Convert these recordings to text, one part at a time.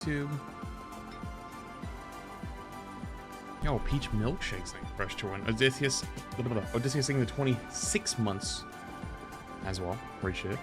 Tube. Yo, peach milkshake's thing fresh to win. Odysseus singing the 26 months as well. Appreciate it.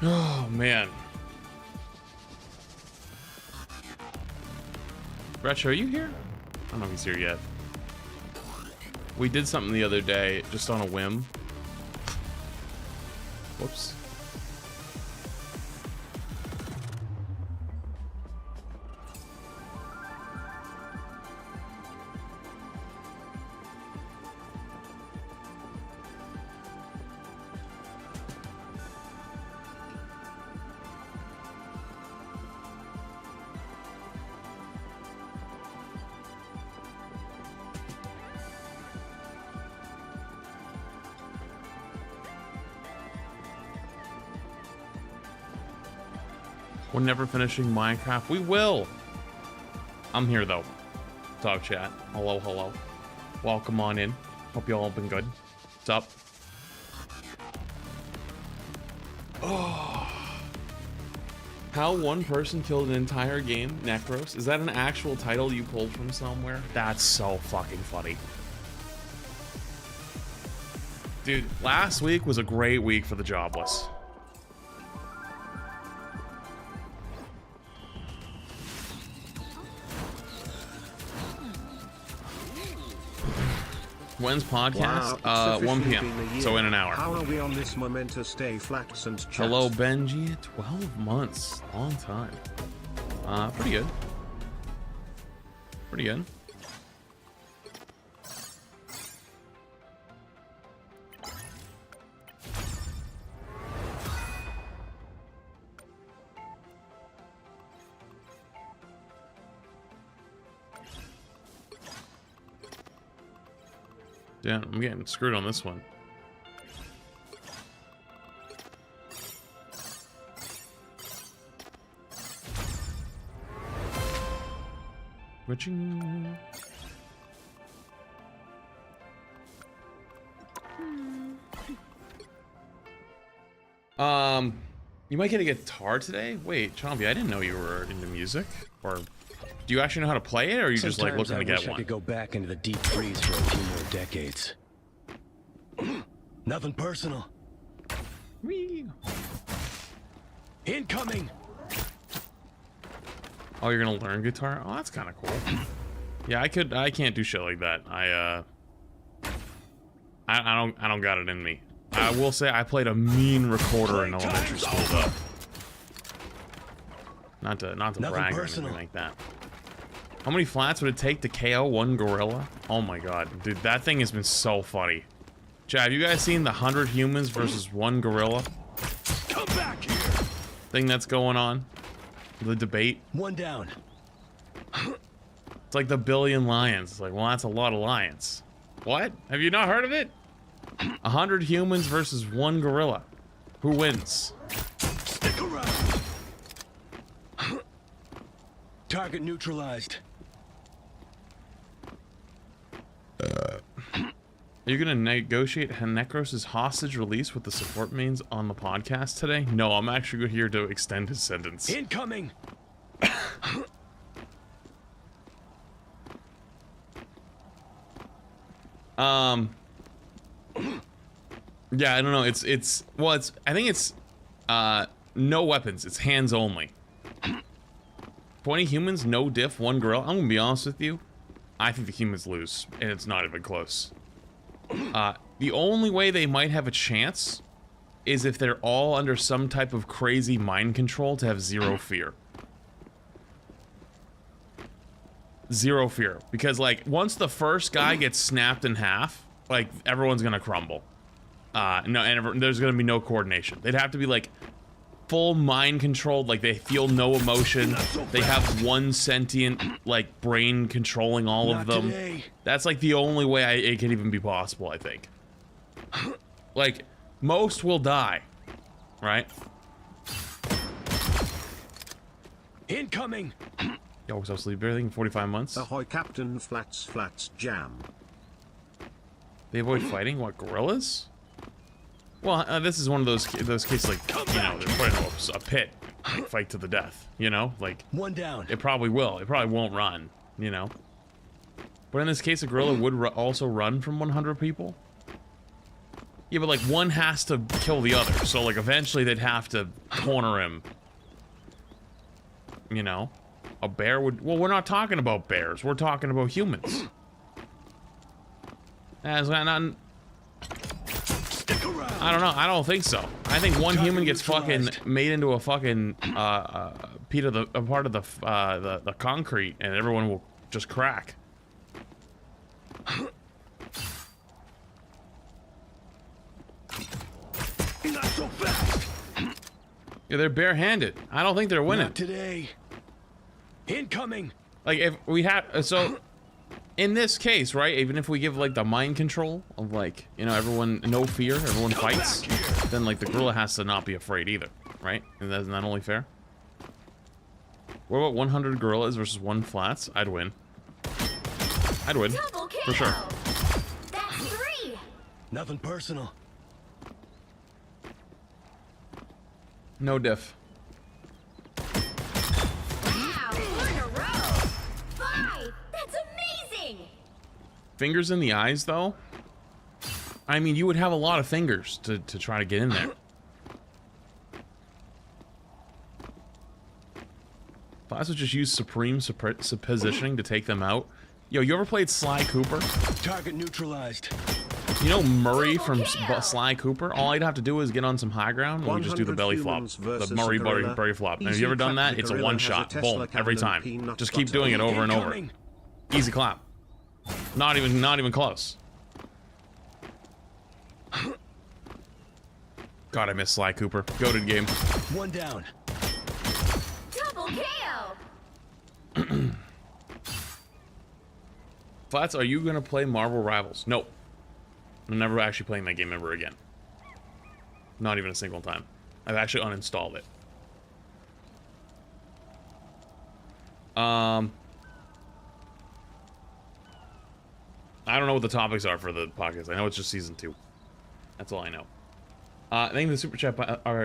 Oh, man. Retro, are you here? I don't know if he's here yet. We did something the other day, just on a whim. Whoops. We're never finishing Minecraft. We will. I'm here though. Talk chat. Hello, hello. Welcome on in. Hope you all have been good. What's up? Oh. How one person killed an entire game. Necros. Is that an actual title you pulled from somewhere? That's so fucking funny. Dude, last week was a great week for the jobless. When's podcast? Wow, 1 p.m. So in an hour. How are we on this momentous day, Flax and chat? Hello, Benji. 12 months. Long time. Pretty good. Pretty good. Yeah, I'm getting screwed on this one. Switching. You might get a guitar today? Wait, Chompy, I didn't know you were into music. Or do you actually know how to play it, or are you just like looking to get one? I could go back into the deep freeze for a few more decades. Nothing personal. Whee. Incoming. Oh, you're gonna learn guitar? Oh, that's kind of cool. Yeah, I can't do shit like that. I don't got it in me. I will say I played a mean recorder in elementary school though. Not to Nothing brag or personal. anything like that. How many flats would it take to KO one gorilla? Oh my god, dude, that thing has been so funny. Chat, have you guys seen the 100 humans versus one gorilla? Come back here. Thing that's going on? The debate? One down. It's like the billion lions. It's like, well, that's a lot of lions. What? Have you not heard of it? 100 humans versus one gorilla. Who wins? Stick around. Target neutralized. Are you gonna negotiate Necros' hostage release with the support mains on the podcast today? No, I'm actually here to extend his sentence. Incoming. Yeah, I don't know. I think it's no weapons. It's hands only. 20 humans, no diff, one gorilla. I'm gonna be honest with you. I think the humans lose, and it's not even close. The only way they might have a chance is if they're all under some type of crazy mind control to have zero fear. Zero fear. Because, like, once the first guy gets snapped in half, like, everyone's gonna crumble. There's gonna be no coordination. They'd have to be, like, full mind controlled, like, they feel no emotion. They have one sentient, like, brain controlling all of them. Today. That's, like, the only way it can even be possible, I think. Like, most will die, right? Incoming. Yo, so sleep everything 45 months. Ahoy, Captain Flats Jam. They avoid fighting? What, gorillas? Well, this is one of those cases, like, you know, they're put into a pit, like, fight to the death, you know? Like, One down. it probably will. It probably won't run, you know? But in this case, a gorilla would also run from 100 people. Yeah, but, like, one has to kill the other, so, like, eventually they'd have to corner him. You know? A bear would... Well, we're not talking about bears. We're talking about humans. That's not... Stick around. I don't know. I don't think so. I think one human gets fucking made into a fucking part of the concrete, and everyone will just crack. Not so fast. Yeah, they're barehanded. I don't think they're winning. Not today. Incoming. Like, if we have so in this case, right? Even if we give, like, the mind control of, like, you know, everyone, no fear, everyone fights, then, like, the gorilla has to not be afraid either, right? And isn't that only fair? What about 100 gorillas versus one flats? I'd win. I'd win. Double kill. For sure. That's 3. Nothing personal. No diff. Wow, 4 in a row. 5. That's amazing. Fingers in the eyes, though? I mean, you would have a lot of fingers to try to get in there. Flats would just use supreme positioning to take them out. Yo, you ever played Sly Cooper? Target neutralized. You know Murray from Sly Cooper? All I'd have to do is get on some high ground and we just do the belly flop. The Murray belly flop. And have you ever done that? It's a one shot. Boom. Every time. Just keep doing it over and over. Incoming. Easy clap. Not even close. God, I miss Sly Cooper. Goated game. One down. Double kill. Flats, are you gonna play Marvel Rivals? Nope. I'm never actually playing that game ever again. Not even a single time. I've actually uninstalled it. I don't know what the topics are for the podcast. I know it's just season 2. That's all I know. Thank you for the super chat.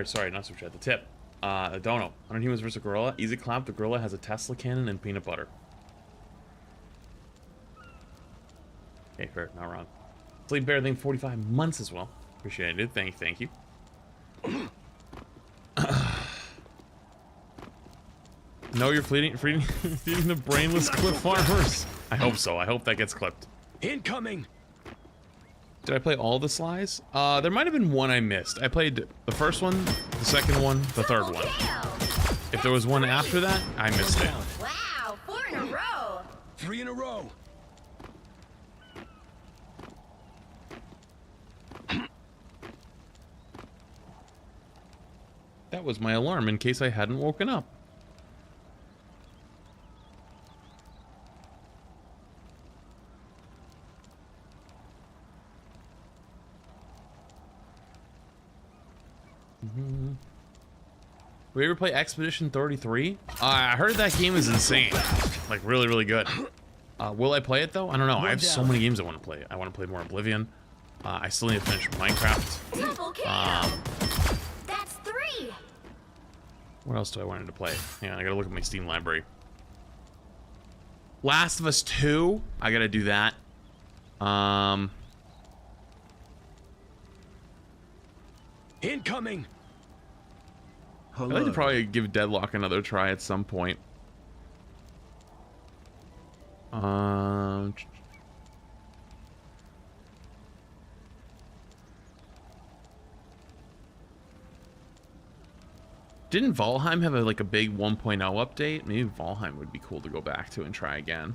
Sorry, not super chat. The tip. Dono. 100 humans versus a gorilla. Easy clap. The gorilla has a Tesla cannon and peanut butter. Okay, fair. Not wrong. Sleep Bear thing 45 months as well. Appreciate it. Thank you. No, you're feeding the brainless clip farmers. I hope so. I hope that gets clipped. Incoming. Did I play all the Slies? There might have been one I missed. I played the first one, the second one, the third one. Kill. If there was one after that, I missed it. Wow, 4 in a row. 3 in a row. That was my alarm in case I hadn't woken up. We ever play Expedition 33? I heard that game is insane. Like, really, really good. Will I play it, though? I don't know. I have so many games I want to play. I want to play more Oblivion. I still need to finish Minecraft. Double kill. That's 3. What else do I want to play? Yeah, I gotta look at my Steam library. Last of Us 2. I gotta do that. Incoming. I'd like to probably give Deadlock another try at some point. Didn't Valheim have a big 1.0 update? Maybe Valheim would be cool to go back to and try again.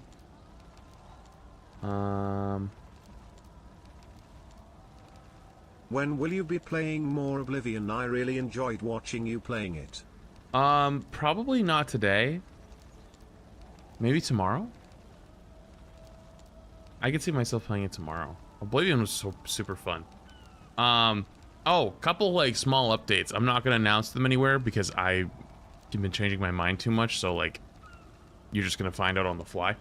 When will you be playing more Oblivion? I really enjoyed watching you playing it. Probably not today. Maybe tomorrow? I could see myself playing it tomorrow. Oblivion was so super fun. Oh, couple like small updates. I'm not gonna announce them anywhere because I've been changing my mind too much, so like you're just gonna find out on the fly.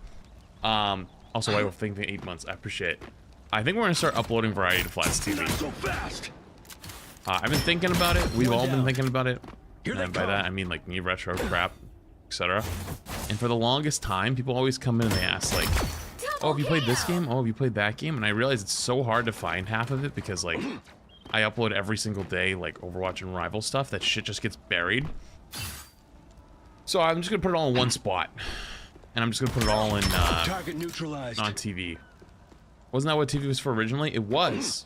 Also, I will think the 8 months. I appreciate it. I think we're gonna start uploading Variety to Flats TV. So fast. I've been thinking about it. We've all been thinking about it. Here they And by come. that I mean like new retro crap, etc. And for the longest time, people always come in and they ask like, "Oh, have you played this game? Oh, have you played that game?" And I realize it's so hard to find half of it because like I upload every single day like Overwatch and Rival stuff. That shit just gets buried. So I'm just gonna put it all in one spot, and I'm just gonna put it all in Target neutralized. on TV. Wasn't that what TV was for originally? It was.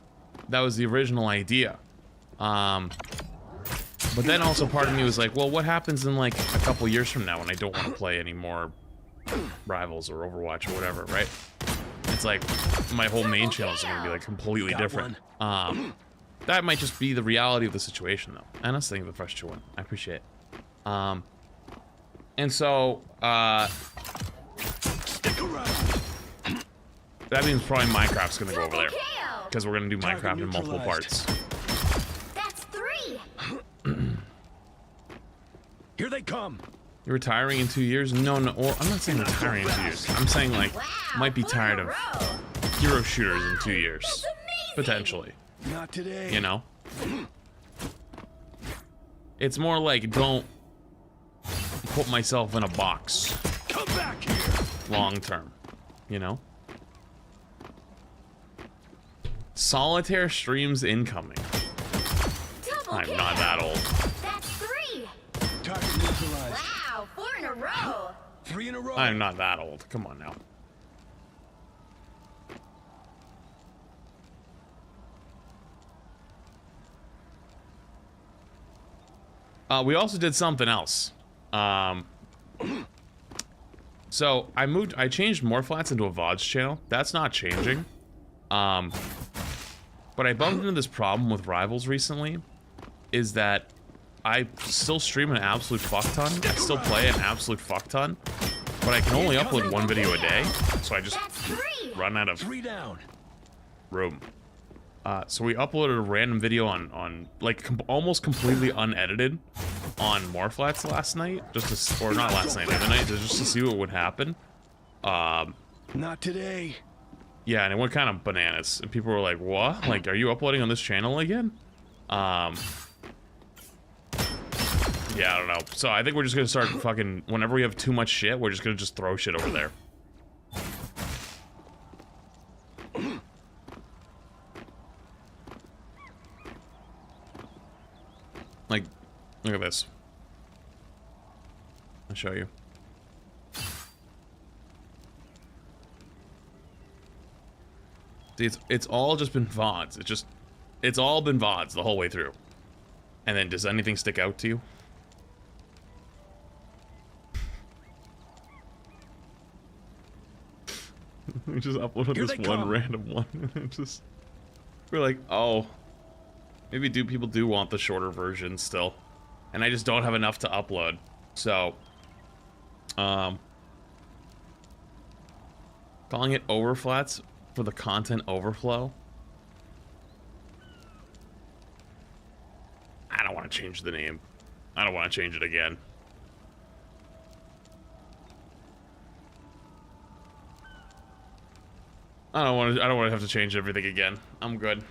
That was the original idea. But then also part of me was like, well, what happens in like a couple years from now when I don't want to play any more Rivals or Overwatch or whatever, right? It's like my whole main channel is going to be like completely different. That might just be the reality of the situation though. And that's the thing of the fresh 2-1. I appreciate it. And so, Stick around. that means probably Minecraft's going to go over there. Kill. Because we're going to do Target Minecraft in multiple neutralized. parts. That's 3. Here they come. You're retiring in 2 years? No, no. Well, I'm not saying retiring in 2 years. I'm saying like Wow, might be 4 tired in a of row. hero shooters in 2 years, That's amazing. potentially. Not today. You know, it's more like don't put myself in a box Come back here. long term. You know, solitaire streams incoming. Double I'm kill. not that old. That's 3. Target neutralized. Wow, 4 in a row. 3 in a row. I'm not that old. Come on now. We also did something else. So I changed More Flats into a VODs channel. That's not changing. But I bumped into this problem with Rivals recently, is that I still stream an absolute fuck ton. I still play an absolute fuck ton, but I can only upload 1 video a day, so I just That's 3. run out of 3 down. room. So we uploaded a random video on like almost completely unedited on Moreflats last night, just to, or not last night, the other night, just to see what would happen. Not today. Yeah, and it went kind of bananas, and people were like, "What? Like, are you uploading on this channel again?" Yeah, I don't know. So I think we're just gonna start fucking whenever we have too much shit, we're just gonna throw shit over there. Like, look at this. I'll show you. See, it's all just been VODs. It's all been VODs the whole way through. And then does anything stick out to you? We just uploaded Here this they one come. random one. And just we're like, oh, maybe people do want the shorter version still, and I just don't have enough to upload. So, calling it overflats for the content overflow. I don't want to change the name. I don't want to change it again. I don't want to have to change everything again. I'm good.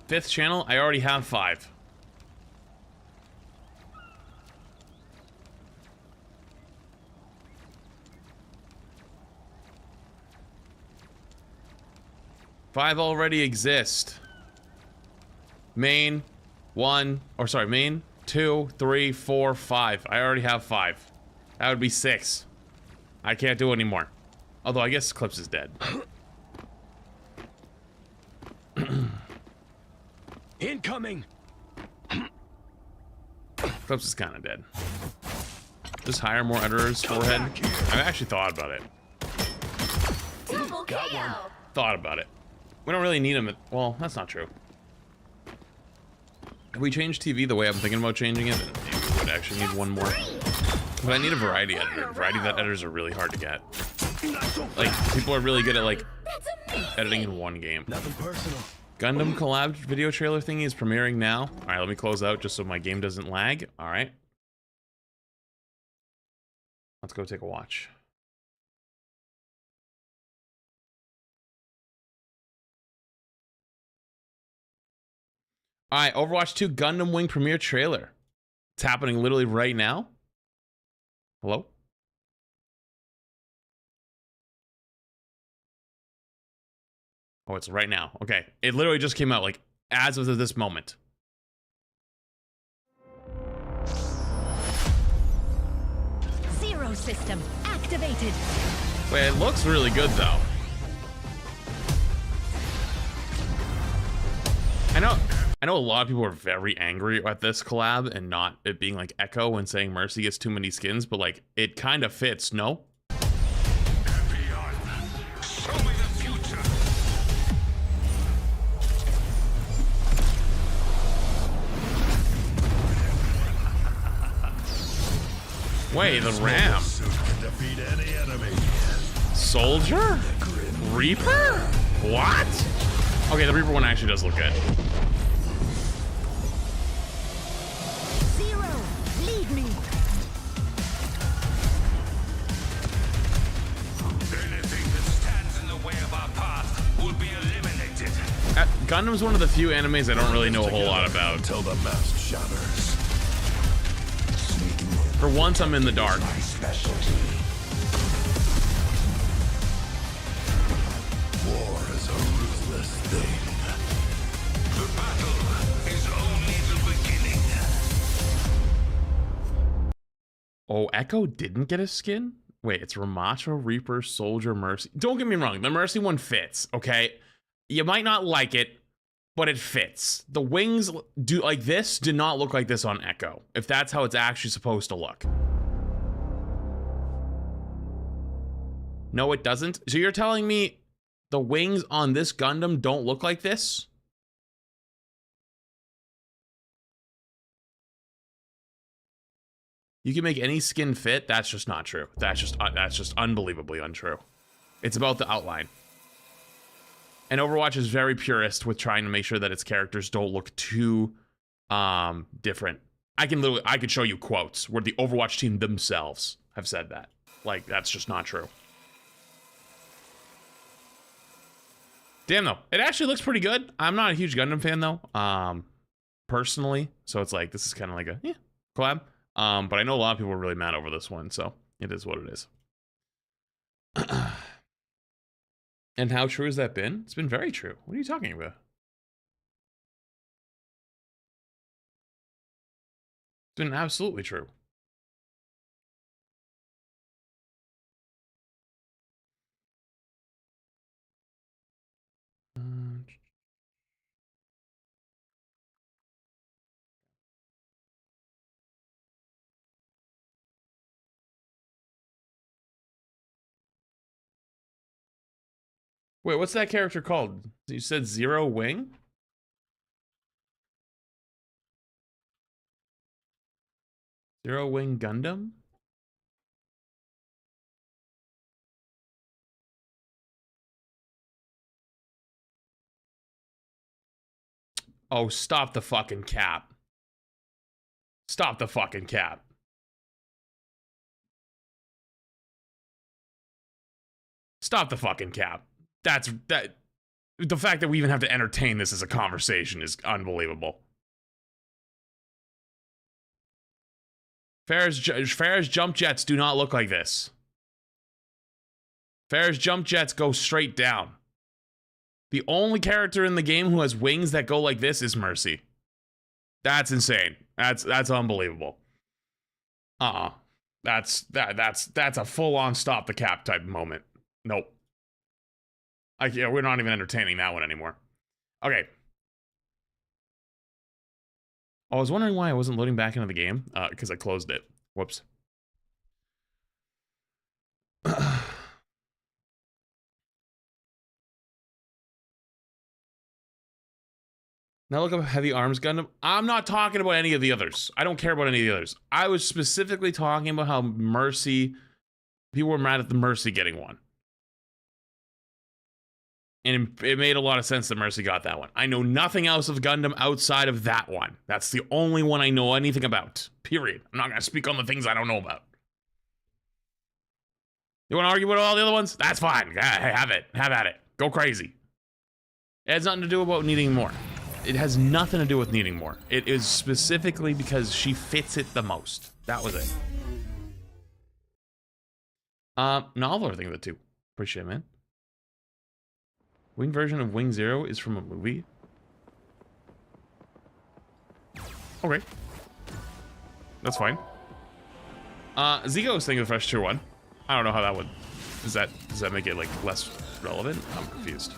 5th channel, I already have 5. Five already exist. Main, main, 2, 3, 4, 5. I already have 5. That would be 6. I can't do anymore. Although I guess Clips is dead. Incoming. Clips is kind of dead. Just hire more editors. Forehead. I've actually thought about it. Double kill. Thought about it. We don't really need them. Well, that's not true. If we change TV the way I'm thinking about changing it, then maybe we would actually need one more. But I need a variety editor. Variety editors are really hard to get. Like, people are really good at, like, editing in one game. Nothing personal. Gundam collab video trailer thingy is premiering now. All right, let me close out just so my game doesn't lag. All right. Let's go take a watch. All right, Overwatch 2 Gundam Wing premiere trailer. It's happening literally right now. Hello? Oh, it's right now. Okay, it literally just came out, like, as of this moment. Zero system activated. Wait, it looks really good, though. I know a lot of people are very angry at this collab and not it being like Echo and saying Mercy gets too many skins, but like it kind of fits, no? Show me the future. Wait, the Ram. Soldier? Reaper? What? Okay, the Reaper one actually does look good. Zero, lead me. Anything that stands in the way of our path will be eliminated. Gundam's one of the few animes I don't really know a whole lot about. Until the mast shatters. For once, I'm in the dark. My specialty. War is a ruthless thing. The battle is only the beginning. Oh, Echo didn't get a skin? Wait, it's Ramacho, Reaper, Soldier, Mercy. Don't get me wrong, the Mercy one fits, okay? You might not like it, but it fits. The wings do like this do not look like this on Echo, if that's how it's actually supposed to look. No, it doesn't. So you're telling me the wings on this Gundam don't look like this? You can make any skin fit? That's just not true. That's just unbelievably untrue. It's about the outline. And Overwatch is very purist with trying to make sure that its characters don't look too different. I could show you quotes where the Overwatch team themselves have said that. Like, that's just not true. Damn, though. It actually looks pretty good. I'm not a huge Gundam fan, though, personally. So it's like, this is kind of like a, yeah, collab. But I know a lot of people are really mad over this one, so it is what it is. And how true has that been? It's been very true. What are you talking about? It's been absolutely true. Wait, what's that character called? You said Zero Wing? Zero Wing Gundam? Oh, stop the fucking cap. Stop the fucking cap. Stop the fucking cap. That. The fact that we even have to entertain this as a conversation is unbelievable. Farrah's jump jets do not look like this. Farrah's jump jets go straight down. The only character in the game who has wings that go like this is Mercy. That's insane. That's unbelievable. That's a full-on stop the cap type moment. Nope. Yeah, we're not even entertaining that one anymore. Okay. I was wondering why I wasn't loading back into the game. Because I closed it. Whoops. Now look up Heavy Arms Gundam. I'm not talking about any of the others. I don't care about any of the others. I was specifically talking about how Mercy... People were mad at the Mercy getting one. And it made a lot of sense that Mercy got that one. I know nothing else of Gundam outside of that one. That's the only one I know anything about. Period. I'm not going to speak on the things I don't know about. You want to argue with all the other ones? That's fine. Have it. Have at it. Go crazy. It has nothing to do about needing more. It has nothing to do with needing more. It is specifically because she fits it the most. That was it. Novel or thing of the two. Appreciate it, man. Wing version of Wing Zero is from a movie. Okay. That's fine. Zico's thing of the Fresh Tier 1. I don't know how that would... Does that make it, like, less relevant? I'm confused.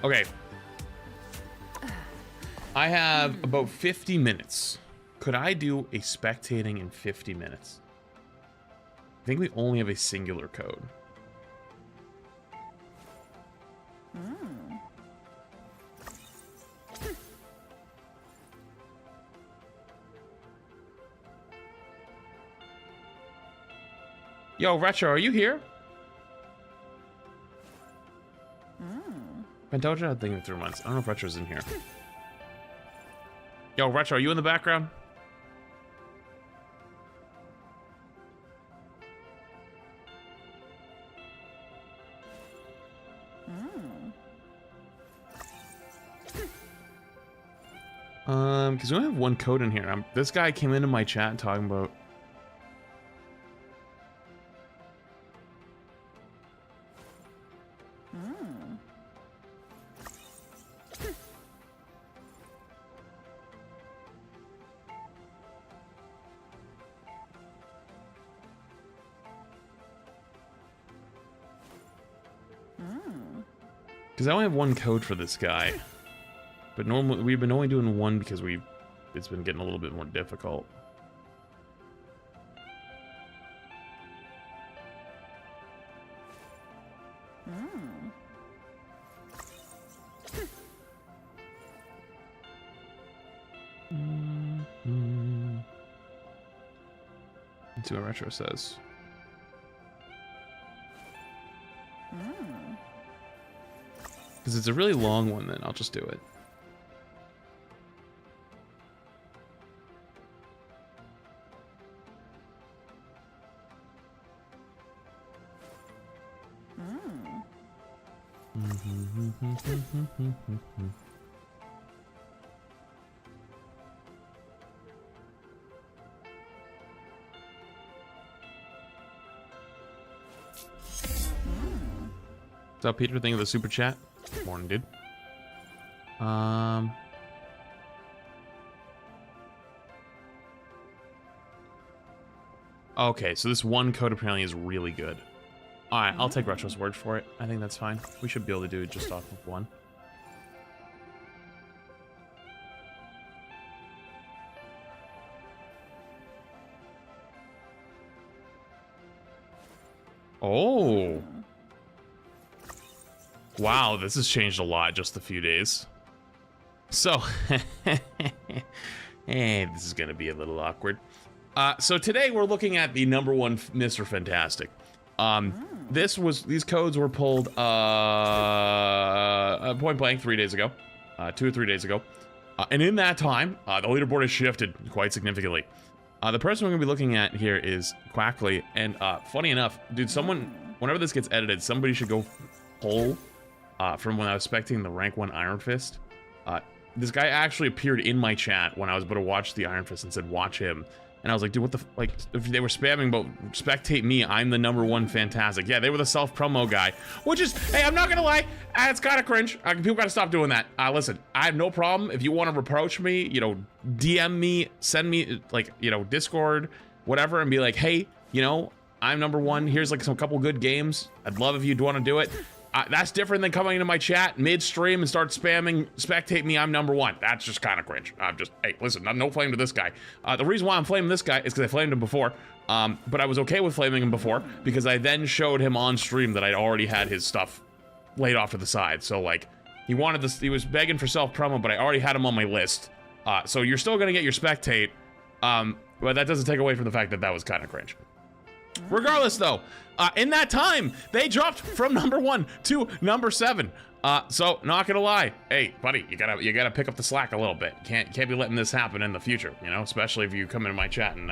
Okay. I have about 50 minutes. Could I do a spectating in 50 minutes? I think we only have a singular code. Yo, Retro, are you here? Pantoja had thinking 3 months. I don't know if Retro's in here. Yo, Retro, are you in the background? Because we only have one code in here. This guy came into my chat talking about... Because I only have one code for this guy. But normally, we've been only doing one because it's been getting a little bit more difficult. Let's see what Retro says. Because it's a really long one, then I'll just do it. What's up, Peter? Thank you for the super chat. Morning, dude. Okay, so this one code apparently is really good. Alright, I'll take Retro's word for it. I think that's fine. We should be able to do it just off of one. Oh. Wow, this has changed a lot just a few days. So, this is gonna be a little awkward. So today we're looking at the #1 Mr. Fantastic. These codes were pulled point blank 3 days ago, 2 or 3 days ago, and in that time, the leaderboard has shifted quite significantly. The person we're gonna be looking at here is Quackly, and funny enough, dude, whenever this gets edited, somebody should go pull from when I was spectating the rank 1 Iron Fist. This guy actually appeared in my chat when I was about to watch the Iron Fist and said, watch him. And I was like, dude, what the like, if they were spamming about spectate me, I'm the #1 Fantastic. Yeah, they were the self-promo guy, which is, hey, I'm not gonna lie, it's kind of cringe. People gotta stop doing that. Listen, I have no problem if you want to reproach me, you know, DM me, send me, like, you know, Discord, whatever, and be like, hey, you know, I'm #1. Here's like some couple good games. I'd love if you'd want to do it. That's different than coming into my chat midstream and start spamming, spectate me, I'm #1. That's just kind of cringe. I'm just, hey, listen, I'm no flame to this guy. The reason why I'm flaming this guy is because I flamed him before, but I was okay with flaming him before because I then showed him on stream that I'd already had his stuff laid off to the side. So like, he wanted this, he was begging for self-promo, but I already had him on my list. So you're still gonna get your spectate, but that doesn't take away from the fact that that was kind of cringe. Regardless, though, in that time, they dropped from #1 to #7. So not gonna lie, hey, buddy, you gotta pick up the slack a little bit. Can't be letting this happen in the future, you know. Especially if you come into my chat and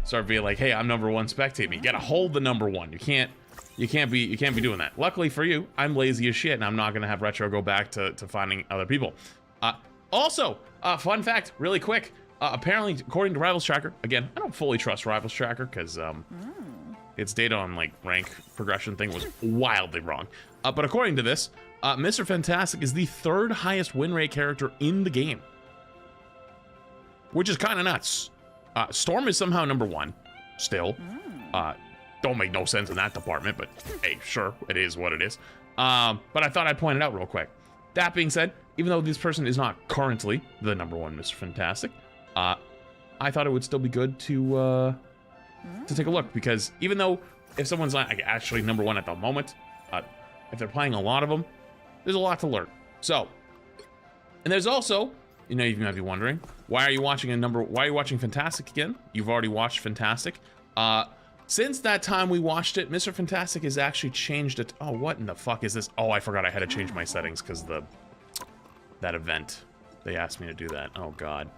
start being like, hey, I'm #1, spectate me. You gotta hold the #1. You can't be doing that. Luckily for you, I'm lazy as shit, and I'm not gonna have Retro go back to finding other people. Also, fun fact, really quick. Apparently, according to Rivals Tracker, again, I don't fully trust Rivals Tracker because its data on like rank progression thing was wildly wrong. But according to this, Mr. Fantastic is the 3rd highest win rate character in the game, which is kind of nuts. Storm is somehow #1 still. Don't make no sense in that department, but hey, sure, it is what it is. But I thought I'd point it out real quick. That being said, even though this person is not currently the #1 Mr. Fantastic, I thought it would still be good to take a look, because even though if someone's not actually #1 at the moment, if they're playing a lot of them, there's a lot to learn. So, and there's also, you know, you might be wondering, why are you watching Fantastic again? You've already watched Fantastic. Since that time we watched it, Mr. Fantastic has actually changed it. Oh, what in the fuck is this? Oh, I forgot I had to change my settings because that event, they asked me to do that. Oh God.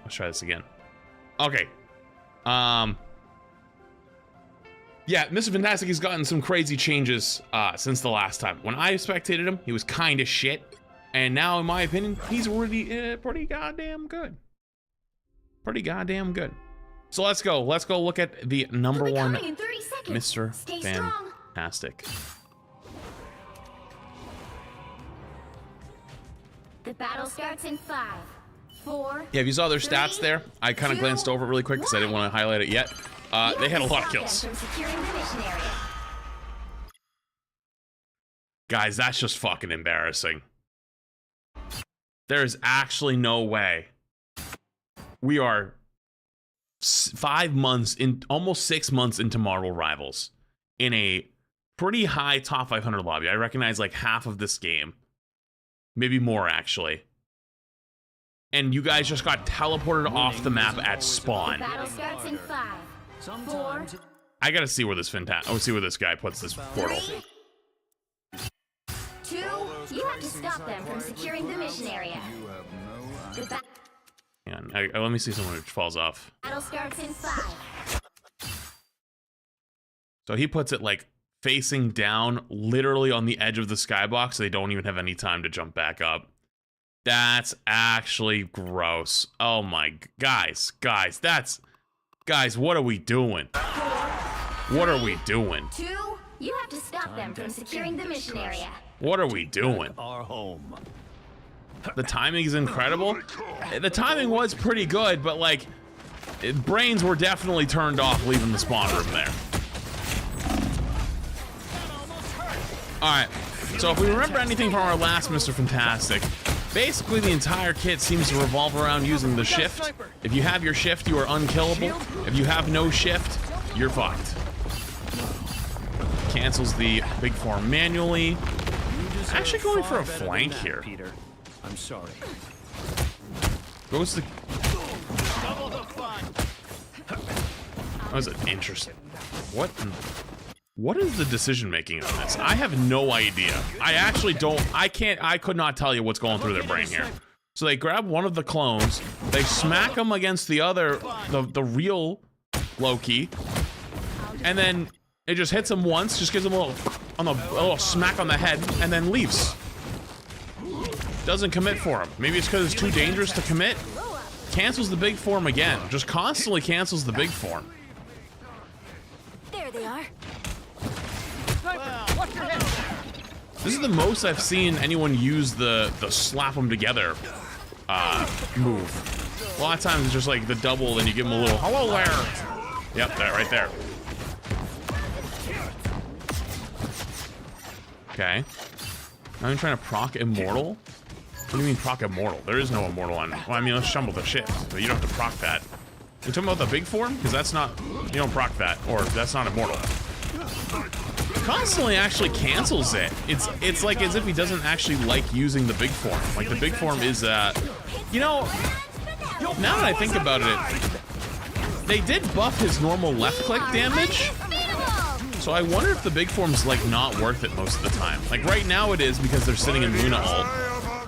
Let's try this again. Okay. Yeah, Mr. Fantastic has gotten some crazy changes since the last time. When I spectated him, he was kind of shit. And now, in my opinion, he's really pretty goddamn good. Pretty goddamn good. So let's go. Let's go look at the #1 Mr. Fantastic. The battle starts in 5, 4. Yeah, if you saw their stats there, I kind of glanced over it really quick because I didn't want to highlight it yet. They had a lot of kills. Guys, that's just fucking embarrassing. There is actually no way. We are 5 months in, almost 6 months into Marvel Rivals, in a pretty high top 500 lobby. I recognize like half of this game, maybe more actually. And you guys just got teleported off the map at spawn. Battle starts in 5, 4. I gotta see where this see where this guy puts this portal. 2. You have to stop them from securing the mission area. Hang on, let me see someone who falls off. Battle starts in 5. So he puts it like facing down, literally on the edge of the skybox, so they don't even have any time to jump back up. That's actually gross. Oh my, guys, what are we doing? What are we doing? 2. You have to stop them from securing the mission area. What are we doing? Our home. The timing is incredible. The timing was pretty good, but like, brains were definitely turned off leaving the spawn room there. Alright, so if we remember anything from our last Mr. Fantastic, basically the entire kit seems to revolve around using the shift. If you have your shift, you are unkillable. If you have no shift, you're fucked. Cancels the big form manually. Actually going for a flank here. Peter, I'm sorry. Goes to... That was interesting. What is the decision making on this? I have no idea. I actually don't, I could not tell you what's going through their brain here. So they grab one of the clones, they smack him against the other, the real Loki, and then it just hits him once, just gives him a little smack on the head, and then leaves. Doesn't commit for him. Maybe it's because it's too dangerous to commit. Cancels the big form again. Just constantly cancels the big form. There they are. This is the most I've seen anyone use the slap them together move. A lot of times it's just like the double, then you give them a little hello there. Yep, that right there. Okay. Now I'm trying to proc immortal. What do you mean proc immortal? There is no immortal on. Well, I mean, let's shumble the shift, but you don't have to proc that. You talking about the big form? Because that's not. You don't proc that, or that's not immortal. Constantly actually cancels it. It's like as if he doesn't actually like using the big form. Like the big form is you know, now that I think about it, they did buff his normal left click damage. So I wonder if the big form's like not worth it most of the time. Like right now it is because they're sitting in Luna ult,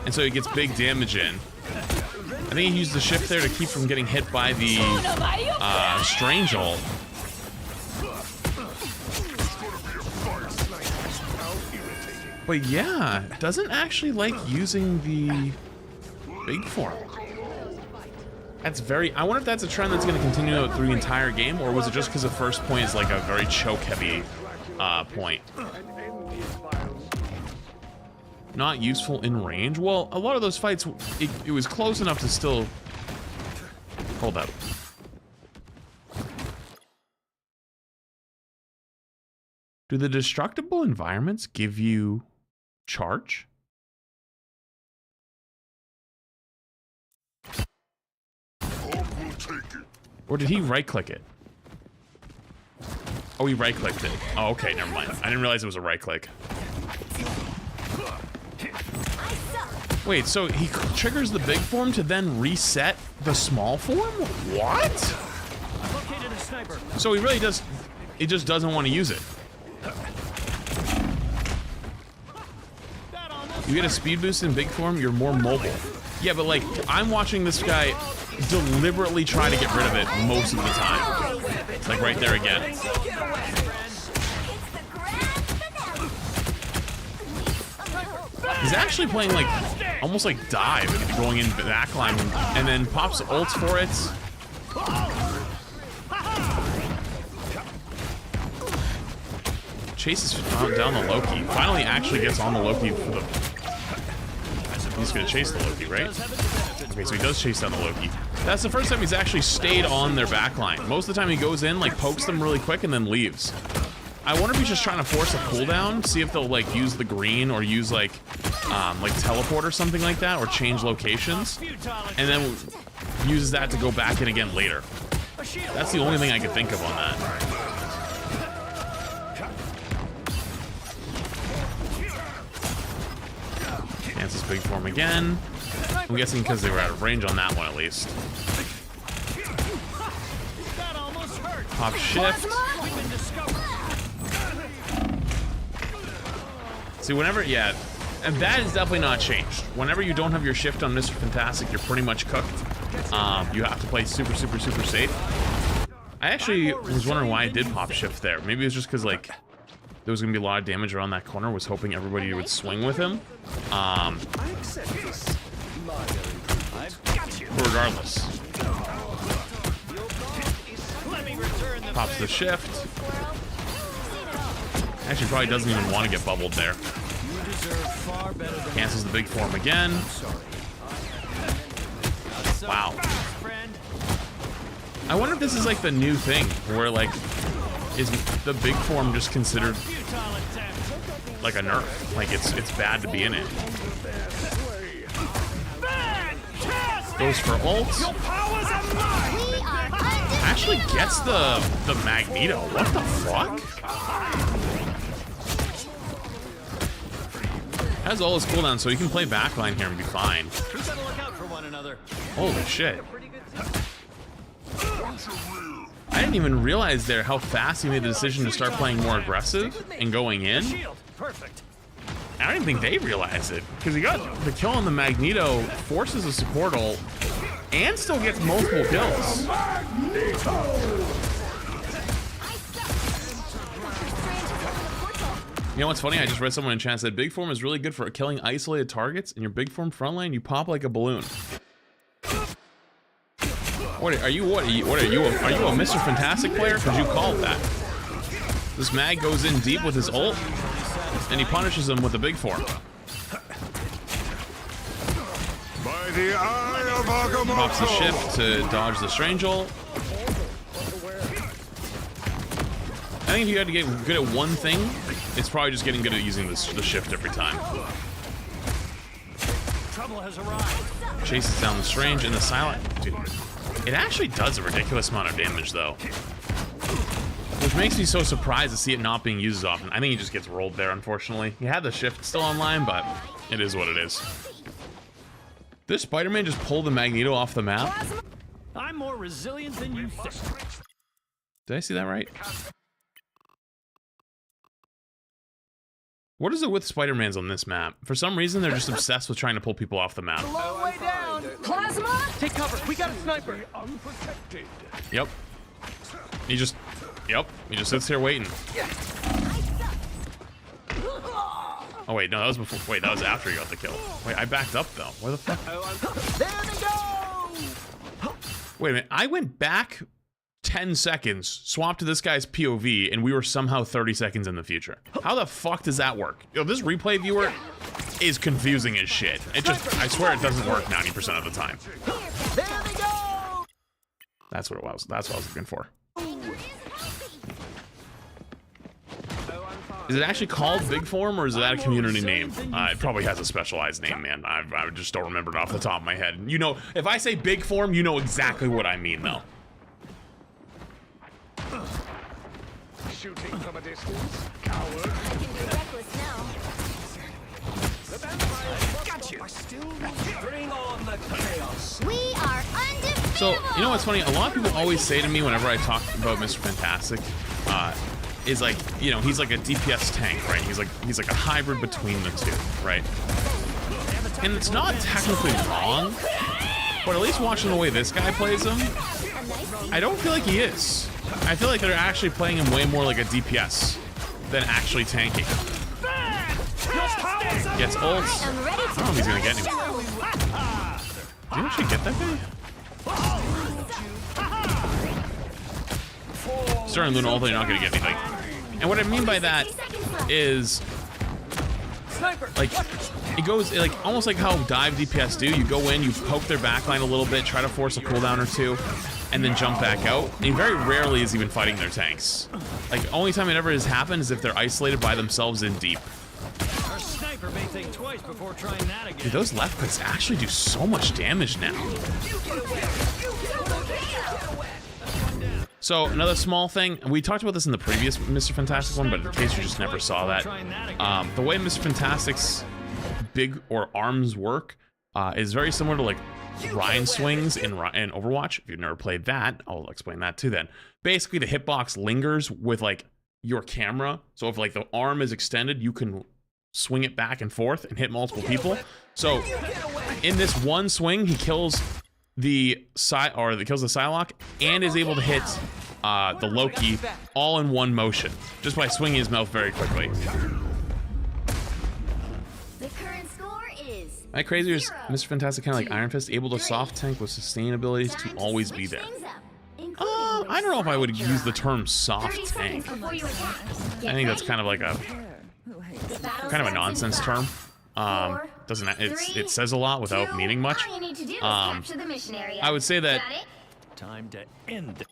and so he gets big damage in. I think he used the shift there to keep from getting hit by the strange ult. But yeah, doesn't actually like using the big form. That's very, I wonder if that's a trend that's gonna continue through the entire game, or was it just because the first point is like a very choke heavy point? Not useful in range? Well, a lot of those fights, it was close enough to still, hold up. Do the destructible environments give you charge? Or did he right-click it? Oh, he right-clicked it. Oh, okay, never mind. I didn't realize it was a right-click. Wait, so he triggers the big form to then reset the small form? What? So he really does, he just doesn't want to use it. You get a speed boost in big form, you're more mobile. Yeah, but like, I'm watching this guy deliberately try to get rid of it most of the time. Like right there again. He's actually playing like, almost like dive, going in backline and then pops ults for it. Chases down the Loki. Finally actually gets on the Loki for the... He's gonna chase the Loki, right? Okay, so he does chase down the Loki. That's the first time he's actually stayed on their backline. Most of the time he goes in, like pokes them really quick and then leaves. I wonder if he's just trying to force a cooldown, see if they'll like use the green or use like teleport or something like that, or change locations, and then uses that to go back in again later. That's the only thing I could think of on that. Cancels big form again. I'm guessing because they were out of range on that one at least. Pop shift. See, whenever, yeah, and that is definitely not changed. Whenever you don't have your shift on Mr. Fantastic, you're pretty much cooked. You have to play super, super, super safe. I actually was wondering why I did pop shift there. Maybe it was just because, like, there was going to be a lot of damage around that corner. Was hoping everybody would swing with him. Regardless. Pops the shift. Actually, probably doesn't even want to get bubbled there. Cancels the big form again. Wow. I wonder if this is like the new thing, where like, is the big form just considered like a nerf. Like it's bad to be in it. Goes for ult. Actually gets the Magneto. What the fuck? Has all his cooldowns, so he can play backline here and be fine. Holy shit. I didn't even realize there how fast he made the decision to start playing more aggressive and going in. I don't even think they realized it, because he got the kill on the Magneto, forces a support ult, and still gets multiple kills. You know what's funny? I just read someone in chat said big form is really good for killing isolated targets. In your big form frontline, you pop like a balloon. What are you? Are you a Mr. Fantastic player? Because you called that. This mag goes in deep with his ult, and he punishes him with a big form. By the eye of Agamotto. Pops the shift to dodge the strange ult. I think if you had to get good at one thing, it's probably just getting good at using the shift every time. Trouble has arrived. Chases down the strange and the silent. Dude, it actually does a ridiculous amount of damage though. Which makes me so surprised to see it not being used as often. I think he just gets rolled there, unfortunately. He had the shift still online, but it is what it is. This Spider-Man just pulled the Magneto off the map. I'm more resilient than you think. Did I see that right? What is it with Spider-Mans on this map? For some reason, they're just obsessed with trying to pull people off the map. Long way down. Plasma. Take cover. We got a sniper. Yep. He just sits here waiting. Oh wait, no, that was before. Wait, that was after he got the kill. Wait, I backed up though. Where the fuck? There they go. Wait a minute, I went back 10 seconds, swapped to this guy's POV, and we were somehow 30 seconds in the future. How the fuck does that work? Yo, this replay viewer is confusing as shit. It just, I swear it doesn't work 90% of the time. There they go. That's what it was. That's what I was looking for. Is it actually called Big Form, or is that a community name? It probably has a specialized name, man. I just don't remember it off the top of my head. You know, if I say Big Form, you know exactly what I mean, though. Shooting from a distance, coward. Got you. Bring on the chaos. We are undefeated. So, you know what's funny? A lot of people always say to me whenever I talk about Mr. Fantastic, is like, you know, he's like a DPS tank, right? He's like a hybrid between the two, right? And it's not technically wrong, but at least watching the way this guy plays him, I don't feel like he is. I feel like they're actually playing him way more like a DPS than actually tanking. Gets ults. I don't know if he's gonna get him. Did you actually get that guy? Starting Luna ult, you're not gonna get anything. And what I mean by that is, like, it goes like almost like how dive DPS do. You go in, you poke their backline a little bit, try to force a cooldown or two, and then jump back out. And very rarely is even fighting their tanks. Like, only time it ever has happened is if they're isolated by themselves in deep. Our sniper may think twice before trying that again. Dude, those left clicks actually do so much damage now. So, another small thing, we talked about this in the previous Mr. Fantastic one, but in case you just never saw that, the way Mr. Fantastic's big or arms work is very similar to like Ryan swings in Overwatch. If you've never played that, I'll explain that too then. Basically, the hitbox lingers with like your camera. So if like the arm is extended, you can swing it back and forth and hit multiple people. So in this one swing, he kills the Psylocke and is able to hit the Loki all in one motion just by swinging his mouth very quickly. The current score is My crazy is Mr. Fantastic kind of like Iron Fist, able to soft tank with sustain abilities to always be there. I don't know if I would use the term soft tank. I think that's kind of like a nonsense term. It says a lot without meaning much. I would say that Time to end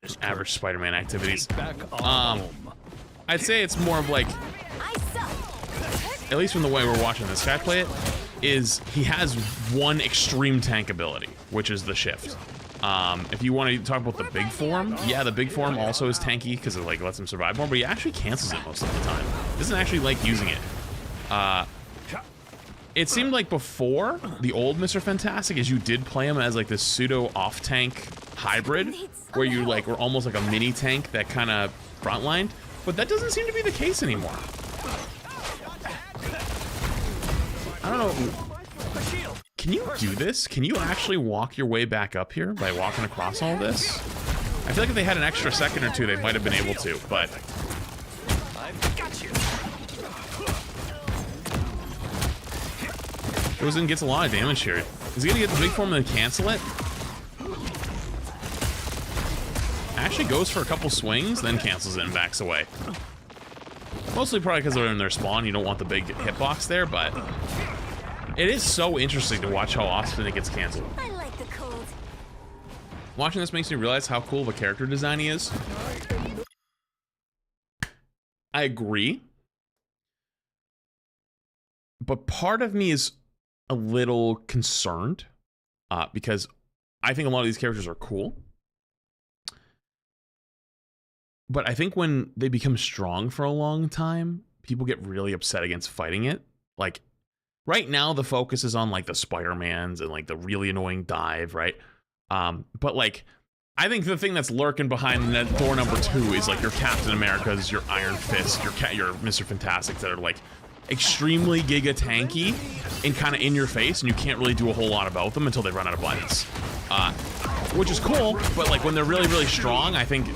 this average Spider-Man activities. back home. I'd say it's more of like at least from the way we're watching this guy play it, is he has one extreme tank ability, which is the shift. If you want to talk about the big form, yeah, the big form also is tanky because it like lets him survive more, but he actually cancels it most of the time. Doesn't actually like using it. It seemed like before, the old Mr. Fantastic, is you did play him as like this pseudo off-tank hybrid, where you like were almost like a mini tank that kind of frontlined, but that doesn't seem to be the case anymore. I don't know. Can you do this? Can you actually walk your way back up here by walking across all this? I feel like if they had an extra second or two, they might have been able to, but... Goes in and gets a lot of damage here. Is he gonna get the big form and then cancel it? Actually goes for a couple swings, then cancels it and backs away. Mostly probably because they're in their spawn, you don't want the big hitbox there, but... It is so interesting to watch how often it gets canceled. I like the cold. Watching this makes me realize how cool of a character design he is. I agree. But part of me is a little concerned because I think a lot of these characters are cool. But I think when they become strong for a long time, people get really upset against fighting it. Like, right now, the focus is on, like, the Spider-Mans and, like, the really annoying dive, right? But, like, I think the thing that's lurking behind that door number 2 is, like, your Captain Americas, your Iron Fist, your Mr. Fantastics that are, like, extremely giga tanky and kind of in your face, and you can't really do a whole lot about them until they run out of buttons. Which is cool, but, like, when they're really, really strong, I think,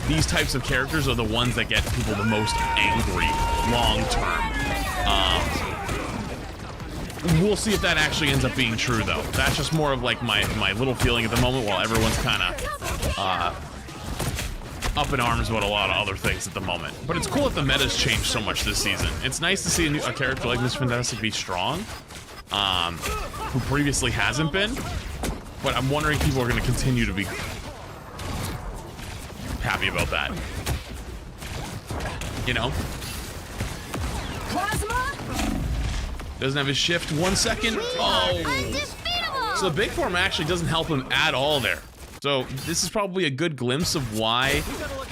these types of characters are the ones that get people the most angry long-term. We'll see if that actually ends up being true, though. That's just more of like my little feeling at the moment, while everyone's kind of up in arms about a lot of other things at the moment. But it's cool that the meta's changed so much this season. It's nice to see a character like Mr. Fantastic be strong, who previously hasn't been. But I'm wondering if people are going to continue to be happy about that. You know? Doesn't have his shift. 1 second. Oh. So the big form actually doesn't help him at all there. So this is probably a good glimpse of why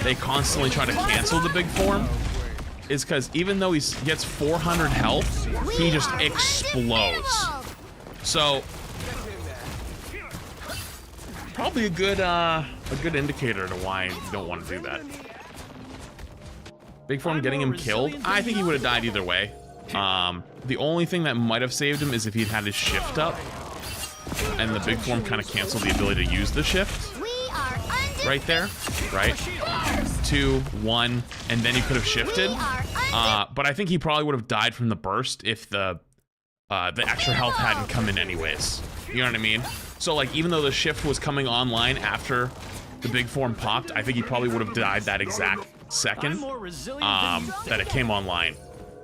they constantly try to cancel the big form. Is because even though he gets 400 health, he just explodes. So probably a good indicator to why you don't want to do that. Big form getting him killed. I think he would have died either way. The only thing that might have saved him is if he'd had his shift up, and the big form kind of canceled the ability to use the shift. Right there, right? 2, 1, and then he could have shifted. But I think he probably would have died from the burst if the extra health hadn't come in anyways. You know what I mean? So like, even though the shift was coming online after the big form popped, I think he probably would have died that exact second that it came online,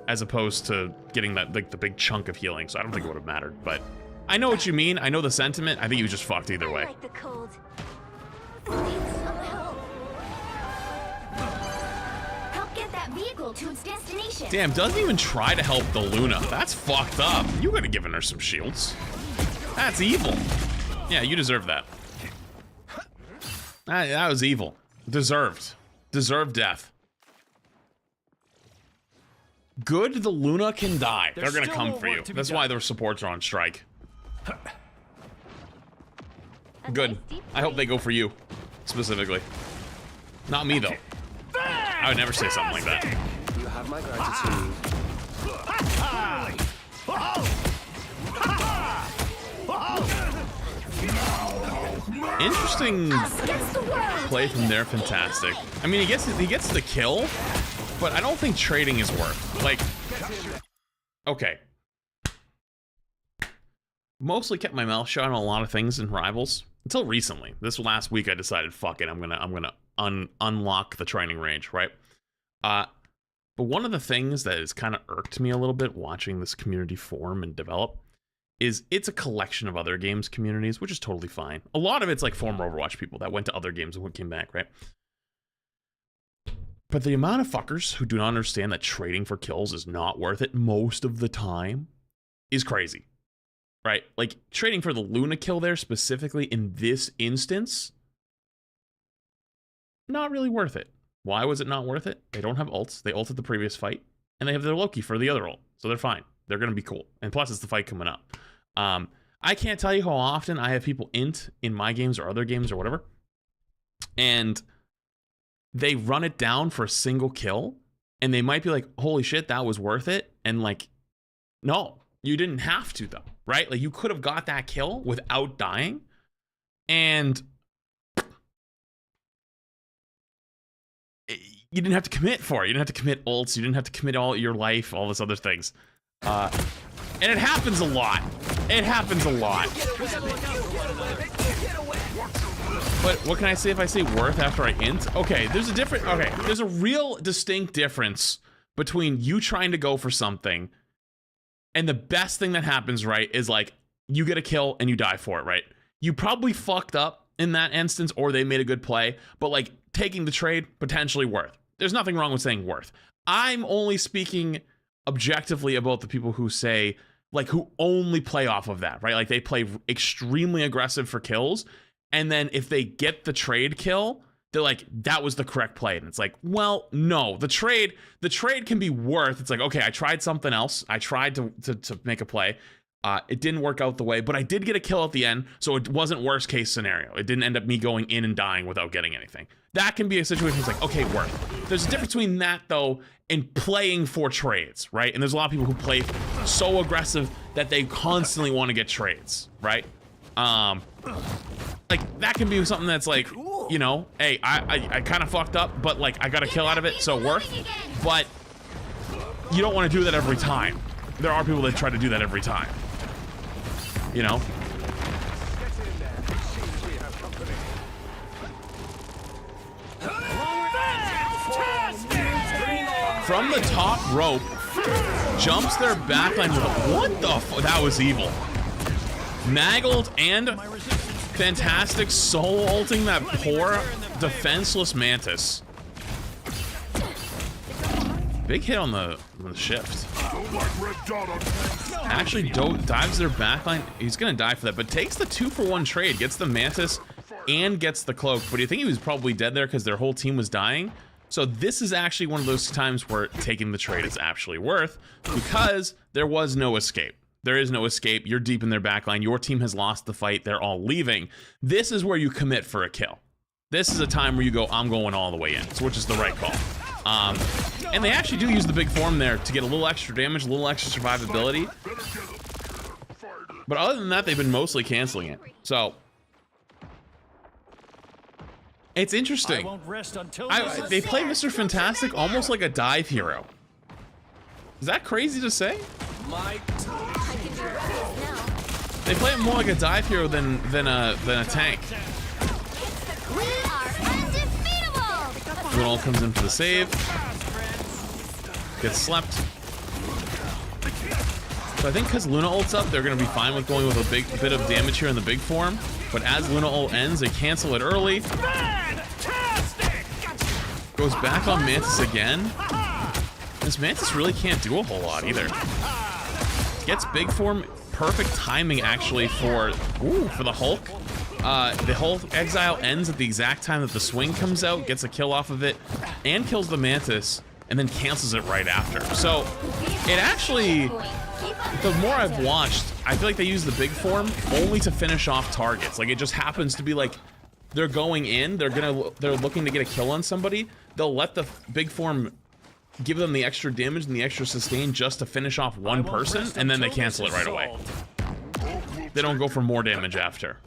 as opposed to getting that like the big chunk of healing. So I don't think it would have mattered. But I know what you mean. I know the sentiment. I think he was just fucked either way. I like the cold. I need some help. Help get that vehicle to its destination. Damn, doesn't even try to help the Luna. That's fucked up. You could have given her some shields. That's evil. Yeah, you deserve that. That was evil. Deserved. Deserved death. Good, the Luna can die. They're gonna come for you. That's why their supports are on strike. Good. I hope they go for you, specifically. Not me, though. I would never say something like that. You have my gratitude. Interesting play from there, Fantastic. I mean, he gets the kill, but I don't think trading is worth. Like, okay. Mostly kept my mouth shut on a lot of things in Rivals until recently. This last week, I decided, fuck it, I'm gonna unlock the training range, right? But one of the things that has kind of irked me a little bit watching this community form and develop is it's a collection of other games communities, which is totally fine. A lot of it's like former Overwatch people that went to other games and came back, right? But the amount of fuckers who do not understand that trading for kills is not worth it most of the time is crazy, right? Like, trading for the Luna kill there specifically in this instance, not really worth it. Why was it not worth it? They don't have ults. They ulted the previous fight, and they have their Loki for the other ult, so they're fine. They're going to be cool. And plus, it's the fight coming up. I can't tell you how often I have people int in my games or other games or whatever, and they run it down for a single kill, and they might be like, holy shit, that was worth it. And like, no, you didn't have to though, right? Like, you could have got that kill without dying, and you didn't have to commit for it. You didn't have to commit ults. You didn't have to commit all your life, all this other things. And it happens a lot. It happens a lot. But what can I say if I say worth after I int? Okay, there's a real distinct difference between you trying to go for something and the best thing that happens, right, is like you get a kill and you die for it, right? You probably fucked up in that instance, or they made a good play, but like taking the trade, potentially worth. There's nothing wrong with saying worth. I'm only speaking objectively about the people who say, like, who only play off of that, right? Like, they play extremely aggressive for kills, and then if they get the trade kill, they're like, that was the correct play. And it's like, well, no, the trade can be worth. It's like, okay, I tried something else. I tried to make a play. It didn't work out the way, but I did get a kill at the end, so it wasn't worst case scenario. It didn't end up me going in and dying without getting anything. That can be a situation that's like, okay, worth. There's a difference between that, though, and playing for trades, right? And there's a lot of people who play so aggressive that they constantly want to get trades, right? Like, that can be something that's like, you know, hey, I kind of fucked up, but like, I got a kill out of it, so worth. But you don't want to do that every time. There are people that try to do that every time. You know? From the top rope, jumps their backline with what the fuck? That was evil. Naggled and fantastic soul ulting that poor defenseless Mantis. Big hit on the shift. Actually dives their backline. He's gonna die for that, but takes the 2-for-1 trade, gets the Mantis and gets the cloak. But you think he was probably dead there because their whole team was dying? So this is actually one of those times where taking the trade is actually worth, because there was no escape. There is no escape. You're deep in their backline. Your team has lost the fight. They're all leaving. This is where you commit for a kill. This is a time where you go, I'm going all the way in, which is the right call. And they actually do use the big form there to get a little extra damage, a little extra survivability. But other than that, they've been mostly canceling it. So it's interesting. They play Mr. Fantastic almost like a dive hero. Is that crazy to say? They play him more like a dive hero than a tank. We are undefeatable! Luna ult comes in for the save. Gets slept. So I think because Luna ult's up, they're going to be fine with going with a big bit of damage here in the big form. But as Luna ult ends, they cancel it early. Goes back on Mantis again. This Mantis really can't do a whole lot either. Gets big form. Perfect timing actually for the Hulk. The Hulk exile ends at the exact time that the swing comes out, gets a kill off of it, and kills the Mantis, and then cancels it right after. So it actually, the more I've watched, I feel like they use the big form only to finish off targets. Like, it just happens to be like they're going in, they're looking to get a kill on somebody. They'll let the big form give them the extra damage and the extra sustain just to finish off one person, and then they cancel it right away. They don't go for more damage after.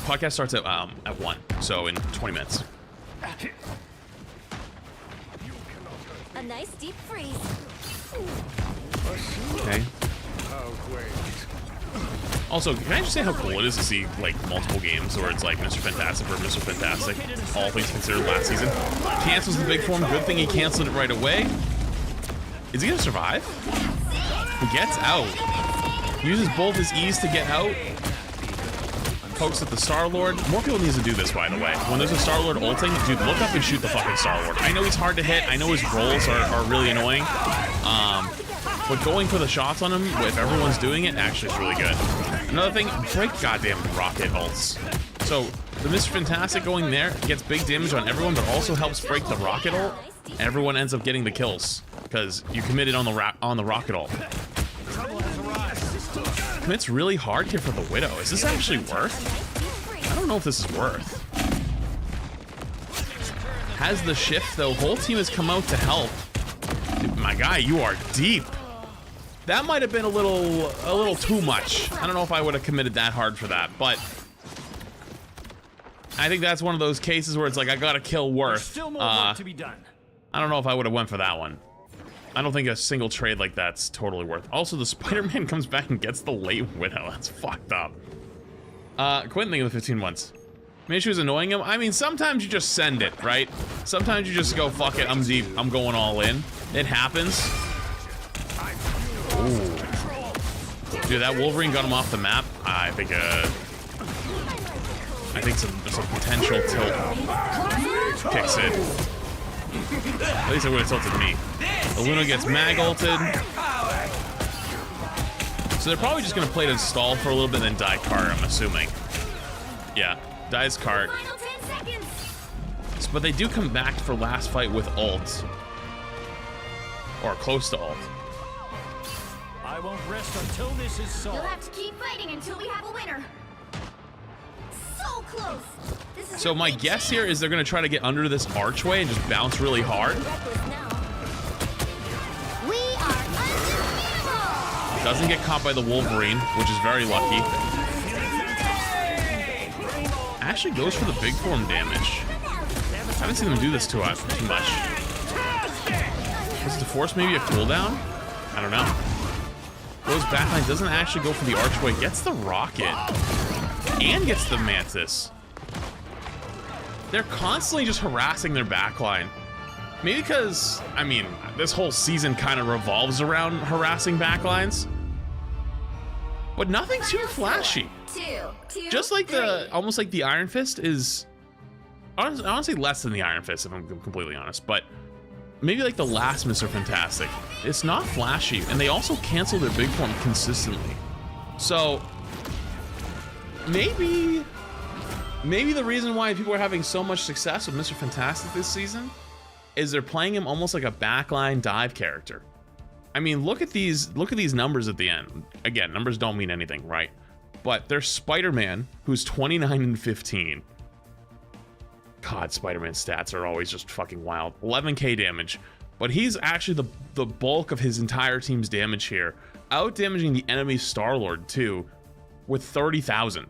Podcast starts at 1, so in 20 minutes. A nice deep freeze. Okay. Also, can I just say how cool it is to see like multiple games where it's like Mr. Fantastic or Mr. Fantastic, all things considered last season. Cancels the big form. Good thing he canceled it right away. Is he gonna survive? He gets out. Uses both his E's to get out. pokes at the Star-Lord. More people need to do this, by the way. When there's a Star-Lord ulting, dude, look up and shoot the fucking Star-Lord. I know he's hard to hit. I know his rolls are really annoying. But going for the shots on him, if everyone's doing it, actually is really good. Another thing, break goddamn rocket ults. So the Mr. Fantastic going there gets big damage on everyone, but also helps break the rocket ult. And everyone ends up getting the kills because you committed on the rocket ult. It's really hard here for the Widow. Is this actually worth? I don't know if this is worth. Has the shift though. Whole team has come out to help. Dude, my guy, you are deep. That might have been a little too much. I don't know if I would have committed that hard for that, but I think that's one of those cases where it's like I got to kill worth. Still more work to be done. I don't know if I would have went for that one. I don't think a single trade like that's totally worth. Also, the Spider-Man comes back and gets the late Widow. That's fucked up. Quentin thinking of the 15 once. Maybe she was annoying him. I mean, sometimes you just send it, right? Sometimes you just go, fuck it, I'm deep, I'm going all in. It happens. Ooh. Dude, that Wolverine got him off the map. I think some potential tilt kicks in. At least it would have tilted me. The Luna gets mag ulted. So they're probably just gonna play to stall for a little bit and then die cart, I'm assuming. Yeah, dies cart. But they do come back for last fight with ult. Or close to ult. I won't rest until this is solved. You'll have to keep fighting until we have a winner. So close. This is So my guess here is they're gonna try to get under this archway and just bounce really hard. We are unbeatable. Doesn't get caught by the Wolverine, which is very lucky. Actually goes for the big form damage. I haven't seen them do this too much. Was the force maybe a cooldown? I don't know. Goes backline, doesn't actually go for the archway, gets the rocket, and gets the mantis. They're constantly just harassing their backline. Maybe because, I mean, this whole season kind of revolves around harassing backlines. But nothing too flashy. Two, Just like the, three. almost like the Iron Fist is, honestly less than the Iron Fist if I'm completely honest, but maybe like the last Mr. Fantastic. It's not flashy, and they also cancel their big form consistently. So, maybe the reason why people are having so much success with Mr. Fantastic this season is they're playing him almost like a backline dive character. I mean, look at these numbers at the end. Again, numbers don't mean anything, right? But there's Spider-Man, who's 29 and 15. God, Spider-Man stats are always just fucking wild. 11k damage. But he's actually the bulk of his entire team's damage here. Out damaging the enemy Star-Lord too, with 30,000.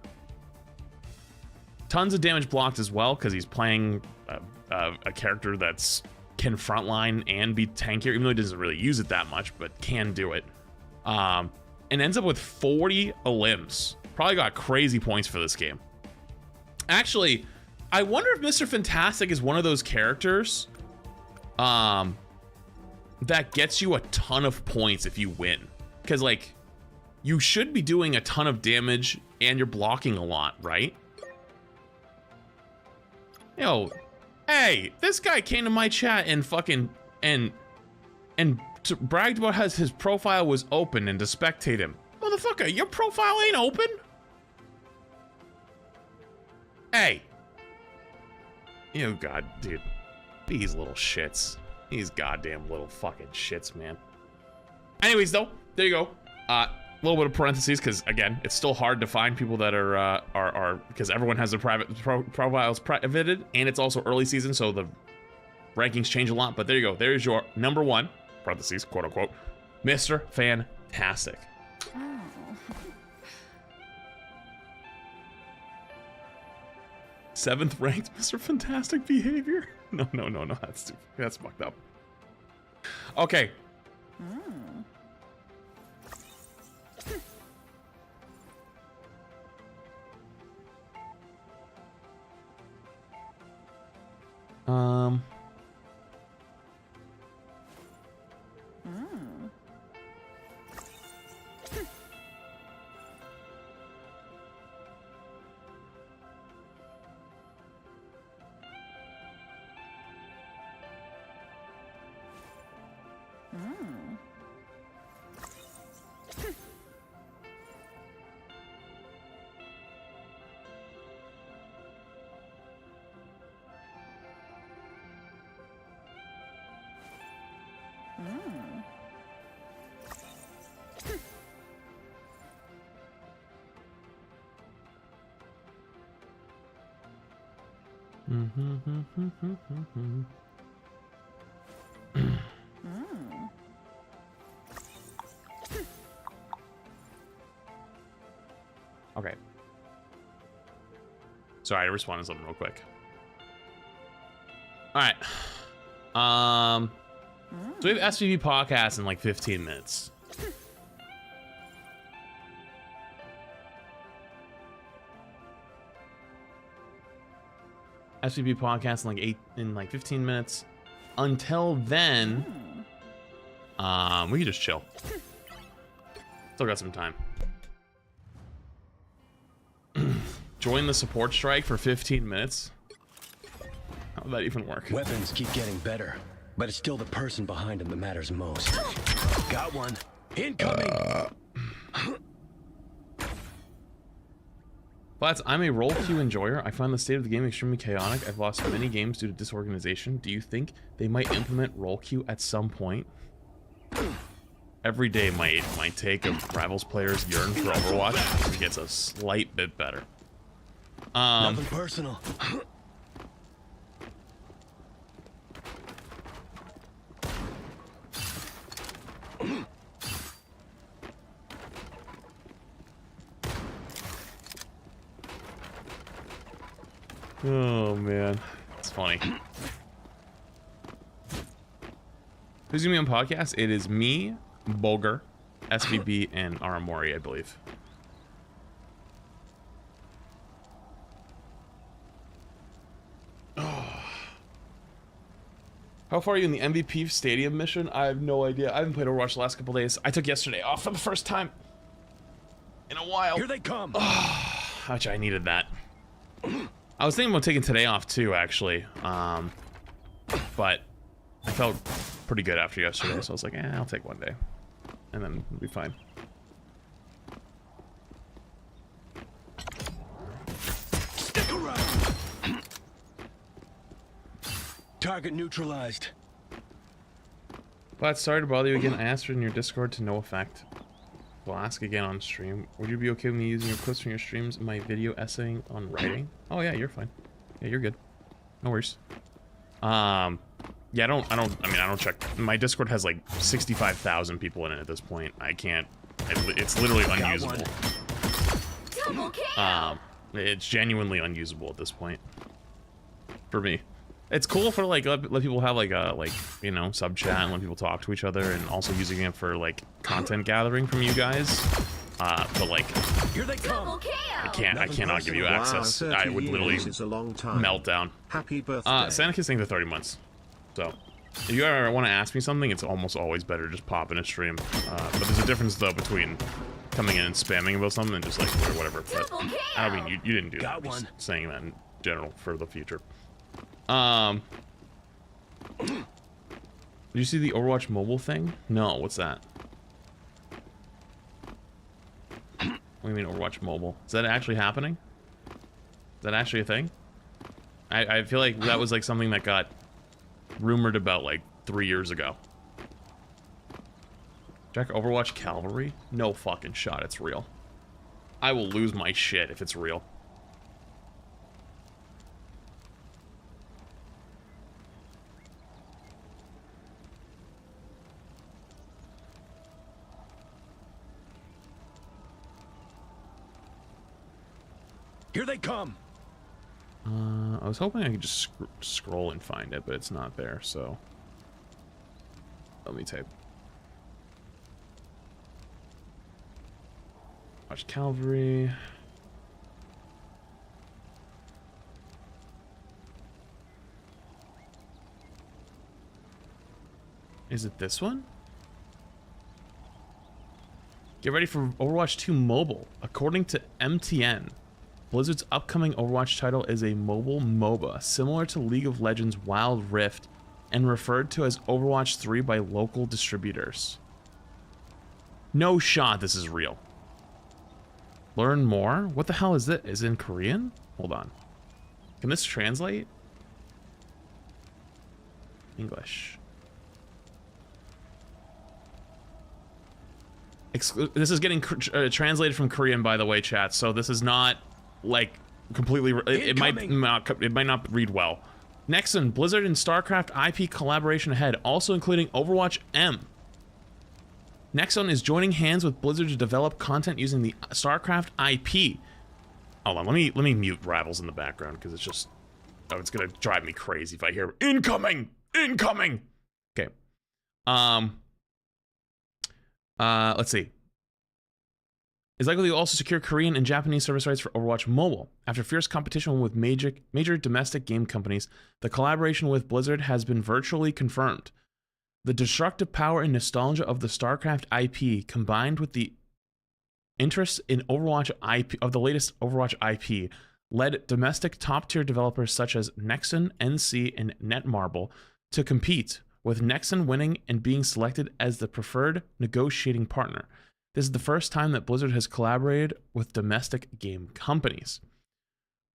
Tons of damage blocked as well, because he's playing a character that's can frontline and be tankier, even though he doesn't really use it that much, but can do it. And ends up with 40 limbs. Probably got crazy points for this game. Actually, I wonder if Mr. Fantastic is one of those characters that gets you a ton of points if you win. Because, like, you should be doing a ton of damage and you're blocking a lot, right? Yo, hey, this guy came to my chat and fucking, and bragged about how his profile was open and to spectate him. Motherfucker, your profile ain't open? Hey. Oh god, dude. These little shits. These goddamn little fucking shits, man. Anyways, though, there you go. A little bit of parentheses, because again, it's still hard to find people that are because everyone has their private profiles privated, and it's also early season, so the rankings change a lot. But there you go. There's your number one, parentheses, quote unquote, Mr. Fantastic. Seventh ranked Mr. Fantastic behavior. No, that's fucked up. Okay. Okay. Sorry, I responded to something real quick. All right. So we have SVB podcast in like 15 minutes. SVB podcast in like 15 minutes. Until then, we can just chill. Still got some time. Join the support strike for 15 minutes. How would that even work? Weapons keep getting better, but it's still the person behind them that matters most. Got one. Incoming. Flats, I'm a role queue enjoyer. I find the state of the game extremely chaotic. I've lost many games due to disorganization. Do you think they might implement role queue at some point? Every day my take of Rivals players yearn for Overwatch gets a slight bit better. Nothing personal. Oh man, it's funny. Who's gonna be on podcast? It is me, Bulger, SVB, and Aramori, I believe. How far are you in the MVP Stadium mission? I have no idea. I haven't played Overwatch the last couple days. I took yesterday off for the first time in a while. Here they come. Which I needed that. I was thinking about taking today off too, actually. But I felt pretty good after yesterday, so I was like, I'll take one day. And then we'll be fine. Stick around. Target neutralized. But sorry to bother you again. I asked in your Discord to no effect. We'll ask again on stream. Would you be okay with me using your quotes from your streams in my video essaying on writing? Oh yeah, you're fine. Yeah, you're good. No worries. Yeah, I don't check. My Discord has like 65,000 people in it at this point. I can't. It's literally unusable. Double kill. It's genuinely unusable at this point. For me. It's cool for like let people have like a sub chat and let people talk to each other, and also using it for like content gathering from you guys. But like, here they come. I cannot give you access. Wow, I would literally is a long time. melt down. Happy birthday. Santa Kiss thing for 30 months. So if you ever want to ask me something, it's almost always better just pop in a stream. But there's a difference though between coming in and spamming about something and just like whatever. But I don't mean you didn't do that. I'm just saying that in general for the future. Did you see the Overwatch mobile thing? No, what's that? What do you mean Overwatch mobile? Is that actually happening? Is that actually a thing? I feel like that was like something that got rumored about like 3 years ago. Check Overwatch Cavalry? No fucking shot, it's real. I will lose my shit if it's real. Here they come. I was hoping I could just scroll and find it, but it's not there, so let me type. Watch Cavalry. Is it this one? Get ready for Overwatch 2 mobile. According to MTN, Blizzard's upcoming Overwatch title is a mobile MOBA, similar to League of Legends Wild Rift, and referred to as Overwatch 3 by local distributors. No shot this is real. Learn more? What the hell is it? Is it in Korean? Hold on. Can this translate? English. This is getting translated from Korean, by the way, chat. So this is not like completely. It might not read well. Nexon, Blizzard and StarCraft IP collaboration ahead, also including Overwatch M. Nexon is joining hands with Blizzard to develop content using the StarCraft IP. Hold on, let me mute Rivals in the background because it's just it's gonna drive me crazy if I hear incoming. Okay. Let's see. Is likely to also secure Korean and Japanese service rights for Overwatch Mobile. After fierce competition with major domestic game companies, the collaboration with Blizzard has been virtually confirmed. The destructive power and nostalgia of the StarCraft IP, combined with the interest in Overwatch IP of the latest Overwatch IP, led domestic top-tier developers such as Nexon, NC, and Netmarble to compete, with Nexon winning and being selected as the preferred negotiating partner. This is the first time that Blizzard has collaborated with domestic game companies.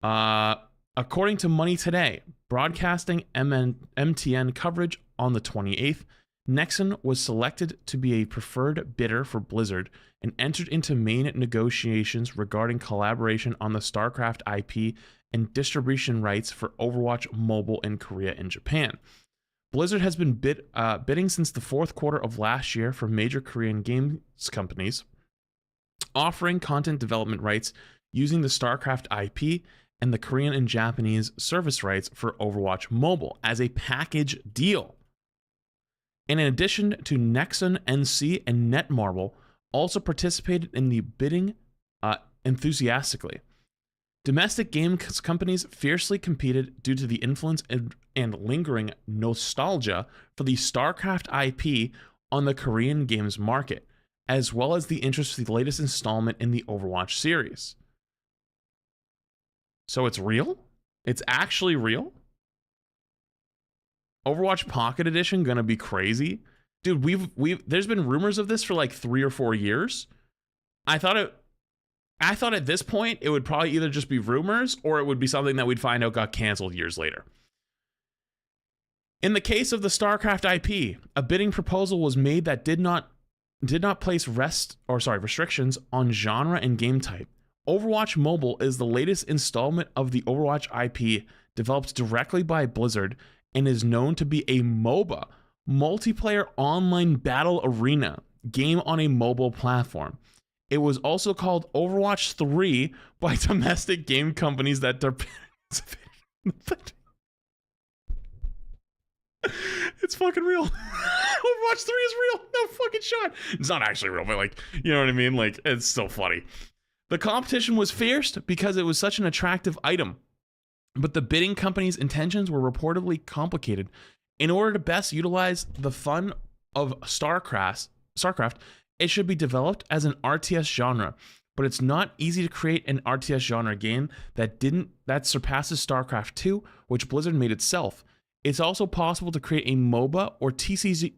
According to Money Today, broadcasting MTN coverage on the 28th, Nexon was selected to be a preferred bidder for Blizzard and entered into main negotiations regarding collaboration on the StarCraft IP and distribution rights for Overwatch Mobile in Korea and Japan. Blizzard has been bidding since the fourth quarter of last year for major Korean games companies, offering content development rights using the StarCraft IP and the Korean and Japanese service rights for Overwatch Mobile as a package deal. And in addition to Nexon, NC, and Netmarble also participated in the bidding enthusiastically. Domestic game companies fiercely competed due to the influence and lingering nostalgia for the StarCraft IP on the Korean games market, as well as the interest for the latest installment in the Overwatch series. So it's real? It's actually real? Overwatch Pocket Edition gonna be crazy? Dude, there's been rumors of this for like 3 or 4 years. I thought at this point it would probably either just be rumors or it would be something that we'd find out got canceled years later. In the case of the StarCraft IP, a bidding proposal was made that did not place restrictions on genre and game type. Overwatch Mobile is the latest installment of the Overwatch IP, developed directly by Blizzard, and is known to be a MOBA, multiplayer online battle arena game on a mobile platform. It was also called Overwatch 3 by domestic game companies that it's fucking real. Overwatch 3 is real. No fucking shot. It's not actually real, but like, you know what I mean? Like, it's still funny. The competition was fierce because it was such an attractive item, but the bidding company's intentions were reportedly complicated. In order to best utilize the fun of StarCraft, it should be developed as an RTS genre, but it's not easy to create an RTS genre game that surpasses StarCraft 2, which Blizzard made itself. It's also possible to create a MOBA or TGC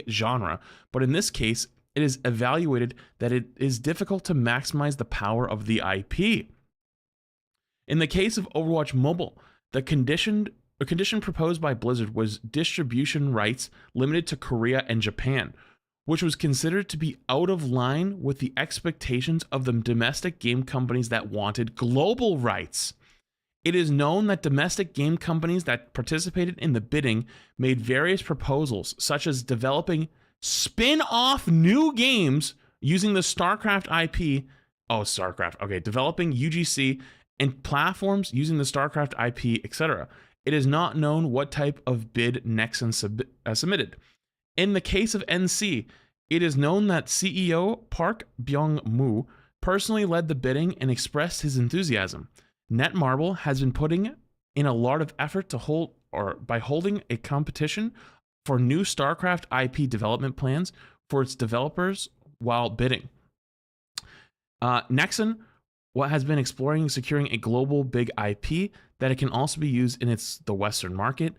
genre, but in this case, it is evaluated that it is difficult to maximize the power of the IP. In the case of Overwatch Mobile, the condition proposed by Blizzard was distribution rights limited to Korea and Japan, which was considered to be out of line with the expectations of the domestic game companies that wanted global rights. It is known that domestic game companies that participated in the bidding made various proposals, such as developing spin-off new games using the StarCraft IP. Oh, StarCraft. Okay, developing UGC and platforms using the StarCraft IP, etc. It is not known what type of bid Nexon submitted. In the case of NC, it is known that CEO Park Byung-moo personally led the bidding and expressed his enthusiasm. Netmarble has been putting in a lot of effort by holding a competition for new StarCraft IP development plans for its developers while bidding. Nexon has been exploring securing a global big IP that it can also be used in the Western market.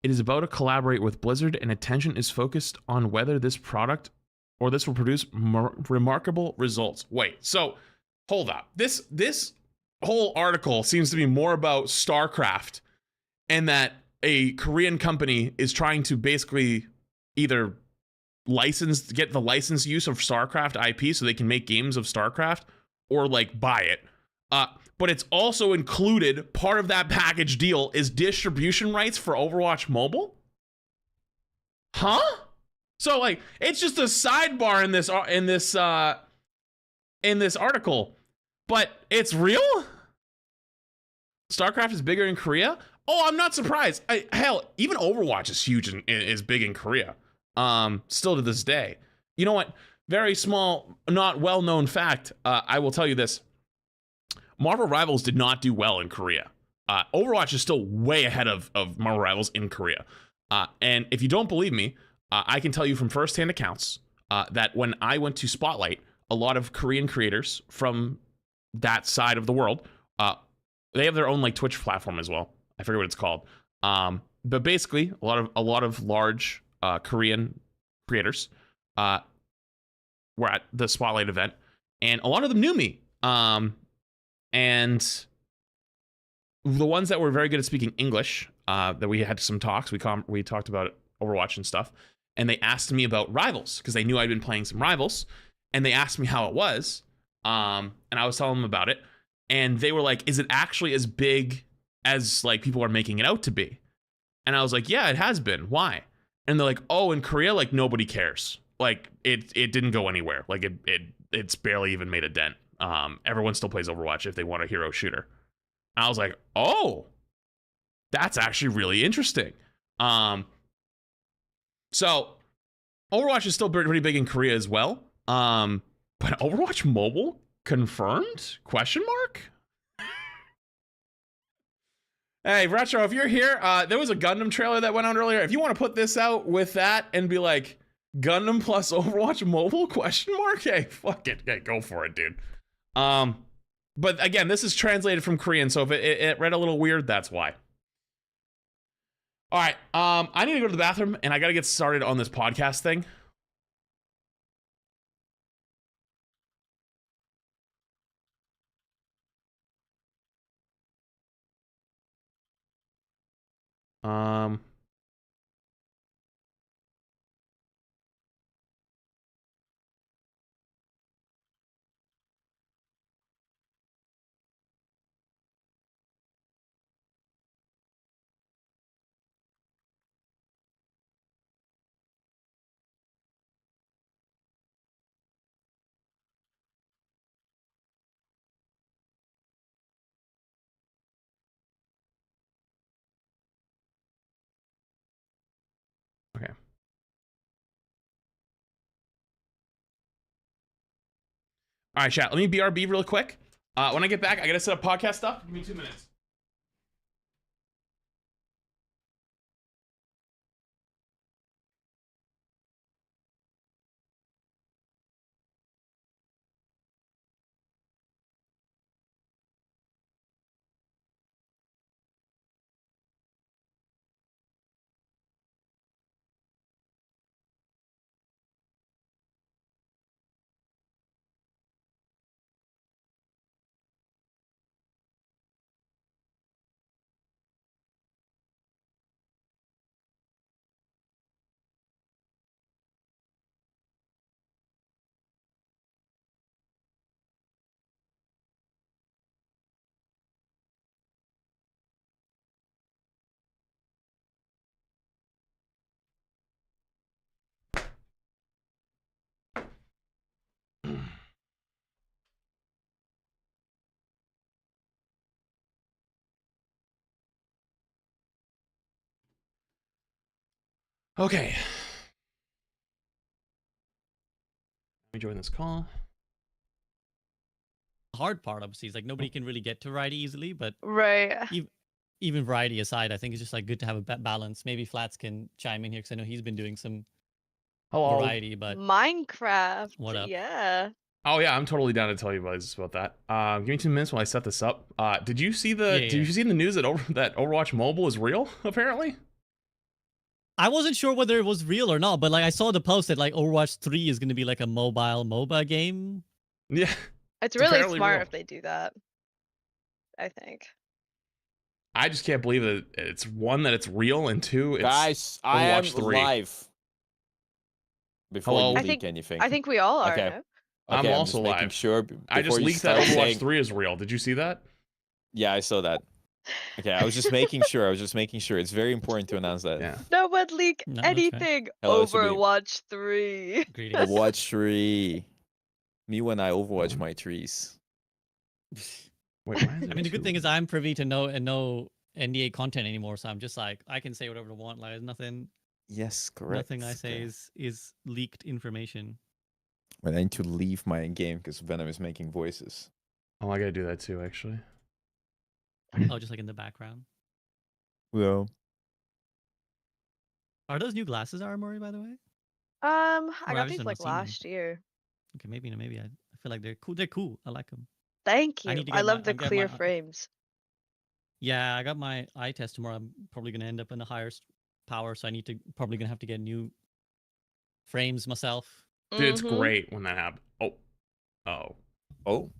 It is about to collaborate with Blizzard, and attention is focused on whether this product or this will produce remarkable results. Wait, so hold up. This whole article seems to be more about StarCraft and that a Korean company is trying to basically either get the licensed use of StarCraft IP so they can make games of StarCraft, or like buy it. But it's also included, part of that package deal is distribution rights for Overwatch Mobile. Huh? So like it's just a sidebar in this article, but it's real. StarCraft is bigger in Korea. Oh, I'm not surprised. Hell, even Overwatch is huge and is big in Korea. Still to this day. You know what? Very small, not well-known fact. I will tell you this. Marvel Rivals did not do well in Korea. Overwatch is still way ahead of Marvel Rivals in Korea. And if you don't believe me, I can tell you from firsthand accounts that when I went to Spotlight, a lot of Korean creators from that side of the world, they have their own like Twitch platform as well. I forget what it's called. But basically, a lot of large Korean creators were at the Spotlight event, and a lot of them knew me. And the ones that were very good at speaking English, that we had some talks, we talked about Overwatch and stuff, and they asked me about Rivals because they knew I'd been playing some Rivals, and they asked me how it was, and I was telling them about it, and they were like, "Is it actually as big as like people are making it out to be?" And I was like, "Yeah, it has been. Why?" And they're like, "Oh, in Korea, like nobody cares. Like it didn't go anywhere. Like it's barely even made a dent. Everyone still plays Overwatch if they want a hero shooter." And I was like, "Oh, that's actually really interesting." So Overwatch is still pretty big in Korea as well. But Overwatch Mobile confirmed? Question mark? Hey, Retro, if you're here, there was a Gundam trailer that went out earlier. If you want to put this out with that and be like, Gundam plus Overwatch Mobile? Question mark? Hey, fuck it. Hey, go for it, dude. But again, this is translated from Korean, so if it read a little weird, that's why. All right, I need to go to the bathroom, and I got to get started on this podcast thing. Okay. All right, chat. Let me BRB real quick. When I get back, I gotta set up podcast stuff. Give me 2 minutes. Okay. Let me join this call. The hard part, obviously, is like nobody can really get to variety easily, but Right. even variety aside, I think it's just like good to have a balance. Maybe Flats can chime in here because I know he's been doing some Hello. variety, but Minecraft. what up? Yeah. Oh yeah, I'm totally down to tell you guys about that. Give me 2 minutes while I set this up. Did you see the Yeah, Did you see in the news that that Overwatch Mobile is real? Apparently. I wasn't sure whether it was real or not, but like I saw the post that like Overwatch 3 is going to be like a mobile MOBA game. Yeah. It's really apparently smart real. if they do that. I think. I just can't believe that it's one, that it's real, and two, it's Guys, I am Overwatch 3. live. before Hello? you I leak think anything. I think we all are. Okay. no? I'm Okay, I'm also just making live. sure I just before you leaked that start Overwatch saying, 3 is real. Did you see that? yeah, I saw that. Okay, I was just making sure. It's very important to announce that. Yeah. No one leak No, that's fair. anything. Hello, SVB. Overwatch 3. Greetings. Overwatch 3. Me when I overwatch my trees. Wait, why is I it mean, the good thing two? is I'm privy to no NDA content anymore, so I'm just like I can say whatever I want. Like, there's nothing, Yes, correct. nothing I say is leaked information. But I need to leave my game because Venom is making voices. Oh, I gotta do that too, actually. Oh, just like in the background. Well, Are those new glasses, Armory, by the way? I Or got I've these just like not seen them. last year. Okay, maybe I feel like they're cool. They're cool. I like them. Thank I you. need to I get love my- the I'm getting clear my- frames. Yeah, I got my eye test tomorrow. I'm probably gonna end up in a higher power, so I need to probably gonna have to get new frames myself. Dude, it's Mhm. great when that happens. Oh. Oh. oh,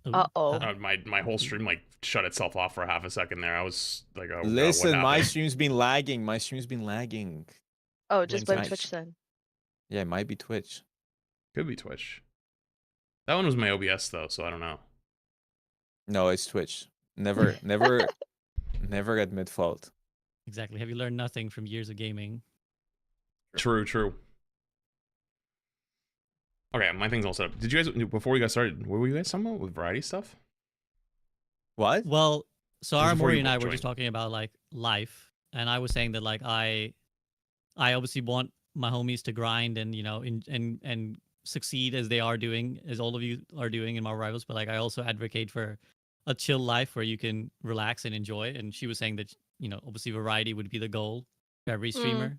Ooh, Uh-oh. My whole stream like shut itself off for half a second there. I was like, oh, God, listen, what my happened? stream's been lagging. My stream's been lagging. Oh, just Blame blame Twitch. Twitch then. Yeah, it might be Twitch. Could be Twitch. That one was my OBS though, so I don't know. No, it's Twitch. Never admit fault. Exactly. Have you learned nothing from years of gaming? True, true. Okay, my thing's all set up. Did you guys, before we got started, what were you guys talking about with variety stuff? What? Well, so This is before Armory you and I both were just joined. talking about like life, and I was saying that like I obviously want my homies to grind and and succeed as they are doing, as all of you are doing in my rivals. But like I also advocate for a chill life where you can relax and enjoy. And she was saying that obviously variety would be the goal for every streamer.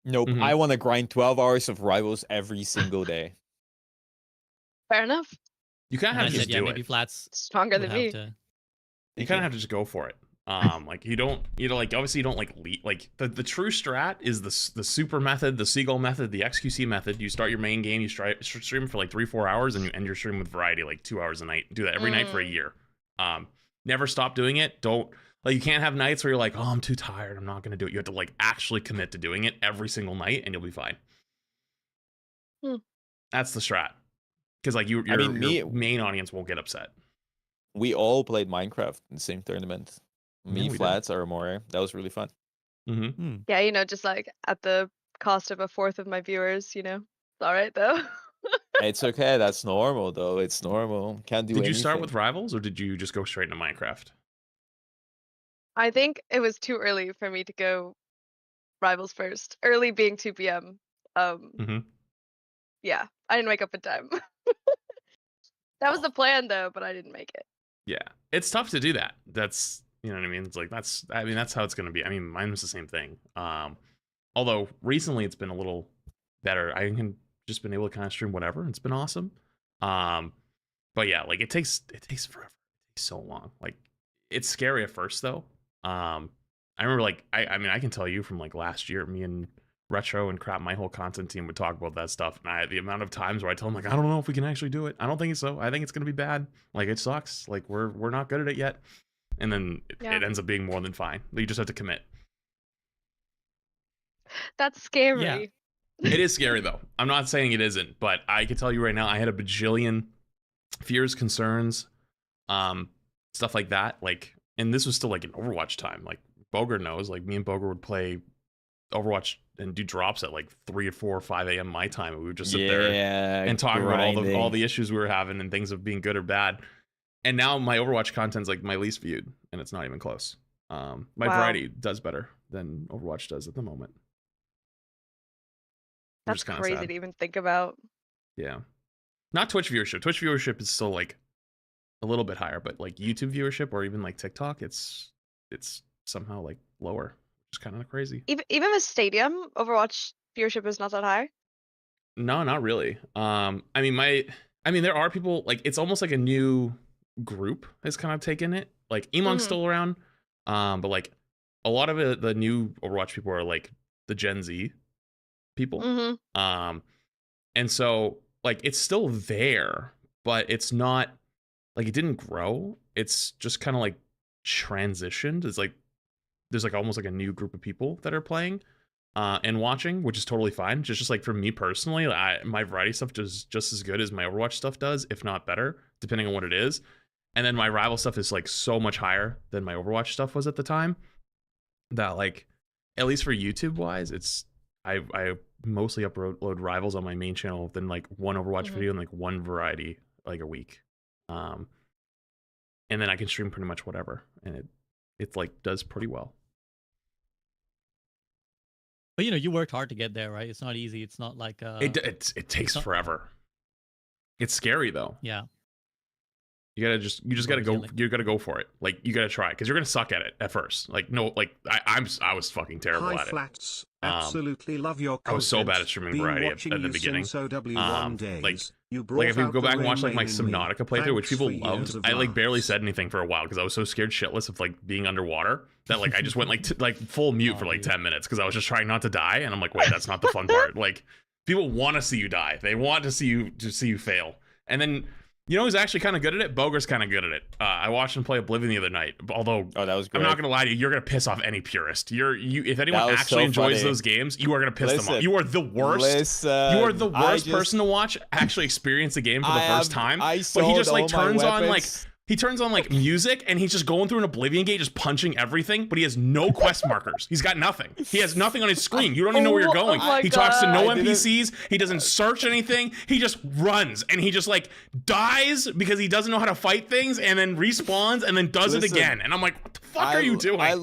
Nope. Mhm. I want to grind 12 hours of rivals every single day. Fair enough. You kind And of I have to said, just yeah, do maybe it. Flats Stronger would than have me. to. You kind of have to just go for it. Like you don't, like obviously you don't like like the true strat is the super method, the seagull method, the XQC method. You start your main game, you stream for like 3-4 hours, and you end your stream with variety like 2 hours a night. Do that every night for a year. Never stop doing it. Don't like you can't have nights where you're like, oh, I'm too tired, I'm not gonna do it. You have to like actually commit to doing it every single night, and you'll be fine. That's the strat. Because like your main audience won't get upset. We all played Minecraft in the same tournament. Yeah, Me, we did. Flats, Aramore. That was really fun. Mm-hmm. Yeah, just like at the cost of a fourth of my viewers, It's all right though. It's okay. That's normal, though. It's normal. Can't do Did anything. you start with rivals or did you just go straight into Minecraft? I think it was too early for me to go rivals first. Early being 2 p.m. Mm-hmm. Yeah, I didn't wake up in time. That was the plan though, but I didn't make it. Yeah, it's tough to do that. That's what I mean. It's like that's how it's gonna be. I mean, mine was the same thing. Although recently it's been a little better. I can just been able to kind of stream whatever. It's been awesome. But yeah, like it takes forever. It takes so long. Like it's scary at first though. I remember like I mean I can tell you from like last year, me and Retro and Crap, my whole content team would talk about that stuff, and the amount of times where I tell them like, I don't know if we can actually do it. I don't think so. I think it's gonna be bad. Like it sucks. Like we're not good at it yet. And then it ends up being more than fine. You just have to commit. That's scary. Yeah. It is scary though. I'm not saying it isn't, but I can tell you right now, I had a bajillion fears, concerns, stuff like that. Like, and this was still like an Overwatch time. Like Boger knows, like me and Boger would play Overwatch and do drops at like 3 or 4 or 5 a.m. my time, and we would just sit there and talk about all the issues we were having and things of being good or bad. And now my Overwatch content's like my least viewed, and it's not even close. My variety does better than Overwatch does at the moment. That's crazy to even think about. Yeah. Not Twitch viewership. Twitch viewership is still like a little bit higher, but like YouTube viewership or even like TikTok, it's somehow like lower. It's kind of crazy. Even with Stadium, Overwatch viewership is not that high. No, not really. I mean there are people like it's almost like a new group has kind of taken it. Like Emong's still around. But like a lot of it, the new Overwatch people are like the Gen Z people. And so like it's still there, but it's not like it didn't grow. It's just kind of like transitioned. It's like there's like almost like a new group of people that are playing. and watching, which is totally fine. Just like for me personally, my variety stuff does just as good as my Overwatch stuff does, if not better, depending on what it is. And then my rival stuff is like so much higher than my Overwatch stuff was at the time that like, at least for YouTube wise, it's I mostly upload rivals on my main channel, then like one Overwatch video and like one variety like a week. And then I can stream pretty much whatever, and it like does pretty well. But you know, you worked hard to get there, right? It's not easy. It's not like it takes forever. It's scary though. Yeah. You just gotta go. You gotta go for it. Like you gotta try, because you're gonna suck at it at first. Like no, like I was fucking terrible Hi at Flats. Absolutely love your content. I was so bad at streaming variety at the beginning. So W1 days. Like you if you go back and watch like my rain in me. Subnautica playthrough, which people loved, I like barely laughs. said anything for a while because I was so scared shitless of like being underwater that like I just went like full mute for like 10 minutes because I was just trying not to die, and I'm like, wait, that's not the fun part. Like people want to see you die. They want to see you fail. And then you know who's actually kind of good at it? Boger's kind of good at it. I watched him play Oblivion the other night. Although that was great. I'm not gonna lie to you, you're gonna piss off any purist. If anyone was actually so enjoys funny. those games, you are gonna piss them Listen, off. You are the worst. You are the worst person to watch actually experience the game for the first time. But he just like turns on like music, and he's just going through an Oblivion gate, just punching everything, but he has no quest markers. He's got nothing. He has nothing on his screen. You don't even know where you're going. He talks to no NPCs. He doesn't search anything. He just runs, and he just like dies because he doesn't know how to fight things, and then respawns, and then does it again. And I'm like, what the fuck are you doing? I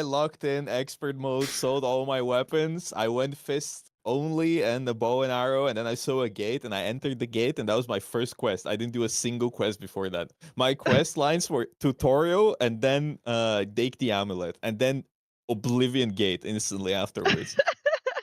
locked in expert mode, sold all my weapons. I went fist only and the bow and arrow, and then I saw a gate and I entered the gate, and that was my first quest. I didn't do a single quest before that. My quest lines were tutorial, and then take the amulet, and then Oblivion gate instantly afterwards.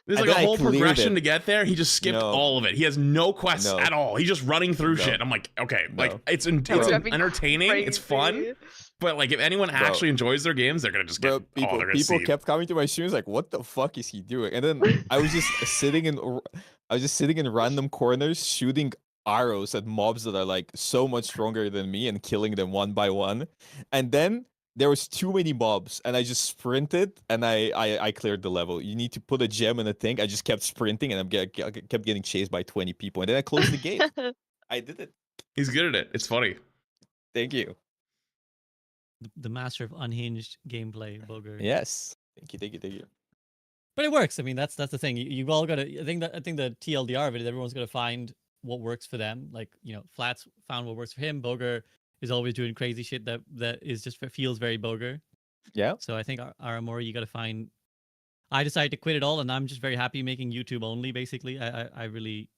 There's like a whole progression to get there. He just skipped all of it. He has no quests at all. He's just running through shit. I'm like, okay, like it's entertaining, it's fun. But like, if anyone actually enjoys their games, they're gonna just get. People kept coming to my streams like, "What the fuck is he doing?" And then I was just sitting in random corners, shooting arrows at mobs that are like so much stronger than me and killing them one by one. And then there was too many mobs, and I just sprinted, and I cleared the level. You need to put a gem in a thing. I just kept sprinting, and I kept getting chased by 20 people, and then I closed the gate. I did it. He's good at it. It's funny. Thank you. The master of unhinged gameplay, Boger. Yes. Thank you. But it works. I mean, that's the thing. You've all got to. I think the TLDR of it is everyone's got to find what works for them. Like, you know, Flats found what works for him. Boger is always doing crazy shit that is just feels very Boger. Yeah. So I think Aramori, you got to find. I decided to quit it all, and I'm just very happy making YouTube only. Basically, I really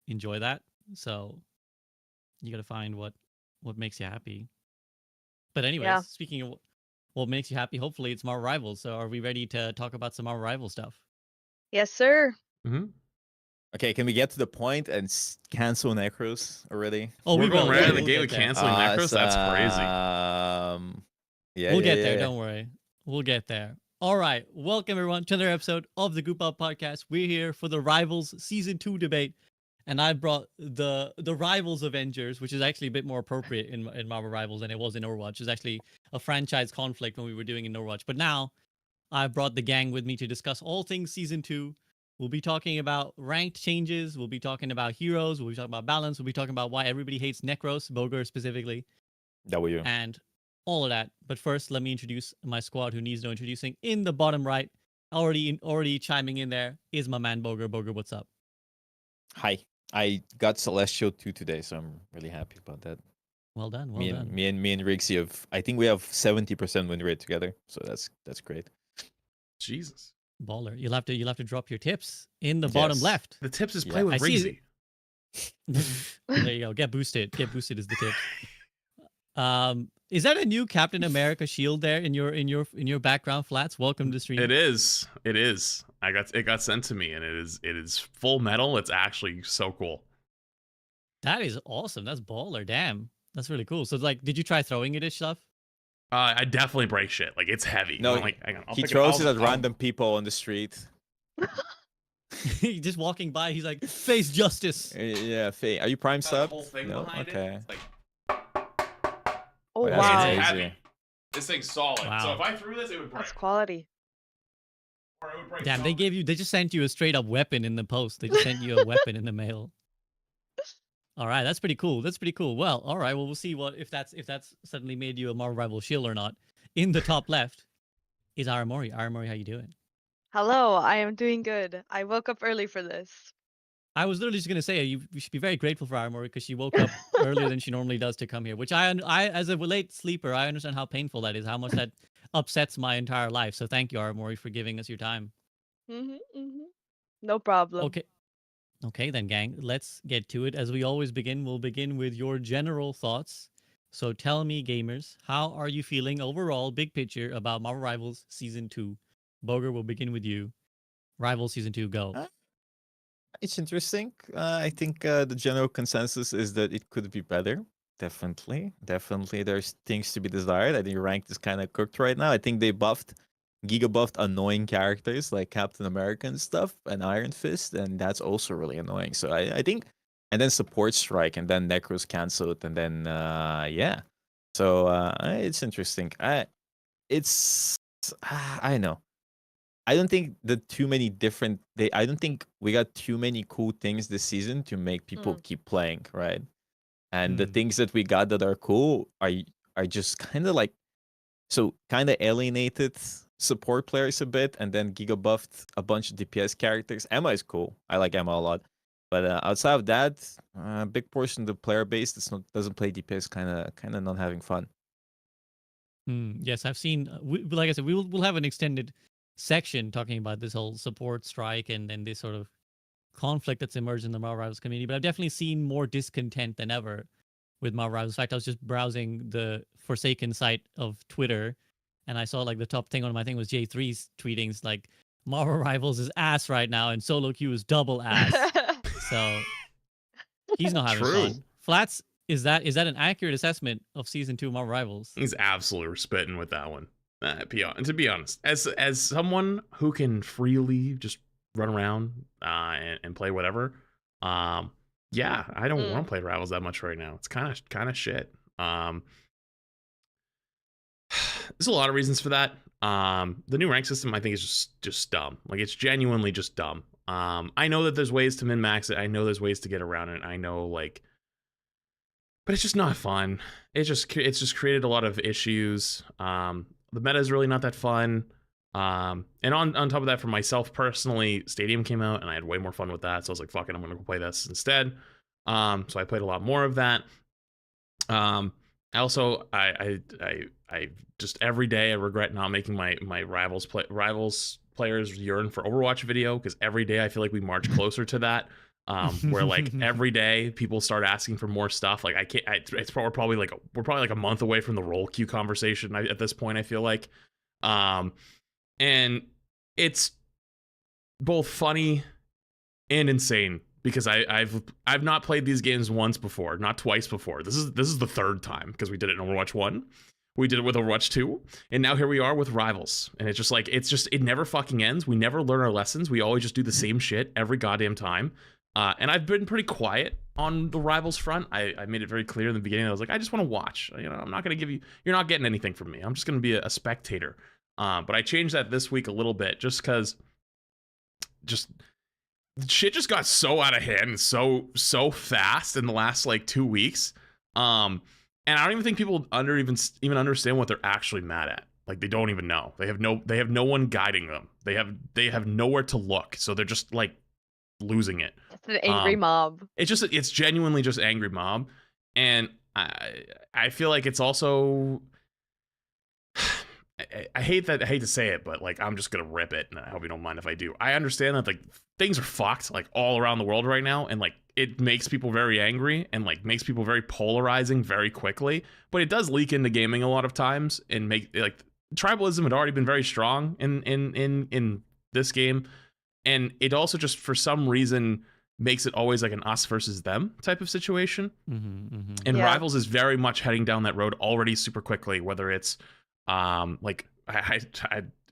enjoy that. So you got to find what makes you happy. But anyways, speaking of what makes you happy, hopefully it's more Rivals. So are we ready to talk about some more Rival stuff? Yes, sir. Mm-hmm. Okay, can we get to the point and cancel Necros already? Oh, we're going right out of the gate with canceling Necros? That's crazy. Yeah, we'll get there. Don't worry. We'll get there. All right. Welcome, everyone, to another episode of the Goop Up Podcast. We're here for the Rivals Season 2 debate. And I brought the Rivals Avengers, which is actually a bit more appropriate in Marvel Rivals than it was in Overwatch. It was actually a franchise conflict when we were doing in Overwatch. But now I've brought the gang with me to discuss all things Season 2. We'll be talking about ranked changes. We'll be talking about heroes. We'll be talking about balance. We'll be talking about why everybody hates Necros, Boger specifically. W. And all of that. But first, let me introduce my squad who needs no introducing. In the bottom right, already chiming in there, is my man Boger. Boger, what's up? Hi. I got Celestial 2 today, so I'm really happy about that. Well done. Me and Rixie I think we have 70% win rate together, so that's great. Jesus. Baller. You'll have to drop your tips in the bottom left. The tips is play with Rixie. There you go. Get boosted. Get boosted is the tip. Is that a new Captain America shield there in your background, Flats? Welcome to the stream. It is. It got sent to me, and it is full metal. It's actually so cool. That is awesome. That's baller. Damn. That's really cool. So like, did you try throwing it at stuff? I definitely break shit. Like, it's heavy. No, like, hang on, he throws it at random people on the street. He's just walking by. He's like, face justice. Yeah, Faye. Are you prime sub? No. Okay. Oh, Wait, wow. It's heavy. This thing's solid. Wow. So if I threw this, it would break. That's quality. Damn, they just sent you a straight up weapon in the post. They just sent you a weapon in the mail. All right, that's pretty cool. That's pretty cool. Well, all right. Well, we'll see what if that's suddenly made you a Marvel Rival shield or not. In the top left is Aramori. Aramori, how you doing? Hello, I am doing good. I woke up early for this. I was literally just gonna say you should be very grateful for Aramori because she woke up earlier than she normally does to come here. Which I as a late sleeper, I understand how painful that is, how much that upsets my entire life. So thank you, Aramori, for giving us your time. No problem. Okay then, gang. Let's get to it. As we always begin, we'll begin with your general thoughts. So tell me, gamers, how are you feeling overall, big picture, about Marvel Rivals Season 2? Boger, we'll begin with you. Rivals Season 2, go. It's interesting. I think the general consensus is that it could be better. Definitely. There's things to be desired. I think ranked is kind of cooked right now. I think they Giga buffed annoying characters like Captain America and stuff and Iron Fist, and that's also really annoying. So I think, and then Support Strike, and then Necro's canceled, and then yeah. So it's interesting. I know. I don't think I don't think we got too many cool things this season to make people keep playing, right? And the things that we got that are cool are just kind of like, so kind of alienated support players a bit, and then Giga buffed a bunch of DPS characters. Emma is cool. I like Emma a lot. But outside of that, a big portion of the player base doesn't play DPS, kind of not having fun. Yes, I've seen. Like I said, we'll have an extended section talking about this whole support strike and this sort of conflict that's emerged in the Marvel Rivals community. But I've definitely seen more discontent than ever with Marvel Rivals. In fact, I was just browsing the Forsaken site of Twitter, and I saw like the top thing on my thing was J3's tweetings like Marvel Rivals is ass right now and solo queue is double ass. So he's not having fun. Flats, is that an accurate assessment of Season 2 Marvel Rivals? He's absolutely spitting with that one. To be honest, as someone who can freely just run around and play whatever, yeah, I don't want to play Rivals that much right now. It's kind of shit. There's a lot of reasons for that. The new rank system, I think, is just dumb. Like, it's genuinely just dumb. I know that there's ways to min-max it. I know there's ways to get around it. I know, like, but it's just not fun. It's just created a lot of issues. The meta is really not that fun. And on top of that, for myself personally, Stadium came out and I had way more fun with that. So I was like, fuck it, I'm gonna go play this instead. So I played a lot more of that. I also I just every day I regret not making my rivals players yearn for Overwatch video, because every day I feel like we march closer to that. Where like every day people start asking for more stuff. Like we're probably like a month away from the roll queue conversation at this point, I feel like. And it's both funny and insane because I've not played these games once before, not twice before. This is the third time, because we did it in Overwatch 1. We did it with Overwatch 2, and now here we are with Rivals. And it's just like, it never fucking ends. We never learn our lessons. We always just do the same shit every goddamn time. And I've been pretty quiet on the Rivals front. I made it very clear in the beginning. I was like, I just want to watch. You know, I'm not going to you're not getting anything from me. I'm just going to be a spectator. But I changed that this week a little bit just because shit just got so out of hand and so fast in the last like 2 weeks. And I don't even think people even understand what they're actually mad at. Like, they don't even know. They have no one guiding them. They have nowhere to look. So they're just like losing it. It's an angry mob. It's genuinely just angry mob. And I feel like it's also, I hate to say it, but like, I'm just gonna rip it, and I hope you don't mind if I do. I understand that like things are fucked like all around the world right now, and like it makes people very angry and like makes people very polarizing very quickly. But it does leak into gaming a lot of times and make like tribalism had already been very strong in this game, and it also just for some reason makes it always like an us versus them type of situation. And Rivals is very much heading down that road already super quickly, whether it's like I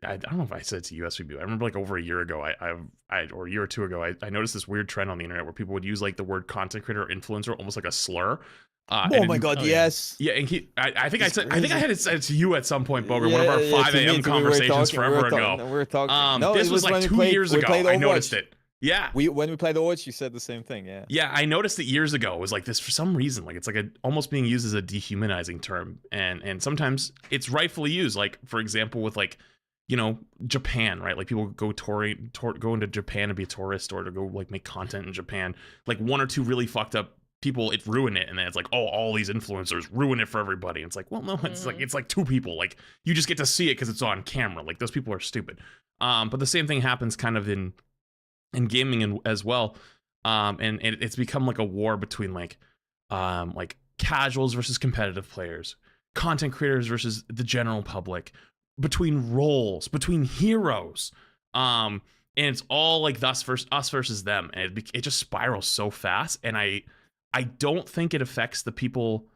don't know if I said it to SVB. I remember like over a year ago, or a year or two ago, I noticed this weird trend on the internet where people would use like the word content creator or influencer almost like a slur. Oh my god, yes. Yeah, and I think It's I think I had it said to you at some point, Boger, one of Yeah, our yeah, 5 to me, a.m. to me, we were conversations talking- forever we were ago. talking- we were talking. No, This it was was like when 2 we played- years we ago. played I noticed Overwatch. it. Yeah. When we played Overwatch, you said the same thing. Yeah. Yeah, I noticed it years ago. It was like this for some reason. Like it's like almost being used as a dehumanizing term, and sometimes it's rightfully used. Like for example, with like, you know, Japan, right? Like people go go into Japan to be a tourist or to go like make content in Japan. Like 1 or 2 really fucked up people, it ruined it, and then it's like, oh, all these influencers ruin it for everybody. And it's like, well, no, it's like 2 people. Like you just get to see it because it's on camera. Like those people are stupid. But the same thing happens kind of in gaming as well. And it's become like a war between like casuals versus competitive players, content creators versus the general public, between roles, between heroes. And it's all like us versus them, and it just spirals so fast. And I don't think it affects the people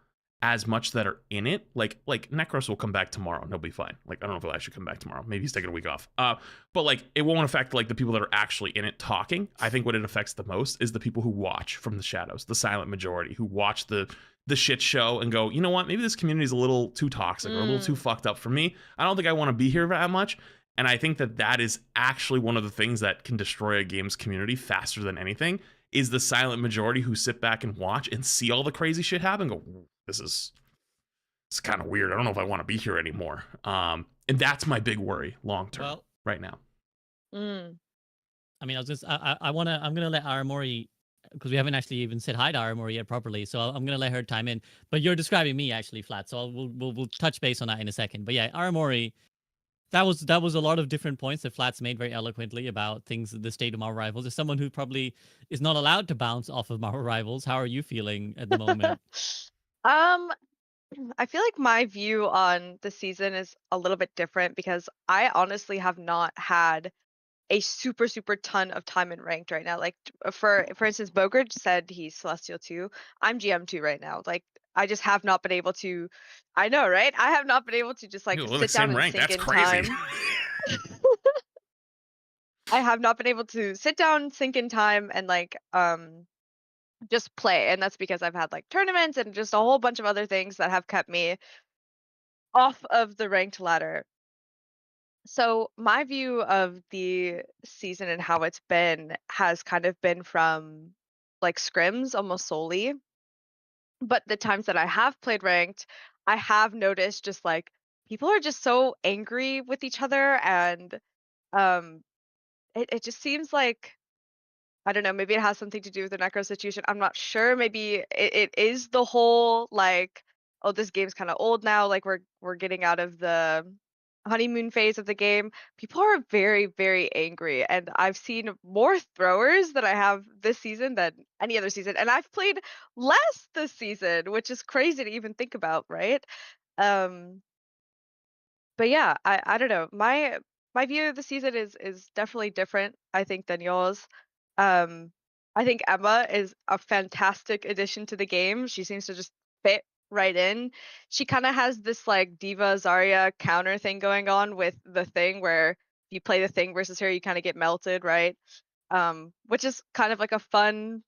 as much that are in it. Like Necros will come back tomorrow and he'll be fine. Like I don't know if he'll actually come back tomorrow. Maybe he's taking a week off. But like it won't affect like the people that are actually in it talking. I think what it affects the most is the people who watch from the shadows, the silent majority, who watch the shit show and go, you know what, maybe this community is a little too toxic or a little too fucked up for me. I don't think I want to be here that much. And I think that is actually one of the things that can destroy a game's community faster than anything, is the silent majority who sit back and watch and see all the crazy shit happen and go, it's kind of weird. I don't know if I want to be here anymore. And that's my big worry long term right now. I mean, I'm gonna let Aramori, because we haven't actually even said hi to Aramori yet properly, so I'm gonna let her time in. But you're describing me actually, Flat. So we'll touch base on that in a second. But yeah, Aramori, that was a lot of different points that Flats made very eloquently about things, the state of Marvel Rivals. As someone who probably is not allowed to bounce off of Marvel Rivals, how are you feeling at the moment? I feel like my view on the season is a little bit different because I honestly have not had a super ton of time in ranked right now. Like for instance, Bogert said he's Celestial 2. I'm GM2 right now. Like I just have not been able to. I know, right? I have not been able to just like sit down and sink in time. I have not been able to sit down, sink in time, and like just play. And that's because I've had like tournaments and just a whole bunch of other things that have kept me off of the ranked ladder. So my view of the season and how it's been has kind of been from like scrims almost solely. But the times that I have played ranked, I have noticed just like people are just so angry with each other, and it just seems like, I don't know, maybe it has something to do with the Necro situation. I'm not sure. Maybe it is the whole like, oh, this game's kind of old now. Like we're getting out of the honeymoon phase of the game. People are very angry, and I've seen more throwers that I have this season than any other season, and I've played less this season, which is crazy to even think about, right? But yeah, I don't know. My view of the season is definitely different, I think, than yours. I think Emma is a fantastic addition to the game. She seems to just fit right in. She kind of has this like Diva Zarya counter thing going on with the thing where if you play the thing versus her, you kind of get melted, right? Which is kind of like a fun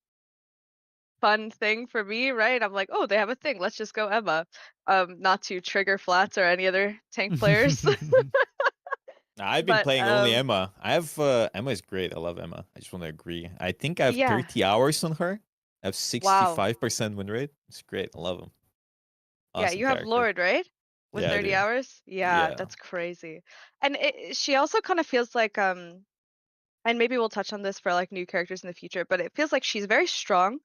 thing for me, right? I'm like, oh, they have a thing. Let's just go Emma. Not to trigger Flats or any other tank players. I've been playing only Emma. I have Emma is great. I love Emma. I just want to agree. I think I have 30 hours on her. I have 65% win rate. It's great. I love him. Awesome, yeah, you have Lord, right? With 30 hours? Yeah, Yeah, that's crazy. And she also kind of feels like and maybe we'll touch on this for like new characters in the future, but it feels like she's very strong.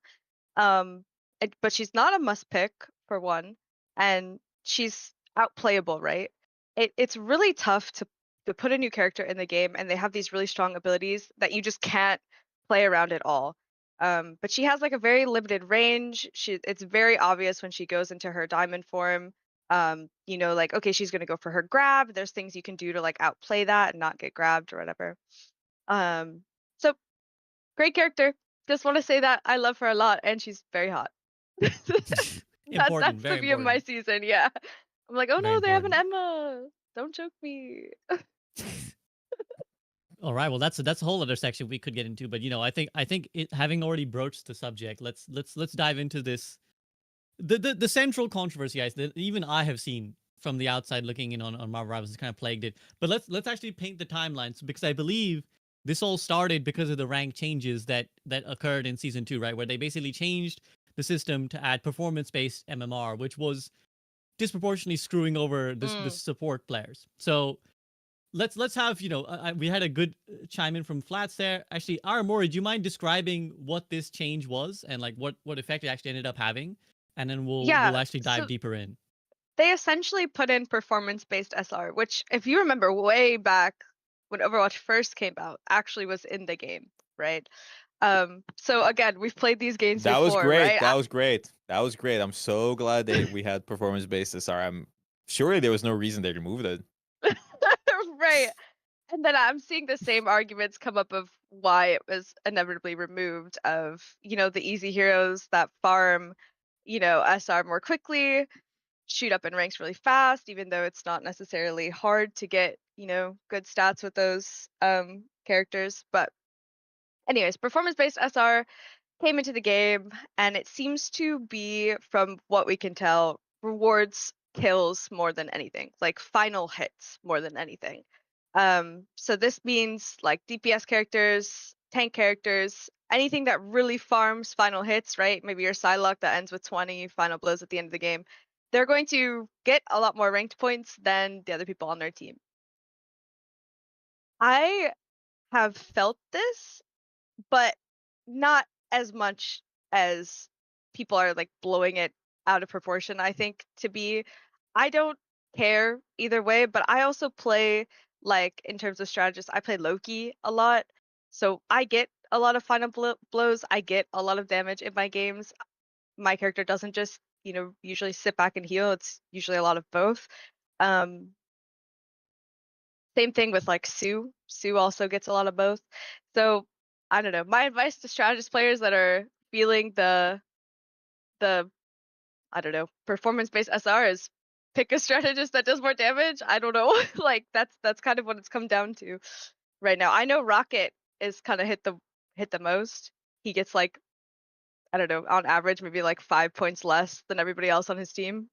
But she's not a must pick for one, and she's outplayable, right? It's really tough to put a new character in the game and they have these really strong abilities that you just can't play around at all. But she has like a very limited range. It's very obvious when she goes into her diamond form. You know, like, okay, she's gonna go for her grab. There's things you can do to like outplay that and not get grabbed or whatever. So great character. Just want to say that I love her a lot, and she's very hot. That's the view of my season. Yeah, I'm like, oh no, they have an Emma. Don't joke me. All right, well that's a whole other section we could get into, but you know, I think having already broached the subject, let's dive into this the central controversy, guys, that even I have seen from the outside looking in on Marvel Rivals has kind of plagued it. But let's actually paint the timelines, because I believe this all started because of the rank changes that occurred in season 2, right? Where they basically changed the system to add performance-based MMR, which was disproportionately screwing over the support players. So let's have, we had a good chime in from Flats there. Actually, Aramori, do you mind describing what this change was and like what effect it actually ended up having? And then we'll actually dive deeper in. They essentially put in performance-based SR, which, if you remember way back when Overwatch first came out, actually was in the game, right? So again, we've played these games That before, was great. right? That was great. That was great. I'm so glad that we had performance-based SR. Surely there was no reason they removed it. Right. And then I'm seeing the same arguments come up of why it was inevitably removed, of, the easy heroes that farm, SR more quickly, shoot up in ranks really fast, even though it's not necessarily hard to get, good stats with those characters. But anyways, performance-based SR came into the game, and it seems to be, from what we can tell, rewards kills more than anything, like final hits more than anything. So this means like DPS characters, tank characters, anything that really farms final hits, right? Maybe your Psylocke that ends with 20 final blows at the end of the game. They're going to get a lot more ranked points than the other people on their team. I have felt this, but not as much as people are like blowing it out of proportion, I think, to be. I don't care either way, but I also play, like, in terms of strategists, I play Loki a lot. So I get a lot of final blows. I get a lot of damage in my games. My character doesn't just, usually sit back and heal. It's usually a lot of both. Same thing with like Sue. Sue also gets a lot of both. So I don't know. My advice to strategist players that are feeling the I don't know, performance-based SR is pick a strategist that does more damage. I don't know. Like that's kind of what it's come down to right now. I know Rocket is kind of hit the most. He gets like, I don't know, on average maybe like 5 points less than everybody else on his team,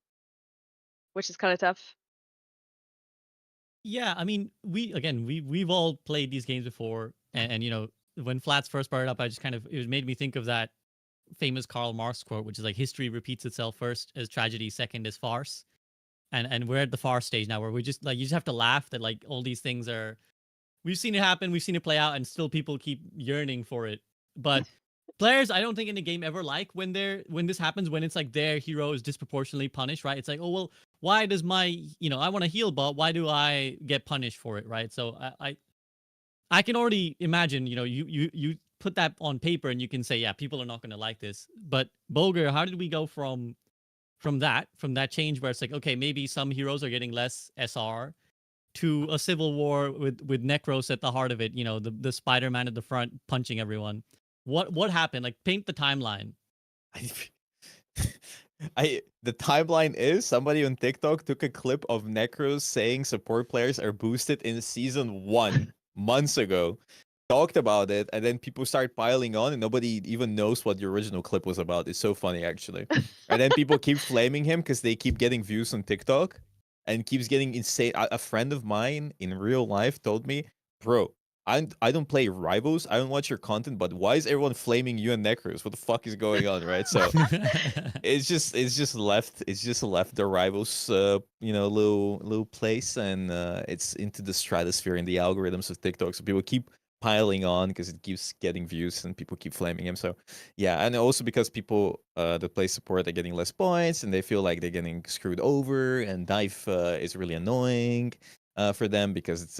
which is kind of tough. Yeah, I mean, we've all played these games before, and when Flats first brought it up, it made me think of that famous Karl Marx quote, which is like, history repeats itself first as tragedy, second as farce. And we're at the farce stage now, where we just like, you just have to laugh that like all these things are, we've seen it happen, we've seen it play out, and still people keep yearning for it. But players, I don't think in the game ever like when this happens, when it's like their hero is disproportionately punished, right? It's like, oh well, why does my, I want to heal, but why do I get punished for it, right? So I can already imagine, you put that on paper and you can say, yeah, people are not going to like this. But Bulger, how did we go from that change where it's like, okay, maybe some heroes are getting less SR, to a civil war with Necros at the heart of it, the Spider-Man at the front punching everyone? What happened? Like, paint the timeline. The timeline is, somebody on TikTok took a clip of Necros saying support players are boosted in season 1 months ago, talked about it, and then people start piling on, and nobody even knows what the original clip was about. It's so funny, actually. And then people keep flaming him because they keep getting views on TikTok and keeps getting insane. A friend of mine in real life told me, bro, I don't play Rivals, I don't watch your content, but why is everyone flaming you and Necros? What the fuck is going on, right? So it's just left the Rivals little place, and it's into the stratosphere in the algorithms of TikTok. So people keep piling on because it keeps getting views and people keep flaming him. So yeah, and also because people that play support are getting less points and they feel like they're getting screwed over, and dive is really annoying for them, because it's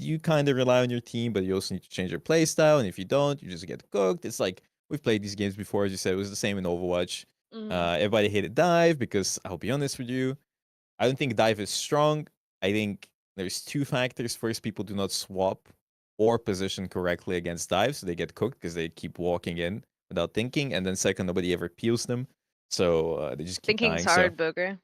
you kind of rely on your team, but you also need to change your playstyle, and if you don't, you just get cooked. It's like, we've played these games before, as you said. It was the same in Overwatch. Everybody hated dive because, I'll be honest with you, I don't think dive is strong. I think there's 2 factors. First, people do not swap or position correctly against dive, so they get cooked because they keep walking in without thinking. And then second, nobody ever peels them, so they just keep Thinking's dying. hard, Booger.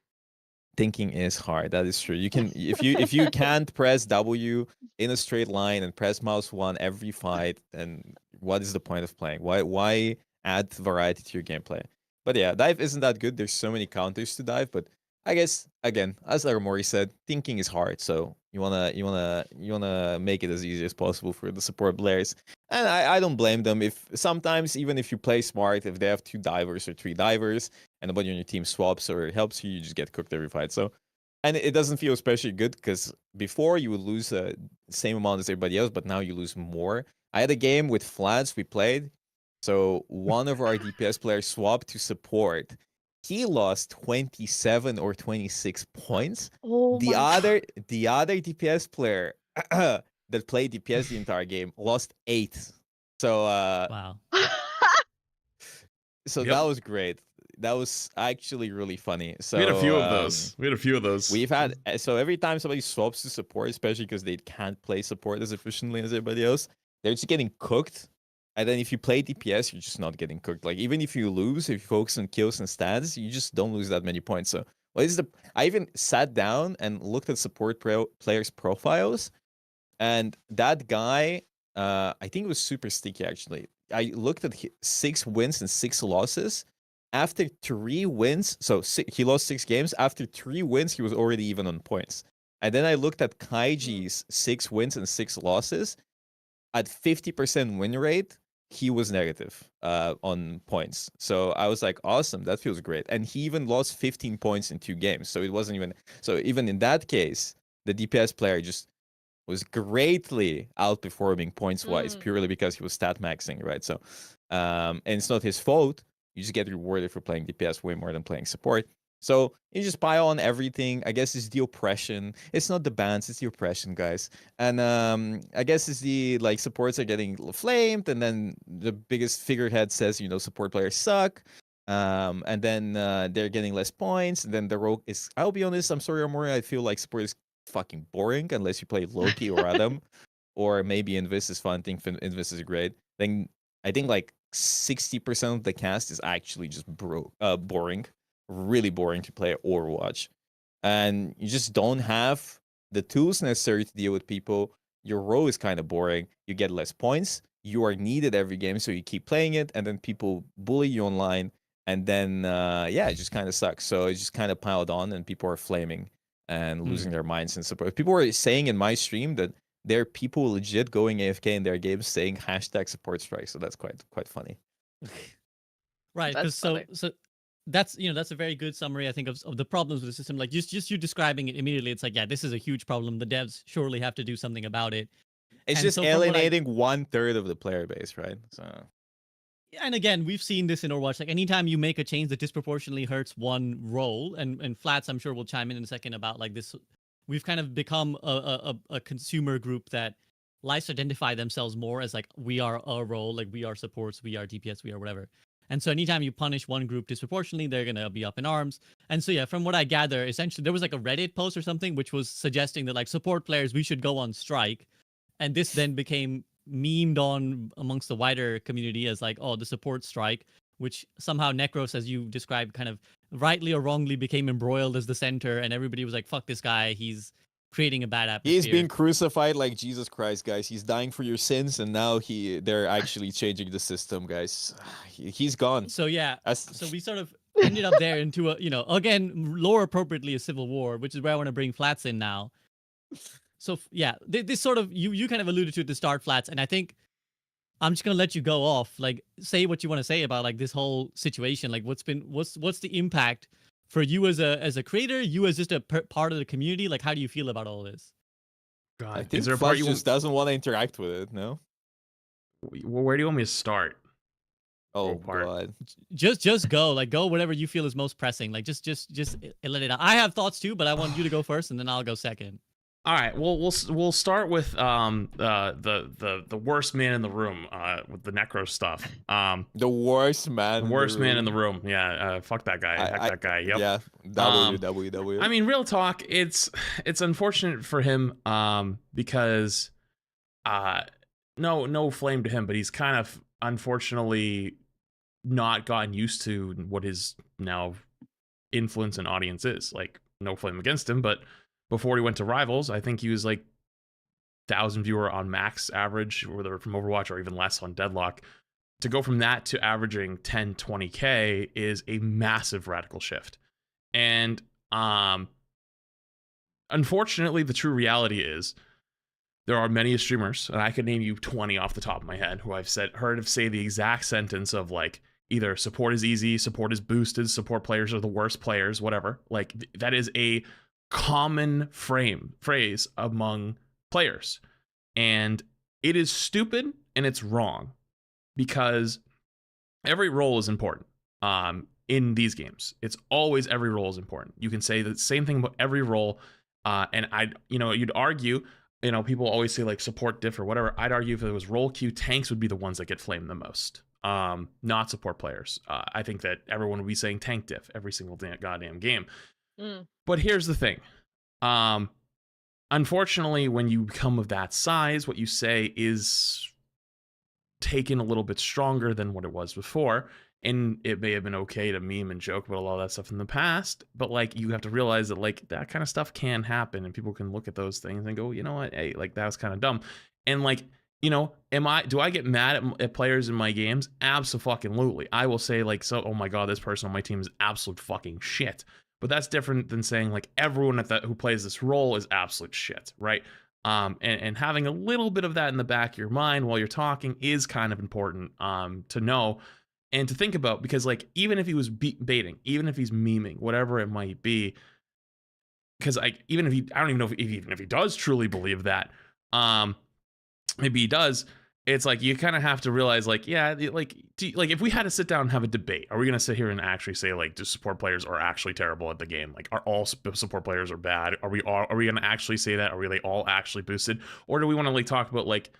Thinking is hard. That is true. You can, if you can't press W in a straight line and press mouse 1 every fight, then what is the point of playing? Why add variety to your gameplay? But yeah, dive isn't that good. There's so many counters to dive, but I guess again, as Aramori said, thinking is hard. So you wanna make it as easy as possible for the support players. And I don't blame them if sometimes even if you play smart, if they have 2 divers or 3 divers and nobody on your team swaps or helps you, you just get cooked every fight. So and it doesn't feel especially good because before you would lose the same amount as everybody else, but now you lose more. I had a game with Flats we played. So one of our DPS players swapped to support. He lost 27 or 26 points. Oh The my other DPS player that played DPS the entire game lost 8. So Wow. so Yep. that was great. That was actually really funny. So We had a few of those. We had a few of those. We've had so every time somebody swaps to support, especially because they can't play support as efficiently as everybody else, they're just getting cooked. And then if you play DPS, you're just not getting cooked. Like even if you lose, if you focus on kills and stats, you just don't lose that many points. So what is the? I even sat down and looked at support players' profiles, and that guy, I think it was super sticky actually. I looked at 6 wins and 6 losses. After 3 wins, so he lost 6 games. After 3 wins, he was already even on points. And then I looked at Kaiji's 6 wins and 6 losses. At 50% win rate, he was negative on points. So I was like, awesome, that feels great. And he even lost 15 points in 2 games. So it wasn't even so even in that case, the DPS player just was greatly outperforming points wise, purely because he was stat maxing, right? So and it's not his fault. You just get rewarded for playing DPS way more than playing support. So you just pile on everything. I guess it's the oppression. It's not the bans, it's the oppression, guys. And I guess it's the like supports are getting flamed, and then the biggest figurehead says, you know, support players suck. And then they're getting less points. And then the rogue is. I'll be honest. I'm sorry, Amori. I feel like support is fucking boring unless you play Loki or Adam, or maybe Invis is fun. I think Invis is great. Then I think like 60% of the cast is actually just boring. Really boring to play Overwatch, and you just don't have the tools necessary to deal with people. Your role is kind of boring. You get less points. You are needed every game, so you keep playing it, and then people bully you online, and then yeah, it just kind of sucks. So it's just kind of piled on, and people are flaming and losing their minds and support. People were saying in my stream that there are people legit going AFK in their games saying hashtag support strike. So that's quite funny. Right, That's because funny. so that's that's a very good summary, I think, of the problems with the system. Like just you describing it immediately, it's like, yeah, this is a huge problem. The devs surely have to do something about it. It's And just so from what I- alienating 1/3 of the player base, right? So And again, we've seen this in Overwatch. Like anytime you make a change that disproportionately hurts one role, and Flats, I'm sure will chime in a second about like this. We've kind of become a consumer group that likes to identify themselves more as like we are a role, like we are supports, we are DPS, we are whatever. And so anytime you punish one group disproportionately, they're gonna be up in arms. And so yeah, from what I gather, essentially there was like a Reddit post or something which was suggesting that like support players, we should go on strike. And this then became memed on amongst the wider community as like, oh, the support strike, which somehow Necros, as you described, kind of rightly or wrongly became embroiled as the center, and everybody was like, fuck this guy, he's creating a bad atmosphere. he's being crucified like Jesus Christ, guys. He's dying for your sins, and now they're actually changing the system, guys. He's gone. So yeah, That's- so we sort of ended up there into a, again, lore appropriately a civil war, which is where I want to bring Flats in now. So yeah, this sort of, you kind of alluded to at the start, Flats, and I think I'm just gonna let you go off. Like, say what you want to say about like this whole situation. Like, what's the impact for you as a creator, you as just a part of the community? Like, how do you feel about all this? God, I think is there a part you just doesn't want to interact with it. No. Where do you want me to start? Oh part. God. Just go. Like, go whatever you feel is most pressing. Like, just let it out. I have thoughts too, but I want you to go first, and then I'll go second. All right. Well, we'll start with the worst man in the room with the necro stuff. The worst man. Worst man in the room. Yeah. Fuck that guy. Heck that guy. Yep. Yeah. WWW. I mean, real talk. It's unfortunate for him because no flame to him, but he's kind of unfortunately not gotten used to what his now influence and audience is. Like, no flame against him, but before he went to Rivals, I think he was like 1,000 viewer on max average, whether from Overwatch or even less on Deadlock. to go from that to averaging 10, 20K is a massive radical shift. And unfortunately, the true reality is there are many streamers, and I could name you 20 off the top of my head, who I've heard say the exact sentence of like, either support is easy, support is boosted, support players are the worst players, whatever. Like that is a common phrase among players. And it is stupid and it's wrong, because every role is important in these games. It's always every role is important. You can say the same thing about every role. And you'd argue, people always say like support diff or whatever. I'd argue if it was role queue, tanks would be the ones that get flamed the most. Not support players. I think that everyone would be saying tank diff every single goddamn game. But here's the thing. Unfortunately, when you become of that size, what you say is taken a little bit stronger than what it was before. And it may have been okay to meme and joke about a lot of that stuff in the past, but like you have to realize that like that kind of stuff can happen, and people can look at those things and go, you know what, hey, like that was kind of dumb. And like, do I get mad at players in my games? Absolutely. I will say like, so, oh my God, this person on my team is absolute fucking shit. But that's different than saying like everyone who plays this role is absolute shit, right? And having a little bit of that in the back of your mind while you're talking is kind of important to know and to think about, because like even if he was baiting, even if he's memeing, whatever it might be, because I don't even know if he does truly believe that, maybe he does. It's like you kind of have to realize, like, yeah, like if we had to sit down and have a debate, are we going to sit here and actually say like, do support players are actually terrible at the game? Like, are all support players are bad? Are we going to actually say that? Are they all actually boosted? Or do we want to like talk about like,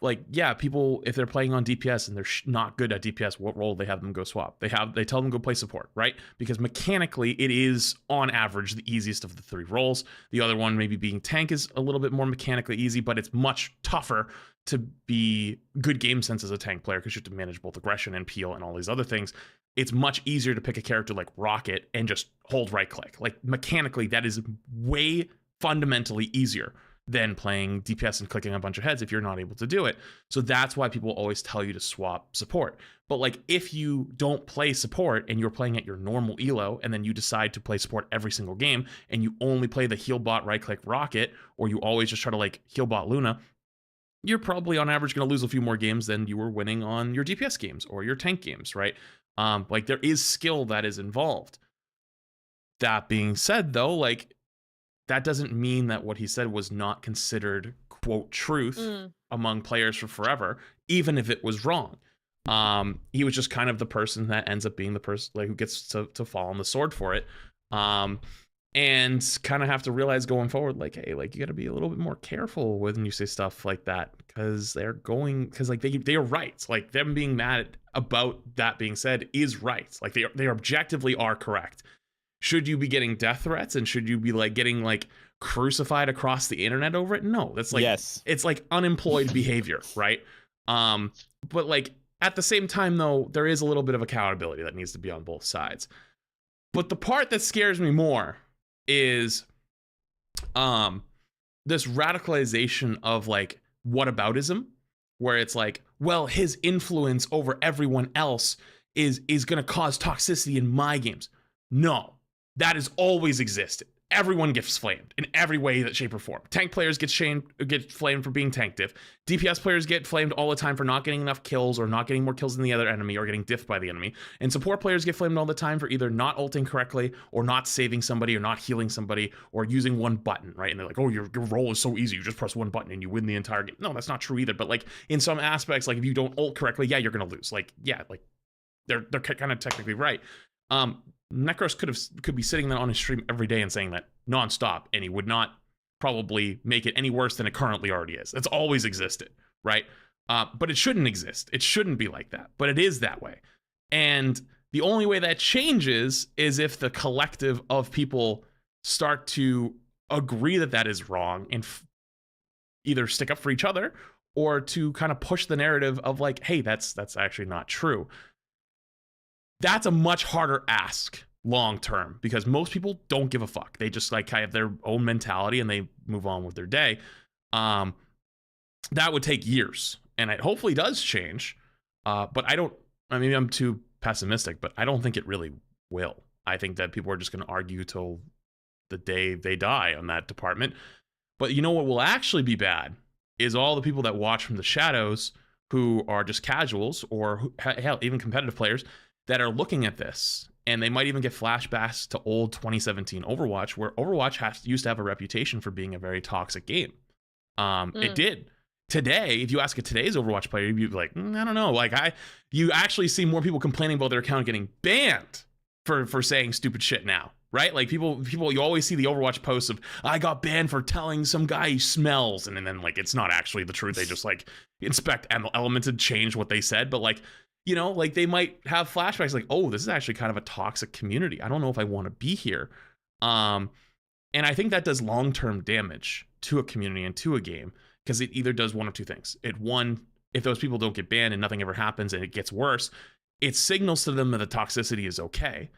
like, yeah, people, if they're playing on DPS and they're not good at DPS, what role they have them go swap? They tell them go play support, right? Because mechanically it is on average the easiest of the three roles. The other one, maybe being tank, is a little bit more mechanically easy, but it's much tougher to be good game sense as a tank player, because you have to manage both aggression and peel and all these other things. It's much easier to pick a character like Rocket and just hold right click. Like mechanically, that is way fundamentally easier than playing DPS and clicking a bunch of heads if you're not able to do it. So that's why people always tell you to swap support. But like if you don't play support and you're playing at your normal elo, and then you decide to play support every single game and you only play the heal bot right click Rocket, or you always just try to like heal bot Luna, you're probably on average going to lose a few more games than you were winning on your DPS games or your tank games, right? Like there is skill that is involved. That being said, though, like that doesn't mean that what he said was not considered quote truth among players for forever, even if it was wrong. He was just kind of the person that ends up being the person like who gets to fall on the sword for it. And kind of have to realize going forward, like, hey, like you got to be a little bit more careful when you say stuff like that, because like they are right. Like them being mad about that being said is right. Like they objectively are correct. Should you be getting death threats and should you be like getting like crucified across the internet over it? No, that's like, yes, it's like unemployed behavior, right? But like at the same time though, there is a little bit of accountability that needs to be on both sides. But the part that scares me more is this radicalization of like whataboutism, where it's like, well, his influence over everyone else is going to cause toxicity in my games. No, that has always existed. Everyone gets flamed in every way, that shape or form. Tank players get flamed for being tank diff. DPS players get flamed all the time for not getting enough kills or not getting more kills than the other enemy or getting diffed by the enemy. And support players get flamed all the time for either not ulting correctly or not saving somebody or not healing somebody or using one button, right? And they're like, oh, your role is so easy. You just press one button and you win the entire game. No, that's not true either. But like in some aspects, like if you don't ult correctly, yeah, you're going to lose. Like, yeah, like they're kind of technically right. Necros could be sitting there on his stream every day and saying that nonstop, and he would not probably make it any worse than it currently already is. That's always existed, right? But it shouldn't exist. It shouldn't be like that, but it is that way. And the only way that changes is if the collective of people start to agree that that is wrong and either stick up for each other or to kind of push the narrative of like, hey, that's actually not true. That's a much harder ask long term, because most people don't give a fuck. They just like have their own mentality and they move on with their day. That would take years, and it hopefully does change. But maybe I'm too pessimistic, but I don't think it really will. I think that people are just going to argue till the day they die on that department. But you know what will actually be bad is all the people that watch from the shadows who are just casuals or hell, even competitive players that are looking at this. And they might even get flashbacks to old 2017 Overwatch, where Overwatch used to have a reputation for being a very toxic game. It did. Today, if you ask a today's Overwatch player, you'd be like, I don't know. Like you actually see more people complaining about their account getting banned for saying stupid shit now, right? Like people, you always see the Overwatch posts of, I got banned for telling some guy he smells, and then like it's not actually the truth. They just like inspect elements and change what they said, but like, you know, like they might have flashbacks like, oh, this is actually kind of a toxic community. I don't know if I want to be here. And I think that does long-term damage to a community and to a game, because it either does one of two things. If those people don't get banned and nothing ever happens and it gets worse, it signals to them that the toxicity is okay.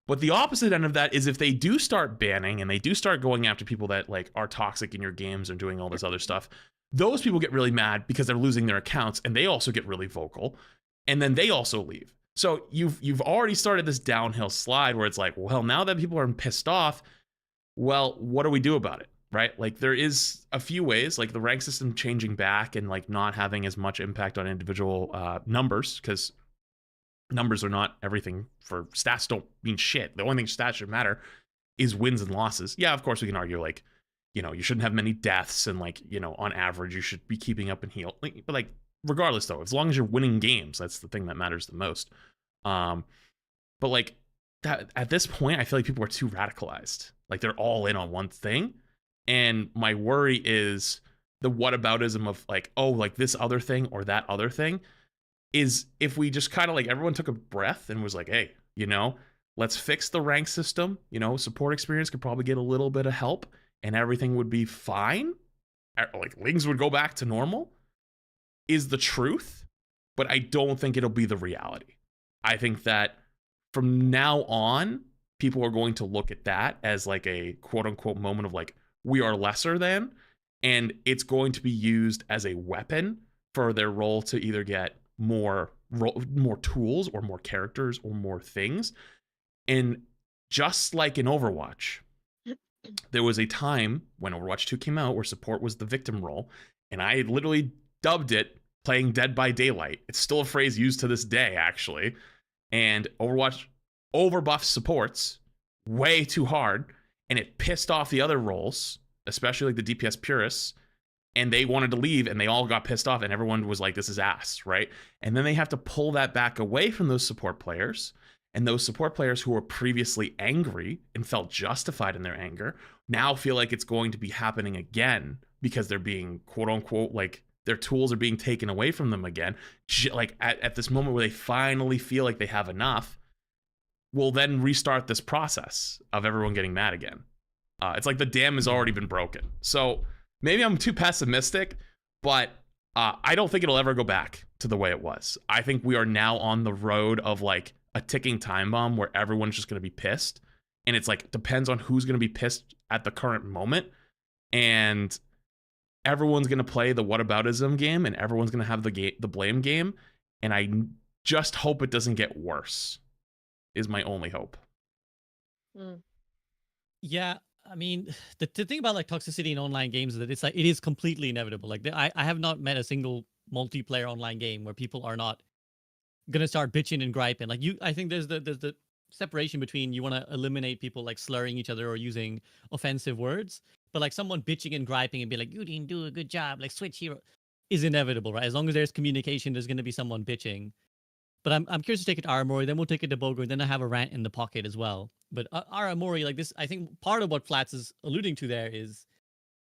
But the opposite end of that is if they do start banning and they do start going after people that like are toxic in your games and doing all this other stuff, those people get really mad because they're losing their accounts, and they also get really vocal, and then they also leave. So you've already started this downhill slide where it's like, well, now that people are pissed off, well, what do we do about it? Right? Like there is a few ways, like the rank system changing back and like not having as much impact on individual numbers, because numbers are not everything. For stats don't mean shit. The only thing stats should matter is wins and losses. Yeah, of course we can argue like, you know, you shouldn't have many deaths, and like, you know, on average you should be keeping up and heal. But like regardless though, as long as you're winning games, that's the thing that matters the most. But like that at this point, I feel like people are too radicalized. Like they're all in on one thing. And my worry is the whataboutism of like, oh, like this other thing or that other thing, is if we just kind of like everyone took a breath and was like, hey, you know, let's fix the rank system. You know, support experience could probably get a little bit of help and everything would be fine. Like things would go back to normal is the truth, but I don't think it'll be the reality. I think that from now on, people are going to look at that as like a quote unquote moment of like, we are lesser than, and it's going to be used as a weapon for their role to either get more tools or more characters or more things. And just like in Overwatch, there was a time when Overwatch 2 came out where support was the victim role, and I literally dubbed it playing Dead by Daylight. It's still a phrase used to this day, actually. And Overwatch overbuffed supports way too hard, and it pissed off the other roles, especially like the DPS purists, and they wanted to leave, and they all got pissed off, and everyone was like, this is ass, right? And then they have to pull that back away from those support players, and those support players who were previously angry and felt justified in their anger now feel like it's going to be happening again because they're being quote unquote, like their tools are being taken away from them again. Like at this moment where they finally feel like they have enough, we'll then restart this process of everyone getting mad again. It's like the dam has already been broken. So maybe I'm too pessimistic, but I don't think it'll ever go back to the way it was. I think we are now on the road of like a ticking time bomb where everyone's just going to be pissed. And it's like, depends on who's going to be pissed at the current moment. And everyone's going to play the whataboutism game, and everyone's going to have the blame game. And I just hope it doesn't get worse, is my only hope. Yeah, I mean, the thing about like toxicity in online games is that it's like it is completely inevitable. Like I have not met a single multiplayer online game where people are not gonna start bitching and griping. Like I think there's the separation between you want to eliminate people like slurring each other or using offensive words, but like someone bitching and griping and be like, you didn't do a good job, like switch hero, is inevitable, right? As long as there's communication, there's gonna be someone bitching. But I'm curious to take it to Aramori, then we'll take it to Bogo, and then I have a rant in the pocket as well. But Aramori, like this, I think part of what Flats is alluding to there is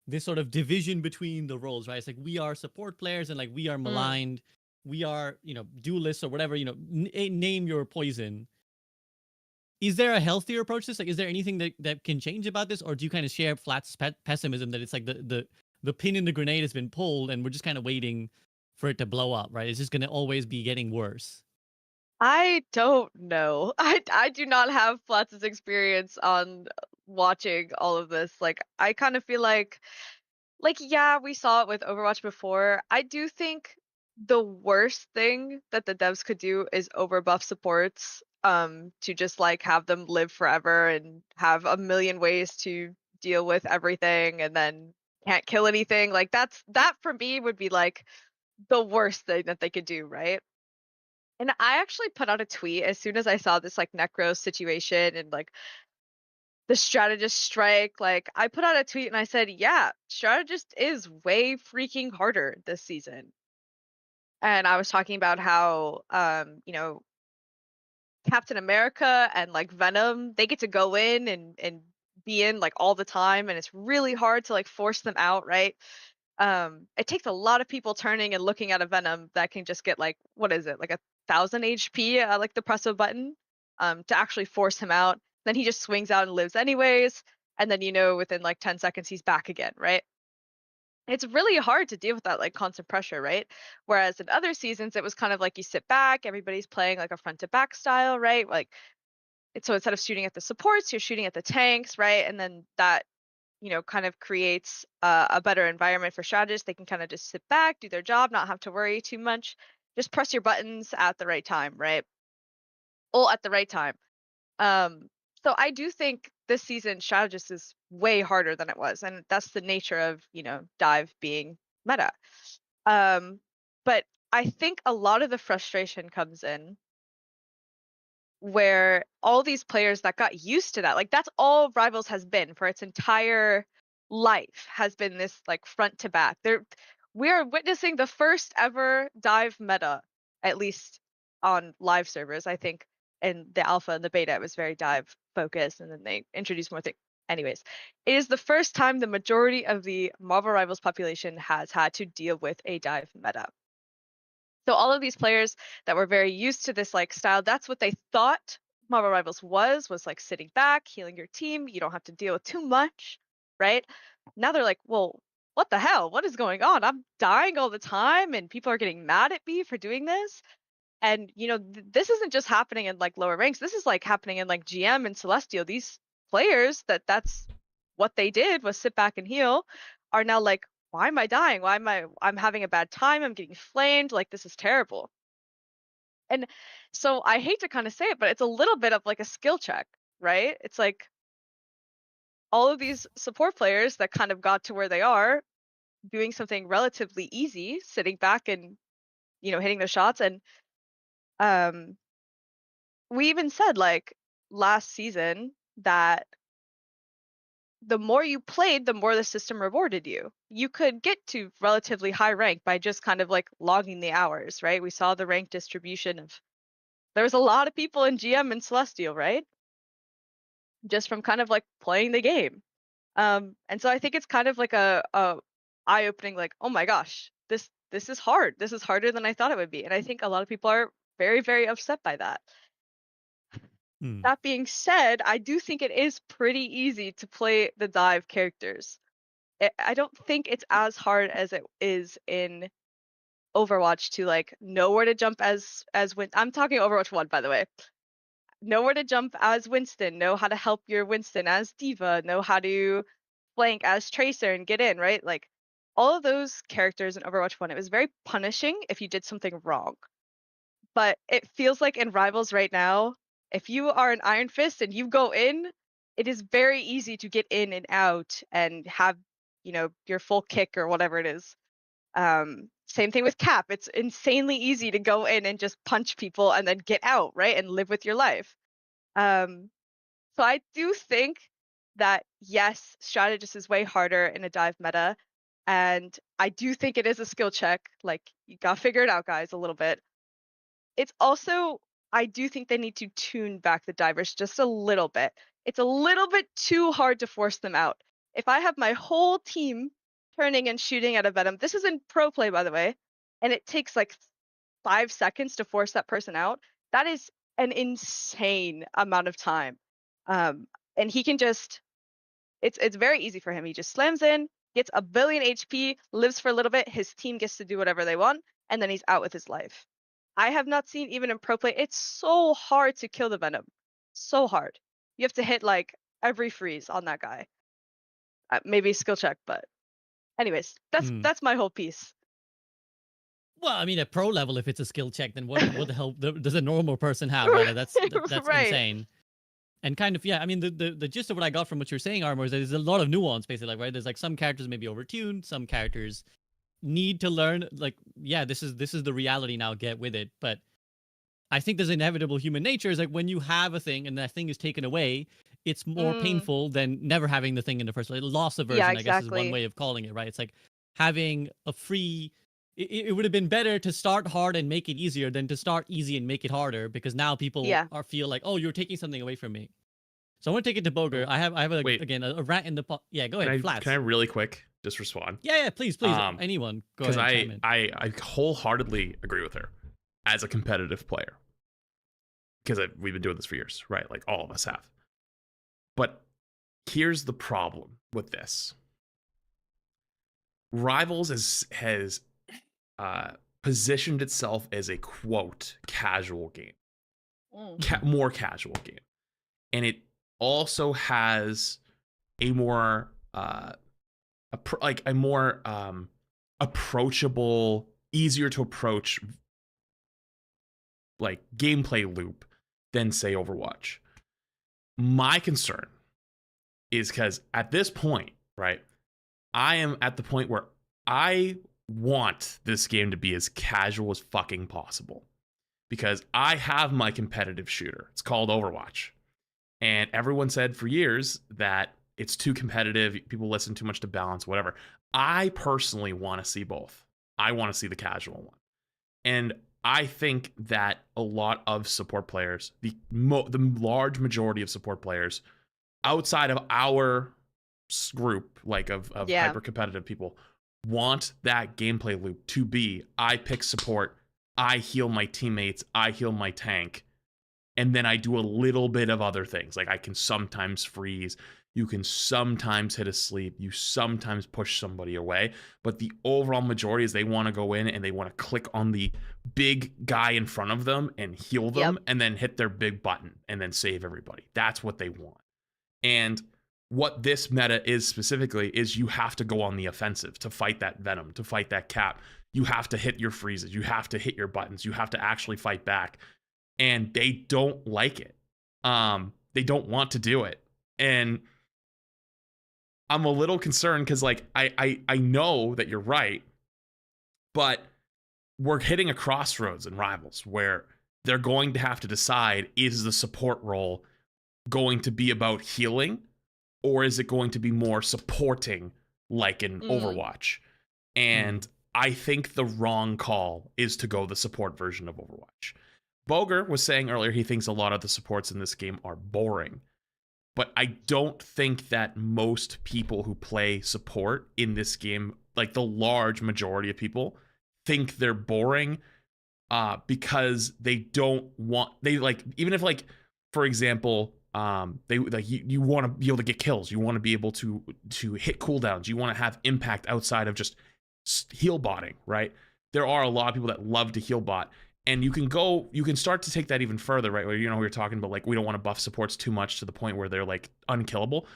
this sort of division between the roles, right? It's like we are support players and like we are maligned, we are, you know, duelists or whatever, you know, name your poison. Is there a healthier approach to this? Like, is there anything that can change about this? Or do you kind of share Flats' pessimism that it's like the pin in the grenade has been pulled and we're just kind of waiting for it to blow up, right? It's just going to always be getting worse. I don't know. I do not have Flats' experience on watching all of this. Like I kind of feel like yeah, we saw it with Overwatch before. I do think the worst thing that the devs could do is overbuff supports to just like have them live forever and have a million ways to deal with everything and then can't kill anything. Like that for me would be like the worst thing that they could do, right? And I actually put out a tweet as soon as I saw this like Necro situation and like the strategist strike. Like I put out a tweet and I said, yeah, strategist is way freaking harder this season. And I was talking about how you know, Captain America and like Venom, they get to go in and be in like all the time, and it's really hard to like force them out, right? It takes a lot of people turning and looking at a Venom that can just get like, what is it, like 1,000 HP at like the press of a button, to actually force him out. Then he just swings out and lives anyways, and then you know within like 10 seconds he's back again, right? It's really hard to deal with that like constant pressure, right? Whereas in other seasons it was kind of like you sit back, everybody's playing like a front to back style, right? Like so instead of shooting at the supports, you're shooting at the tanks, right? And then that, you know, kind of creates a better environment for strategists. They can kind of just sit back, do their job, not have to worry too much. Just press your buttons at the right time, right? All at the right time. So I do think this season strategist is way harder than it was, and that's the nature of, you know, dive being meta. But I think a lot of the frustration comes in where all these players that got used to that, like that's all Rivals has been for its entire life, has been this like front to back. We are witnessing the first ever dive meta, at least on live servers. I think in the alpha and the beta it was very dive focused, and then they introduced more things. Anyways, it is the first time the majority of the Marvel Rivals population has had to deal with a dive meta. So all of these players that were very used to this like style, that's what they thought Marvel Rivals was like sitting back, healing your team. You don't have to deal with too much, right? Now they're like, well, what the hell? What is going on? I'm dying all the time and people are getting mad at me for doing this. And you know, this isn't just happening in like lower ranks. This is like happening in like GM and Celestial. These players that's what they did was sit back and heal are now like, why am I dying? I'm having a bad time. I'm getting flamed. Like this is terrible. And so I hate to kind of say it, but it's a little bit of like a skill check, right? It's like all of these support players that kind of got to where they are doing something relatively easy, sitting back and, you know, hitting their shots. And we even said like last season that the more you played, the more the system rewarded you. You could get to relatively high rank by just kind of like logging the hours, right? We saw the rank distribution of, there was a lot of people in GM and Celestial, right? Just from kind of like playing the game. And so I think it's kind of like a eye-opening, like, oh my gosh, this is hard. This is harder than I thought it would be. And I think a lot of people are very, very upset by that. That being said, I do think it is pretty easy to play the dive characters. I don't think it's as hard as it is in Overwatch to like know where to jump as I'm talking Overwatch 1, by the way. Know where to jump as Winston, know how to help your Winston as Diva, know how to flank as Tracer and get in, right? Like all of those characters in Overwatch 1, it was very punishing if you did something wrong. But it feels like in Rivals right now, if you are an Iron Fist and you go in, it is very easy to get in and out and have, you know, your full kick or whatever it is. Same thing with Cap. It's insanely easy to go in and just punch people and then get out, right? And live with your life. So I do think that yes, strategist is way harder in a dive meta. And I do think it is a skill check. Like you gotta figure it out, guys, a little bit. It's also, I do think they need to tune back the divers just a little bit. It's a little bit too hard to force them out. If I have my whole team turning and shooting at a Venom, this is in pro play, by the way, and it takes like 5 seconds to force that person out, that is an insane amount of time. And he can just, it's very easy for him. He just slams in, gets a billion HP, lives for a little bit, his team gets to do whatever they want, and then he's out with his life. I have not seen, even in pro play, it's so hard to kill the Venom. So hard. You have to hit like every freeze on that guy. Maybe skill check, but anyways, that's my whole piece. Well, I mean, at pro level, if it's a skill check, then what the hell does a normal person have? Right? That's Right. insane. And kind of, yeah, I mean, the gist of what I got from what you're saying, Armor, is that there's a lot of nuance, basically, like, right? There's like some characters may be overtuned, some characters need to learn, like, yeah, this is the reality now, get with it. But I think there's inevitable human nature is like when you have a thing and that thing is taken away, it's more painful than never having the thing in the first place. Loss aversion, Yeah, I guess, is one exactly. way of calling it, right? It's like having a free. It would have been better to start hard and make it easier than to start easy and make it harder, because now people Yeah. feel like, oh, you're taking something away from me. So I want to take it to Boger. I have a, Wait. again a rant in the yeah. Go ahead, Flats. Can I really quick just respond? Yeah, please, anyone. Go ahead. Because chime in. I wholeheartedly agree with her as a competitive player. Because we've been doing this for years, right? Like all of us have. But here's the problem with this. Rivals has positioned itself as a quote casual game, more casual game, and it also has a more approachable, easier to approach like gameplay loop than say Overwatch. My concern is because at this point, right, I am at the point where I want this game to be as casual as fucking possible, because I have my competitive shooter. It's called Overwatch. And everyone said for years that it's too competitive, people listen too much to balance, whatever. I personally want to see both. I want to see the casual one. And I think that a lot of support players, the large majority of support players outside of our group, like of hyper competitive people, want that gameplay loop to be, I pick support, I heal my teammates, I heal my tank, and then I do a little bit of other things. Like I can sometimes freeze, you can sometimes hit a sleep, you sometimes push somebody away, but the overall majority is they want to go in and they want to click on the big guy in front of them and heal them, and then hit their big button and then save everybody. That's what they want. And what this meta is specifically is you have to go on the offensive to fight that Venom, to fight that Cap. You have to hit your freezes. You have to hit your buttons. You have to actually fight back. And they don't like it. They don't want to do it. And I'm a little concerned because like I know that you're right, but we're hitting a crossroads in Rivals where they're going to have to decide, is the support role going to be about healing, or is it going to be more supporting like in Overwatch? And I think the wrong call is to go the support version of Overwatch. Boger was saying earlier he thinks a lot of the supports in this game are boring. But I don't think that most people who play support in this game, like the large majority of people, think they're boring because they don't want, they like, even if like, for example, they like you want to be able to get kills, you want to be able to hit cooldowns, you want to have impact outside of just heal botting, right? There are a lot of people that love to heal bot, and you can start to take that even further, right? Where, you know, we were talking about like we don't want to buff supports too much to the point where they're like unkillable.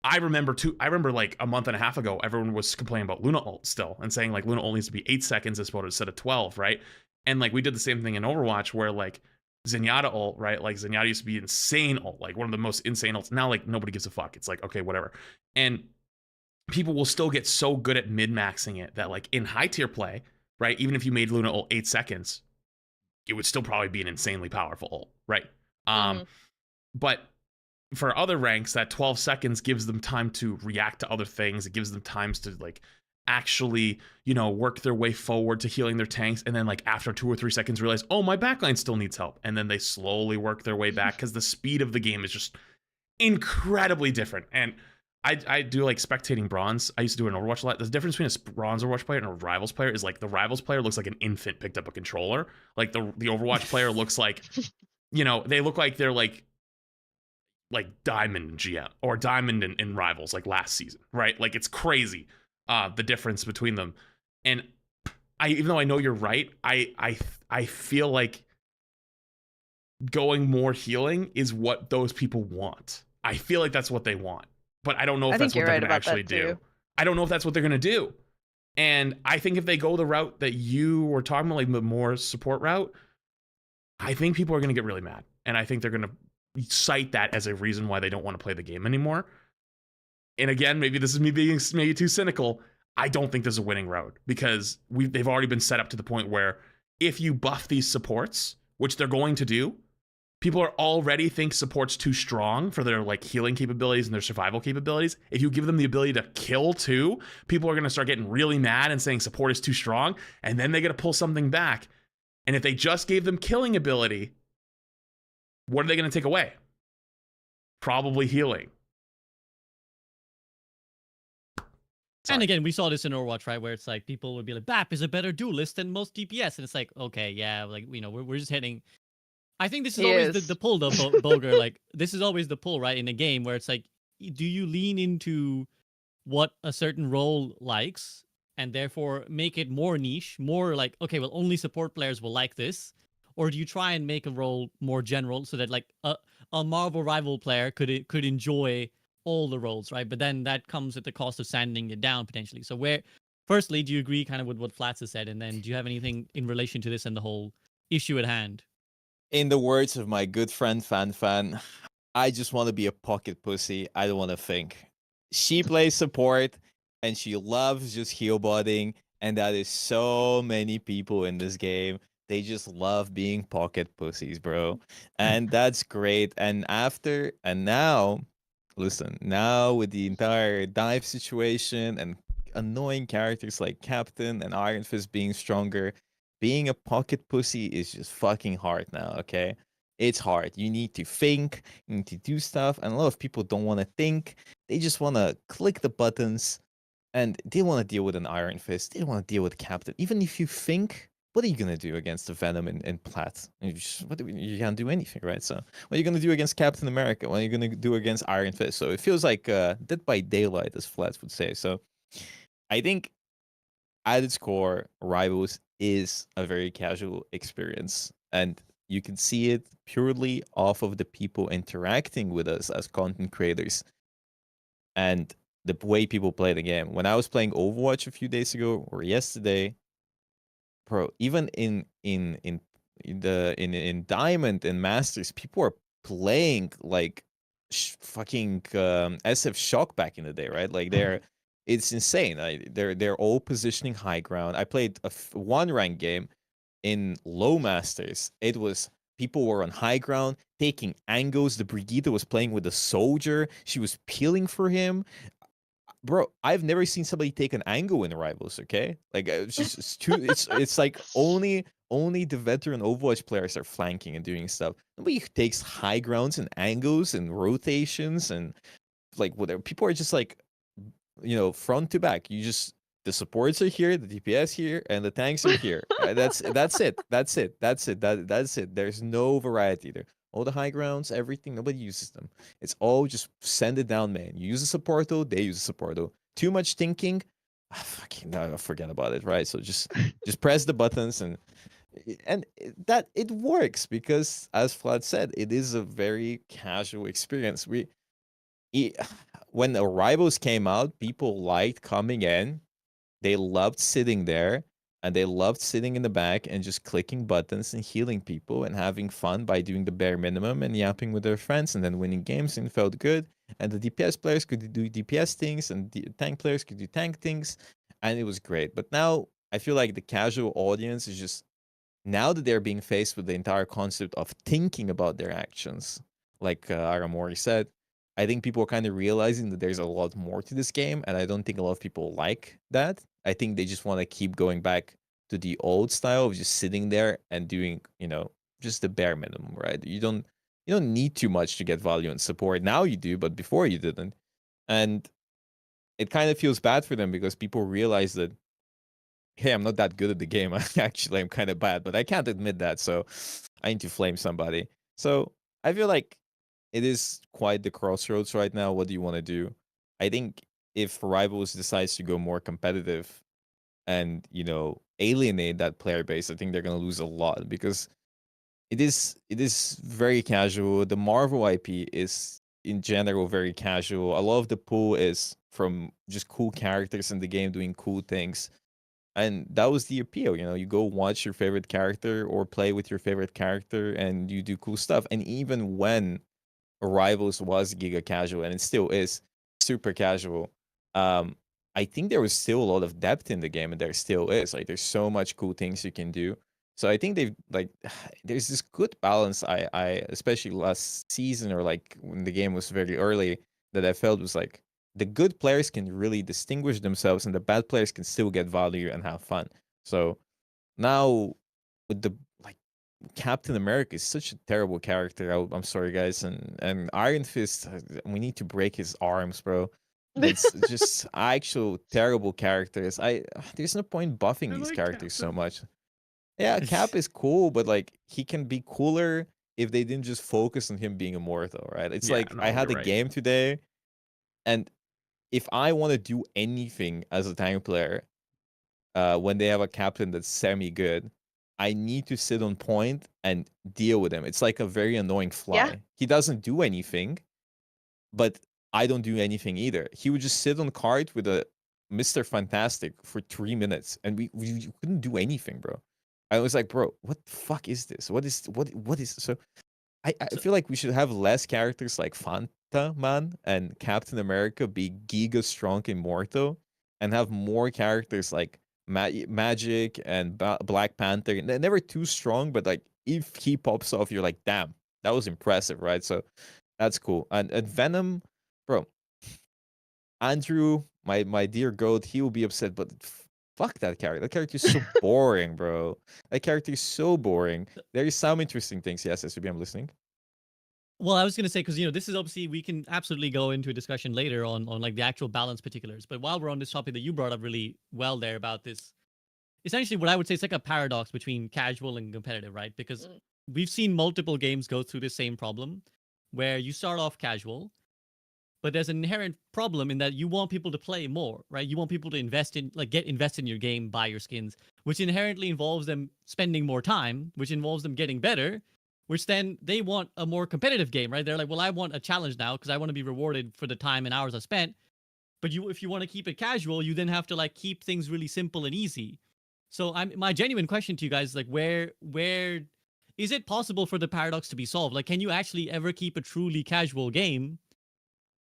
I remember like a month and a half ago, everyone was complaining about Luna ult still and saying like Luna ult needs to be 8 seconds instead of 12, right? And like we did the same thing in Overwatch where like Zenyatta ult, right? Like Zenyatta used to be insane ult, like one of the most insane ults. Now like nobody gives a fuck. It's like, okay, whatever. And people will still get so good at min-maxing it that like in high tier play, right? Even if you made Luna ult 8 seconds, it would still probably be an insanely powerful ult, right? But for other ranks, that 12 seconds gives them time to react to other things. It gives them times to like actually, you know, work their way forward to healing their tanks. And then like after 2 or 3 seconds realize, oh, my backline still needs help. And then they slowly work their way back because the speed of the game is just incredibly different. And I do like spectating bronze. I used to do an Overwatch a lot. The difference between a bronze Overwatch player and a Rivals player is like the Rivals player looks like an infant picked up a controller. Like the Overwatch player looks like, you know, they look like they're like Diamond in GM or Diamond in Rivals like last season, right? Like it's crazy the difference between them. And even though I know you're right, I feel like going more healing is what those people want. I feel like that's what they want. But I don't know if that's what they're going to actually do. I don't know if that's what they're going to do. And I think if they go the route that you were talking about, like the more support route, I think people are going to get really mad. And I think they're going to cite that as a reason why they don't want to play the game anymore. And again, maybe this is me being maybe too cynical. I don't think there's a winning road because they've already been set up to the point where if you buff these supports, which they're going to do, people are already think support's too strong for their like healing capabilities and their survival capabilities. If you give them the ability to kill too, people are going to start getting really mad and saying support is too strong, and then they got to pull something back. And if they just gave them killing ability, what are they going to take away? Probably healing. And again, we saw this in Overwatch, right? Where it's like people would be like, BAP is a better duelist than most DPS. And it's like, okay, yeah, like, you know, we're just hitting. I think this is always the pull, though, Boger. Like, this is always the pull, right? In a game where it's like, do you lean into what a certain role likes and therefore make it more niche, more like, okay, well, only support players will like this? Or do you try and make a role more general so that like a Marvel rival player could enjoy all the roles, right? But then that comes at the cost of sanding it down potentially. So firstly, do you agree kind of with what Flats has said? And then do you have anything in relation to this and the whole issue at hand? In the words of my good friend Fan, I just want to be a pocket pussy. I don't want to think. She plays support and she loves just heal botting, and that is so many people in this game. They just love being pocket pussies, bro. And that's great. And now, listen, now with the entire dive situation and annoying characters like Captain and Iron Fist being stronger, being a pocket pussy is just fucking hard now, okay? It's hard. You need to think, you need to do stuff, and a lot of people don't want to think. They just want to click the buttons, and they want to deal with an Iron Fist. They want to deal with Captain. Even if you think, what are you going to do against the Venom and Platt? You can't do anything, right? So what are you going to do against Captain America? What are you going to do against Iron Fist? So it feels like Dead by Daylight, as Flats would say. So I think at its core, Rivals is a very casual experience. And you can see it purely off of the people interacting with us as content creators and the way people play the game. When I was playing Overwatch a few days ago or yesterday, bro, even in Diamond and Masters, people are playing like fucking SF Shock back in the day, right? Like it's insane. They're all positioning high ground. I played a one rank game in low Masters. It was people were on high ground taking angles. The Brigitte was playing with a soldier. She was peeling for him. Bro, I've never seen somebody take an angle in Rivals, okay? Like it's like only the veteran Overwatch players are flanking and doing stuff. Nobody takes high grounds and angles and rotations and like whatever. People are just like, you know, front to back. The supports are here, the DPS here, and the tanks are here. That's it. That's it. There's no variety there. All the high grounds, everything, nobody uses them. It's all just send it down, man. You use a supporto, they use a supporto. Too much thinking, fucking no, forget about it, right? So just press the buttons and that it works because, as Vlad said, it is a very casual experience. When the Rivals came out, people liked coming in. They loved sitting there. And they loved sitting in the back and just clicking buttons and healing people and having fun by doing the bare minimum and yapping with their friends and then winning games, and felt good. And the DPS players could do DPS things and the tank players could do tank things. And it was great. But now I feel like the casual audience is just, now that they're being faced with the entire concept of thinking about their actions, like Aramori said, I think people are kind of realizing that there's a lot more to this game, and I don't think a lot of people like that. I think they just want to keep going back to the old style of just sitting there and doing, you know, just the bare minimum, right? You don't need too much to get value and support. Now you do, but before you didn't. And it kind of feels bad for them because people realize that, hey, I'm not that good at the game. Actually, I'm kind of bad, but I can't admit that, so I need to flame somebody. So I feel like it is quite the crossroads right now. What do you want to do? I think if Rivals decides to go more competitive and, you know, alienate that player base, I think they're going to lose a lot because it is very casual. The Marvel IP is in general very casual. A lot of the pool is from just cool characters in the game doing cool things. And that was the appeal, you go watch your favorite character or play with your favorite character and you do cool stuff. And even when Rivals was giga casual and it still is super casual, um, I think there was still a lot of depth in the game, and there still is. Like, there's so much cool things you can do. So I think they've like there's this good balance. I especially last season, or like when the game was very early, that I felt was like the good players can really distinguish themselves, and the bad players can still get value and have fun. So now with the like Captain America is such a terrible character. I'm sorry, guys, and Iron Fist, we need to break his arms, bro. It's just actual terrible characters. There's no point buffing these characters so much. Yeah, Cap is cool, but like he can be cooler if they didn't just focus on him being immortal, right? It's Yeah, like no, I had a you're right. game today, and if I want to do anything as a tank player, when they have a captain that's semi good, I need to sit on point and deal with him. It's like a very annoying fly. Yeah. He doesn't do anything, but I don't do anything either. He would just sit on cart with a Mr. Fantastic for 3 minutes, and we couldn't do anything, bro. I was like, bro, what the fuck is this? What is so? I feel like we should have less characters like Fanta Man and Captain America be giga strong immortal, and have more characters like Magic and Black Panther. They're never too strong, but like if he pops off, you're like, damn, that was impressive, right? So that's cool. And Venom, bro, Andrew, my dear goat, he will be upset, but fuck that character. That character is so boring, bro. That character is so boring. There is some interesting things. Yes, SVB, I'm listening. Well, I was gonna say, because this is obviously, we can absolutely go into a discussion later on like the actual balance particulars. But while we're on this topic that you brought up really well there about this, essentially what I would say, it's like a paradox between casual and competitive, right? Because we've seen multiple games go through the same problem, where you start off casual, but there's an inherent problem in that you want people to play more, right? You want people to invest in, like, get invested in your game, buy your skins, which inherently involves them spending more time, which involves them getting better, which then they want a more competitive game, right? They're like, well, I want a challenge now because I want to be rewarded for the time and hours I spent. But if you want to keep it casual, you then have to like keep things really simple and easy. So my genuine question to you guys is like, where is it possible for the paradox to be solved? Like, can you actually ever keep a truly casual game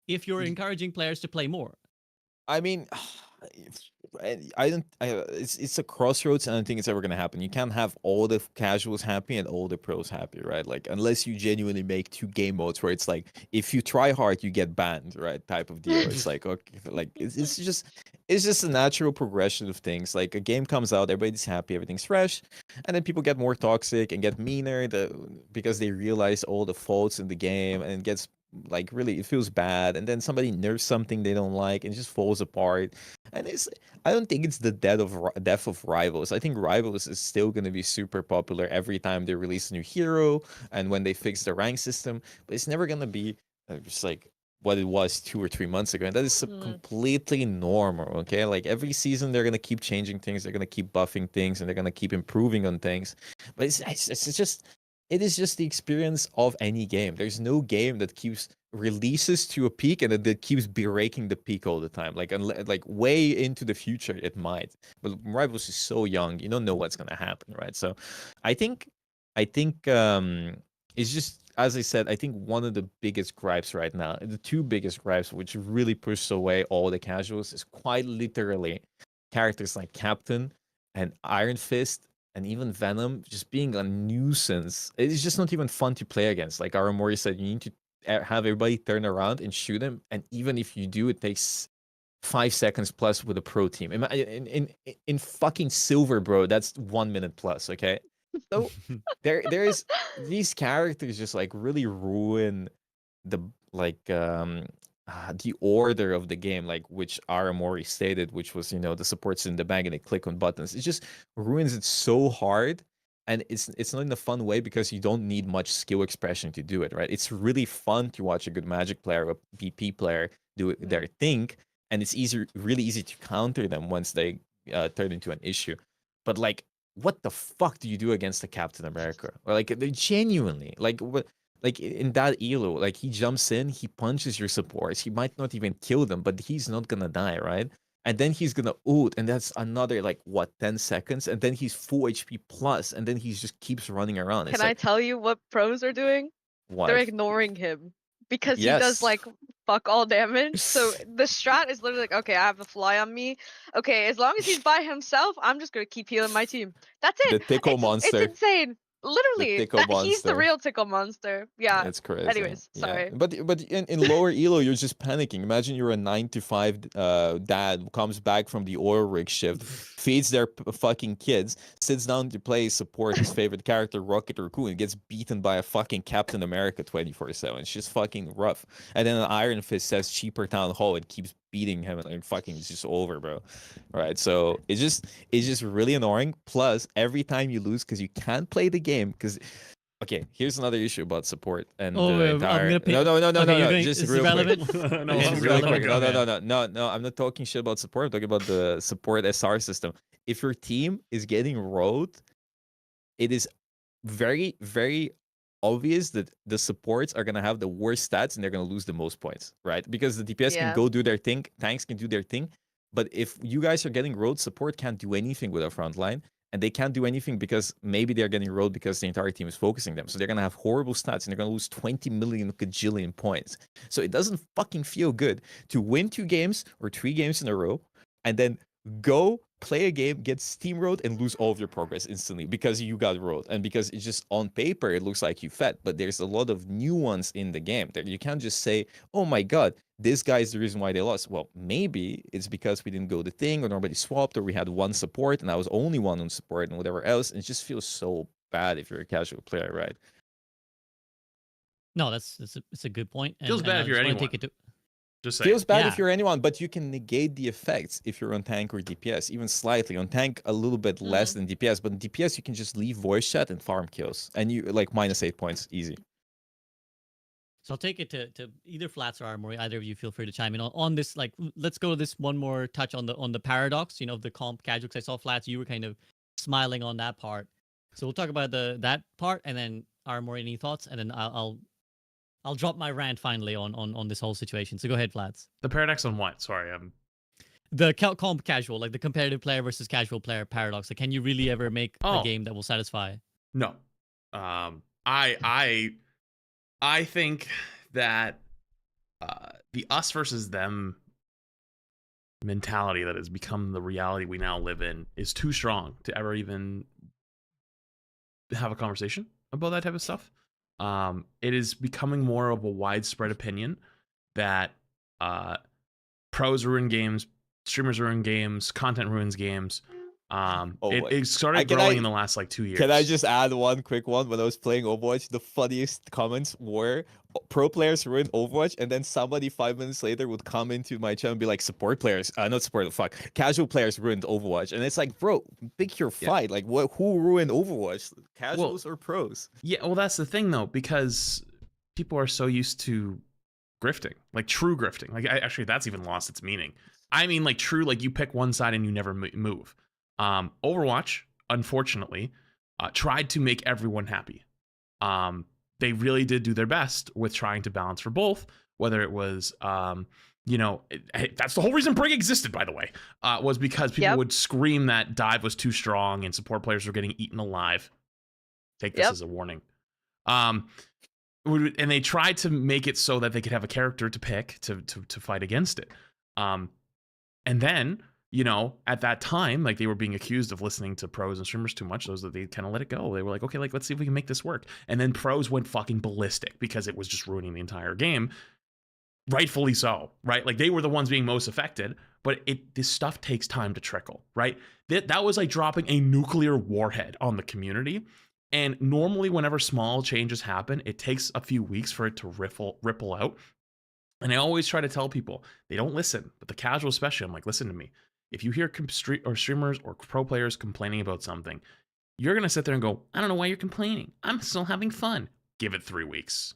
if you're encouraging players to play more? I mean, it's a crossroads, and I don't think it's ever gonna happen. You can't have all the casuals happy and all the pros happy, right? Like, unless you genuinely make two game modes where it's like, if you try hard, you get banned, right? Type of deal. It's like, okay, like it's just a natural progression of things. Like, a game comes out, everybody's happy, everything's fresh, and then people get more toxic and get meaner because they realize all the faults in the game, and it gets like, really, it feels bad, and then somebody nerfs something they don't like and it just falls apart. And I don't think it's the death of Rivals. I think Rivals is still going to be super popular every time they release a new hero and when they fix the rank system, but it's never going to be just like what it was 2 or 3 months ago. And that is completely normal, okay? Like, every season they're going to keep changing things, they're going to keep buffing things, and they're going to keep improving on things. But it is just the experience of any game. There's no game that keeps releases to a peak and that keeps breaking the peak all the time. Like, like way into the future, it might. But Rivals is so young, you don't know what's gonna happen, right? So, I think, it's just, as I said, I think one of the biggest gripes right now, the two biggest gripes, which really push away all the casuals, is quite literally characters like Captain and Iron Fist and even Venom just being a nuisance. It's just not even fun to play against. Like Aramori said, you need to have everybody turn around and shoot him, and even if you do, it takes 5 seconds plus with a pro team. In fucking Silver, bro, that's 1 minute plus. Okay, so there's these characters just like really ruin the the order of the game, like which Aramori stated, which was, the supports in the bag and they click on buttons. It just ruins it so hard, and it's not in a fun way because you don't need much skill expression to do it, right? It's really fun to watch a good Magic player or a BP player do their thing, and it's really easy to counter them once they turn into an issue. But like, what the fuck do you do against the Captain America? Or like, they genuinely like what? Like, in that elo, like, he jumps in, he punches your supports. He might not even kill them, but he's not gonna die, right? and then he's gonna ult, and that's another like what 10 seconds, and then he's full HP plus, and then he just keeps running around. Can It's I like, tell you what pros are doing? what? They're ignoring him because he does Yes. like fuck all damage. So the strat is literally like, okay, I have a fly on me. Okay, as long as he's by himself, I'm just gonna keep healing my team. That's The it. tickle It's monster. insane. Literally, tickle he's the monster. real tickle monster. Yeah. It's crazy. Anyways, Yeah. sorry. But in lower elo, you're just panicking. Imagine you're a 9 to 5 dad who comes back from the oil rig shift, feeds their fucking kids, sits down to play support his favorite character, Rocket Raccoon, gets beaten by a fucking Captain America 24/7. It's just fucking rough. And then an Iron Fist says cheaper town hall and keeps beating him, and like, fucking it's just over, bro. Right? So it's just really annoying. Plus, every time you lose, because you can't play the game, because okay, here's another issue about support and Oh, the I'm entire. gonna pick... No, just is real relevant? quick. No, Okay, I'm it's Really gonna quick. relevant. No. I'm not talking shit about support. I'm talking about the support SR system. If your team is getting rolled, it is very, very obvious that the supports are gonna have the worst stats and they're gonna lose the most points, right? Because the DPS can Yeah. go do their thing, tanks can do their thing, but if you guys are getting rolled, support can't do anything with a front line, and they can't do anything because maybe they're getting rolled because the entire team is focusing them. So they're gonna have horrible stats and they're gonna lose 20 million gajillion points. So it doesn't fucking feel good to win 2 games or 3 games in a row and then go play a game, get steamrolled, and lose all of your progress instantly because you got rolled. And because it's just on paper, it looks like you fed, but there's a lot of nuance in the game that you can't just say, oh my god, this guy is the reason why they lost. Well, maybe it's because we didn't go the thing, or nobody swapped, or we had one support and I was only one on support and whatever else. And it just feels so bad if you're a casual player, right? No, it's a good point. Feels bad I if you're just wanna anyone. take it to... Just saying. Feels bad Yeah. if you're anyone, but you can negate the effects if you're on tank or DPS, even slightly. On tank, a little bit less than DPS, but in DPS, you can just leave voice chat and farm kills, and you like -8 points easy. So I'll take it to either Flats or Armory. Either of you feel free to chime in on this. Like, let's go this one more touch on the paradox. You know, of the comp casual. Because I saw Flats, you were kind of smiling on that part. So we'll talk about that part, and then Armory, any thoughts, and then I'll drop my rant finally on this whole situation. So go ahead, Flats. The paradox on what? Sorry, I'm. The comp casual, like the competitive player versus casual player paradox. Like, can you really ever make a game that will satisfy? No. I think that the us versus them mentality that has become the reality we now live in is too strong to ever even have a conversation about that type of stuff. It is becoming more of a widespread opinion that pros ruin games, streamers ruin games, content ruins games. It started growing in the last like 2 years. Can I just add one quick one? When I was playing Overwatch, the funniest comments were pro players ruin Overwatch, and then somebody 5 minutes later would come into my channel and be like, support players, not support, fuck, casual players ruined Overwatch. And it's like, bro, pick your fight. Like, who ruined Overwatch? Casuals or pros? Yeah, well, that's the thing though, because people are so used to grifting, like true grifting. Like, actually, that's even lost its meaning. I mean, like true, like you pick one side and you never move. Overwatch, unfortunately, tried to make everyone happy. They really did do their best with trying to balance for both, whether it was, you know, that's the whole reason Brig existed, by the way, was because people would scream that dive was too strong and support players were getting eaten alive. Take this as a warning. And they tried to make it so that they could have a character to pick to fight against it. And then, you know, at that time, like they were being accused of listening to pros and streamers too much, those that they kind of let it go. They were like, okay, like let's see if we can make this work. And then pros went fucking ballistic because it was just ruining the entire game. Rightfully so, right? Like they were the ones being most affected, but this stuff takes time to trickle, right? That was like dropping a nuclear warhead on the community. And normally whenever small changes happen, it takes a few weeks for it to ripple out. And I always try to tell people, they don't listen, but the casual especially, I'm like, listen to me. If you hear streamers or pro players complaining about something, you're going to sit there and go, I don't know why you're complaining. I'm still having fun. Give it 3 weeks.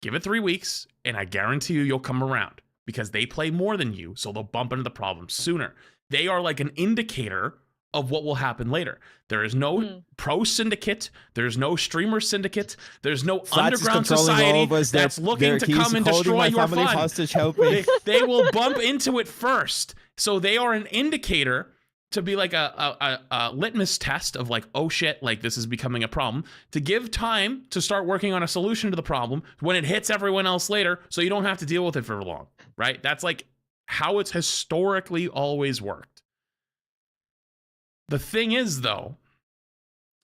Give it 3 weeks, and I guarantee you'll come around because they play more than you, so they'll bump into the problem sooner. They are like an indicator of what will happen later. There is no pro syndicate. There's no streamer syndicate. There's no Flats is underground controlling all society of us. that's looking to he's come and holding destroy my your family fun. hostage. Help me. They will bump into it first. So they are an indicator to be like a litmus test of like, oh shit, like this is becoming a problem, to give time to start working on a solution to the problem when it hits everyone else later, so you don't have to deal with it for long, right? That's like how it's historically always worked. The thing is, though,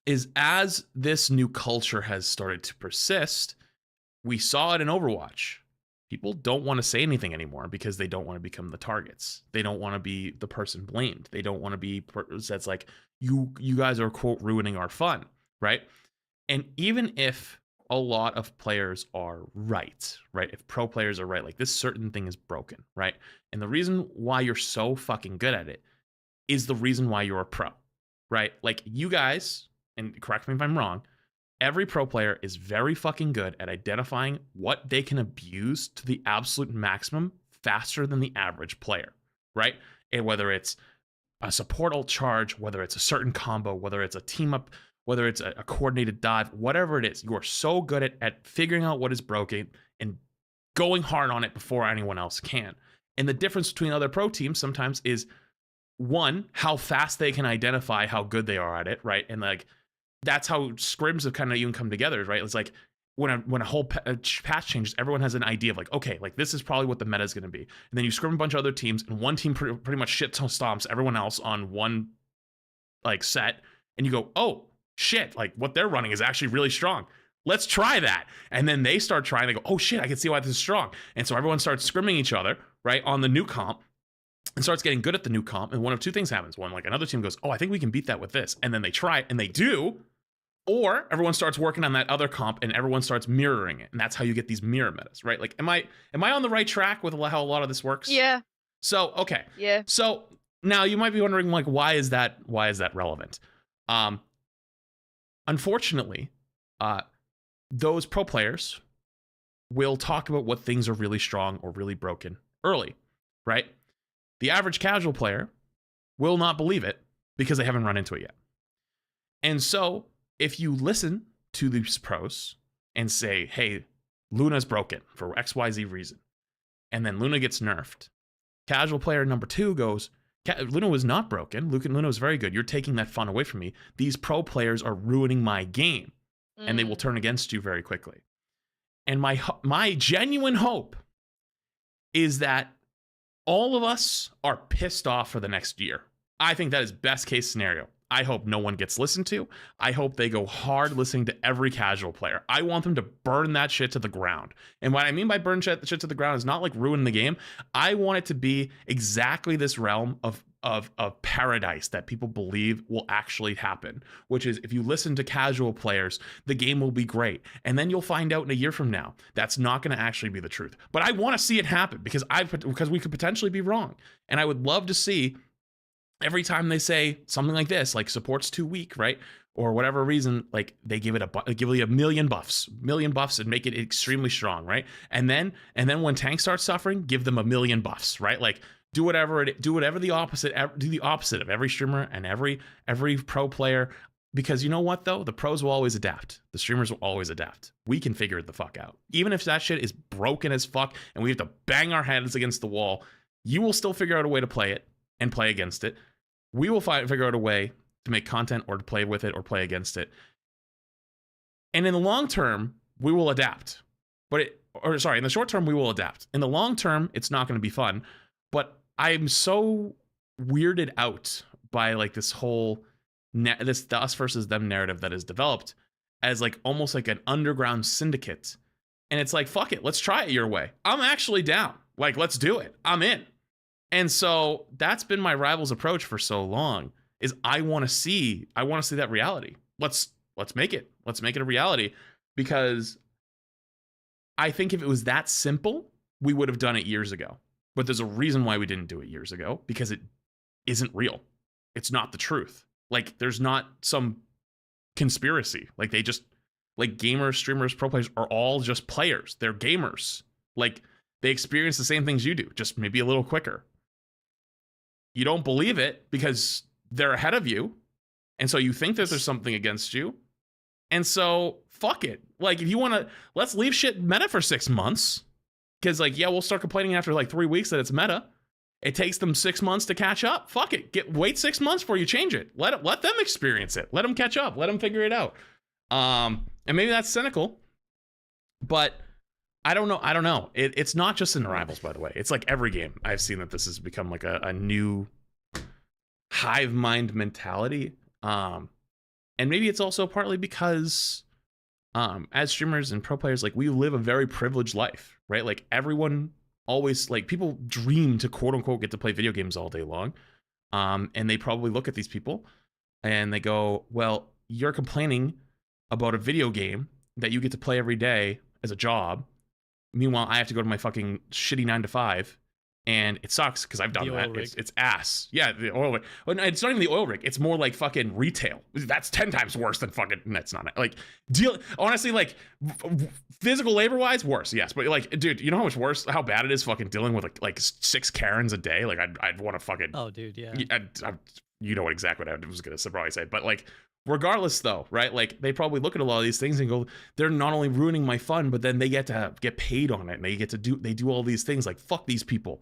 is as this new culture has started to persist, we saw it in Overwatch. People don't want to say anything anymore because they don't want to become the targets. They don't want to be the person blamed. They don't want to be that's like, you guys are, quote, ruining our fun, right? And even if a lot of players are right? If pro players are right, like this certain thing is broken, right? And the reason why you're so fucking good at it is the reason why you're a pro, right? Like you guys, and correct me if I'm wrong, every pro player is very fucking good at identifying what they can abuse to the absolute maximum faster than the average player, right? And whether it's a support ult charge, whether it's a certain combo, whether it's a team up, whether it's a coordinated dive, whatever it is, you are so good at figuring out what is broken and going hard on it before anyone else can. And the difference between other pro teams sometimes is, one, how fast they can identify how good they are at it, right? And like, that's how scrims have kind of even come together, right? It's like when a whole patch changes, everyone has an idea of like, okay, like this is probably what the meta is going to be. And then you scrim a bunch of other teams, and one team pretty much shit stomps everyone else on one like set, and you go, oh shit, like what they're running is actually really strong. Let's try that. And then they start trying, they go, oh shit, I can see why this is strong. And so everyone starts scrimming each other, right, on the new comp, and starts getting good at the new comp, and one of two things happens. One, like another team goes, oh, I think we can beat that with this. And then they try, and they do. Or everyone starts working on that other comp, and everyone starts mirroring it. And that's how you get these mirror metas, right? Like, am I on the right track with how a lot of this works? Yeah. So, okay. Yeah. So now you might be wondering, like, why is that relevant? Unfortunately, those pro players will talk about what things are really strong or really broken early, right? The average casual player will not believe it because they haven't run into it yet. And so if you listen to these pros and say, hey, Luna's broken for XYZ reason, and then Luna gets nerfed, casual player number 2 goes, Luna was not broken. Luna was very good. You're taking that fun away from me. These pro players are ruining my game, and they will turn against you very quickly. And my genuine hope is that all of us are pissed off for the next year. I think that is best case scenario. I hope no one gets listened to. I hope they go hard listening to every casual player. I want them to burn that shit to the ground. And what I mean by burn shit to the ground is not like ruin the game. I want it to be exactly this realm of paradise that people believe will actually happen, which is if you listen to casual players, the game will be great. And then you'll find out in a year from now, that's not going to actually be the truth. But I want to see it happen because we could potentially be wrong. And I would love to see every time they say something like this, like support's too weak, right? Or whatever reason, like they give it a million buffs and make it extremely strong, right? And then when tanks start suffering, give them a million buffs, right? Like do the opposite of every streamer and every pro player, because you know what though? The pros will always adapt. The streamers will always adapt. We can figure the fuck out. Even if that shit is broken as fuck and we have to bang our heads against the wall, you will still figure out a way to play it and play against it. We will figure out a way to make content or to play with it or play against it. And in the long term, we will adapt. In the short term, we will adapt. In the long term, it's not going to be fun. But I'm so weirded out by like this whole the us versus them narrative that is developed as like almost like an underground syndicate. And it's like, fuck it, let's try it your way. I'm actually down. Like, let's do it. I'm in. And so that's been my rival's approach for so long, is I want to see that reality. Let's make it. Let's make it a reality, because I think if it was that simple, we would have done it years ago. But there's a reason why we didn't do it years ago, because it isn't real. It's not the truth. Like there's not some conspiracy. Like they just, like gamers, streamers, pro players are all just players. They're gamers. Like they experience the same things you do, just maybe a little quicker. You don't believe it because they're ahead of you, and so you think that there's something against you, and so fuck it. Like, if you want to, let's leave shit meta for 6 months, because like, yeah, we'll start complaining after like 3 weeks that it's meta. It takes them 6 months to catch up. Fuck it. Wait 6 months before you change it. Let them experience it. Let them catch up. Let them figure it out. And maybe that's cynical, but I don't know. It's not just in Rivals, by the way. It's like every game I've seen that this has become like a new hive mind mentality. And maybe it's also partly because as streamers and pro players, like, we live a very privileged life, right? Like, everyone always, like, people dream to quote unquote get to play video games all day long. And they probably look at these people and they go, well, you're complaining about a video game that you get to play every day as a job. Meanwhile, I have to go to my fucking shitty 9 to 5, and it sucks because I've done that. It's ass. Yeah, the oil rig. Well, it's not even the oil rig. It's more like fucking retail. That's 10 times worse than fucking. That's not like honestly, like, physical labor wise, worse. Yes, but like, dude, you know how much worse, how bad it is fucking dealing with like 6 Karens a day. Like, I'd want to fucking. Oh, dude, yeah. You know what exactly what I was gonna probably say, but like, regardless though, right? Like, they probably look at a lot of these things and go, they're not only ruining my fun, but then they get to get paid on it, and they do all these things. Like, fuck these people.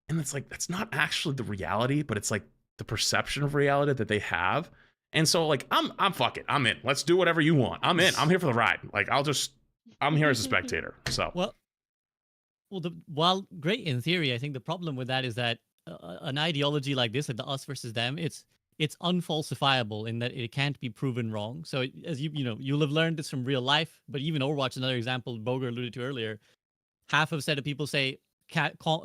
And it's like, that's not actually the reality, but it's like the perception of reality that they have. And so like, I'm fuck it. I'm in. Let's do whatever you want. I'm in. I'm here for the ride. Like, I'm here as a spectator. So while great in theory, I think the problem with that is that an ideology like this, like the us versus them, it's unfalsifiable in that it can't be proven wrong. So as you'll have learned this from real life, but even Overwatch, another example Boger alluded to earlier, half of set of people say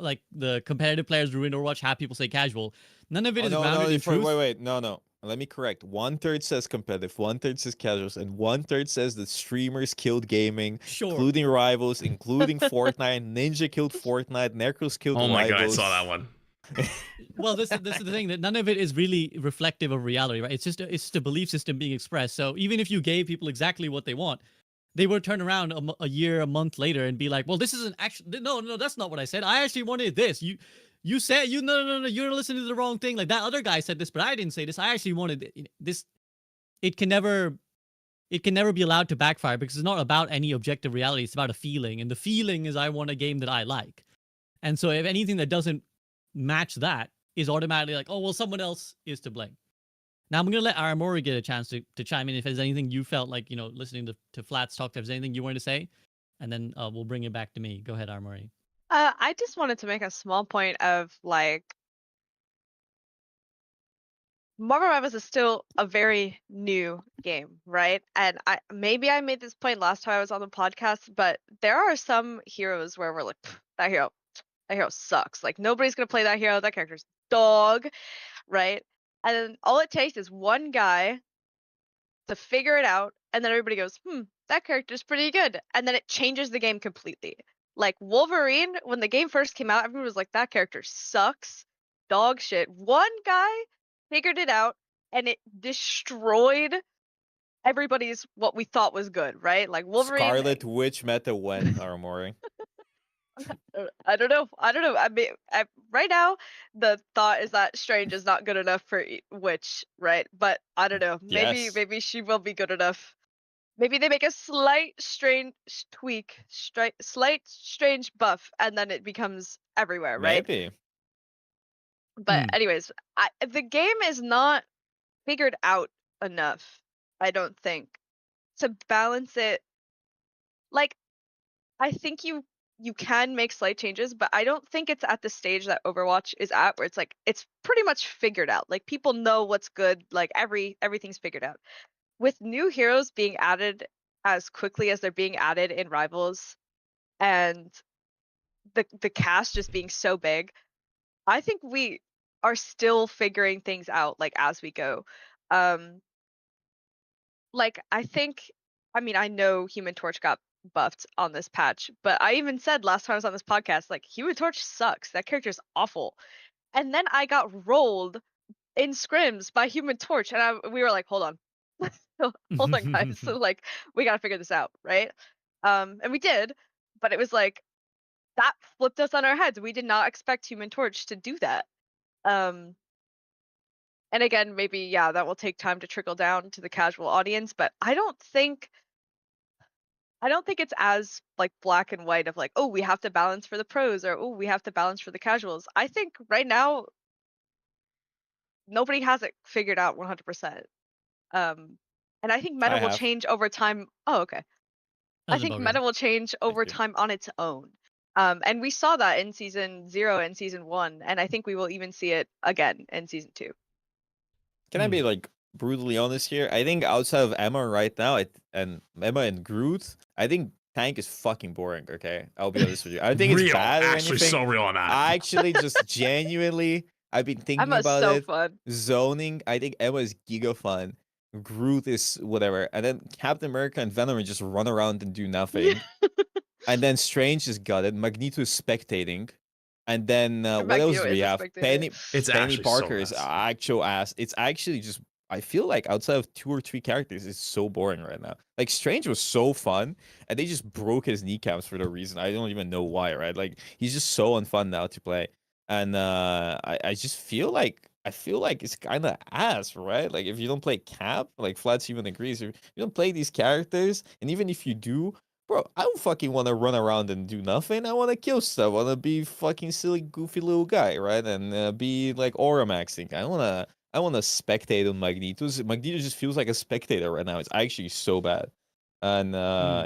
like the competitive players ruin Overwatch, half people say casual. None of it is grounded in truth. Wait, no. Let me correct. 1/3 says competitive, 1/3 says casuals, and 1/3 says that streamers killed gaming, including Rivals, including Fortnite. Ninja killed Fortnite, Necros killed Rivals. Oh my god, I saw that one. Well, this is the thing, that none of it is really reflective of reality, right? It's just a belief system being expressed. So even if you gave people exactly what they want, they would turn around a month later and be like, well, this isn't actually, no, that's not what I said. I actually wanted this. You said, no, you're listening to the wrong thing. Like, that other guy said this, but I didn't say this. I actually wanted this. It can never be allowed to backfire, because it's not about any objective reality. It's about a feeling. And the feeling is, I want a game that I like. And so if anything that doesn't match that is automatically like, oh, well, someone else is to blame. Now I'm going to let Aramori get a chance to chime in if there's anything you felt like, listening to Flats talk, if there's anything you wanted to say, and then we'll bring it back to me. Go ahead, Aramori. I just wanted to make a small point of, like, Marvel Rivals is still a very new game, right? And I made this point last time I was on the podcast, but there are some heroes where we're like, that hero sucks. Like, nobody's going to play that hero. That character's dog, right? And then all it takes is one guy to figure it out, and then everybody goes, that character's pretty good. And then it changes the game completely. Like, Wolverine, when the game first came out, everyone was like, that character sucks. Dog shit. One guy figured it out, and it destroyed everybody's what we thought was good, right? Like, Wolverine. Scarlet Witch meta when, Aramori? I don't know. I mean, right now, the thought is that Strange is not good enough for Witch, right? But I don't know. Maybe she will be good enough. Maybe they make a slight strange tweak, slight strange buff, and then it becomes everywhere, right? Maybe. But anyways, the game is not figured out enough, I don't think, to balance it. Like, I think you can make slight changes, but I don't think it's at the stage that Overwatch is at, where it's like, it's pretty much figured out. Like, people know what's good. Like, everything's figured out. With new heroes being added as quickly as they're being added in Rivals, and the cast just being so big, I think we are still figuring things out, like, as we go. Like, I know Human Torch got buffed on this patch, but I even said last time I was on this podcast, like, Human Torch sucks. That character's awful. And then I got rolled in scrims by Human Torch, and we were like, hold on. Hold on, guys. So, like, we gotta figure this out, right? And we did, but it was like, that flipped us on our heads. We did not expect Human Torch to do that. And And again, maybe yeah, that will take time to trickle down to the casual audience, but I don't think it's as like black and white of like, oh, we have to balance for the pros or oh, we have to balance for the casuals. I think right now nobody has it figured out 100%. Um, and I think meta I will have. change over time. Oh, okay. I As a think bugger. meta will change over you. time on its own. And we saw that in season 0 and season 1, and I think we will even see it again in season 2. Can I be like brutally honest here? I think outside of Emma right now, and Emma and Groot, I think Tank is fucking boring. Okay, I'll be honest with you. I don't think it's Real, bad or actually, anything. so real. I'm at it. I actually just genuinely, I've been thinking Emma's about so it. fun. Zoning, I think Emma is giga fun. Groot is whatever, and then Captain America and Venom just run around and do nothing. And then Strange is gutted. Magneto is spectating. And then what else Magneto do we is a have? spectator. It's Penny actually Parker so is ass. actual ass. It's actually just I feel like outside of 2 or 3 characters, it's so boring right now. Like Strange was so fun, and they just broke his kneecaps for no reason. I don't even know why, right? Like he's just so unfun now to play. And I just feel like it's kind of ass, right? Like if you don't play Cap, like Flats even agrees, if you don't play these characters, and even if you do, bro, I don't fucking want to run around and do nothing. I want to kill stuff. I want to be fucking silly, goofy little guy, right? And be like aura maxing. I want to spectate on Magneto. Magneto just feels like a spectator right now. It's actually so bad. And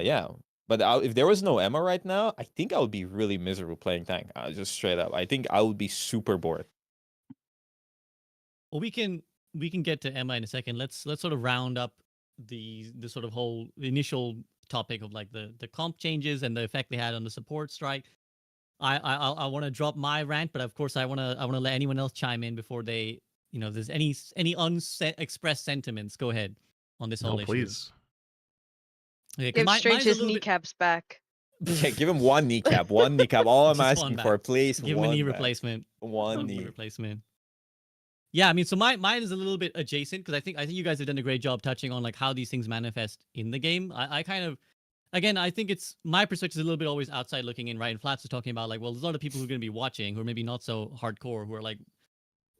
yeah. But if there was no Emma right now, I think I would be really miserable playing tank. Just straight up. I think I would be super bored. Well, we can get to Emma in a second. Let's sort of round up the sort of whole initial topic of like the comp changes and the effect they had on the support strike. I want to drop my rant, but of course I want to let anyone else chime in before they, there's any expressed sentiments. Go ahead on this whole No, issue. please. Okay, 'cause Give mine's a Strange's little bit- kneecaps back. Yeah, give him one kneecap. One kneecap. All I'm Just one asking back. for, please. Give him a one knee back. replacement. One Knee knee. replacement. Yeah, I mean, so mine is a little bit adjacent because I think you guys have done a great job touching on like how these things manifest in the game. I kind of, again, I think it's my perspective is a little bit always outside looking in, right? And Flats is talking about like, well, there's a lot of people who are going to be watching who are maybe not so hardcore, who are like,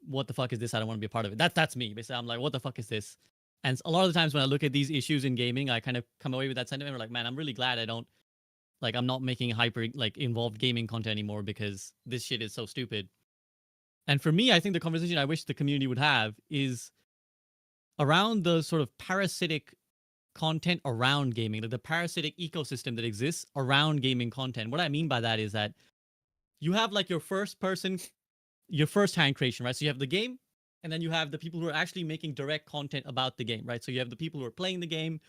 what the fuck is this? I don't want to be a part of it. That's me. Basically, I'm like, what the fuck is this? And a lot of the times when I look at these issues in gaming, I kind of come away with that sentiment. Where like, man, I'm really glad I'm not making hyper like involved gaming content anymore because this shit is so stupid. And for me, I think the conversation I wish the community would have is around the sort of parasitic content around gaming, like the parasitic ecosystem that exists around gaming content. What I mean by that is that you have like your first hand creation, right? So you have the game, and then you have the people who are actually making direct content about the game, right? So you have the people who are playing the game,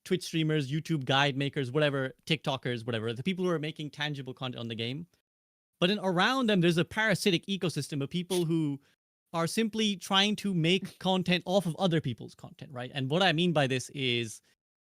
Twitch streamers, YouTube guide makers, whatever, TikTokers, whatever, the people who are making tangible content on the game. But then around them, there's a parasitic ecosystem of people who are simply trying to make content off of other people's content, right? And what I mean by this is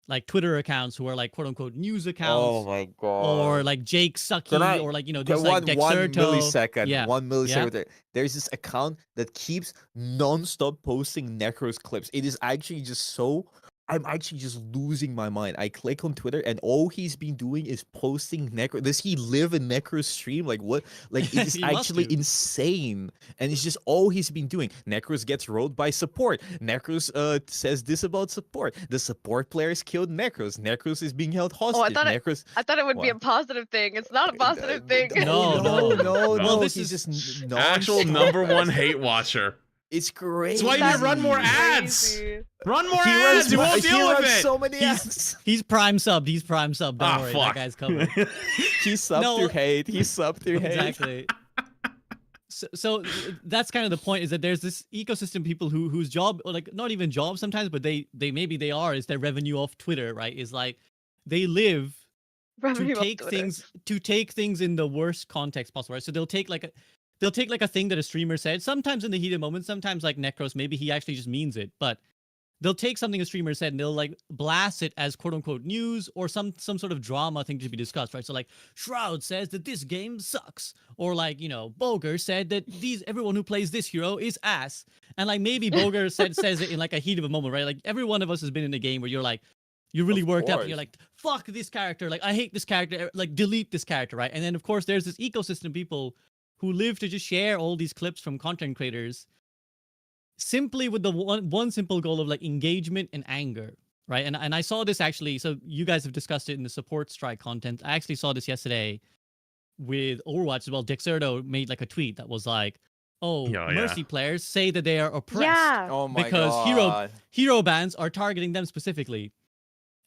like Twitter accounts who are like quote unquote news accounts. Oh my god. Or like Jake Sucky, or like, this like one Dexerto. millisecond. Yeah. 1 millisecond. Yeah. There. There's this account that keeps non-stop posting Necros clips. It is actually just so. I'm actually just losing my mind. I click on Twitter and all he's been doing is posting Necro. Does he live in Necro's stream? Like what? Like it is He must actually do. insane. And it's just all he's been doing. Necros gets rolled by support. Necros says this about support. The support players killed Necros. Necros is being held hostage. Oh, I thought Necros. I thought it would be a What? positive thing. It's not a positive thing. No. no. Well, this he's is just Actual non-stop. #1 hate watcher. It's great. That's why you need to run more ads. Crazy. Run more He ads. You runs, won't he deal with runs it. so many ads. He's prime subbed. He's prime subbed. Don't Ah, worry, fuck. that guy's covered. He subbed No. through hate. He subbed through hate. Exactly. So that's kind of the point, is that there's this ecosystem of people whose job, or like not even job sometimes, but they maybe they are, is their revenue off Twitter, right? Is like they live Revenue to off take Twitter. things in the worst context possible, right? So they'll take like a thing that a streamer said, sometimes in the heated moment, sometimes like Necros, maybe he actually just means it, but they'll take something a streamer said and they'll like blast it as quote unquote news or some sort of drama thing to be discussed, right? So like Shroud says that this game sucks, or like, Boger said that everyone who plays this hero is ass, and like maybe Boger says it in like a heat of a moment, right? Like every one of us has been in a game where you're like, you're really Of worked up course. and you're like, fuck this character, like I hate this character, like delete this character, right? And then of course there's this ecosystem of people who live to just share all these clips from content creators simply with the one simple goal of like engagement and anger, right? And I saw this actually. So you guys have discussed it in the support strike content. I actually saw this yesterday with Overwatch as well. Dexerto made like a tweet that was like, "Oh, Yeah, Mercy yeah. players say that they are oppressed Yeah. Oh my because god. hero bans are targeting them specifically."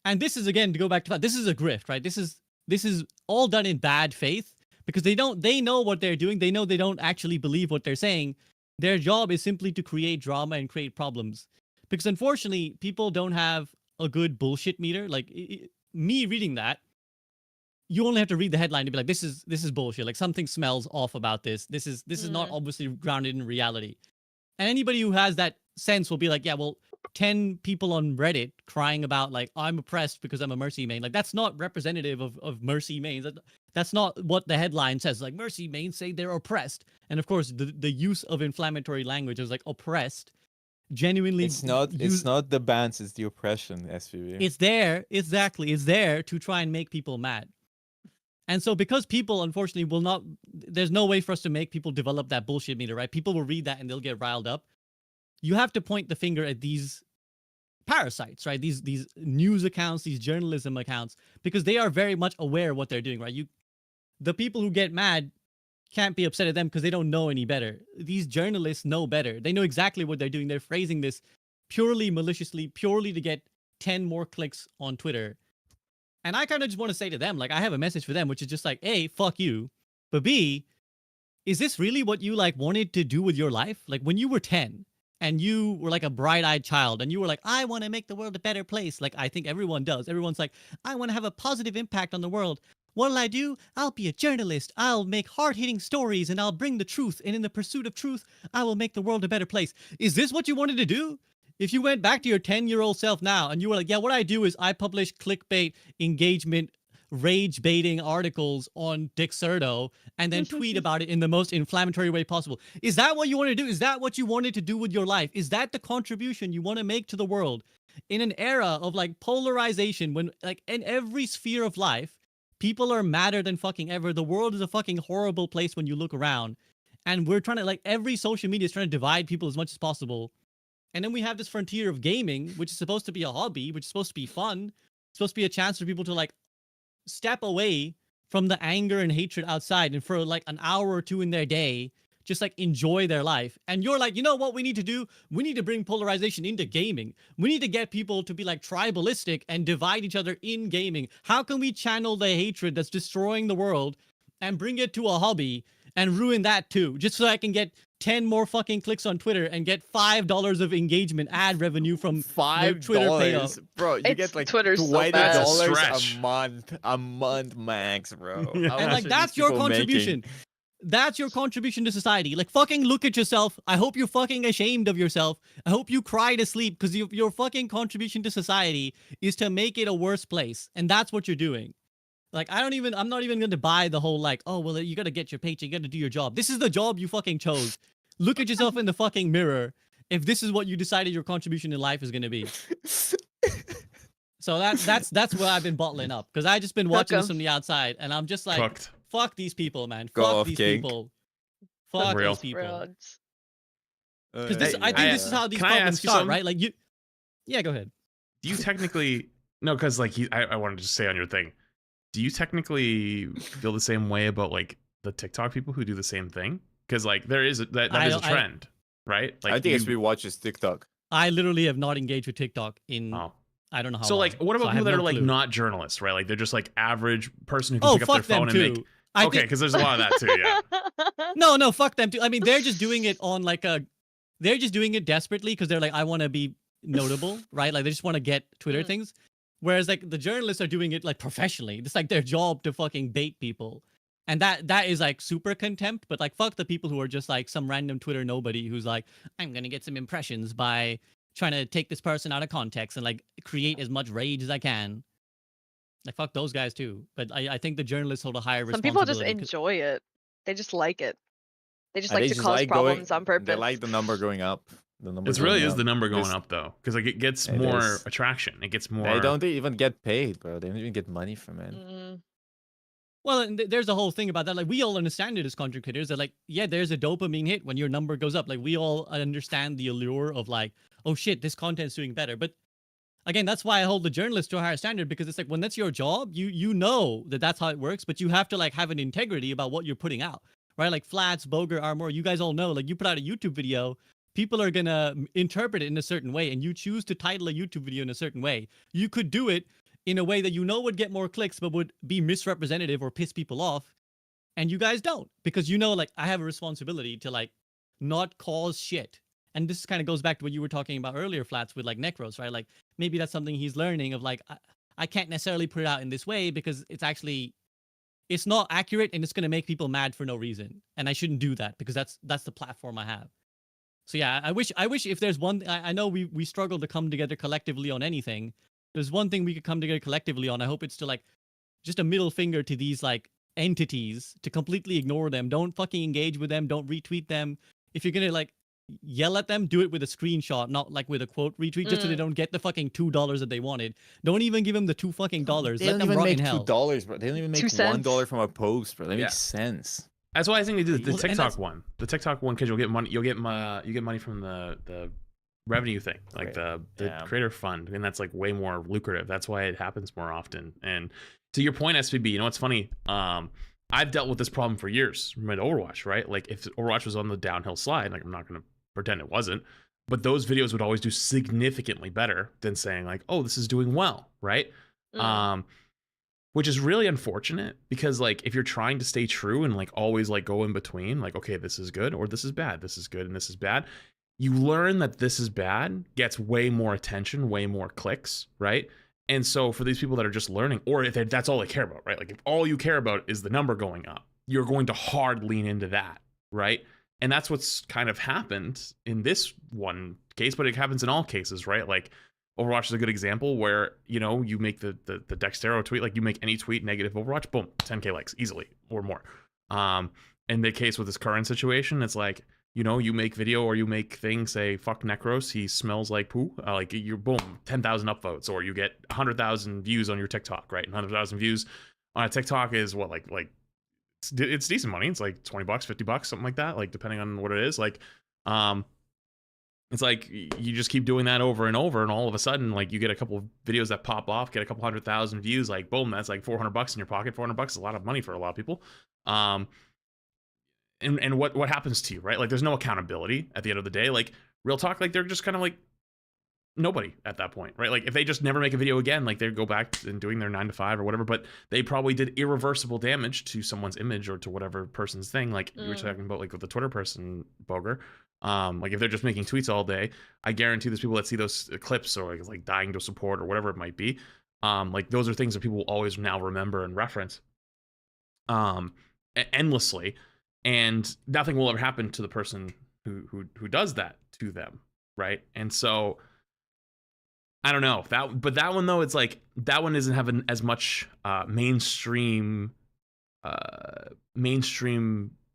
And this is again to go back to that. This is a grift, right? This is all done in bad faith because they know what they're doing. They know they don't actually believe what they're saying. Their job is simply to create drama and create problems. Because unfortunately, people don't have a good bullshit meter. Like me reading that, you only have to read the headline to be like, this is bullshit. Like something smells off about this. This is not obviously grounded in reality. And anybody who has that sense will be like, yeah, well, 10 people on Reddit crying about like I'm oppressed because I'm a Mercy main. Like that's not representative of Mercy mains. That's not what the headline says. Like Mercy mains say they're oppressed. And of course, the use of inflammatory language is like oppressed. Genuinely, It's not the bans, it's the oppression, SVB. It's there, exactly. It's there to try and make people mad. And so because people unfortunately will not, there's no way for us to make people develop that bullshit meter, right? People will read that and they'll get riled up. You have to point the finger at these parasites, right? These news accounts, these journalism accounts, because they are very much aware of what they're doing, right? The people who get mad can't be upset at them because they don't know any better. These journalists know better. They know exactly what they're doing. They're phrasing this purely maliciously, purely to get 10 more clicks on Twitter. And I kind of just want to say to them, like, I have a message for them, which is just like, A, fuck you. But B, is this really what you like wanted to do with your life? Like when you were 10 and you were like a bright-eyed child and you were like, I want to make the world a better place. Like I think everyone does. Everyone's like, I want to have a positive impact on the world. What'll I do? I'll be a journalist. I'll make hard-hitting stories and I'll bring the truth. And in the pursuit of truth, I will make the world a better place. Is this what you wanted to do? If you went back to your 10-year-old self now and you were like, yeah, what I do is I publish clickbait, engagement, rage-baiting articles on Dexerto and then tweet about it in the most inflammatory way possible. Is that what you want to do? Is that what you wanted to do with your life? Is that the contribution you want to make to the world in an era of like polarization when like in every sphere of life, people are madder than fucking ever. The world is a fucking horrible place when you look around. And we're trying to like every social media is trying to divide people as much as possible. And then we have this frontier of gaming, which is supposed to be a hobby, which is supposed to be fun. It's supposed to be a chance for people to like step away from the anger and hatred outside and for like an hour or two in their day, just like enjoy their life. And you're like, you know what we need to do? We need to bring polarization into gaming. We need to get people to be like tribalistic and divide each other in gaming. How can we channel the hatred that's destroying the world and bring it to a hobby and ruin that too? Just so I can get 10 more fucking clicks on Twitter and get $5 of engagement ad revenue from $5, Twitter payout. bro. You It's get like Twitter's so $20 bad. That's a stretch. a month max, bro. Yeah. How And much like are that's these your people contribution. making? That's your contribution to society. Like fucking look at yourself. I hope you're fucking ashamed of yourself. I hope you cry to sleep because your fucking contribution to society is to make it a worse place. And that's what you're doing. Like I'm not even going to buy the whole like, oh, well, you got to get your paycheck. You got to do your job. This is the job you fucking chose. Look at yourself in the fucking mirror if this is what you decided your contribution in life is going to be. So that's what I've been bottling up because I just been watching this from the outside and I'm just like, Cooked. fuck these people, man. Go Fuck off, these King. people. Fuck Real. these people. Roads. Because I think this is how these Can I problems ask you start, something? right? Like you. Yeah, go ahead. Do you technically no? Because like I wanted to just say on your thing. Do you technically feel the same way about like the TikTok people who do the same thing? Because like there is that is a trend, right? Like I think SVB watches TikTok. I literally have not engaged with TikTok in Oh. I don't know how So long. like, what So about I people have that no are like clue. not journalists, right? Like they're just like average person who can Oh, pick up their fuck them phone and too. make. I Okay, think- because there's a lot of that too. Yeah. No, fuck them too. I mean, they're just doing it on like a. They're just doing it desperately because they're like, I want to be notable, right? Like they just want to get Twitter things. Whereas like the journalists are doing it like professionally. It's like their job to fucking bait people. And that is like super contempt, but like fuck the people who are just like some random Twitter nobody who's like, I'm gonna get some impressions by trying to take this person out of context and like create as much rage as I can. Like fuck those guys too. But I think the journalists hold a higher Some people just responsibility. 'cause- enjoy it. They just like it. They just And like they to just cause like problems going- on purpose. They like the number going up. The number. It really going is up. the number going This- up though, because like it gets It more is. attraction. It gets more. They don't even get paid, bro. They don't even get money from it. Mm. Well, and there's a whole thing about that. Like, we all understand it as content creators that, like, yeah, there's a dopamine hit when your number goes up. Like, we all understand the allure of, like, oh shit, this content's doing better. But again, that's why I hold the journalist to a higher standard, because it's like, when that's your job, you know that that's how it works, but you have to, like, have an integrity about what you're putting out, right? Like, Flats, Boger, Armor, you guys all know, like, you put out a YouTube video, people are gonna interpret it in a certain way, and you choose to title a YouTube video in a certain way. You could do it in a way that you know would get more clicks but would be misrepresentative or piss people off, and you guys don't, because you know, like, I have a responsibility to, like, not cause shit. And this kind of goes back to what you were talking about earlier, Flats, with, like, Necros, right? Like, maybe that's something he's learning of, like, I can't necessarily put it out in this way because it's not accurate and it's going to make people mad for no reason, and I shouldn't do that because that's the platform I have. So yeah, I wish if there's one, I know we struggle to come together collectively on anything. There's one thing we could come together collectively on. I hope it's to, like, just a middle finger to these, like, entities, to completely ignore them. Don't fucking engage with them. Don't retweet them. If you're gonna, like, yell at them, do it with a screenshot, not, like, with a quote retweet, just so they don't get the fucking $2 that they wanted. Don't even give them the $2 fucking dollars. They Let don't them even rot make in hell. $2, bro. They don't even make 2 cents. $1 from a post, bro. That Yeah. makes sense. That's why I think they do the Well, and TikTok that's- one. The TikTok one, because you'll get money. You get money from the revenue thing, like the Yeah. creator fund, and that's, like, way more lucrative. That's why it happens more often. And to your point, SVB, you know what's funny? I've dealt with this problem for years with Overwatch, right? Like, if Overwatch was on the downhill slide, like, I'm not gonna pretend it wasn't, but those videos would always do significantly better than saying, like, oh, this is doing well, right? Which is really unfortunate, because, like, if you're trying to stay true and, like, always, like, go in between, like, okay, this is good or this is bad, this is good and this is bad, you learn that this is bad gets way more attention, way more clicks, right? And so for these people that are just learning, or if that's all they care about, right? Like, if all you care about is the number going up, you're going to hard lean into that, right? And that's what's kind of happened in this one case, but it happens in all cases, right? Like, Overwatch is a good example where, you know, you make the Dextero tweet, like, you make any tweet negative Overwatch, boom, 10K likes easily or more. In the case with this current situation, it's like, you know, you make video or you make things say, fuck Necros, he smells like poo, like, you're boom, 10,000 upvotes, or you get 100,000 views on your TikTok, right? 100,000 views on a TikTok is what, like it's decent money. It's like $20, $50, something like that, like, depending on what it is. Like, it's like you just keep doing that over and over, and all of a sudden, like, you get a couple of videos that pop off, get a couple 100,000 views, like, boom, that's like $400 in your pocket. $400 is a lot of money for a lot of people. And what happens to you, right? Like, there's no accountability at the end of the day. Like, real talk, like, they're just kind of like nobody at that point, right? Like, if they just never make a video again, like, they go back and doing their 9 to 5 or whatever, but they probably did irreversible damage to someone's image or to whatever person's thing. Like, you were talking about, like, with the Twitter person, Boger. Like, if they're just making tweets all day, I guarantee there's people that see those clips or, like dying to support or whatever it might be. Like, those are things that people will always now remember and reference endlessly, and nothing will ever happen to the person who does that to them, right? And so I don't know but that one, though, it's like, that one isn't having as much mainstream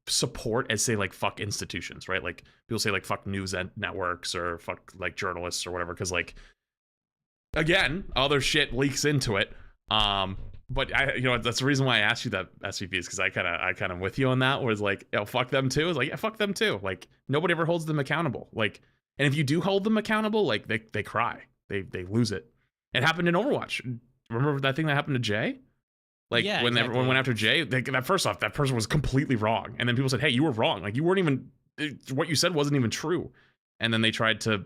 support as, say, like, fuck institutions, right? Like, people say, like, fuck news networks or fuck, like, journalists or whatever, because, like, again, other shit leaks into it. But that's the reason why I asked you that, SVP, is because I kind of with you on that, was like, fuck them too. It's like, yeah, fuck them too. Like, nobody ever holds them accountable. Like, and if you do hold them accountable, like, they cry, they lose it. It happened in Overwatch. Remember that thing that happened to Jay? Like, Yeah, when exactly. everyone went after Jay, first off, that person was completely wrong, and then people said, hey, you were wrong. Like, you weren't even, what you said wasn't even true. And then they tried to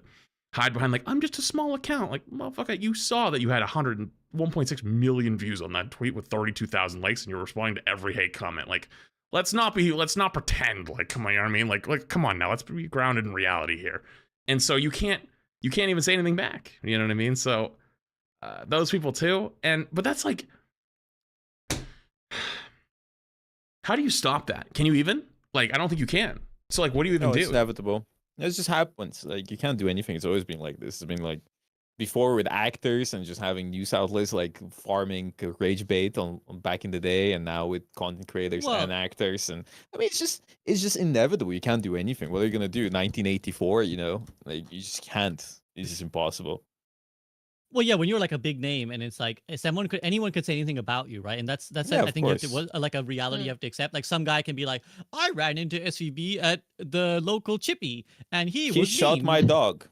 hide behind, like, I'm just a small account. Like, motherfucker, you saw that you had 1.6 million views on that tweet with 32,000 likes, and you're responding to every hate comment. Like, let's not pretend. Like, come on, you know what I mean? Like, come on now, let's be grounded in reality here. And so you can't even say anything back. You know what I mean? So those people too. But that's like, how do you stop that? Can you even? Like, I don't think you can. So, like, what do you even do? It's inevitable. It just happens. Like, you can't do anything. It's always been like this. It's been like before with actors and just having news outlets like farming rage bait on back in the day, and now with content creators and actors. And I mean, it's just inevitable. You can't do anything. What are you gonna do? 1984, you know, like, you just can't. It's just impossible. Well, yeah, when you're like a big name and it's like anyone could say anything about you, right? And that's Yeah, I of think you have to course. like a reality you have to accept. Like some guy can be like, I ran into SVB at the local chippy and he He was shot mean. my dog.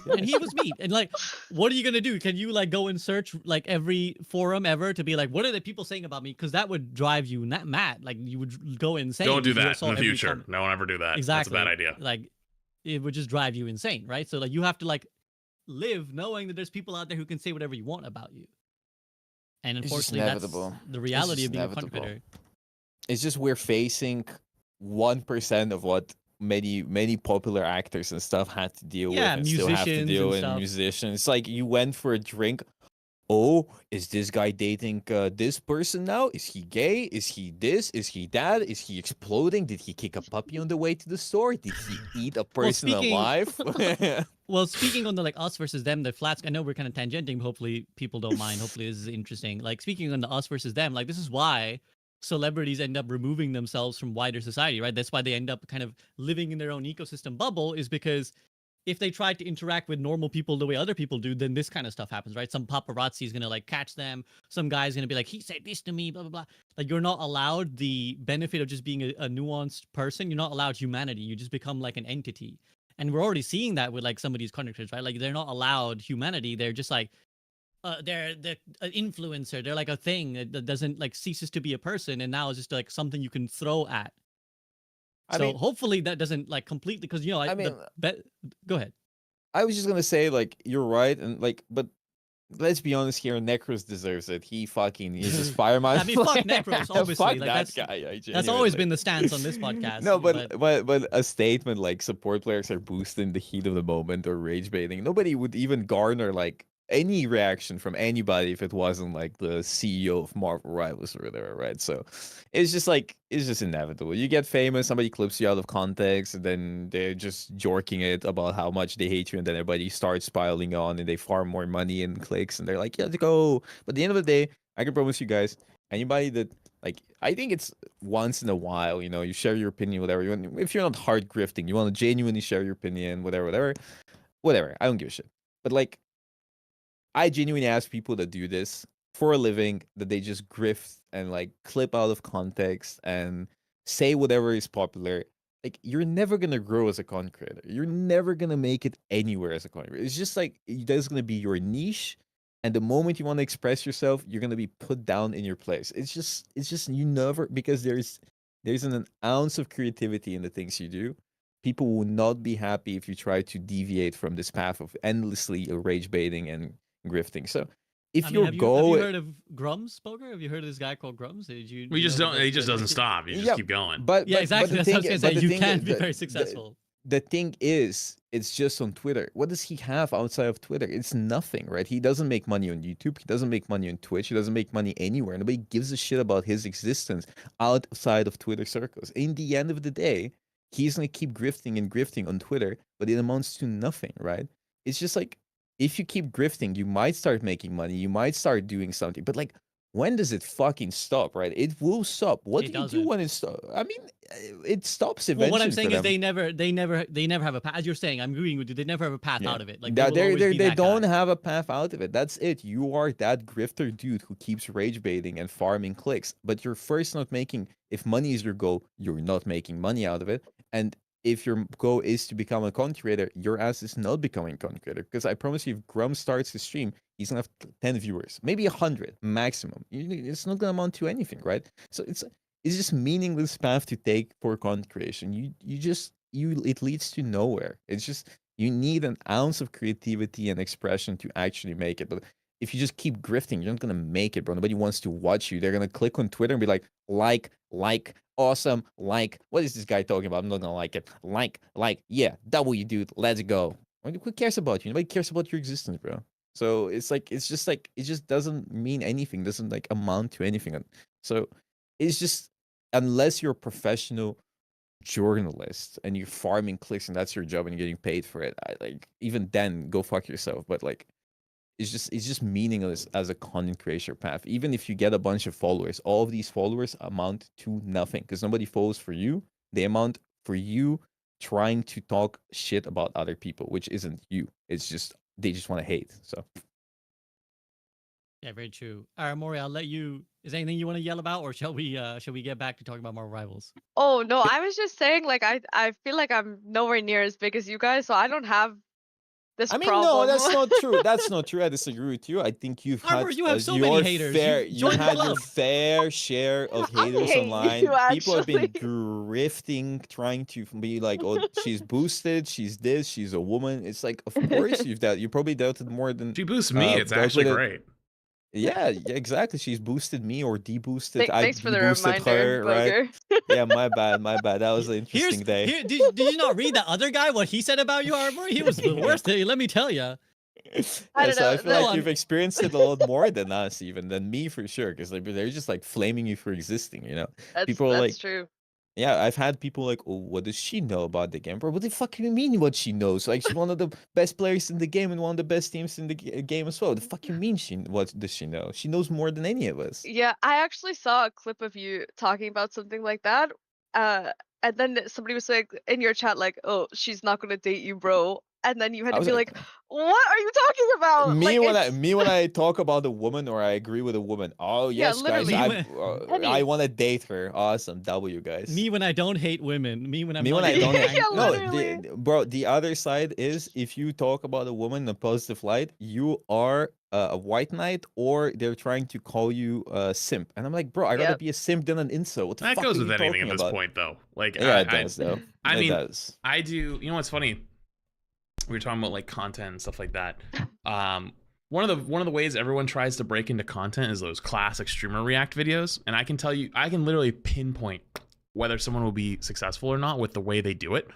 And he was mean. And like, what are you gonna do? Can you like go and search like every forum ever to be like, what are the people saying about me? Because that would drive you mad. Like you would go insane. Don't do if you that saw in the every future. comment. No one ever do that. Exactly. That's a bad idea. Like it would just drive you insane, right? So like you have to like live knowing that there's people out there who can say whatever you want about you. And It's just unfortunately, that's inevitable. the It's reality just of being a inevitable. content creator. It's just we're facing 1% of what many popular actors and stuff had to deal Yeah, with and still have to musicians deal and with. stuff. Musicians. It's like you went for a drink. Oh, is this guy dating this person now? Is he gay? Is he this? Is he that? Is he exploding? Did he kick a puppy on the way to the store? Did he eat a person speaking- alive? Well, speaking on the like us versus them, the flats. I know we're kind of tangenting. But hopefully, people don't mind. Hopefully, this is interesting. Like speaking on the us versus them, like this is why celebrities end up removing themselves from wider society, right? That's why they end up kind of living in their own ecosystem bubble, is because if they try to interact with normal people the way other people do, then this kind of stuff happens, right? Some paparazzi is gonna like catch them. Some guy's gonna be like, he said this to me, blah blah blah. Like you're not allowed the benefit of just being a nuanced person. You're not allowed humanity. You just become like an entity. And we're already seeing that with like some of these content right? Like they're not allowed humanity. They're just like they're an influencer. They're like a thing that doesn't like ceases to be a person, and now it's just like something you can throw at. I So mean, hopefully that doesn't like completely, because you know I mean, go ahead. I was just gonna say, like, you're right, and like, but let's be honest here, Necros deserves it. He fucking is just fireman. I mean, fuck Necros, obviously. Fuck Like, that that's- guy. I That's always genuinely- been the stance on this podcast. No, but a statement like support players are boosting the heat of the moment or rage baiting. Nobody would even garner like any reaction from anybody if it wasn't like the CEO of Marvel Rivals or whatever, right? So it's just like it's just inevitable. You get famous, somebody clips you out of context, and then they're just jorking it about how much they hate you, and then everybody starts piling on and they farm more money and clicks, and they're like, yeah, let's go. But at the end of the day, I can promise you guys, anybody that like, I think it's once in a while, you know, you share your opinion, whatever. You want, if you're not hard grifting, you want to genuinely share your opinion, whatever. I don't give a shit. But like, I genuinely ask people that do this for a living that they just grift and like clip out of context and say whatever is popular. Like, you're never gonna grow as a content creator. You're never gonna make it anywhere as a content creator. It's just like that's gonna be your niche, and the moment you want to express yourself, you're gonna be put down in your place. It's just you never, because there's an ounce of creativity in the things you do. People will not be happy if you try to deviate from this path of endlessly rage baiting and grifting. So if I mean, your have goal, you heard of Grums, Poker? Have you heard of this guy called Grums? Did you? We just know don't. that- He just that- doesn't stop. You just Yeah, keep going. but Yeah, exactly. That's what I was gonna say. You can be the- very successful. The thing is, it's just on Twitter. What does he have outside of Twitter? It's nothing, right? He doesn't make money on YouTube. He doesn't make money on Twitch. He doesn't make money anywhere. Nobody gives a shit about his existence outside of Twitter circles. In the end of the day, he's gonna keep grifting and grifting on Twitter, but it amounts to nothing, right? It's just like, if you keep grifting, you might start making money. You might start doing something, but like, when does it fucking stop, right? It will stop. What It do you do doesn't. when it stops? I mean, it stops Well, eventually. what I'm for saying is them. they never have a path. As you're saying, I'm agreeing with you. They never have a path Yeah. out of it. Like That they will always be they that don't guy. have a path out of it. That's it. You are that grifter dude who keeps rage baiting and farming clicks. But you're first not making. If money is your goal, you're not making money out of it. And if your goal is to become a content creator, your ass is not becoming a content creator. Because I promise you, if Grum starts his stream, he's gonna have 10 viewers, maybe 100 maximum. It's not gonna amount to anything, right? So it's just meaningless path to take for content creation. It leads to nowhere. It's just, you need an ounce of creativity and expression to actually make it. But if you just keep grifting, you're not gonna make it, bro. Nobody wants to watch you. They're gonna click on Twitter and be like, awesome, what is this guy talking about? I'm not gonna like it. Yeah, W dude, let's go. Who cares about you? Nobody cares about your existence, bro. So it's just like it just doesn't mean anything, doesn't like amount to anything. So it's just, unless you're a professional journalist and you're farming clicks and that's your job and you're getting paid for it, even then, go fuck yourself. But like, it's just meaningless as a content creation path. Even if you get a bunch of followers, all of these followers amount to nothing because nobody follows for you. They amount for you trying to talk shit about other people, which isn't you. It's just, they just want to hate. So Yeah, very true. All right, Maury, I'll let you. Is there anything you want to yell about, or shall we get back to talking about Marvel Rivals? Oh no, I was just saying like I feel like I'm nowhere near as big as you guys, so I don't have this I mean, problem. no, that's not true. That's not true. I disagree with you. I think you've Armor, had you have so many your haters. fair, You you join the had your club. fair share of I haters hate online. you, People have been actually. grifting, trying to be like, oh, she's boosted, she's this, she's a woman. It's like, of course you probably doubted more than She boosts me. It's actually great. Yeah, exactly. She's boosted me or deboosted. I Thanks for the deboosted reminder, her, right? Bugger. Yeah, my bad, my bad. That was an interesting day. Did you not read that other guy? What he said about you, Armor? He was the worst. Let me tell you. I don't So know. I feel like you've experienced it a lot more than us, even than me for sure. Because like they're just like flaming you for existing. You know, people are That's like, true. yeah, I've had people like, oh, what does she know about the game, bro? What the fuck do you mean what she knows? Like she's one of the best players in the game and one of the best teams in the game as well. What the fuck you mean what does she know? She knows more than any of us. Yeah, I actually saw a clip of you talking about something like that. And then somebody was saying in your chat like, "Oh, she's not gonna date you, bro." And then you had I to was be like, "What are you talking about?" Me Like, when I talk about a woman or I agree with a woman. Oh Yeah, yes, guys, literally. I want to date her. Awesome, W guys. Me when I don't hate women. Me when I'm Me not when I getting don't. angry. Yeah, No, literally. bro. The other side is if you talk about a woman in a positive light, you are a white knight, or they're trying to call you a simp. And I'm like, bro, I'd rather Yep. be a simp than an incel. What the That fuck goes are with you anything talking at this about? point, though. Like, Yeah, it does, though. I It mean, does. I do. You know what's funny? We were talking about like content and stuff like that. One of the ways everyone tries to break into content is those classic streamer react videos, and I can tell you, I can literally pinpoint whether someone will be successful or not with the way they do it.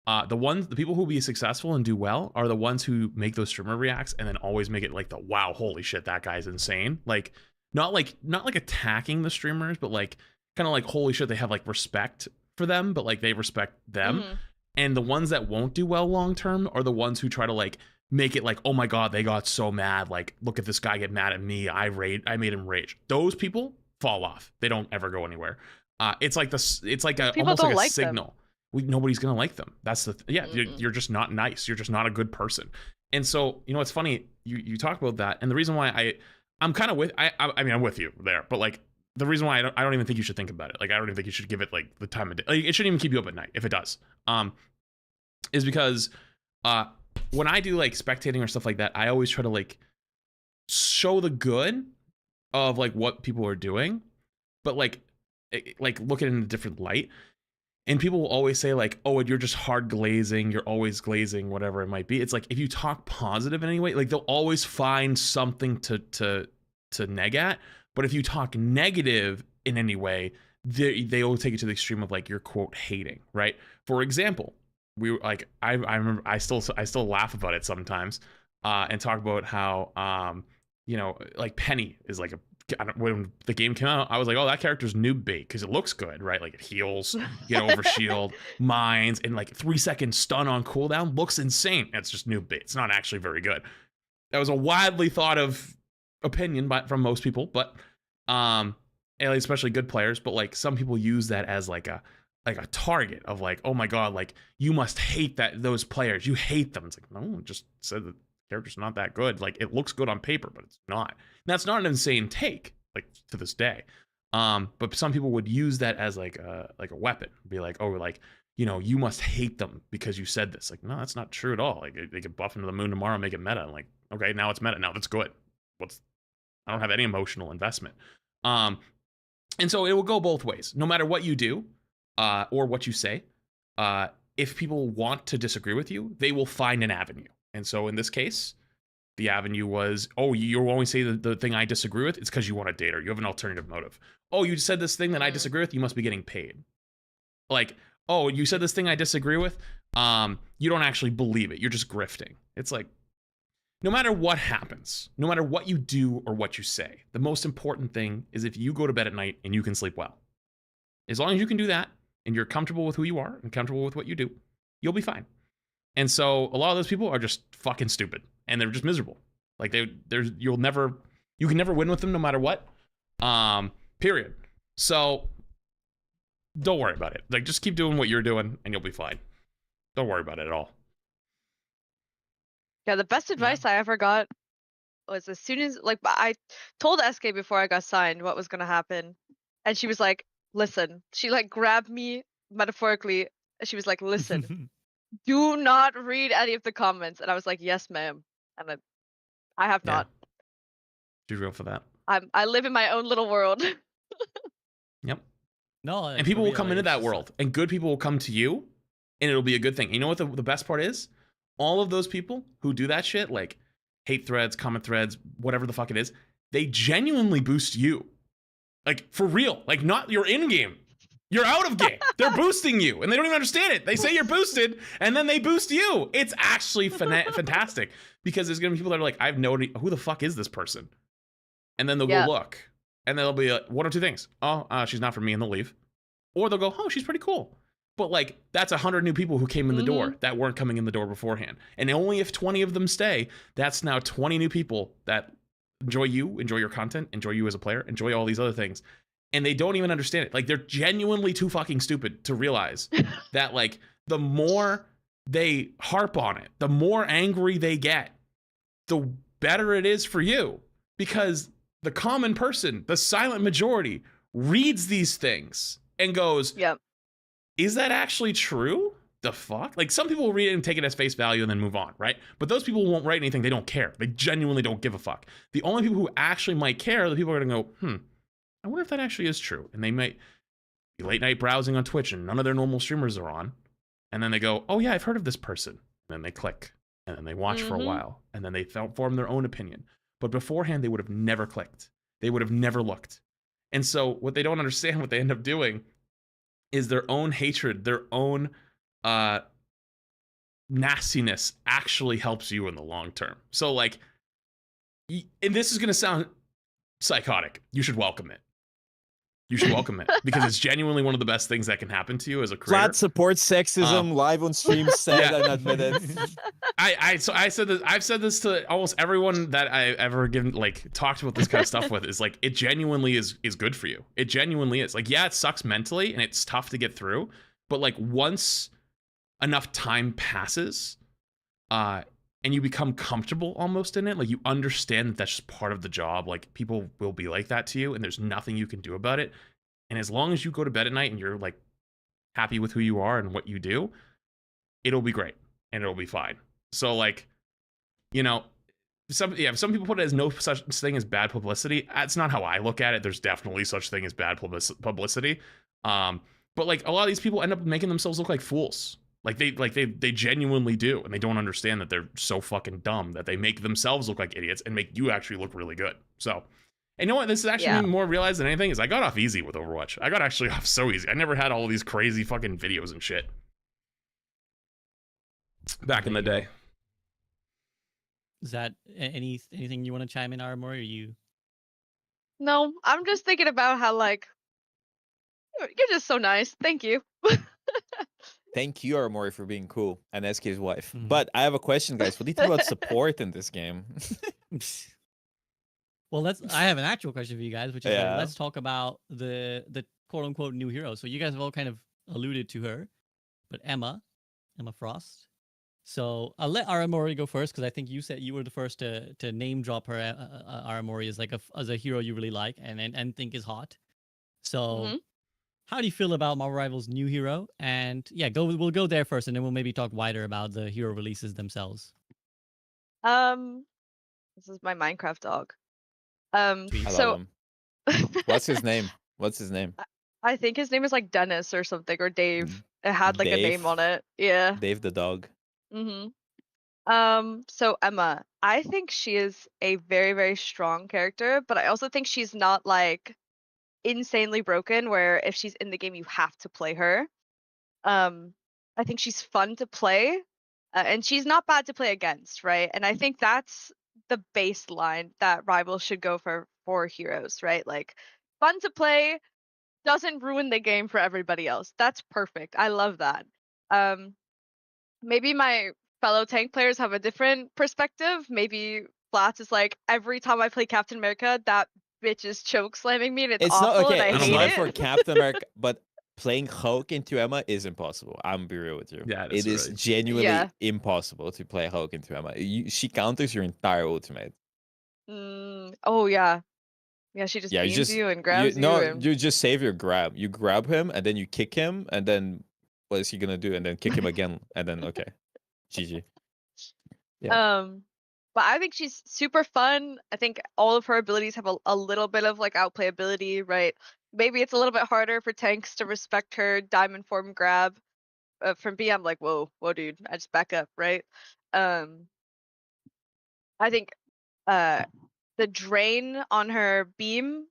The people who will be successful and do well are the ones who make those streamer reacts and then always make it like the wow, holy shit, that guy's insane. Like not like attacking the streamers, but like kind of like holy shit, they have like respect for them, but like they respect them. Mhm. And the ones that won't do well long term are the ones who try to like make it like, oh my god, they got so mad. Like, look at this guy get mad at me. I made him rage. Those people fall off. They don't ever go anywhere. It's like this. It's like a People almost don't like a like them. signal. Nobody's gonna like them. That's the you're just not nice. You're just not a good person. And so you know it's funny. You talk about that, and the reason why I'm kind of with I mean I'm with you there, but like the reason why I don't even think you should think about it. Like I don't even think you should give it like the time of day. Like it shouldn't even keep you up at night if it does. Is because when I do like spectating or stuff like that, I always try to like show the good of like what people are doing, but like look at it in a different light. And people will always say like, oh, you're just hard glazing, you're always glazing, whatever it might be. It's like if you talk positive in any way, like they'll always find something to neg at. But if you talk negative in any way, they will take it to the extreme of like you're quote hating, right? For example, we were like I remember I still laugh about it sometimes, and talk about how you know, like Penny is like when the game came out, I was like, oh, that character's noob bait because it looks good, right? Like it heals, get over shield, mines, and like 3-second stun on cooldown looks insane. It's just noob bait. It's not actually very good. That was a widely thought of opinion from most people, but especially good players. But like some people use that as like a target of like, oh my god, like you must hate those players. You hate them. It's like, no, I just said that character's not that good. Like it looks good on paper, but it's not. And that's not an insane take, like to this day. But some people would use that as like a weapon. Be like, oh, like, you know, you must hate them because you said this. Like, no, that's not true at all. Like they could buff into the moon tomorrow and make it meta. I'm like, okay, now it's meta. Now that's good. I don't have any emotional investment. And so it will go both ways. No matter what you do, or what you say, if people want to disagree with you, they will find an avenue. And so in this case, the avenue was, oh, you only say the thing I disagree with, it's because you want to date her. You have an alternative motive. Oh, you said this thing that I disagree with, you must be getting paid. Like, oh, you said this thing I disagree with, you don't actually believe it. You're just grifting. It's like, no matter what happens, no matter what you do or what you say, the most important thing is if you go to bed at night and you can sleep well. As long as you can do that and you're comfortable with who you are and comfortable with what you do, you'll be fine. And so a lot of those people are just fucking stupid and they're just miserable. Like you can never win with them no matter what. Period. So don't worry about it. Like just keep doing what you're doing and you'll be fine. Don't worry about it at all. Yeah, the best advice I ever got was as soon as like I told SK before I got signed what was gonna happen, and she was like, "Listen." She like grabbed me metaphorically. And she was like, "Listen, do not read any of the comments." And I was like, "Yes, ma'am." And I have Yeah. not. She's real for that. I live in my own little world. Yep. No, And people for will real, come like, into it's that just world, and good people will come to you, and it'll be a good thing. You know what the best part is? All of those people who do that shit, like hate threads, comment threads, whatever the fuck it is, they genuinely boost you. Like, for real. Like, not your in-game. You're out of game. They're boosting you, and they don't even understand it. They say you're boosted, and then they boost you. It's actually fantastic, because there's going to be people that are like, I have no idea, who the fuck is this person? And then they'll Yeah. go look, and they'll be like, one or two things. Oh, she's not for me, and they'll leave. Or they'll go, oh, she's pretty cool. But, like, that's 100 new people who came in the door that weren't coming in the door beforehand. And only if 20 of them stay, that's now 20 new people that enjoy you, enjoy your content, enjoy you as a player, enjoy all these other things. And they don't even understand it. Like, they're genuinely too fucking stupid to realize that, like, the more they harp on it, the more angry they get, the better it is for you. Because the common person, the silent majority, reads these things and goes, Yep. is that actually true? The fuck? Like, some people will read it and take it as face value and then move on, right? But those people won't write anything. They don't care. They genuinely don't give a fuck. The only people who actually might care are the people who are going to go, I wonder if that actually is true. And they might be late night browsing on Twitch and none of their normal streamers are on. And then they go, oh yeah, I've heard of this person. And then they click. And then they watch for a while. And then they form their own opinion. But beforehand, they would have never clicked. They would have never looked. And so what they don't understand, what they end up doing, is their own hatred, their own nastiness actually helps you in the long term. So, like, and this is going to sound psychotic. You should welcome it. You should welcome it, because it's genuinely one of the best things that can happen to you as a creator. Flat supports sexism live on stream, said and admitted. So I said this. I've said this to almost everyone that I ever given, like, talked about this kind of stuff with. Is like, it genuinely is good for you. It genuinely is. Like, yeah, it sucks mentally and it's tough to get through, but like, once enough time passes, and you become comfortable almost in it, like, you understand that that's just part of the job. Like, people will be like that to you, and there's nothing you can do about it. And as long as you go to bed at night and you're, like, happy with who you are and what you do, it'll be great and it'll be fine. So, like, you know, some people put it as no such thing as bad publicity. That's not how I look at it. There's definitely such thing as bad publicity. But like, a lot of these people end up making themselves look like fools. Like they genuinely do, and they don't understand that they're so fucking dumb that they make themselves look like idiots and make you actually look really good. So, and you know what? This is actually more realized than anything is I got off easy with Overwatch. I got actually off so easy. I never had all these crazy fucking videos and shit back in the day. Is that anything you want to chime in, Armor? Or you? No, I'm just thinking about how, like, you're just so nice. Thank you. Thank you, Armory, for being cool, and SK's wife. But I have a question, guys. What do you think about support in this game? Well, I have an actual question for you guys, which is like, let's talk about the quote unquote new hero. So you guys have all kind of alluded to her, but Emma Frost. So I'll let Aramori go first, because I think you said you were the first to name drop her. Aramori as a hero you really like and think is hot. So how do you feel about Marvel Rivals' new hero? And yeah, we'll go there first, and then we'll maybe talk wider about the hero releases themselves. This is my Minecraft dog. I love him. What's his name? I think his name is like Dennis or something, or Dave. It had like a name on it. Yeah. Dave the dog. So Emma, I think she is a very, very strong character, but I also think she's not like insanely broken where if she's in the game you have to play her. I think she's fun to play, and she's not bad to play against, right? And I think that's the baseline that Rivals should go for heroes, right? Like, fun to play, doesn't ruin the game for everybody else. That's perfect. I love that. Maybe my fellow tank players have a different perspective. Maybe Flats is like, every time I play Captain America, that bitch is choke slamming me, and it's awful, not okay. and I It's hate not it. for Captain America, but playing Hulk into Emma is impossible. I'm be real with you. Yeah, it is really genuinely impossible to play Hulk into Emma. She counters your entire ultimate. Oh yeah. Yeah, she just Yeah, you beams just you and grabs you no, and you just save your grab. You grab him and then you kick him and then what is he gonna do? And then kick him again and then okay, GG. Yeah. but I think she's super fun. I think all of her abilities have a little bit of like outplayability, right? Maybe it's a little bit harder for tanks to respect her diamond form grab. From B, I'm like, whoa, dude, I just back up, right? Um, I think the drain on her beam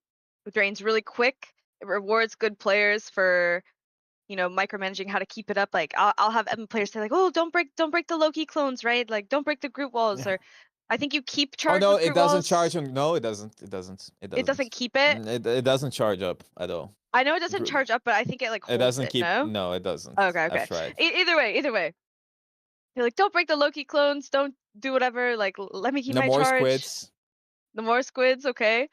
drains really quick. It rewards good players for micromanaging how to keep it up. Like I'll have Emma players say like, oh, don't break the Loki clones, right? Like don't break the group walls. Or I think you keep Oh charge no, with it group doesn't walls. charge on. No, it doesn't. It doesn't. It It doesn't doesn't. keep it. It doesn't charge up at all. I know it doesn't Gr- charge up, but I think it like It holds doesn't it. keep. No. No, it doesn't. Okay. I've Okay. tried. Either way. You're like, don't break the Loki clones. Don't do whatever. Like, let me keep No my more charge. squids. The more squids, okay.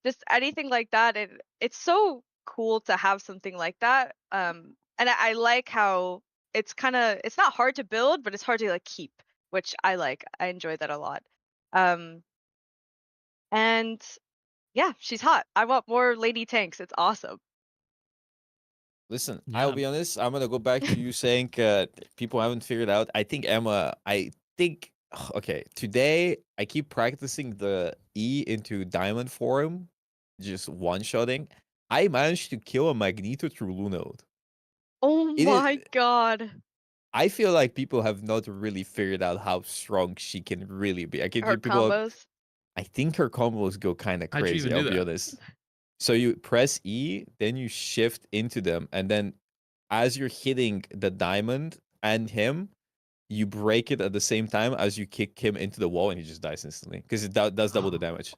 Just anything like that. It's so cool to have something like that. And I like how it's not hard to build, but it's hard to like keep, which I like. I enjoy that a lot. And yeah, she's hot. I want more lady tanks. It's awesome. Listen, Yeah. I'll be honest. I'm gonna go back to you saying people haven't figured out. I think Emma. I think okay. Today I keep practicing the E into diamond form, just one shotting. I managed to kill a Magneto through Lunode. Oh It is. my god. I feel like people have not really figured out how strong she can really be. I can Her people. combos. I think her combos go kind of How'd you crazy. even I'll do be that? honest. So you press E, then you shift into them, and then as you're hitting the diamond and him, you break it at the same time as you kick him into the wall, and he just dies instantly because it does double the damage.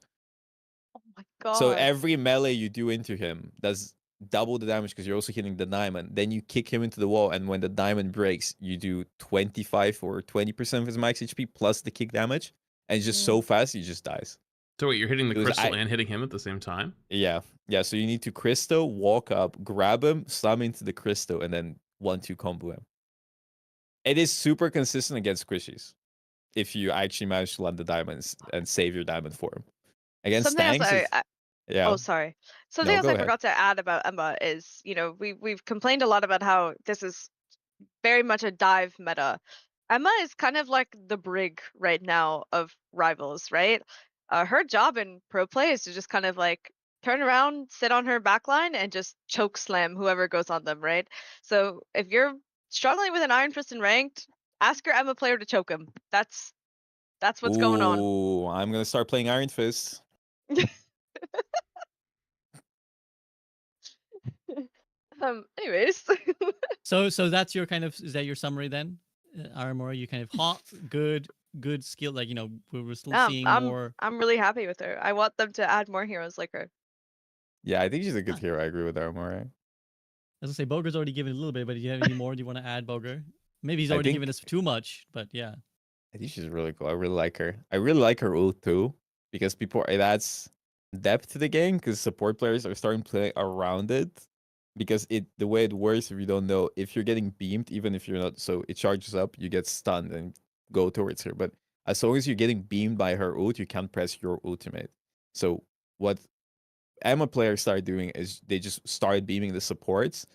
Oh my god. So every melee you do into him does double the damage because you're also hitting the diamond. Then you kick him into the wall, and when the diamond breaks, you do 25 or 20% of his max HP plus the kick damage, and it's just so fast he just dies. So wait, you're hitting the Because crystal and hitting him at the same time? Yeah. So you need to crystal, walk up, grab him, slam into the crystal, and then 1-2 combo him. It is super consistent against squishies if you actually manage to land the diamonds and save your diamond for him. Against Something else tanks, yeah. Oh, sorry. Something No, else go I ahead. forgot to add about Emma is, we've complained a lot about how this is very much a dive meta. Emma is kind of like the Brig right now of rivals, right? Her job in pro play is to just kind of like turn around, sit on her backline, and just choke slam whoever goes on them, right? So if you're struggling with an Iron Fist in ranked, ask your Emma player to choke him. That's what's going on. Ooh, I'm gonna start playing Iron Fist. Anyways. So that's your kind of, is that your summary then? Aramora, you kind of hot, good skill. Like we're still seeing more. I'm really happy with her. I want them to add more heroes like her. Yeah, I think she's a good hero. I agree with Armor. As I say, Boger's already given a little bit, but do you have any more? Do you want to add, Boger? Maybe he's already given us too much, but yeah. I think she's really cool. I really like her. I really like her ult too, because it adds depth to the game. Because support players are starting to play around it, because the way it works, if you don't know, if you're getting beamed, even if you're not, so it charges up, you get stunned and go towards her. But as long as you're getting beamed by her ult, you can't press your ultimate. So what Emma players start doing is they just start beaming the supports,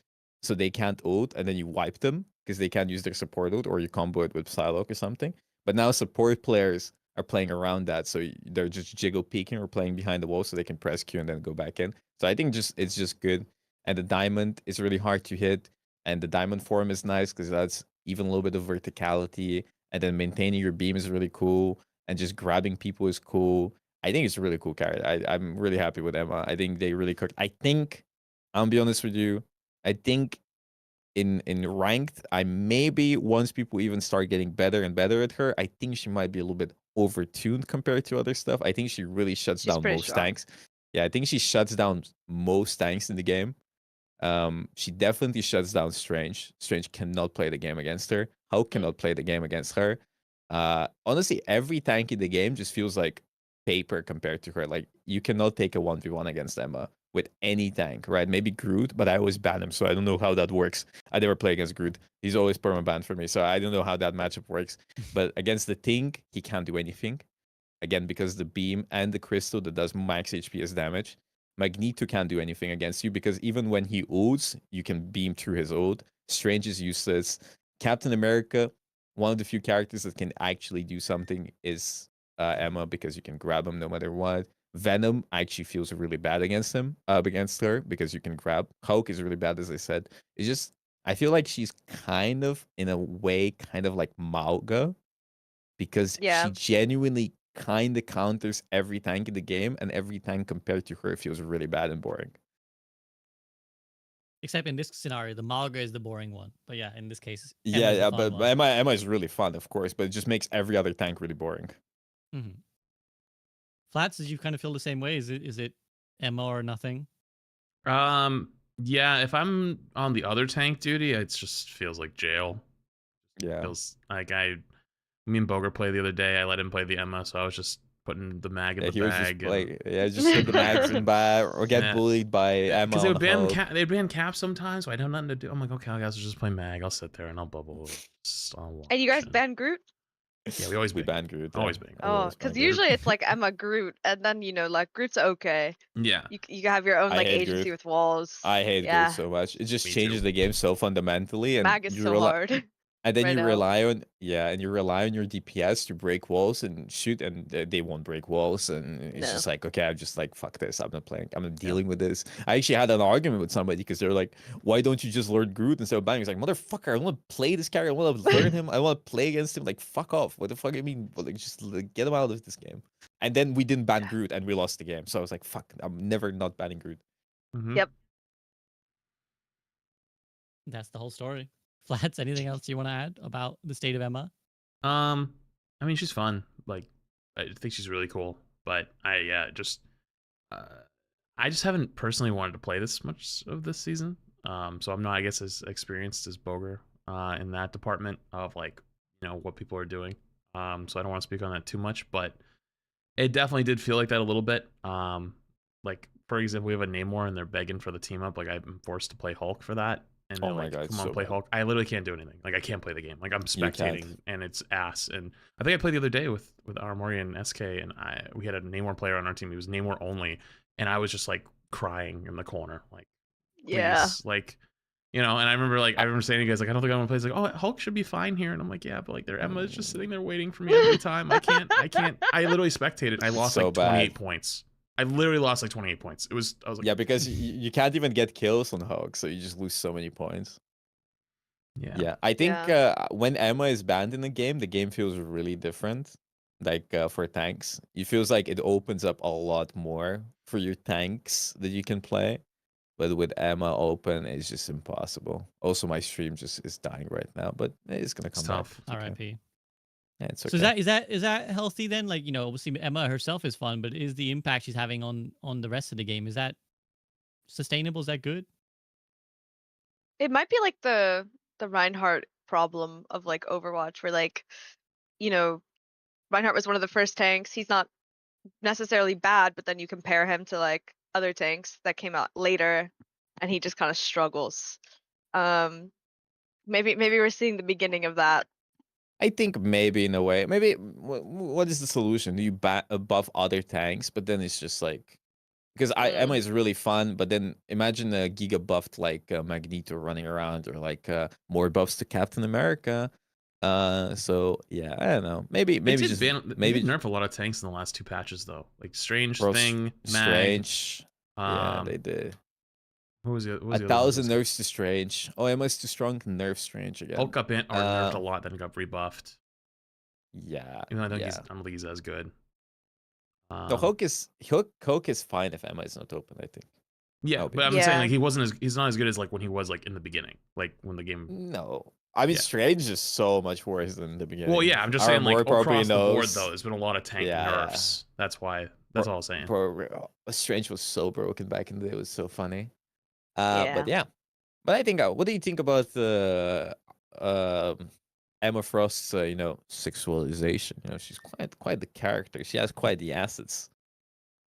so they can't ult, and then you wipe them because they can't use their support ult, or you combo it with Psylocke or something. But now support players are playing around that, so they're just jiggle peeking or playing behind the wall, so they can press Q and then go back in. So I think it's just good. And the diamond is really hard to hit, and the diamond form is nice because that's even a little bit of verticality, and then maintaining your beam is really cool, and just grabbing people is cool. I think it's a really cool character. I'm really happy with Emma. I think they really cooked. I think, I'll be honest with you, I think in ranked, I maybe once people even start getting better and better at her, I think she might be a little bit overtuned compared to other stuff. I think she really shuts down most tanks. Yeah, I think she shuts down most tanks in the game. She definitely shuts down Strange. Strange cannot play the game against her. Hulk cannot play the game against her. Honestly, every tank in the game just feels like paper compared to her. Like, you cannot take a 1v1 against Emma with any tank, right? Maybe Groot, but I always ban him, so I don't know how that works. I never play against Groot. He's always perma-banned for me, so I don't know how that matchup works. But against the Thing, he can't do anything. again, because the beam and the crystal that does max HP as damage. Magneto can't do anything against you because even when he ults, you can beam through his ult. Strange is useless. Captain America, one of the few characters that can actually do something is Emma, because you can grab him no matter what. Venom actually feels really bad against her, because you can grab. Hulk is really bad, as I said. It's just, I feel like she's kind of, in a way, kind of like Mauga, because Yeah. she genuinely kind of counters every tank in the game, and every tank compared to her feels really bad and boring. Except in this scenario, the Malga is the boring one. But yeah, in this case, Yeah, Emma's the yeah, fun but one. Emma is really fun, of course, but it just makes every other tank really boring. Mhm. Flats, did you kind of feel the same way? Is it Emma or nothing? Yeah, if I'm on the other tank duty, it just feels like jail. Yeah. Feels like me and Boger played the other day. I let him play the Emma, so I was just putting the mag in Yeah, the he was just bag. like, just hit the mags and buy or get Yeah. bullied by Emma. Because they would ban Hulk. they'd ban cap sometimes, so I don't have nothing to do. I'm like, okay, I guess I'll just play mag. I'll sit there and I'll bubble. And you guys ban Groot? Yeah, we always We ban. ban Groot. Always yeah. ban. I Oh, always ban because Groot. usually it's like Emma Groot, and then like Groot's okay. Yeah. You have your own I like hate agency Groot. with walls. I hate Yeah. Groot so much. It just Me changes too. the game so fundamentally, and Mag is you so hard. And then right you now. rely on your DPS to break walls and shoot, and they won't break walls, and it's No. just like, okay, I'm just like, fuck this, I'm not playing, I'm not dealing with this. I actually had an argument with somebody because they're like, why don't you just learn Groot instead of banning? It's like, motherfucker, I want to play this character, I want to learn him, I want to play against him. Like, fuck off. What the fuck? I mean, like, just get him out of this game. And then we didn't ban Groot, and we lost the game. So I was like, fuck, I'm never not banning Groot. Mhm. Yep. That's the whole story. Flats, anything else you want to add about the state of Emma? I mean, she's fun. Like, I think she's really cool. But I just haven't personally wanted to play this much of this season. So I'm not, I guess, as experienced as Boger in that department of like, what people are doing. So I don't want to speak on that too much, but it definitely did feel like that a little bit. Like, for example, we have a Namor and they're begging for the team up. Like, I'm forced to play Hulk for that. And Oh they're my like, God, come on, so play bad. Hulk. I literally can't do anything. Like, I can't play the game. Like, I'm You can't. spectating and it's ass. And I think I played the other day with Armory and SK, and we had a Namor player on our team. He was Namor only. And I was just like crying in the corner. Like, please. Yeah. Like, and I remember saying to you guys, like, I don't think I want to play. It's like, oh, Hulk should be fine here. And I'm like, yeah, but like their Emma is just sitting there waiting for me every time. I can't. I literally spectated. I lost So like 28 bad. points. I literally lost like 28 points. I was like, Yeah, because you can't even get kills on Hulk, so you just lose so many points. Yeah, I think when Emma is banned in the game feels really different. Like for tanks, it feels like it opens up a lot more for your tanks that you can play. But with Emma open, it's just impossible. Also, my stream just is dying right now, but it's gonna come back. tough. It's okay. R.I.P. Yeah, it's So okay. is that healthy then? Like, obviously Emma herself is fun, but is the impact she's having on the rest of the game, is that sustainable? Is that good? It might be like the Reinhardt problem of like Overwatch, where like, Reinhardt was one of the first tanks. He's not necessarily bad, but then you compare him to like other tanks that came out later, and he just kind of struggles. Maybe we're seeing the beginning of that. I think maybe in a way, maybe what is the solution? Do you buff other tanks, but then it's just like, because Emma is really fun, but then imagine a Giga buffed like Magneto running around, or like more buffs to Captain America. So yeah, I don't know. Maybe They just did maybe nerf a lot of tanks in the last 2 patches though. Like Strange Bro, Thing, Mag. Strange. Yeah, they did. Who was the? 1,000 nerfs to Strange. Oh, Emma's too strong. Nerf Strange again. Hulk got nerfed a lot, then got rebuffed. Yeah. Even though I yeah. don't think he's as good. No, Hulk is fine if Emma is not open, I think. Yeah, but I'm saying like he's not as good as like when he was like in the beginning, like when the game. No, I mean Strange is so much worse than the beginning. Well, yeah, I'm just saying like probably across the board knows. though, there's been a lot of tank nerfs. That's why. That's all I'm saying. Bro, Strange was so broken back in the day. It was so funny. Yeah. But yeah, but I think what do you think about the Emma Frost's sexualization? She's quite the character. She has quite the assets.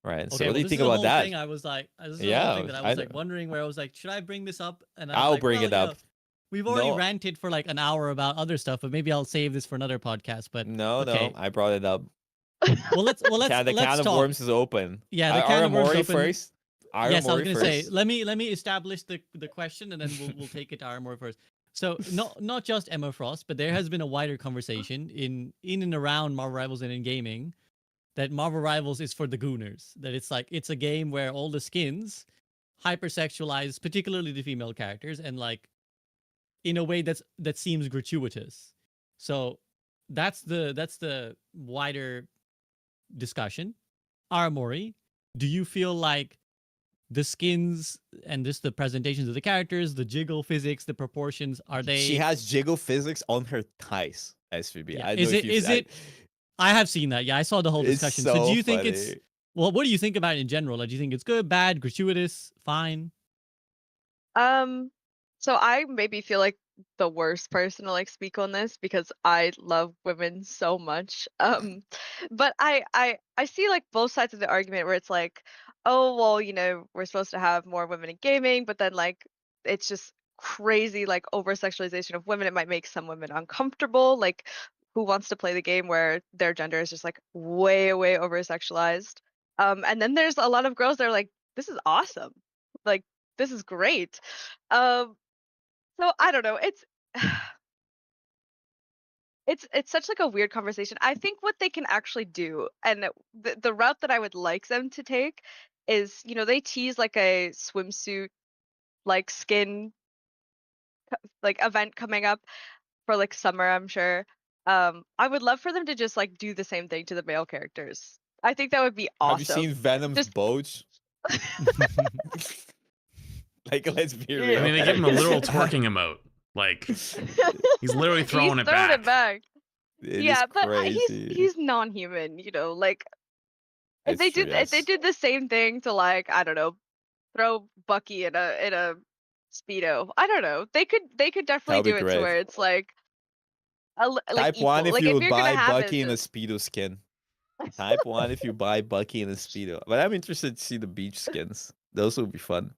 Right. So Okay, what do you this think is the about whole that? thing I was like, this is the Yeah, whole thing that I was I like wondering, where I was like, should I bring this up? And I was I'll like, bring it well, up. We've already No. ranted for like an hour about other stuff, but maybe I'll save this for another podcast. But No, okay. I brought it up. Well, let's The let's can of talk. worms is open. Yeah, the can of worms Aramori is open. first. Yes, I was Aramori gonna say. first. Let me establish the question, and then we'll take it to Armor first. So not just Emma Frost, but there has been a wider conversation in and around Marvel Rivals and in gaming that Marvel Rivals is for the gooners. That it's like it's a game where all the skins hypersexualize, particularly the female characters, and like in a way that seems gratuitous. So that's the wider discussion. Aramori, do you feel like the skins and just the presentations of the characters, the jiggle physics, the proportions, are they? She has jiggle physics on her thighs, SVB. Yeah. I Is know it? if Is it? I have seen that. Yeah, I saw the whole It's discussion. so So do you think it's? funny. Well, what do you think about it in general? Like, do you think it's good, bad, gratuitous, fine? So I maybe feel like the worst person to like speak on this because I love women so much. But I see like both sides of the argument where it's like, oh well, you know, we're supposed to have more women in gaming, but then like it's just crazy like over sexualization of women. It might make some women uncomfortable. Like who wants to play the game where their gender is just like way over sexualized? And then there's a lot of girls that are like, this is awesome. Like this is great. Um so I don't know. It's it's such like a weird conversation. I think what they can actually do, and the route that I would like them to take, is you know they tease like a swimsuit like skin like event coming up for like summer. I'm sure. I would love for them to just like do the same thing to the male characters. I think that would be Have you seen awesome. Venom's Just boats? Like, let's be I real. mean, they give him a literal twerking emote. Like, he's literally throwing it throwing back. it back. It Yeah, is but crazy. he's non-human, you know, like if It's they true, did if they yes. did the same thing to like I don't know throw Bucky in a speedo, I don't know, they could That definitely would be do it to great. where it's like like Type 1 equal, if like you if would you're gonna buy have it Bucky in a just Speedo skin. Type 1 if you buy Bucky in a Speedo. But I'm interested to see the beach skins. Those would be fun.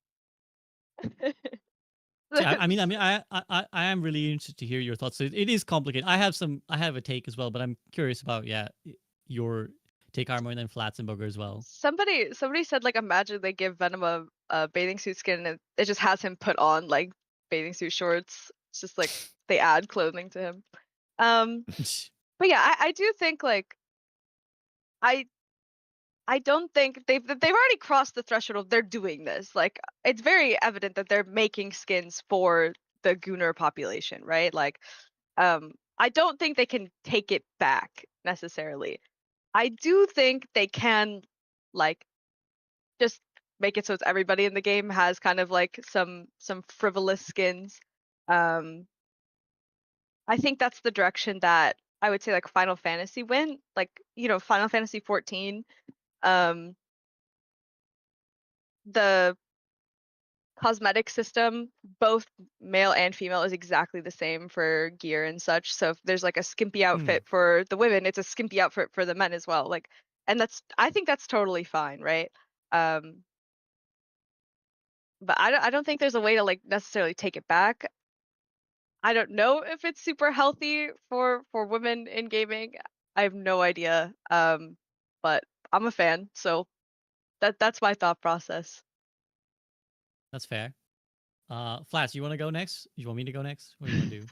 See, I am really interested to hear your thoughts. So it is complicated. I have a take as well, but I'm curious about your take, Armor, and then Flats and Booger as well. somebody said like imagine they give Venom a bathing suit skin and it just has him put on like bathing suit shorts. It's just like they add clothing to him. But yeah, I do think like I I don't think they've already crossed the threshold of they're doing this. Like it's very evident that they're making skins for the Gooner population, right? Like I don't think they can take it back necessarily. I do think they can like just make it so it's everybody in the game has kind of like some frivolous skins. Um I think that's the direction that I would say like Final Fantasy went. Like, you know, Final Fantasy 14 um the cosmetic system, both male and female, is exactly the same for gear and such. So if there's like a skimpy outfit for the women, it's a skimpy outfit for the men as well. Like, and I think that's totally fine, right? Um, but I don't think there's a way to like necessarily take it back. I don't know if it's super healthy for women in gaming. I have no idea. But I'm a fan, so that's my thought process. That's fair. Flats, you want to go next? You want me to go next? What do you want to do?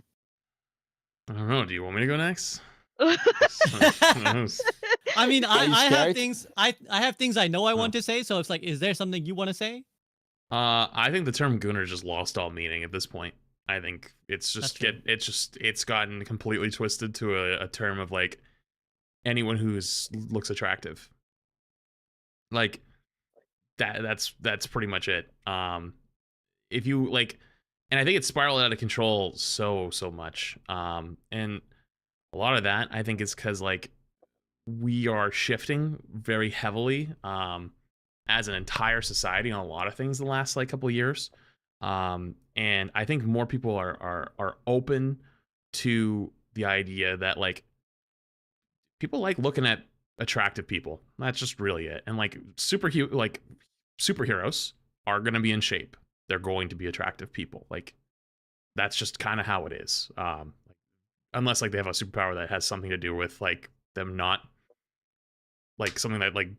I don't know. Do you want me to go next? I mean, Are you I have scared? things I have things I know I want to say. So it's like, is there something you want to say? I think the term gooner just lost all meaning at this point. I think it's just it's gotten completely twisted to a term of like anyone who's looks attractive. Like that's pretty much it. If you like, and I think it's spiraled out of control so much. And a lot of that I think is because like we are shifting very heavily as an entire society on a lot of things the last like couple of years. And I think more people are open to the idea that like people like looking at attractive people. That's just really it. And like superheroes are going to be in shape. They're going to be attractive people. Like that's just kind of how it is. Unless like they have a superpower that has something to do with like them not like something that like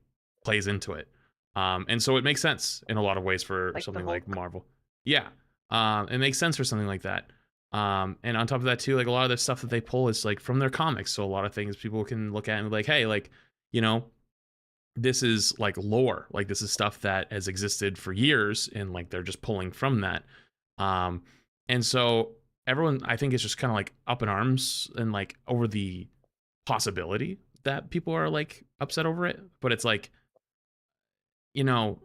plays into it. And so it makes sense in a lot of ways for Like the something like Hulk. Marvel. Yeah. It makes sense for something like that. And on top of that too, like a lot of the stuff that they pull is like from their comics. So a lot of things people can look at and be like, hey, like, you know, this is like lore. Like this is stuff that has existed for years and like they're just pulling from that. And so everyone I think is just kind of like up in arms and like over the possibility that people are like upset over it. But it's like, you know,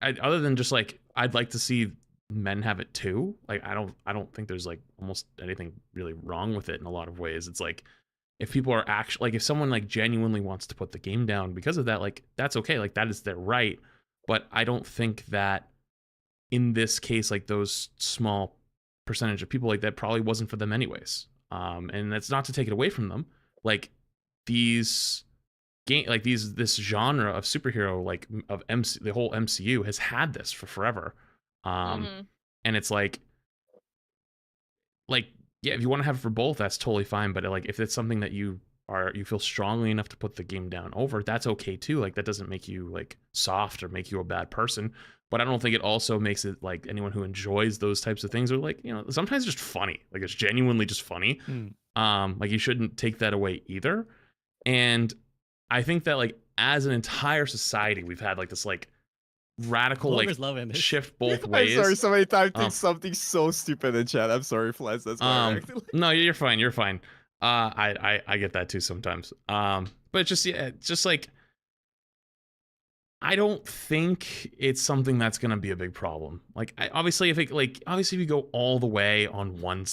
other than just like I'd like to see men have it too. Like I don't think there's like almost anything really wrong with it in a lot of ways. It's like if people are actually like if someone like genuinely wants to put the game down because of that, like that's okay. Like that is their right. But I don't think that in this case, like those small percentage of people, like that probably wasn't for them anyways. And that's not to take it away from them. Like these this genre of superhero, like of the whole MCU has had this for forever. And it's like yeah, if you want to have it for both, that's totally fine. But like if it's something that you feel strongly enough to put the game down over, that's okay too. Like that doesn't make you like soft or make you a bad person. But I don't think it also makes it like anyone who enjoys those types of things are like, you know, sometimes just funny. Like it's genuinely just funny. Like you shouldn't take that away either. And I think that like as an entire society, we've had like this like radical Bloggers like loving this. shift both ways. I'm sorry, somebody typed in something so stupid in chat. I'm sorry, Flats. That's why I reacted. No, you're fine. You're fine. I get that too sometimes. But it's just yeah, just like I don't think it's something that's gonna be a big problem. Like obviously if you go all the way on one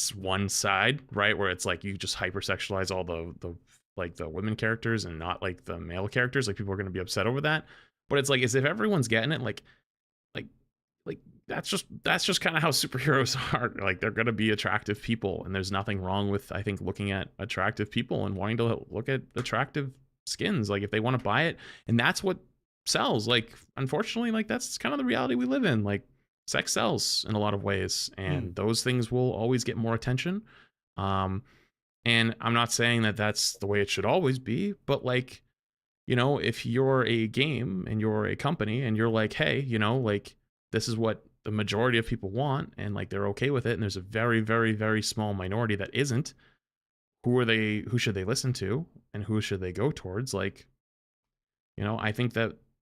side, right, where it's like you just hypersexualize all the like the women characters and not like the male characters, like people are gonna be upset over that. But it's like as if everyone's getting it, like that's just kind of how superheroes are. Like they're gonna be attractive people, and there's nothing wrong with I think looking at attractive people and wanting to look at attractive skins. Like if they want to buy it, and that's what sells. Like unfortunately, like that's kind of the reality we live in. Like sex sells in a lot of ways, and those things will always get more attention. And I'm not saying that that's the way it should always be, but like, you know, if you're a game and you're a company and you're like, hey, you know, like this is what the majority of people want and like they're okay with it, and there's a very, very, very small minority that isn't, who should they listen to and who should they go towards? Like, you know, I think that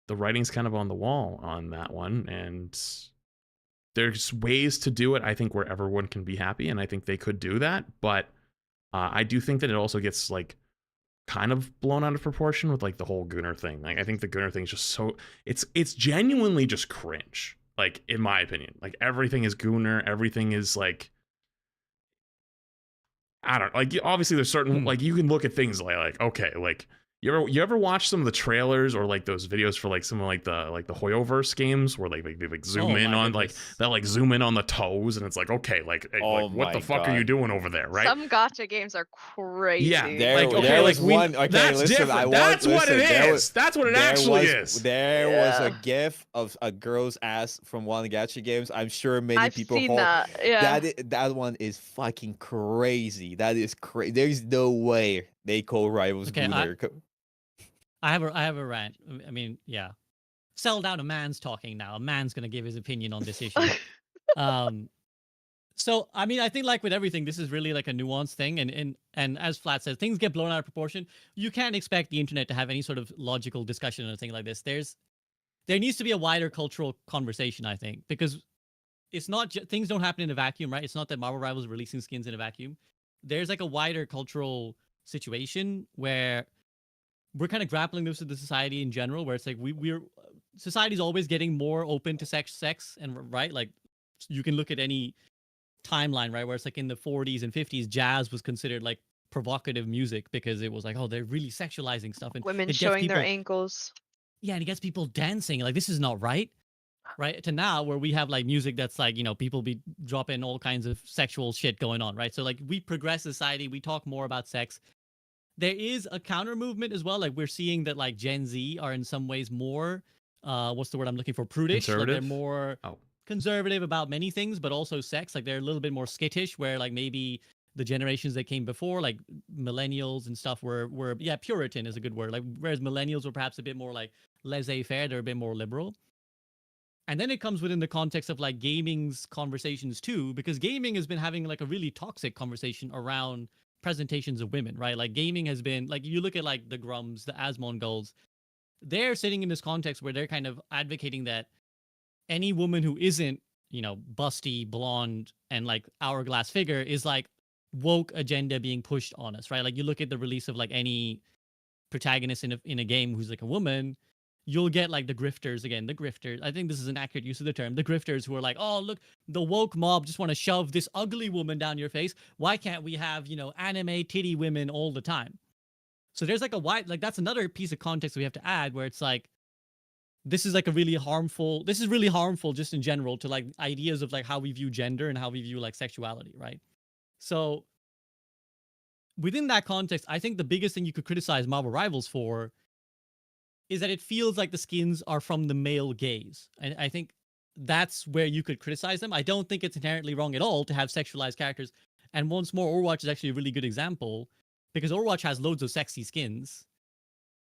the writing's kind of on the wall on that one, and there's ways to do it, I think, where everyone can be happy, and I think they could do that, but I do think that it also gets like kind of blown out of proportion with like the whole Gunnar thing. Like I think the Gunnar thing is just so it's genuinely just cringe. Like in my opinion, like everything is Gunnar, everything is like I don't like obviously there's certain like you can look at things like okay, like you ever watch some of the trailers or like those videos for like some of like the Hoyoverse games where like they like zoom in on like they'll like zoom in on the toes and it's like okay like, like what the fuck are you doing over there, right? Some gacha games are crazy. Yeah, There, like okay, there like was one. Okay, that's listen, different. That's what it is. That's what it actually is. There was a GIF of a girl's ass from one of the gacha games. I'm sure many I've people seen that. Yeah. that one is fucking crazy. That is crazy. There's no way they co-rivals Gunnar. I have a rant. I mean, yeah. Settle down, a man's talking now. A man's gonna give his opinion on this issue. So I mean, I think like with everything, this is really like a nuanced thing, and as Flat says, things get blown out of proportion. You can't expect the internet to have any sort of logical discussion or thing like this. There needs to be a wider cultural conversation, I think, because it's not things don't happen in a vacuum, right? It's not that Marvel Rivals releasing skins in a vacuum. There's like a wider cultural situation where we're kind of grappling this with the society in general, where it's like we're society's always getting more open to sex, and right, like you can look at any timeline, right, where it's like in the 40s and 50s, jazz was considered like provocative music because it was like, oh, they're really sexualizing stuff, and Women it gets showing people, their ankles. yeah, and it gets people dancing. Like this is not right. Right to now, where we have like music that's like, you know, people be dropping all kinds of sexual shit going on, right? So like we progress society, we talk more about sex. There is a counter movement as well. Like we're seeing that like Gen Z are in some ways more, what's the word I'm looking for? Prudish. Like they're more conservative about many things, but also sex. Like they're a little bit more skittish, where like maybe the generations that came before, like millennials and stuff, were yeah, Puritan is a good word. Like whereas millennials were perhaps a bit more like laissez-faire, they're a bit more liberal. And then it comes within the context of like gaming's conversations too, because gaming has been having like a really toxic conversation around presentations of women, right? Like gaming has been like, you look at like the Grums, the Asmongols, they're sitting in this context where they're kind of advocating that any woman who isn't, you know, busty, blonde, and like hourglass figure is like woke agenda being pushed on us, right? Like you look at the release of like any protagonist in a game who's like a woman, you'll get like the grifters again, the grifters. I think this is an accurate use of the term. The grifters who are like, oh, look, the woke mob just want to shove this ugly woman down your face. Why can't we have, you know, anime titty women all the time? So there's like a wide, like that's another piece of context we have to add where it's like, this is like a really harmful, this is really harmful just in general to like ideas of like how we view gender and how we view like sexuality, right? So within that context, I think the biggest thing you could criticize Marvel Rivals for is that it feels like the skins are from the male gaze. And I think that's where you could criticize them. I don't think it's inherently wrong at all to have sexualized characters. And once more, Overwatch is actually a really good example because Overwatch has loads of sexy skins.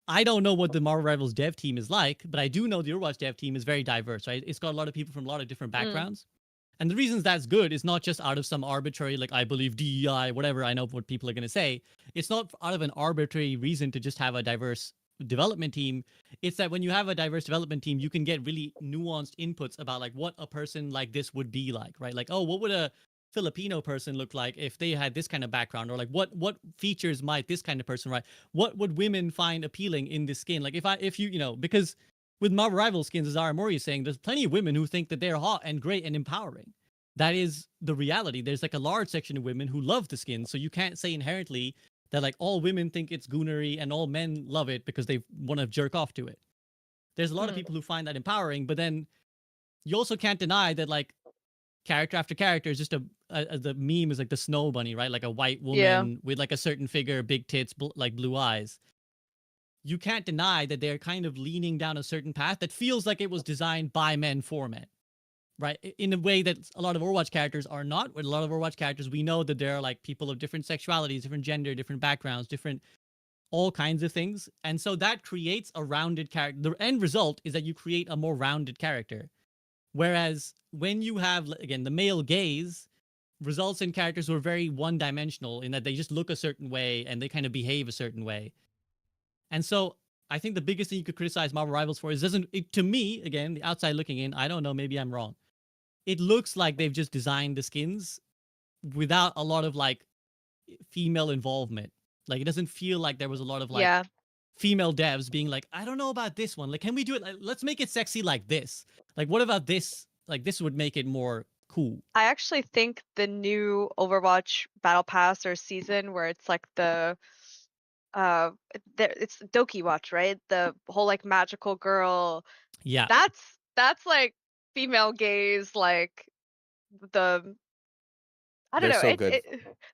I don't know what the Marvel Rivals dev team is like, but I do know the Overwatch dev team is very diverse, right? It's got a lot of people from a lot of different backgrounds. And the reasons that's good is not just out of some arbitrary, like, I believe DEI, whatever, I know what people are going to say. It's not out of an arbitrary reason to just have a diverse development team. It's that when you have a diverse development team, you can get really nuanced inputs about, like, what a person like this would be like, right? Like, oh, what would a Filipino person look like if they had this kind of background? Or, like, what features might this kind of person, right? What would women find appealing in this skin? Like, if you, you know, because with Marvel Rival skins, as Aramori is saying, there's plenty of women who think that they're hot and great and empowering. That is the reality. There's like a large section of women who love the skin. So you can't say inherently that like all women think it's goonery and all men love it because they want to jerk off to it. There's a lot of people who find that empowering, but then you also can't deny that like character after character is just the meme is like the snow bunny, right? Like a white woman with like a certain figure, big tits, like blue eyes. You can't deny that they're kind of leaning down a certain path that feels like it was designed by men for men, right? In a way that a lot of Overwatch characters are not. With a lot of Overwatch characters, we know that there are like people of different sexualities, different gender, different backgrounds, different all kinds of things. And so that creates a rounded character. The end result is that you create a more rounded character. Whereas when you have, again, the male gaze results in characters who are very one-dimensional in that they just look a certain way and they kind of behave a certain way. And so I think the biggest thing you could criticize Marvel Rivals for is to me, again, the outside looking in, I don't know, maybe I'm wrong. It looks like they've just designed the skins without a lot of like female involvement. Like it doesn't feel like there was a lot of like female devs being like, I don't know about this one. Like, can we do it? Like, let's make it sexy like this. Like, what about this? Like, this would make it more cool. I actually think the new Overwatch Battle Pass or season where it's like it's Doki Watch, right? The whole like magical girl. Yeah. That's like female gaze, like the I don't know. So good.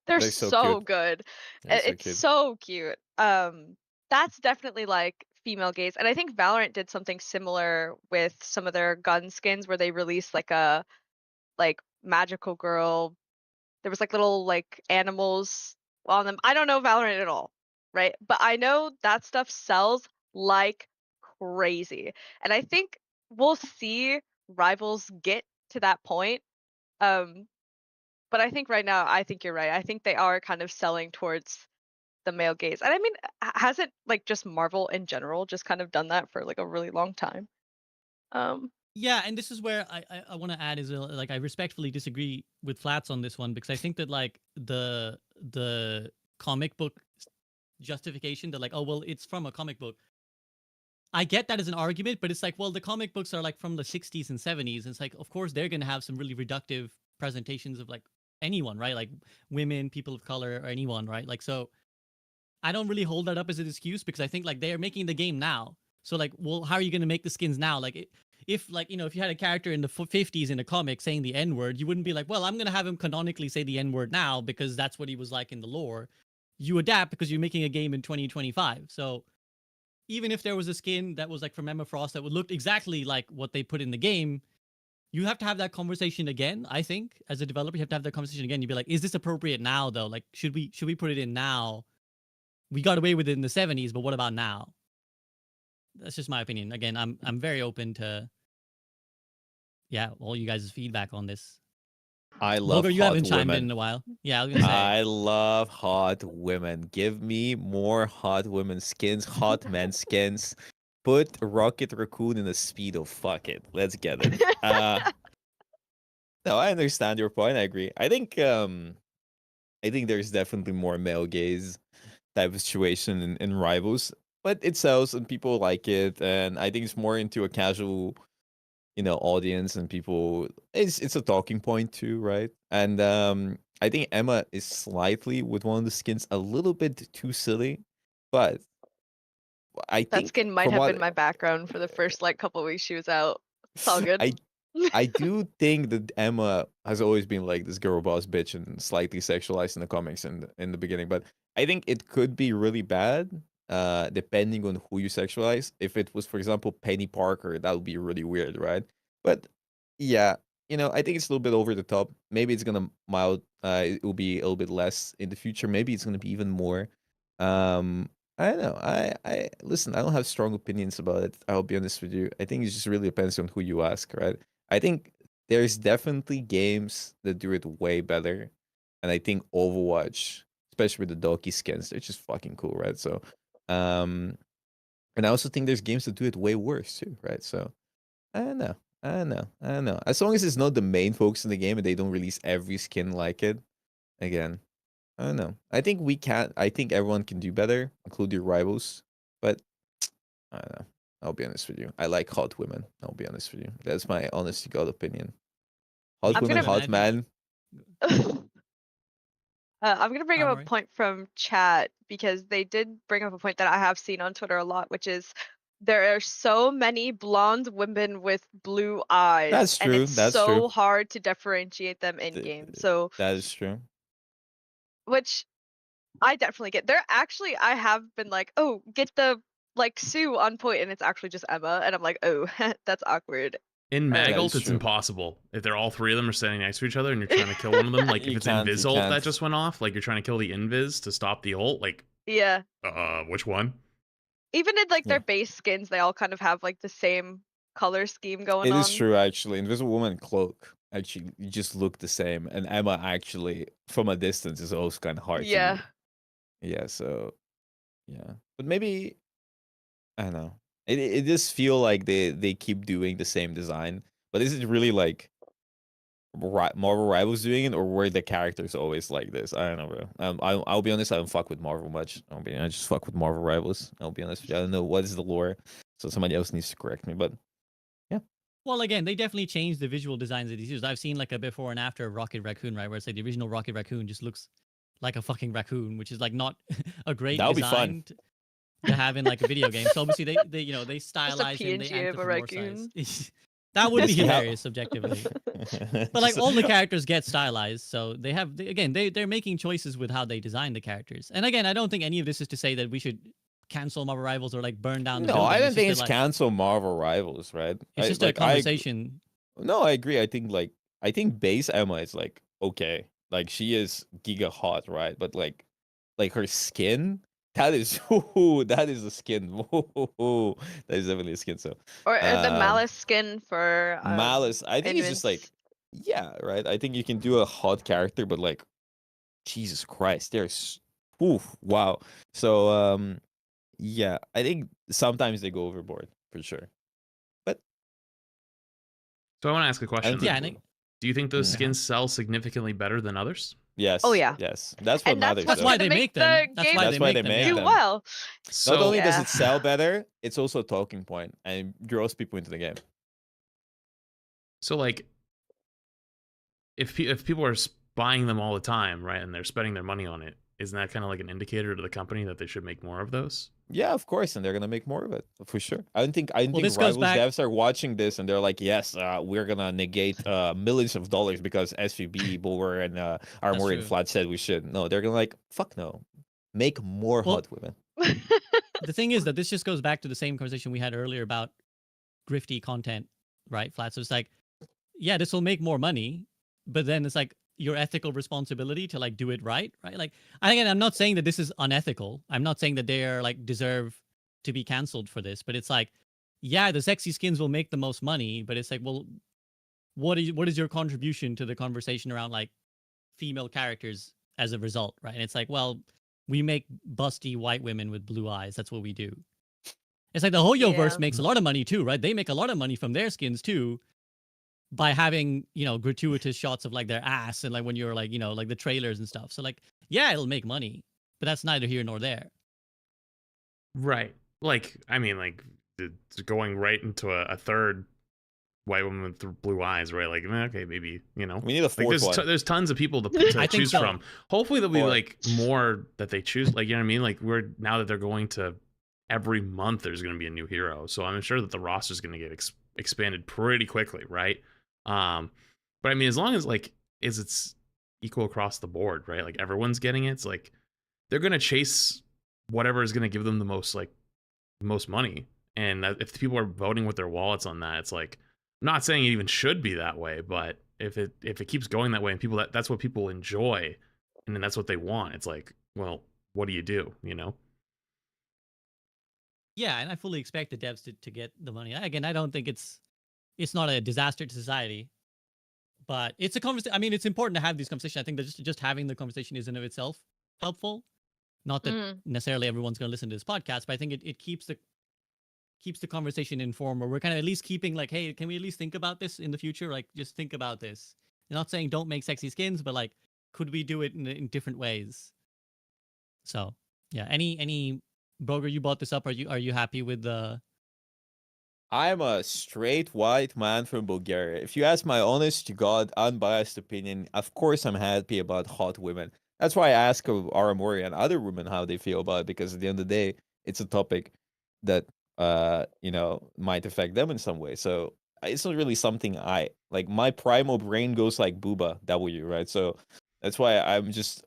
They're so good. It's so cute. That's definitely like female gaze, and I think Valorant did something similar with some of their gun skins where they released like a magical girl. There was like little like animals on them. I don't know Valorant at all. Right? But I know that stuff sells like crazy. And I think we'll see Rivals get to that point. But I think right now, I think you're right. I think they are kind of selling towards the male gaze. And I mean, hasn't like just Marvel in general just kind of done that for like a really long time? Yeah, and this is where I want to add is like I respectfully disagree with Flats on this one because I think that like the comic book justification that like, oh well, it's from a comic book. I get that as an argument, but it's like, well, the comic books are like from the 60s and 70s. And it's like, of course, they're going to have some really reductive presentations of like anyone, right? Like women, people of color, or anyone, right? Like, so I don't really hold that up as an excuse because I think like they are making the game now. So like, well, how are you going to make the skins now? Like if like, you know, if you had a character in the 50s in a comic saying the N-word, you wouldn't be like, well, I'm going to have him canonically say the N-word now because that's what he was like in the lore. You adapt because you're making a game in 2025. So even if there was a skin that was like from Emma Frost that would look exactly like what they put in the game, you have to have that conversation again. I think as a developer, you have to have that conversation again. You'd be like, is this appropriate now though? Like, should we put it in now? We got away with it in the 70s, but what about now? That's just my opinion. Again, I'm very open to all you guys' feedback on this. I love Bulgar, you hot haven't chimed in women. in a while. Yeah, I was gonna say. I love hot women. Give me more hot women skins, hot men skins. Put Rocket Raccoon in a Speedo. Fuck it. Let's get it. No, I understand your point. I agree. I think there's definitely more male gaze type of situation in Rivals, but it sells and people like it, and I think it's more into a casual, audience, and people. It's a talking point too, right? And I think Emma is slightly with one of the skins a little bit too silly, but I That think skin might from have what been my background for the first like couple weeks she was out. It's all good. I do think that Emma has always been like this girl boss bitch and slightly sexualized in the comics in the beginning, but I think it could be really bad, depending on who you sexualize. If it was, for example, Penny Parker, that would be really weird, right? But yeah, I think it's a little bit over the top. Maybe it's gonna mild. It will be a little bit less in the future. Maybe it's gonna be even more. I don't know. I listen. I don't have strong opinions about it. I'll be honest with you. I think it just really depends on who you ask, right? I think there's definitely games that do it way better, and I think Overwatch, especially with the Doki skins, they're just fucking cool, right? So, and I also think there's games that do it way worse too, right? So, I don't know. I don't know. As long as it's not the main focus in the game and they don't release every skin like it, again, I don't know. I think we can. I think everyone can do better, including Rivals. But I don't know. I'll be honest with you. I like hot women. I'll be honest with you. That's my honest to God opinion. Hot I'm women, gonna- hot man. I'm gonna bring up a Armory. point from chat because they did bring up a point that I have seen on Twitter a lot, which is there are so many blonde women with blue eyes, That's and true. it's That's so true. hard to differentiate them in game. So, That is true. which I definitely get. There actually, I have been like, oh, get the like Sue on point, and it's actually just Emma, and I'm like, oh, that's awkward. In That Magult, is it's true. impossible. If they're all three of them are standing next to each other and you're trying to kill one of them, like You if it's can't, you Invisult that can't. just went off, like you're trying to kill the Invis to stop the ult, like, Yeah. which one? Even in like Yeah. their base skins, they all kind of have like the same color scheme going It on. is true, actually. Invisible Woman and Cloak actually you just look the same, and Emma actually from a distance is always kind of hard. Yeah. To yeah. So yeah, but maybe I don't know. It does feel like they keep doing the same design, but is it really like Marvel Rivals doing it, or were the characters always like this? I don't know, bro. I'll be honest. I don't fuck with Marvel much. I just fuck with Marvel Rivals. I'll be honest with you. I don't know what is the lore, so somebody else needs to correct me. But Well, again, they definitely changed the visual designs that these used. I've seen like a before and after of Rocket Raccoon, right? Where it's like the original Rocket Raccoon just looks like a fucking raccoon, which is like not a great That would be fun. design to have in like a video game. So obviously they stylized him, they PNG of a anthropomorphized. That would be Yeah. hilarious subjectively. But like all the characters get stylized, so they have they're making choices with how they design the characters. And again, I don't think any of this is to say that we should cancel Marvel Rivals or like burn down the No, building. I don't just think to, it's like, cancel Marvel Rivals, right? It's just a conversation. No, I agree. I think base Emma is like okay, like she is giga hot, right? But like her skin, that is that is the skin. That is definitely a skin. So Or the Um, Malice skin for Malice, I think it's just like Invincible. yeah, right. I think you can do a hot character, but like Jesus Christ, there's wow. So yeah, I think sometimes they go overboard for sure. But So I want to ask a question. think- Yeah, I then. think Do you think those Yeah. skins sell significantly better than others? yes, Oh, yeah. yes, that's what And matters. that's That's why though. they gonna make make them. the That's game why That's they why make they them. make do them. well. So Not only does Yeah. it sell better, it's also a talking point and draws people into the game. So like, if people are buying them all the time, right, and they're spending their money on it, isn't that kind of like an indicator to the company that they should make more of those? Yeah, of course, and they're gonna make more of it for sure. I don't think this goes Rivals back- devs are watching this and they're like, yes, we're gonna negate millions of dollars because SVB, Bulwer, and Armory and true. Flat said we should. No, they're gonna like, fuck no, make more Well- hot women. The thing is that this just goes back to the same conversation we had earlier about grifty content, right? Flat. So it's like, yeah, this will make more money, but then it's like your ethical responsibility to like do it right, right? Like, again, I'm not saying that this is unethical. I'm not saying that they are like deserve to be canceled for this, but it's like, yeah, the sexy skins will make the most money, but it's like, well, what is your contribution to the conversation around like female characters as a result, right? And it's like, well, we make busty white women with blue eyes. That's what we do. It's like the Hoyoverse Yeah. makes a lot of money too, right? They make a lot of money from their skins too, by having, you know, gratuitous shots of like their ass and like when you're like, you know, like the trailers and stuff. So like, yeah, it'll make money, but that's neither here nor there. Right. Like, I mean, like, it's going right into a third white woman with blue eyes, right? Like, okay, maybe, you know. We need a Like, fourth one. there's tons of people to I think choose so. from. Hopefully there'll be Or- like more that they choose. Like, you know what I mean? Like, now that they're going to every month, there's going to be a new hero. So I'm sure that the roster is going to get expanded pretty quickly, right? But I mean, as long as like it's equal across the board, right? Like everyone's getting it. It's like they're going to chase whatever is going to give them the most money. And if people are voting with their wallets on that, it's like, I'm not saying it even should be that way, but if it keeps going that way and people that's what people enjoy and then that's what they want, it's like, well, what do? You know? Yeah, and I fully expect the devs to get the money. Again, I don't think it's not a disaster to society, but it's a conversation. I mean, it's important to have these conversations. I think that just having the conversation is in of itself helpful. Not that necessarily everyone's going to listen to this podcast, but I think it keeps the conversation informed, or we're kind of at least keeping like, hey, can we at least think about this in the future? Like, just think about this. I'm not saying don't make sexy skins, but like, could we do it in different ways? So yeah, any Broger, you brought this up. Are you happy with the? I'm a straight white man from Bulgaria. If you ask my honest to God, unbiased opinion, of course I'm happy about hot women. That's why I ask of Aramori and other women how they feel about it, because at the end of the day, it's a topic that might affect them in some way. So it's not really something I like. My primal brain goes like booba W, right? So that's why I'm just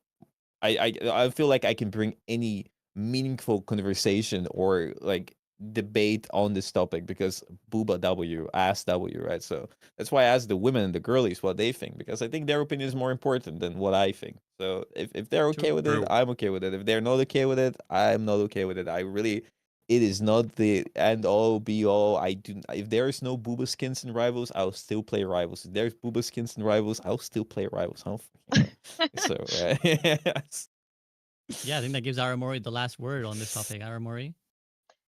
I feel like I can bring any meaningful conversation or like debate on this topic because booba W, ass W, right? So that's why I ask the women and the girlies what they think, because I think their opinion is more important than what I think. So if they're okay with it, True. I'm okay with it. If they're not okay with it, I'm not okay with it. It is not the end all be all. If there is no booba skins in Rivals, I'll still play Rivals. If there's booba skins in Rivals, I'll still play Rivals. So yes. Yeah, I think that gives Aramori the last word on this topic. Aramori.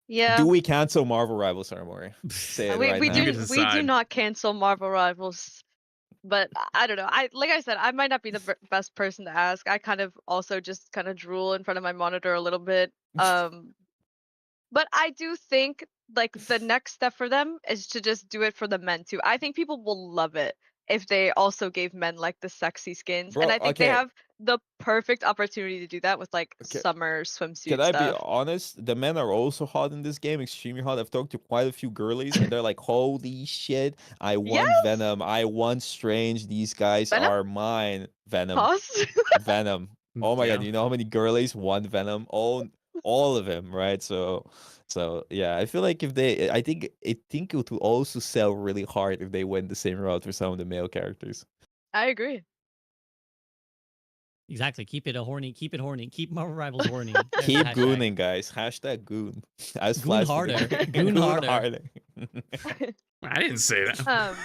Yeah. Do we cancel Marvel Rivals, Aramori? Say it right we now. You get do to we do decide. not cancel Marvel Rivals, but I don't know. Like I said, I might not be the best person to ask. I kind of also just kind of drool in front of my monitor a little bit. But I do think like the next step for them is to just do it for the men too. I think people will love it if they also gave men like the sexy skins, Bro, and I think they okay. have the perfect opportunity to do that with like Okay. summer swimsuit Can I be stuff. honest? The men are also hot in this game, extremely hot. I've talked to quite a few girlies, and they're like, "Holy shit! I want Yes! Venom. I want Strange. These guys Venom? are mine." Venom. Pause. Venom. Oh my god! Yeah. You know how many girlies want Venom? All of them, right? So yeah, I feel like I think it would also sell really hard if they went the same route for some of the male characters. I agree. Exactly. Keep it horny. Keep Marvel Rivals horny. There's the Keep hashtag. gooning, guys. Hashtag goon. As Goon flash harder. today. Goon harder. I didn't say that.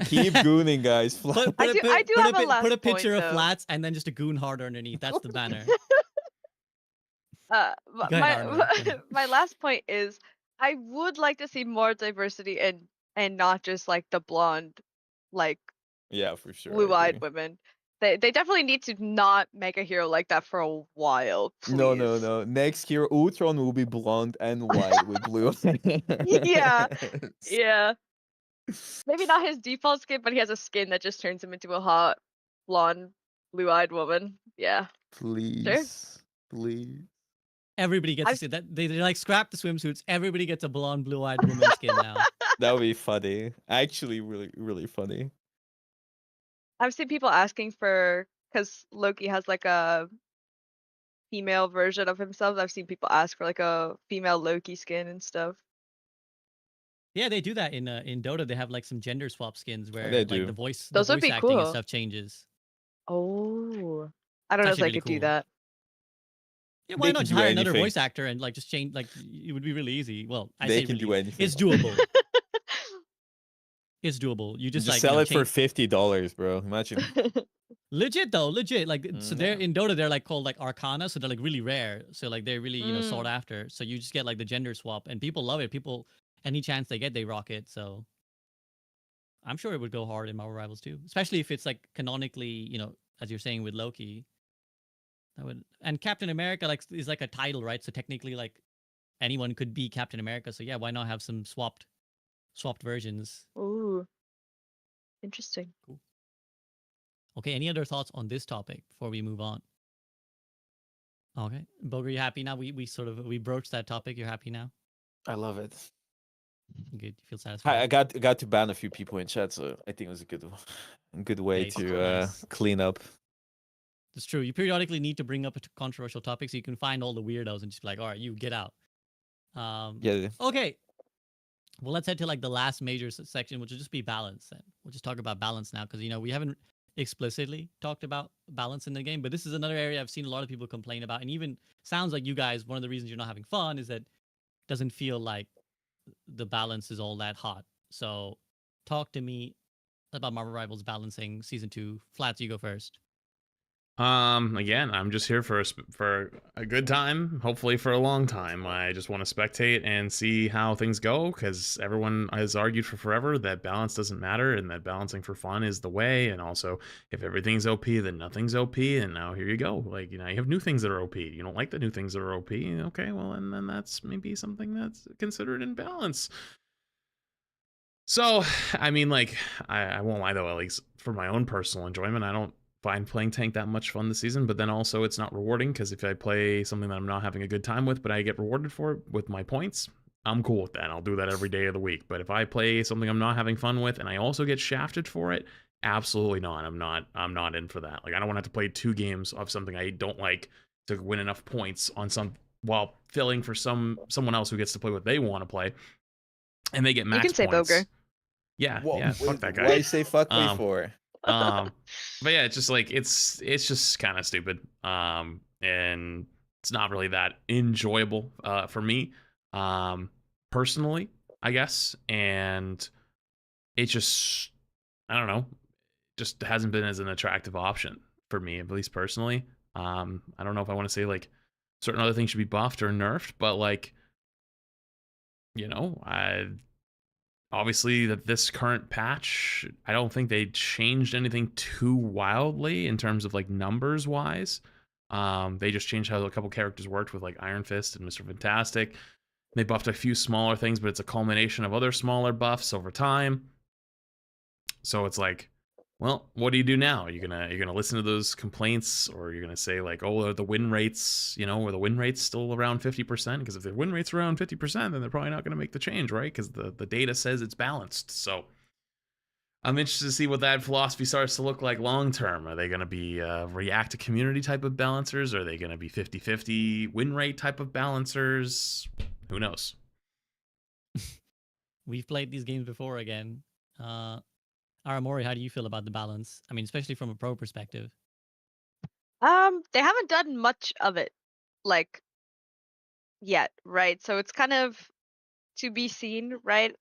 Keep gooning, guys. I do have a last put a point, picture of though. flats and then just a goon harder underneath. That's the banner. Go ahead, Armor. Go ahead. my last point is I would like to see more diversity and not just like the blonde, like Yeah, for sure. I blue-eyed agree. women. They definitely need to not make a hero like that for a while, please. No. Next year, Ultron will be blonde and white with blue. Yeah. Yeah. Maybe not his default skin, but he has a skin that just turns him into a hot, blonde, blue-eyed woman. Yeah. Please. Please. Everybody gets to see that. They like scrap the swimsuits. Everybody gets a blonde, blue-eyed woman skin now. That would be funny. Actually, really, really funny. I've seen people asking for, because Loki has like a female version of himself. I've seen people ask for like a female Loki skin and stuff. Yeah, they do that in Dota. They have like some gender swap skins where They like do. the voice Those would be acting and cool. stuff changes. Oh, I don't It's know if actually I really could do cool. that. Yeah, They why not can just do hire another anything. voice actor and like just change? Like it would be really easy. Well, I They say can really do easy. anything. It's doable. It's doable. You just Just like sell it for change. $50, bro. Imagine. Legit though, legit. Like so they're Yeah. in Dota, they're like called like Arcana, so they're like really rare. So like they're really Mm. sought after. So you just get like the gender swap, and people love it. People any chance they get, they rock it. So I'm sure it would go hard in Marvel Rivals too, especially if it's like canonically, as you're saying with Loki. That would and Captain America like is like a title, right? So technically, like anyone could be Captain America. So yeah, why not have some swapped versions? Ooh, interesting. Cool. Okay, any other thoughts on this topic before we move on? Okay, Boger, you happy now? We broached that topic. You're happy now? I love it. Good. You feel satisfied? I got to ban a few people in chat, so I think it was a good way Nice, to nice. clean up. It's true. You periodically need to bring up a controversial topic so you can find all the weirdos and just be like, all right, you get out. Yeah. Okay. Well, let's head to like the last major section, which will just be balance. And we'll just talk about balance now because we haven't explicitly talked about balance in the game, but this is another area I've seen a lot of people complain about, and even sounds like you guys. One of the reasons you're not having fun is that it doesn't feel like the balance is all that hot. So, talk to me about Marvel Rivals balancing season 2. Flats, you go first. Again, I'm just here for a good time, hopefully for a long time. I just want to spectate and see how things go, because everyone has argued for forever that balance doesn't matter and that balancing for fun is the way. And also, if everything's OP, then nothing's OP. And now here you go. Like, you have new things that are OP. You don't like the new things that are OP. Okay, well, and then that's maybe something that's considered in balance. So, I mean, like, I won't lie though, at least for my own personal enjoyment, I don't find playing tank that much fun this season, but then also it's not rewarding, because if I play something that I'm not having a good time with, but I get rewarded for it with my points, I'm cool with that. I'll do that every day of the week. But if I play something I'm not having fun with and I also get shafted for it, absolutely not. I'm not in for that. Like, I don't want to have to play 2 games of something I don't like to win enough points on some while filling for someone else who gets to play what they want to play, and they get max points. You can say Boger. Yeah, fuck that guy. Why you say fuck me for? But yeah, it's just like it's just kind of stupid. And it's not really that enjoyable for me, personally, I guess. And it just, I don't know, just hasn't been as an attractive option for me, at least personally. I don't know if I want to say like certain other things should be buffed or nerfed, but like, obviously that this current patch, I don't think they changed anything too wildly in terms of like numbers wise. They just changed how a couple characters worked with like Iron Fist and Mr. Fantastic. They buffed a few smaller things, but it's a culmination of other smaller buffs over time. So it's like, well, what do you do now? You're gonna listen to those complaints, or you're gonna say like, oh, are the win rates, were the win rates still around 50%? Because if the win rates around 50%, then they're probably not gonna make the change, right? Because the data says it's balanced. So I'm interested to see what that philosophy starts to look like long term. Are they gonna be react to community type of balancers? Are they gonna be 50-50 win rate type of balancers? Who knows? We've played these games before again. Aramori, how do you feel about the balance? I mean, especially from a pro perspective. They haven't done much of it, like, yet, right? So it's kind of to be seen, right?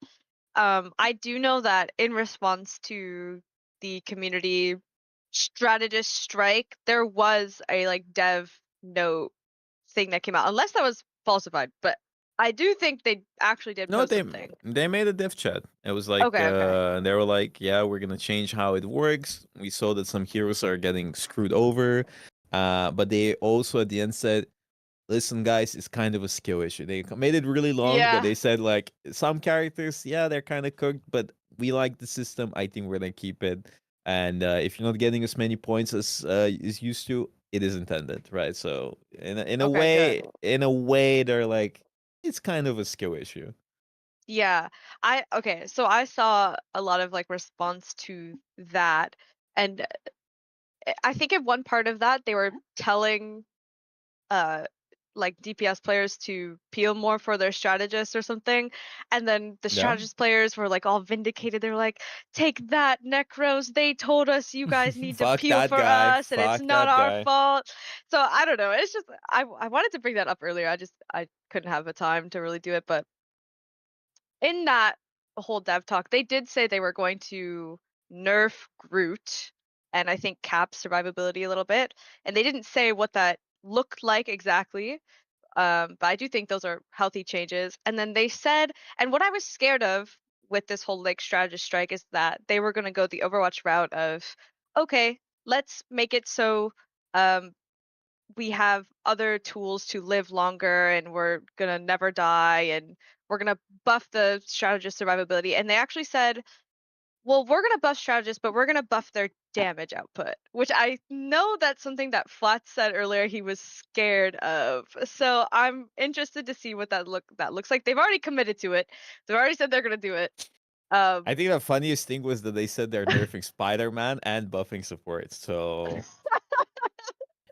I do know that in response to the community strategist strike, there was a like dev note thing that came out, unless that was falsified, but I do think they actually did post something. They made a dev chat. It was like, Okay. they were like, yeah, we're gonna change how it works. We saw that some heroes are getting screwed over, but they also at the end said, listen, guys, it's kind of a skill issue. They made it really long, Yeah. but they said like some characters, yeah, they're kind of cooked, but we like the system. I think we're gonna keep it. And if you're not getting as many points as is used to, it is intended, right? So in a Okay, way, they're like, it's kind of a skill issue. Yeah. So I saw a lot of like response to that, and I think in one part of that they were telling like DPS players to peel more for their strategists or something, and then the Yeah. strategist players were like all vindicated. They're like, "Take that, Necros! They told us you guys need to Fuck peel that for guy. us, and it's Fuck not that our guy. fault." So I don't know. It's just I wanted to bring that up earlier. I couldn't have the time to really do it, but in that whole dev talk, they did say they were going to nerf Groot and I think cap survivability a little bit, and they didn't say what that looked like exactly. But I do think those are healthy changes. And then they said, and what I was scared of with this whole like strategist strike is that they were going to go the Overwatch route of, okay, let's make it so um, we have other tools to live longer and we're gonna never die and we're gonna buff the strategist survivability. And they actually said, well, we're gonna buff strategists, but we're gonna buff their damage output, which I know that's something that Flat said earlier he was scared of. So I'm interested to see what that looks like. They've already committed to it. They've already said they're gonna do it. I think the funniest thing was that they said they're nerfing Spider-Man and buffing support. So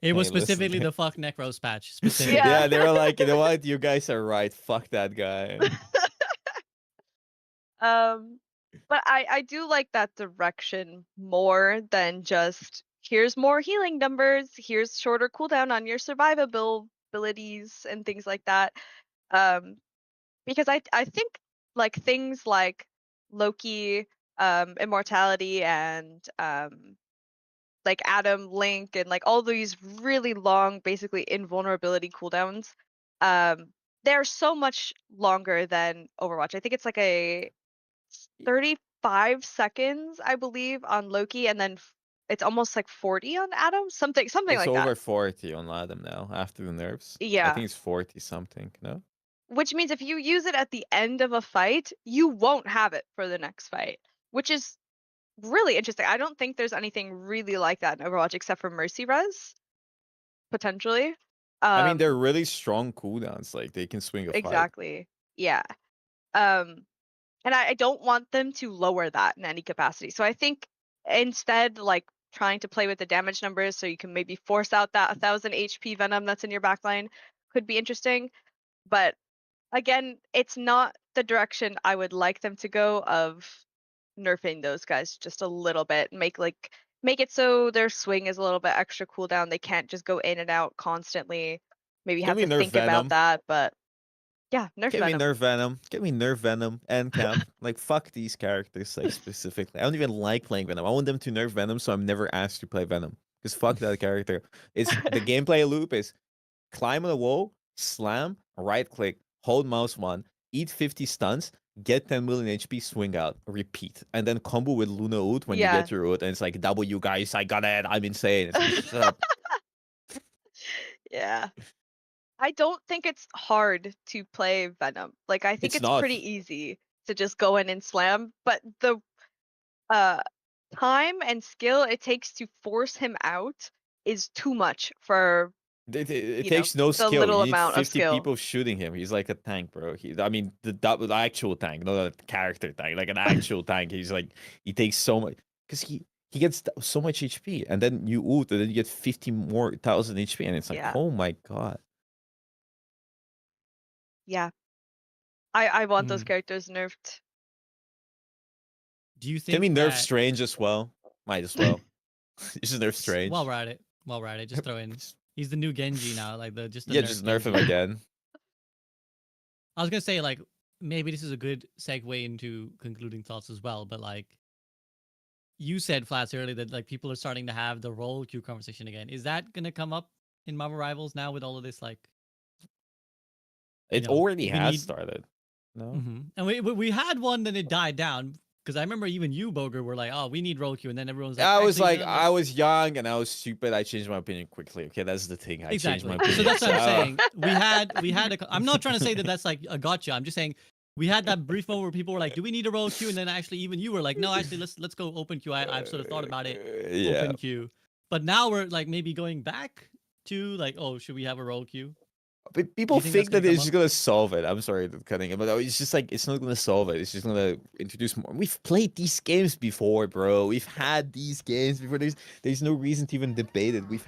It was Hey, listen, specifically man. the fuck Necros patch. Specifically. Yeah. yeah, they were like, you know what? You guys are right. Fuck that guy. But I do like that direction more than just here's more healing numbers, here's shorter cooldown on your survivability abilities and things like that. Um, because I think like things like Loki, immortality, and like Adam, Link, and like all these really long, basically invulnerability cooldowns. Um, they're so much longer than Overwatch. I think it's like a 35 seconds, I believe, on Loki, and then it's almost like 40 on Adam, something It's like over that. 40 on Ladam now after the nerfs. I Yeah. think it's 40 something. No. Which means if you use it at the end of a fight, you won't have it for the next fight, which is really interesting. I don't think there's anything really like that in Overwatch except for Mercy Res, potentially. I mean, they're really strong cooldowns. Like they can swing a fight. Exactly. Yeah. And I don't want them to lower that in any capacity. So I think instead, like trying to play with the damage numbers so you can maybe force out that 1000 HP Venom that's in your backline could be interesting. But again, it's not the direction I would like them to go of nerfing those guys just a little bit. Make it so their swing is a little bit extra cooldown. They can't just go in and out constantly. Maybe Give have me to Nerf think Venom. about that, but yeah, nerf Give me Venom. Nerf Venom. Give me Nerf Venom and Cap. Like, fuck these characters, like, specifically. I don't even like playing Venom. I want them to nerf Venom so I'm never asked to play Venom. Because fuck that character. It's the gameplay loop is climb on a wall, slam, right click, hold mouse 1, eat 50 stuns, get 10 million HP, swing out, repeat. And then combo with Luna ult when you Yeah. get your ult, and it's like, W guys, I got it, I'm insane. It's like, shut up. Yeah. I don't think it's hard to play Venom. Like I think It's it's not. pretty easy to just go in and slam, but the time and skill it takes to force him out is too much for It you takes know, no the skill. little You need amount of 50 skill. people shooting him. He's like a tank, bro. I mean, the actual tank, not a character tank. Like an actual tank. He's like, he takes so much because he gets so much HP, and then you ult, and then you get 50 more thousand HP, and it's like, Yeah. oh my god. Yeah. I want those characters nerfed. Do you think Can we nerf that... Strange as well? Might as well. Just nerf Strange. While we're at it, just throw in. He's the new Genji now, like the just the Yeah, nerf just nerf him Genji. again. I was gonna say like maybe this is a good segue into concluding thoughts as well, but like you said, Flats, earlier that like people are starting to have the role queue conversation again. Is that gonna come up in Marvel Rivals now with all of this like? It You know, already we has need- started. No. And we had one, then it died down because I remember even you, Boger, were like, "Oh, we need role queue," and then everyone's like, I was "Actually, like, no, I was young and I was stupid. I changed my opinion quickly. Okay, that's the thing. I changed my opinion. So that's what I'm So- saying. We had I'm not trying to say that that's like a gotcha. I'm just saying we had that brief moment where people were like, "Do we need a role queue?" And then actually even you were like, "No, actually let's go open queue." I've sort of thought about it, Yeah. open queue. But now we're like maybe going back to like, "Oh, should we have a role queue?" But people think think that's that gonna it's come just gonna solve it. I'm sorry for cutting it, but it's just like it's not gonna solve it. It's just gonna introduce more. We've played these games before, bro. We've had these games before. There's no reason to even debate it. We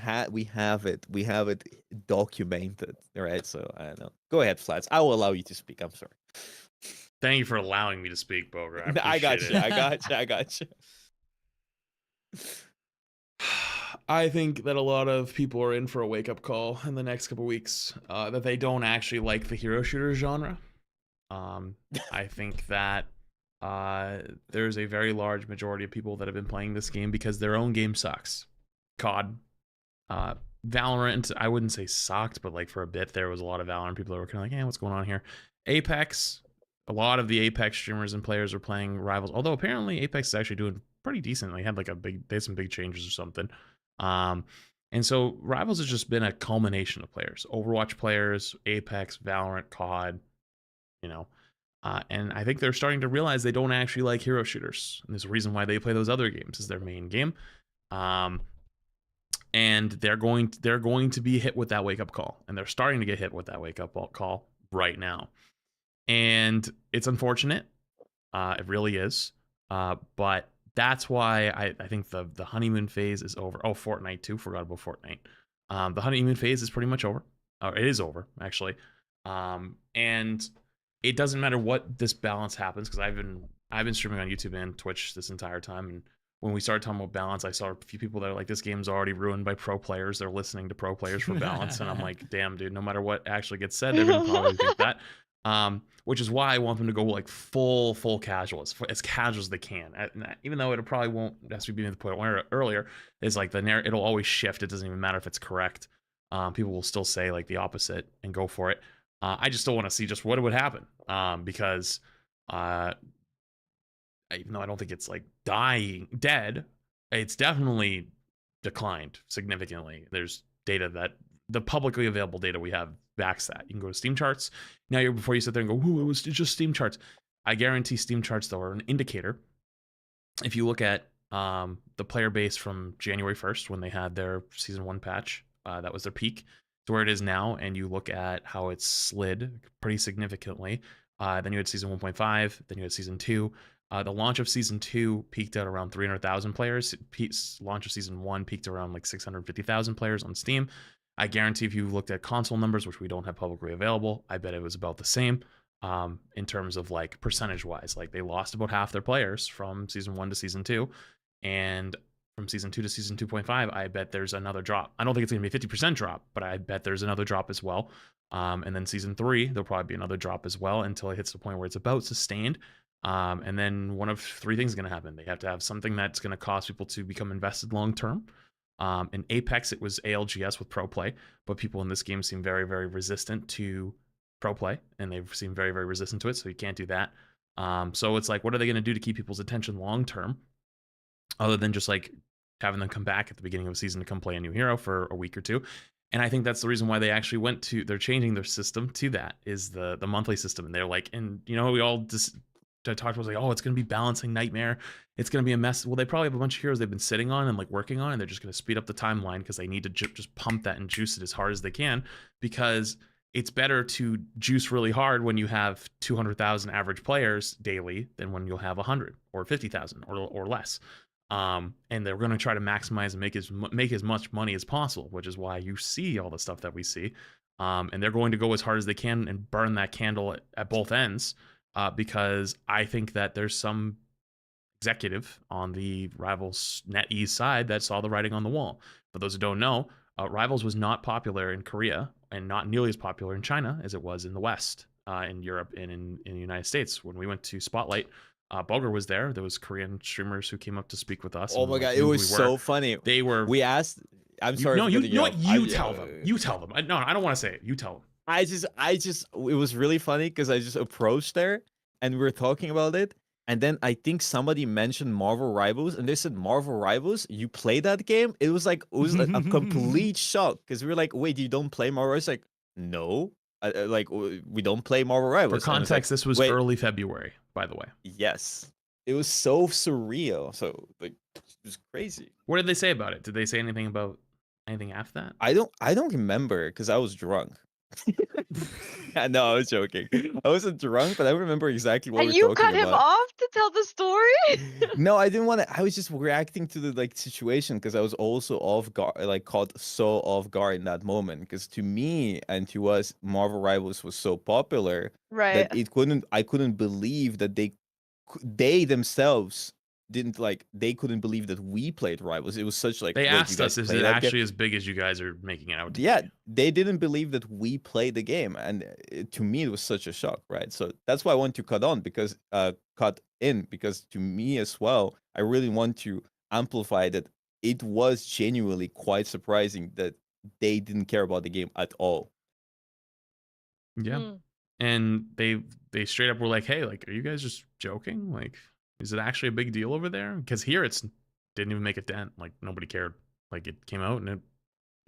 have it documented. All right, so I don't know. Go ahead, Flats. I will allow you to speak. I'm sorry. Thank you for allowing me to speak, Boger. I appreciate I got it. you. I got you. I think that a lot of people are in for a wake-up call in the next couple weeks, that they don't actually like the hero shooter genre. I think that there's a very large majority of people that have been playing this game because their own game sucks. COD, Valorant, I wouldn't say sucked, but like for a bit there was a lot of Valorant people that were kind of like, "Hey, what's going on here?" Apex, a lot of the Apex streamers and players are playing Rivals, although apparently Apex is actually doing pretty decent. They had like they had some big changes or something. And so Rivals has just been a culmination of players, Overwatch players, Apex, Valorant, COD, you know. And I think they're starting to realize they don't actually like hero shooters. And there's a reason why they play those other games as their main game. And they're going to be hit with that wake-up call. And they're starting to get hit with that wake-up call right now. And it's unfortunate. It really is. But that's why I think the honeymoon phase is over. Oh, Fortnite too. Forgot about Fortnite. The honeymoon phase is pretty much over. It is over, actually. And it doesn't matter what this balance happens, because I've been streaming on YouTube and Twitch this entire time, and when we started talking about balance, I saw a few people that are like, this game's already ruined by pro players. They're listening to pro players for balance. And I'm like, damn, dude, no matter what actually gets said, they're going to probably think that. Which is why I want them to go like full casual, as casual as they can. Even though it probably won't, as we being the point earlier, is like it'll always shift. It doesn't even matter if it's correct. People will still say like the opposite and go for it. I just still want to see just what would happen. Because even though I don't think it's like dead, it's definitely declined significantly. There's data that the publicly available data we have backs that. You can go to Steam charts. Now, before you sit there and go, "Ooh, it's just Steam charts," I guarantee Steam charts though are an indicator. If you look at the player base from January 1st when they had their season 1 patch, that was their peak, to where it is now, and you look at how it's slid pretty significantly. Then you had season 1.5, then you had season 2. The launch of season 2 peaked at around 300,000 players. Launch of season 1 peaked around like 650,000 players on Steam. I guarantee if you looked at console numbers, which we don't have publicly available, I bet it was about the same in terms of like percentage wise. Like they lost about half their players from season 1 to season 2, and from season 2 to season 2.5, I bet there's another drop. I don't think it's going to be a 50% drop, but I bet there's another drop as well. And then season 3, there'll probably be another drop as well until it hits the point where it's about sustained. And then one of 3 things is going to happen. They have to have something that's going to cause people to become invested long term. In Apex, it was ALGS with pro play, but people in this game seem very, very resistant to pro play, and they seem very, very resistant to it, so you can't do that. So it's like, what are they going to do to keep people's attention long term, other than just like having them come back at the beginning of a season to come play a new hero for a week or 2? And I think that's the reason why they actually they're changing their system to that, is the monthly system. And they're like, and you know, we all just talked about like, oh, it's going to be balancing nightmare. It's going to be a mess. Well, they probably have a bunch of heroes they've been sitting on and like working on, and they're just going to speed up the timeline because they need to just pump that and juice it as hard as they can, because it's better to juice really hard when you have 200,000 average players daily than when you'll have 100 or 50,000 or less. And they're going to try to maximize and make as much money as possible, which is why you see all the stuff that we see. And they're going to go as hard as they can and burn that candle at both ends, because I think that there's some executive on the Rivals NetEase side that saw the writing on the wall. For those who don't know, Rivals was not popular in Korea and not nearly as popular in China as it was in the West, in Europe, and in the United States. When we went to Spotlight, Boger was there. There was Korean streamers who came up to speak with us. Oh my god, it was so funny. We asked. I'm sorry. No, you know what? You tell them. You tell them. No, I don't want to say it. You tell them. I just, it was really funny because I just approached there and we were talking about it. And then I think somebody mentioned Marvel Rivals, and they said, Marvel Rivals, you play that game? It was like, a complete shock, because we were like, wait, you don't play Marvel Rivals? Like, no, like we don't play Marvel Rivals. For context, this was early February, by the way. Yes, it was so surreal. So like, it was crazy. What did they say about it? Did they say anything about anything after that? I don't remember because I was drunk. No, I was joking. I wasn't drunk, but I remember exactly what And we're you talking cut him about. off to tell the story? No, I didn't want to. I was just reacting to the like situation because I was also off guard, like caught so off guard in that moment. Because to me and to us, Marvel Rivals was so popular Right. that I couldn't believe that they themselves didn't like. They couldn't believe that we played Rivals. It was such like, They wait, you asked guys us, is play it that game? actually as big as you guys are making it out to Yeah, be? they didn't believe that we played the game, and to me it was such a shock, right? So that's why I want to cut in because to me as well, I really want to amplify that it was genuinely quite surprising that they didn't care about the game at all. Yeah. Mm. And they straight up were like, hey, like, are you guys just joking? Like, is it actually a big deal over there? Because here it's didn't even make a dent. Like, nobody cared. Like, it came out and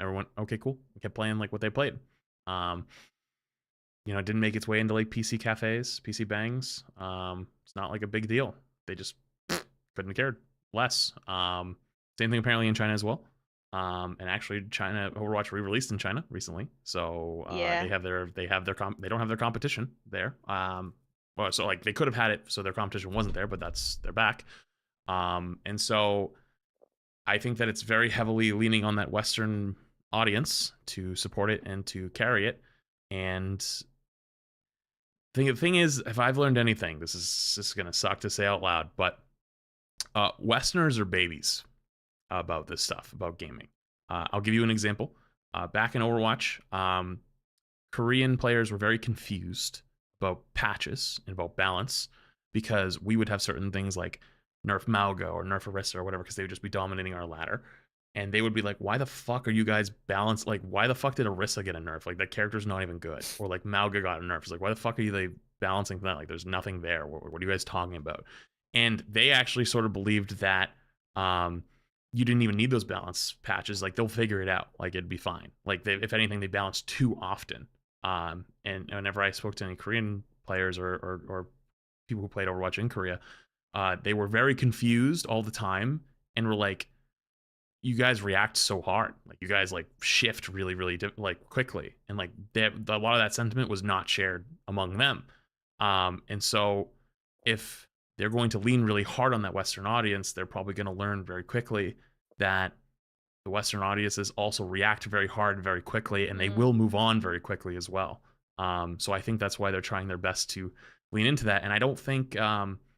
everyone, okay, cool. We kept playing like what they played. You know, it didn't make its way into like PC cafes, PC bangs. It's not like a big deal. They just couldn't have cared less. Same thing apparently in China as well. And actually, China Overwatch re-released in China recently, so Yeah. they don't have their competition there. Well, so like they could have had it, so their competition wasn't there, but they're back. And so I think that it's very heavily leaning on that Western audience to support it and to carry it. And the thing is, if I've learned anything, this is gonna suck to say out loud, but Westerners are babies about this stuff, about gaming. I'll give you an example. Back in Overwatch, Korean players were very confused about patches and about balance because we would have certain things like nerf Mauga or nerf Orisa or whatever because they would just be dominating our ladder. And they would be like, why the fuck are you guys balanced? Like, why the fuck did Orisa get a nerf? Like, that character's not even good. Or like Mauga got a nerf. It's like, why the fuck are they balancing that? Like, there's nothing there. What are you guys talking about? And they actually sort of believed that you didn't even need those balance patches. Like, they'll figure it out. Like, it'd be fine. Like, if anything, they balance too often. And whenever I spoke to any Korean players or people who played Overwatch in Korea, they were very confused all the time and were like, you guys react so hard. Like, you guys like shift really, really like quickly. And like a lot of that sentiment was not shared among them. And so if they're going to lean really hard on that Western audience, they're probably going to learn very quickly that the Western audiences also react very hard very quickly, and they will move on very quickly as well. So I think that's why they're trying their best to lean into that. And I don't think that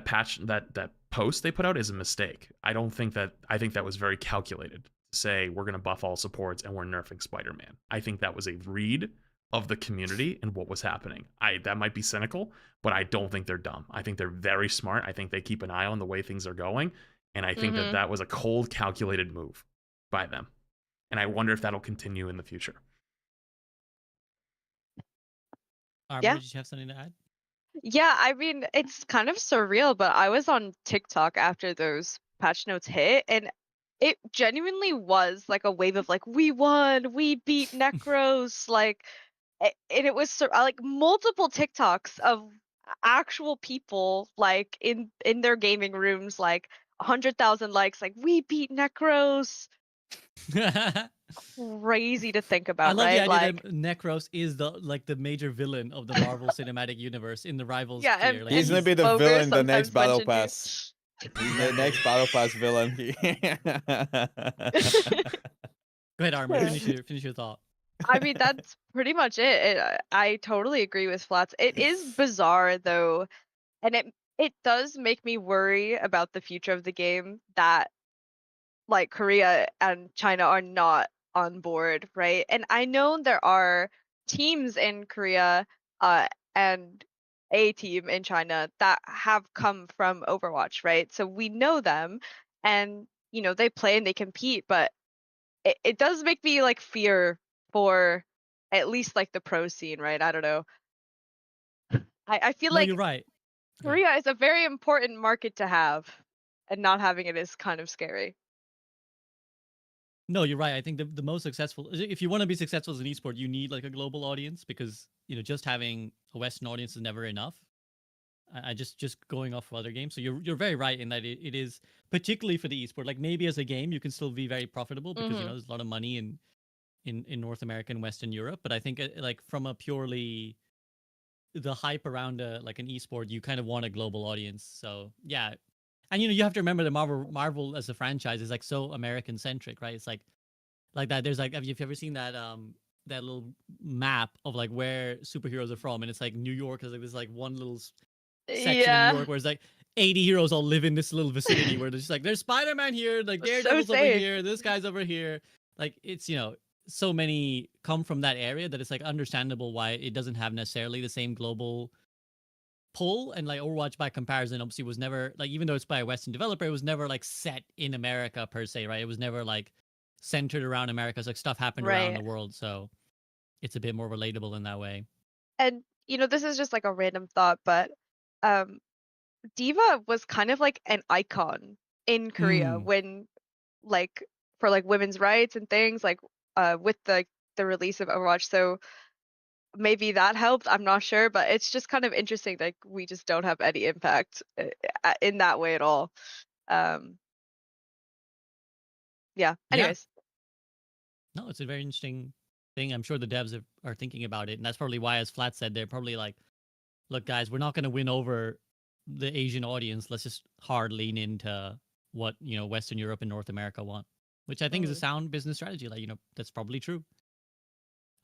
patch that post they put out is a mistake. I think that was very calculated to say we're going to buff all supports and we're nerfing Spider-Man. I think that was a read of the community and what was happening. That might be cynical, but I don't think they're dumb. I think they're very smart. I think they keep an eye on the way things are going, and I think that was a cold, calculated move by them. And I wonder if that'll continue in the future. Armor, Yeah. did you have something to add? Yeah, I mean, it's kind of surreal, but I was on TikTok after those patch notes hit, and it genuinely was like a wave of like, we won, we beat Necros, like, and it was like multiple TikToks of actual people like in their gaming rooms, like 100,000 likes, like, we beat Necros. Crazy to think I about, love right? the idea Like, that Necros is the major villain of the Marvel Cinematic Universe in the Rivals yeah, tier. and, Like, He's gonna be the Ogre villain in the next sometimes battle mentioned you. pass. He's the next battle pass villain. Go ahead, Armor. Finish your thought. I mean, that's pretty much it. I totally agree with Flats. It is bizarre though, and it does make me worry about the future of the game that like Korea and China are not on board, right? And I know there are teams in Korea and a team in China that have come from Overwatch, right? So we know them and you know they play and they compete, but it does make me like fear for at least like the pro scene, right? I don't know. I feel No, like you're right. Korea is a very important market to have, and not having it is kind of scary. No, you're right. I think the most successful, if you want to be successful as an esport, you need like a global audience because just having a Western audience is never enough. I just going off of other games. So you're very right in that it is particularly for the esport. Like maybe as a game you can still be very profitable because there's a lot of money in North America and Western Europe. But I think like from a purely the hype around like an esport, you kind of want a global audience. So yeah, and you have to remember that Marvel as a franchise is like so American centric, right? It's like that. There's like, have you ever seen that that little map of like where superheroes are from, and it's like New York is like this like one little section in New York where it's like 80 heroes all live in this little vicinity where there's just like there's Spider-Man here, like That's so Daredevil's over safe. here, this guy's over here. Like it's so many come from that area that it's like understandable why it doesn't have necessarily the same global pull. And like Overwatch by comparison obviously was never like, even though it's by a Western developer, it was never like set in America per se, right? It was never like centered around America. So like stuff happened around the world, so it's a bit more relatable in that way. And this is just like a random thought, but Diva was kind of like an icon in Korea when like for like women's rights and things like with the release of Overwatch. So maybe that helped. I'm not sure, but it's just kind of interesting that we just don't have any impact in that way at all. Yeah. Anyways. No, it's a very interesting thing. I'm sure the devs are thinking about it, and that's probably why, as Flat said, they're probably like, look, guys, we're not going to win over the Asian audience. Let's just hard lean into what Western Europe and North America want, which I think is a sound business strategy. Like that's probably true.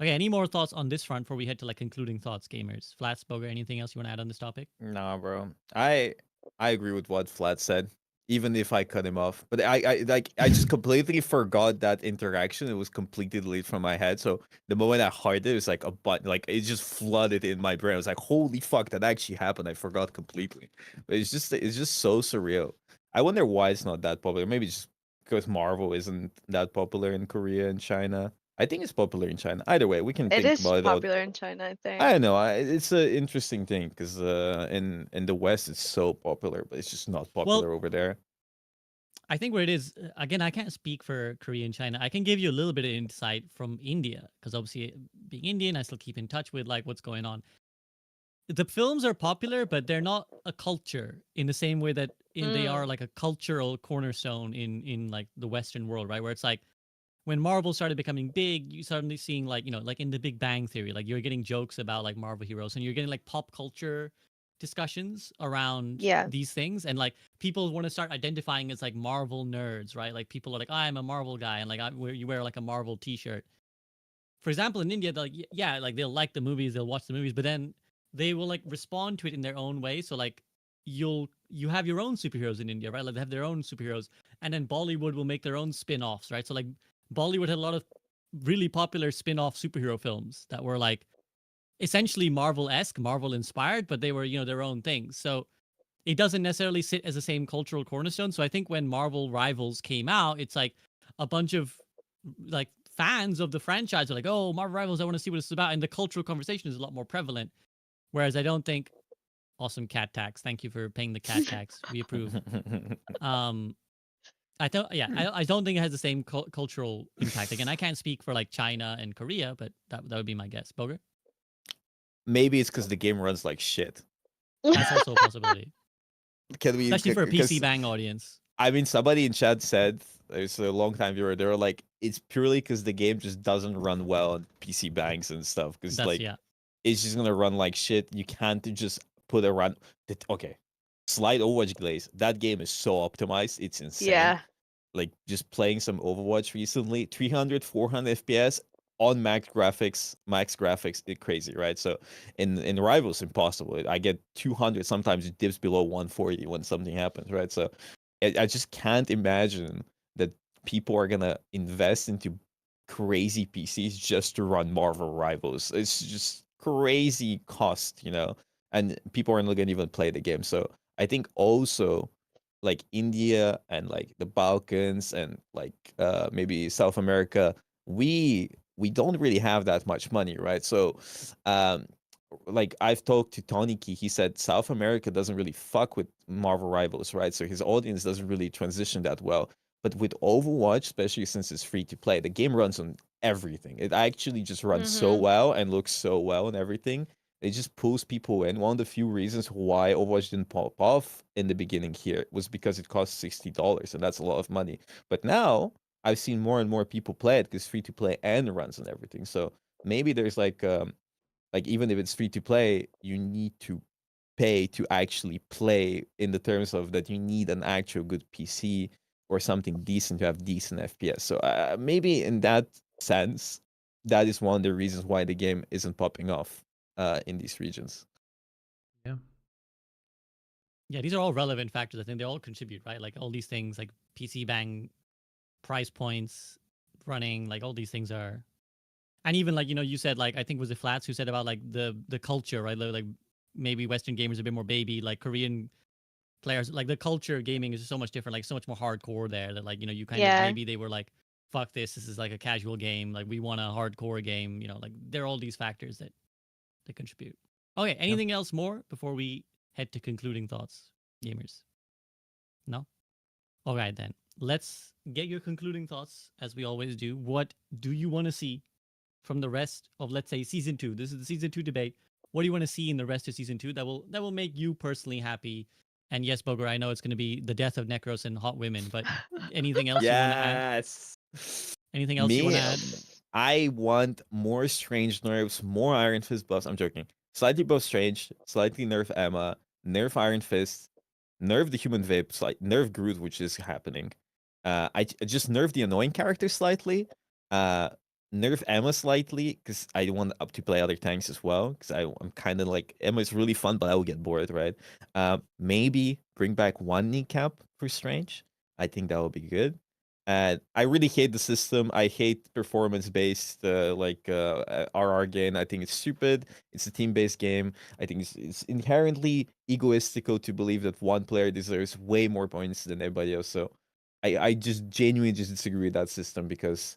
Okay, any more thoughts on this front before we head to like concluding thoughts, gamers? Flats, Boger, anything else you want to add on this topic? Nah, bro. I agree with what Flat said, even if I cut him off. But I just completely forgot that interaction. It was completely deleted from my head. So the moment I heard it, it was like a button, like it just flooded in my brain. I was like, holy fuck, that actually happened. I forgot completely. But it's just so surreal. I wonder why it's not that popular. Maybe just because Marvel isn't that popular in Korea and China. I think it's popular in China. Either way, we can think about it. It is popular in China, I think. I don't know. It's an interesting thing because in the West it's so popular, but it's just not popular over there. I think where it is, again, I can't speak for Korea and China. I can give you a little bit of insight from India because obviously being Indian, I still keep in touch with like what's going on. The films are popular, but they're not a culture in the same way that they are like a cultural cornerstone in like the Western world, right? Where it's like, when Marvel started becoming big, you suddenly seeing like, like in the Big Bang Theory, like you're getting jokes about like Marvel heroes and you're getting like pop culture discussions around these things. And like people want to start identifying as like Marvel nerds, right? Like people are like, I'm a Marvel guy. And like you wear like a Marvel t-shirt. For example, in India, like, yeah, like they'll like the movies, they'll watch the movies, but then they will like respond to it in their own way. So like you have your own superheroes in India, right? Like they have their own superheroes. And then Bollywood will make their own spin-offs, right? So like Bollywood had a lot of really popular spin-off superhero films that were like essentially Marvel-esque, Marvel-inspired, but they were, their own things. So it doesn't necessarily sit as the same cultural cornerstone. So I think when Marvel Rivals came out, it's like a bunch of like fans of the franchise are like, oh, Marvel Rivals, I want to see what it's about. And the cultural conversation is a lot more prevalent. Whereas I don't think, awesome cat tax. Thank you for paying the cat tax. We approve. I don't think it has the same cultural impact. Again, I can't speak for like China and Korea, but that would be my guess. Boger? Maybe it's because the game runs like shit. That's also a possibility. Especially for a PC Bang audience. I mean, somebody in chat said, it's a long time viewer, they were like, it's purely because the game just doesn't run well on PC Bangs and stuff. Because like, it's just going to run like shit. You can't just put a run. Okay. Slight Overwatch glaze. That game is so optimized. It's insane. Yeah. Like just playing some Overwatch recently, 300, 400 FPS on max graphics, it's crazy, right? So in Rivals, impossible. I get 200. Sometimes it dips below 140 when something happens, right? So I just can't imagine that people are gonna invest into crazy PCs just to run Marvel Rivals. It's just crazy cost, and people aren't gonna even play the game. So I think also like India and like the Balkans and like maybe South America, we don't really have that much money, right? So like I've talked to Toniki, he said South America doesn't really fuck with Marvel Rivals, right? So his audience doesn't really transition that well. But with Overwatch, especially since it's free to play, the game runs on everything. It actually just runs so well and looks so well and everything. It just pulls people in. One of the few reasons why Overwatch didn't pop off in the beginning here was because it cost $60, and that's a lot of money. But now I've seen more and more people play it because free to play and runs and everything. So maybe there's like even if it's free to play, you need to pay to actually play in the terms of that you need an actual good PC or something decent to have decent FPS. So maybe in that sense, that is one of the reasons why the game isn't popping off in these regions. Yeah. Yeah, these are all relevant factors. I think they all contribute, right? Like all these things, like PC bang, price points, running, like all these things are, and even like you said like I think was it Flats who said about like the culture, right? Like maybe Western gamers are a bit more baby, like Korean players, like the culture of gaming is so much different, like so much more hardcore there that like you kind of Yeah. maybe they were like, fuck this is like a casual game, like we want a hardcore game, like there are all these factors that contribute. Okay, anything else more before we head to concluding thoughts, gamers? No? All right, then. Let's get your concluding thoughts, as we always do. What do you want to see from the rest of, let's say, Season 2? This is the Season 2 debate. What do you want to see in the rest of Season 2 that will make you personally happy? And yes, Boger, I know it's going to be the death of Necros and hot women, but anything else you want to add? Yes. Anything else you want Me, to add? I want more Strange nerfs, more Iron Fist buffs. I'm joking. Slightly buff Strange, slightly nerf Emma, nerf Iron Fist, nerf the human vape, nerf Groot, which is happening. I just nerf the annoying character slightly. Nerf Emma slightly because I want up to play other tanks as well. Because I'm kind of like Emma is really fun, but I will get bored, right? Maybe bring back one kneecap for Strange. I think that would be good. I really hate the system. I hate performance-based RR game. I think it's stupid. It's a team-based game. I think it's inherently egoistical to believe that one player deserves way more points than everybody else. So I just genuinely just disagree with that system because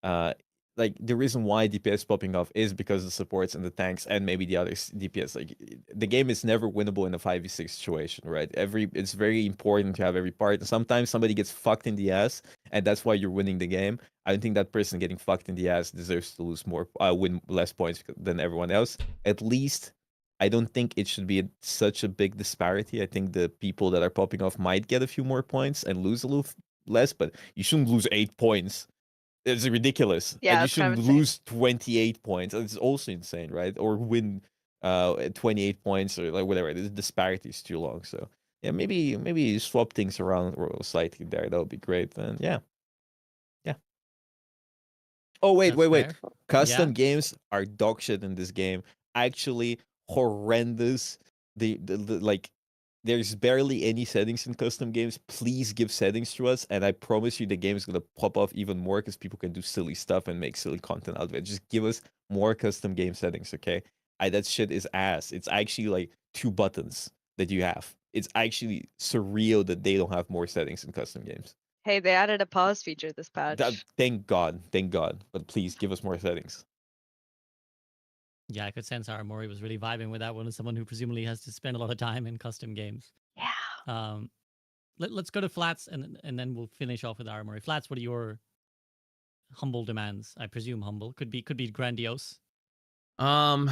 like the reason why DPS popping off is because of the supports and the tanks and maybe the other DPS. Like the game is never winnable in a 5v6 situation, right? It's very important to have every part. And sometimes somebody gets fucked in the ass, and that's why you're winning the game. I don't think that person getting fucked in the ass deserves to win less points than everyone else. At least I don't think it should be such a big disparity. I think the people that are popping off might get a few more points and lose a little less, but you shouldn't lose 8 points. It's ridiculous. Yeah, And you it's kind of shouldn't lose 28 points. It's also insane, right? Or win 28 points or like whatever. The disparity is too long. So yeah, maybe swap things around slightly there. That would be great. And yeah. Oh wait. That's fair. Custom Yeah. games are dog shit in this game. Actually horrendous. The like there's barely any settings in custom games. Please give settings to us, and I promise you the game is gonna pop off even more because people can do silly stuff and make silly content out of it. Just give us more custom game settings, okay? That shit is ass. It's actually like 2 buttons that you have. It's actually surreal that they don't have more settings in custom games. Hey, they added a pause feature this patch. Thank God. But please give us more settings. Yeah, I could sense Aramori was really vibing with that one as someone who presumably has to spend a lot of time in custom games. Yeah. Let's go to Flats and then we'll finish off with Aramori. Flats, what are your humble demands? I presume humble. Could be grandiose. I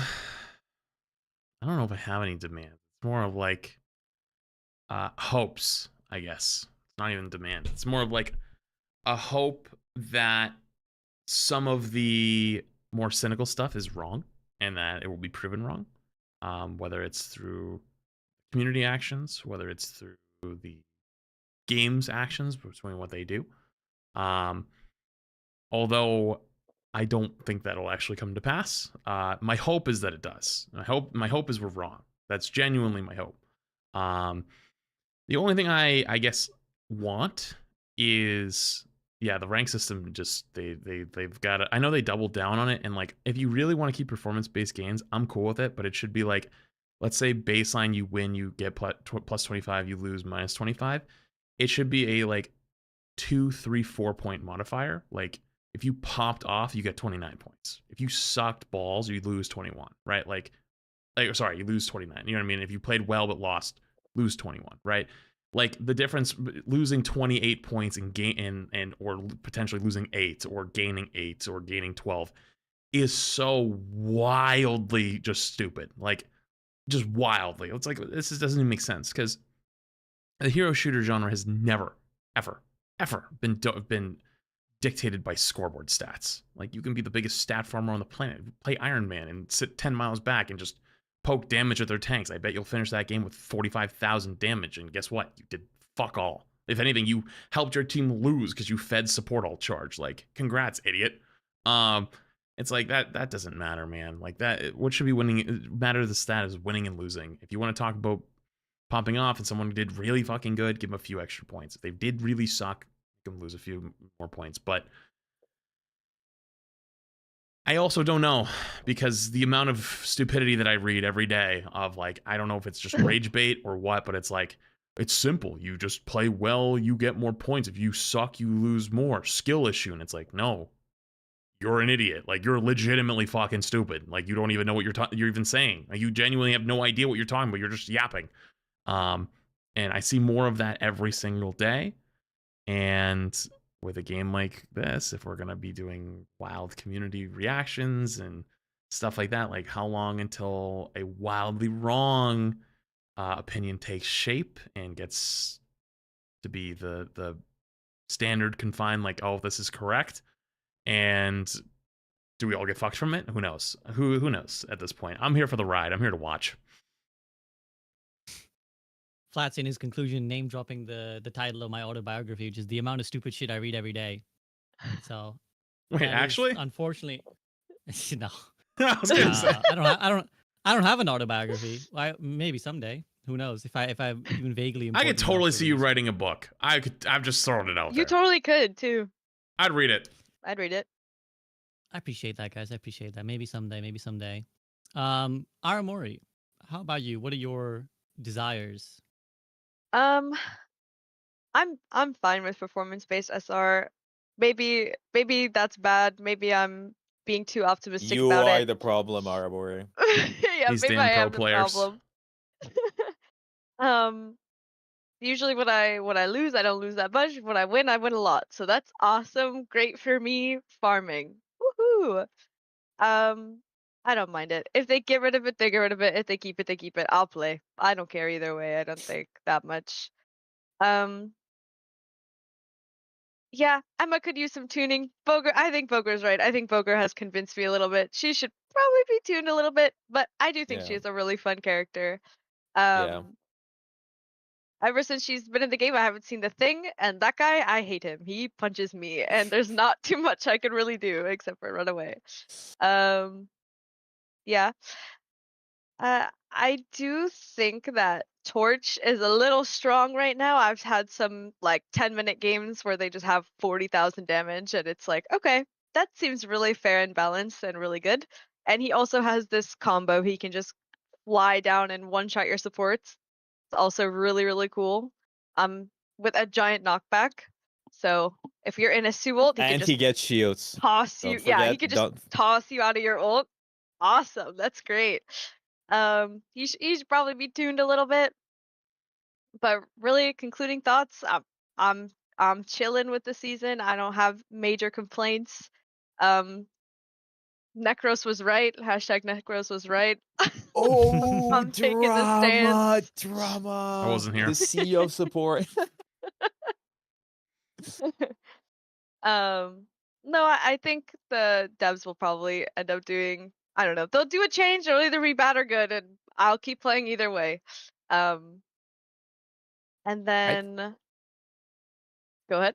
don't know if I have any demands. It's more of like hopes, I guess. It's not even demand. It's more of like a hope that some of the more cynical stuff is wrong and that it will be proven wrong. Whether it's through community actions, whether it's through the game's actions, between what they do. Although I don't think that'll actually come to pass. My hope is that it does. My hope is we're wrong. That's genuinely my hope. The only thing I guess want is the rank system. Just they've got it. I know they doubled down on it, and like if you really want to keep performance-based gains, I'm cool with it. But it should be like, let's say baseline you win, you get plus 25, you lose minus 25. It should be a like 2, 3, 4 point modifier. Like if you popped off, you get 29 points. If you sucked balls, you lose 21, right? Like sorry, you lose 29. You know what I mean? If you played well but lost, lose 21, right? Like the difference, losing 28 points and or potentially losing 8 or gaining 8 or gaining 12 is so wildly just stupid. Like just wildly. It's like this doesn't even make sense because the hero shooter genre has never, ever been dictated by scoreboard stats. Like, you can be the biggest stat farmer on the planet, play Iron Man and sit 10 miles back and just poke damage at their tanks. I bet you'll finish that game with 45,000 damage, and guess what? You did fuck all. If anything, you helped your team lose because you fed support all charge. Like, congrats, idiot. It's like that doesn't matter, man. Like, that, what should be winning, matter to the stat is winning and losing. If you want to talk about popping off and someone did really fucking good, give them a few extra points. If they did really suck, make them lose a few more points. But I also don't know, because the amount of stupidity that I read every day of, like, I don't know if it's just rage bait or what, but it's like, it's simple. You just play well, you get more points. If you suck, you lose more. Skill issue. And it's like, no, you're an idiot. Like, you're legitimately fucking stupid. Like, you don't even know what you're even saying. Like, you genuinely have no idea what you're talking about. You're just yapping. And I see more of that every single day. And with a game like this, if we're going to be doing wild community reactions and stuff like that, like, how long until a wildly wrong opinion takes shape and gets to be the standard confined, like, oh, this is correct? And do we all get fucked from it? Who knows? Who knows at this point? I'm here for the ride. I'm here to watch. Flats in his conclusion, name dropping the title of my autobiography, which is the amount of stupid shit I read every day. So wait, actually, unfortunately, no. I was gonna say. I don't have an autobiography. Maybe someday. Who knows? If I even vaguely. I could totally see you writing a book. I've just thrown it out there. You totally could too. I'd read it. I'd read it. I appreciate that, guys. I appreciate that. Maybe someday. Maybe someday. Aramori, how about you? What are your desires? I'm fine with performance-based SR. Maybe that's bad. Maybe I'm being too optimistic You about are it. the problem, Arabori. Yeah, These maybe damn I pro am the players. problem. Usually when I lose, I don't lose that much. When I win a lot. So that's awesome. Great for me. Farming. Woohoo! I don't mind it. If they get rid of it, they get rid of it. If they keep it, they keep it. I'll play. I don't care either way. I don't think that much. Yeah, Emma could use some tuning. I think Boger's right. I think Boger has convinced me a little bit. She should probably be tuned a little bit, but I do think she is a really fun character. Yeah. Ever since she's been in the game, I haven't seen the thing, and that guy, I hate him. He punches me, and there's not too much I can really do except for run away. Yeah. I do think that Torch is a little strong right now. I've had some like 10-minute games where they just have 40,000 damage, and it's like, okay, that seems really fair and balanced and really good. And he also has this combo. He can just fly down and one-shot your supports. It's also really, really cool. With a giant knockback. So if you're in a Sue ult, And he gets shields. toss you. Don't Yeah, he forget, could just toss you out of your ult. Awesome. That's great. He should probably be tuned a little bit. But really, concluding thoughts. I'm chilling with the season. I don't have major complaints. Necros was right. Hashtag Necros was right. Oh, I'm taking the stance. drama. I wasn't here. The CEO of support. No, I think the devs will probably end up doing, I don't know, they'll do a change or either rebat or good, and I'll keep playing either way. And then go ahead.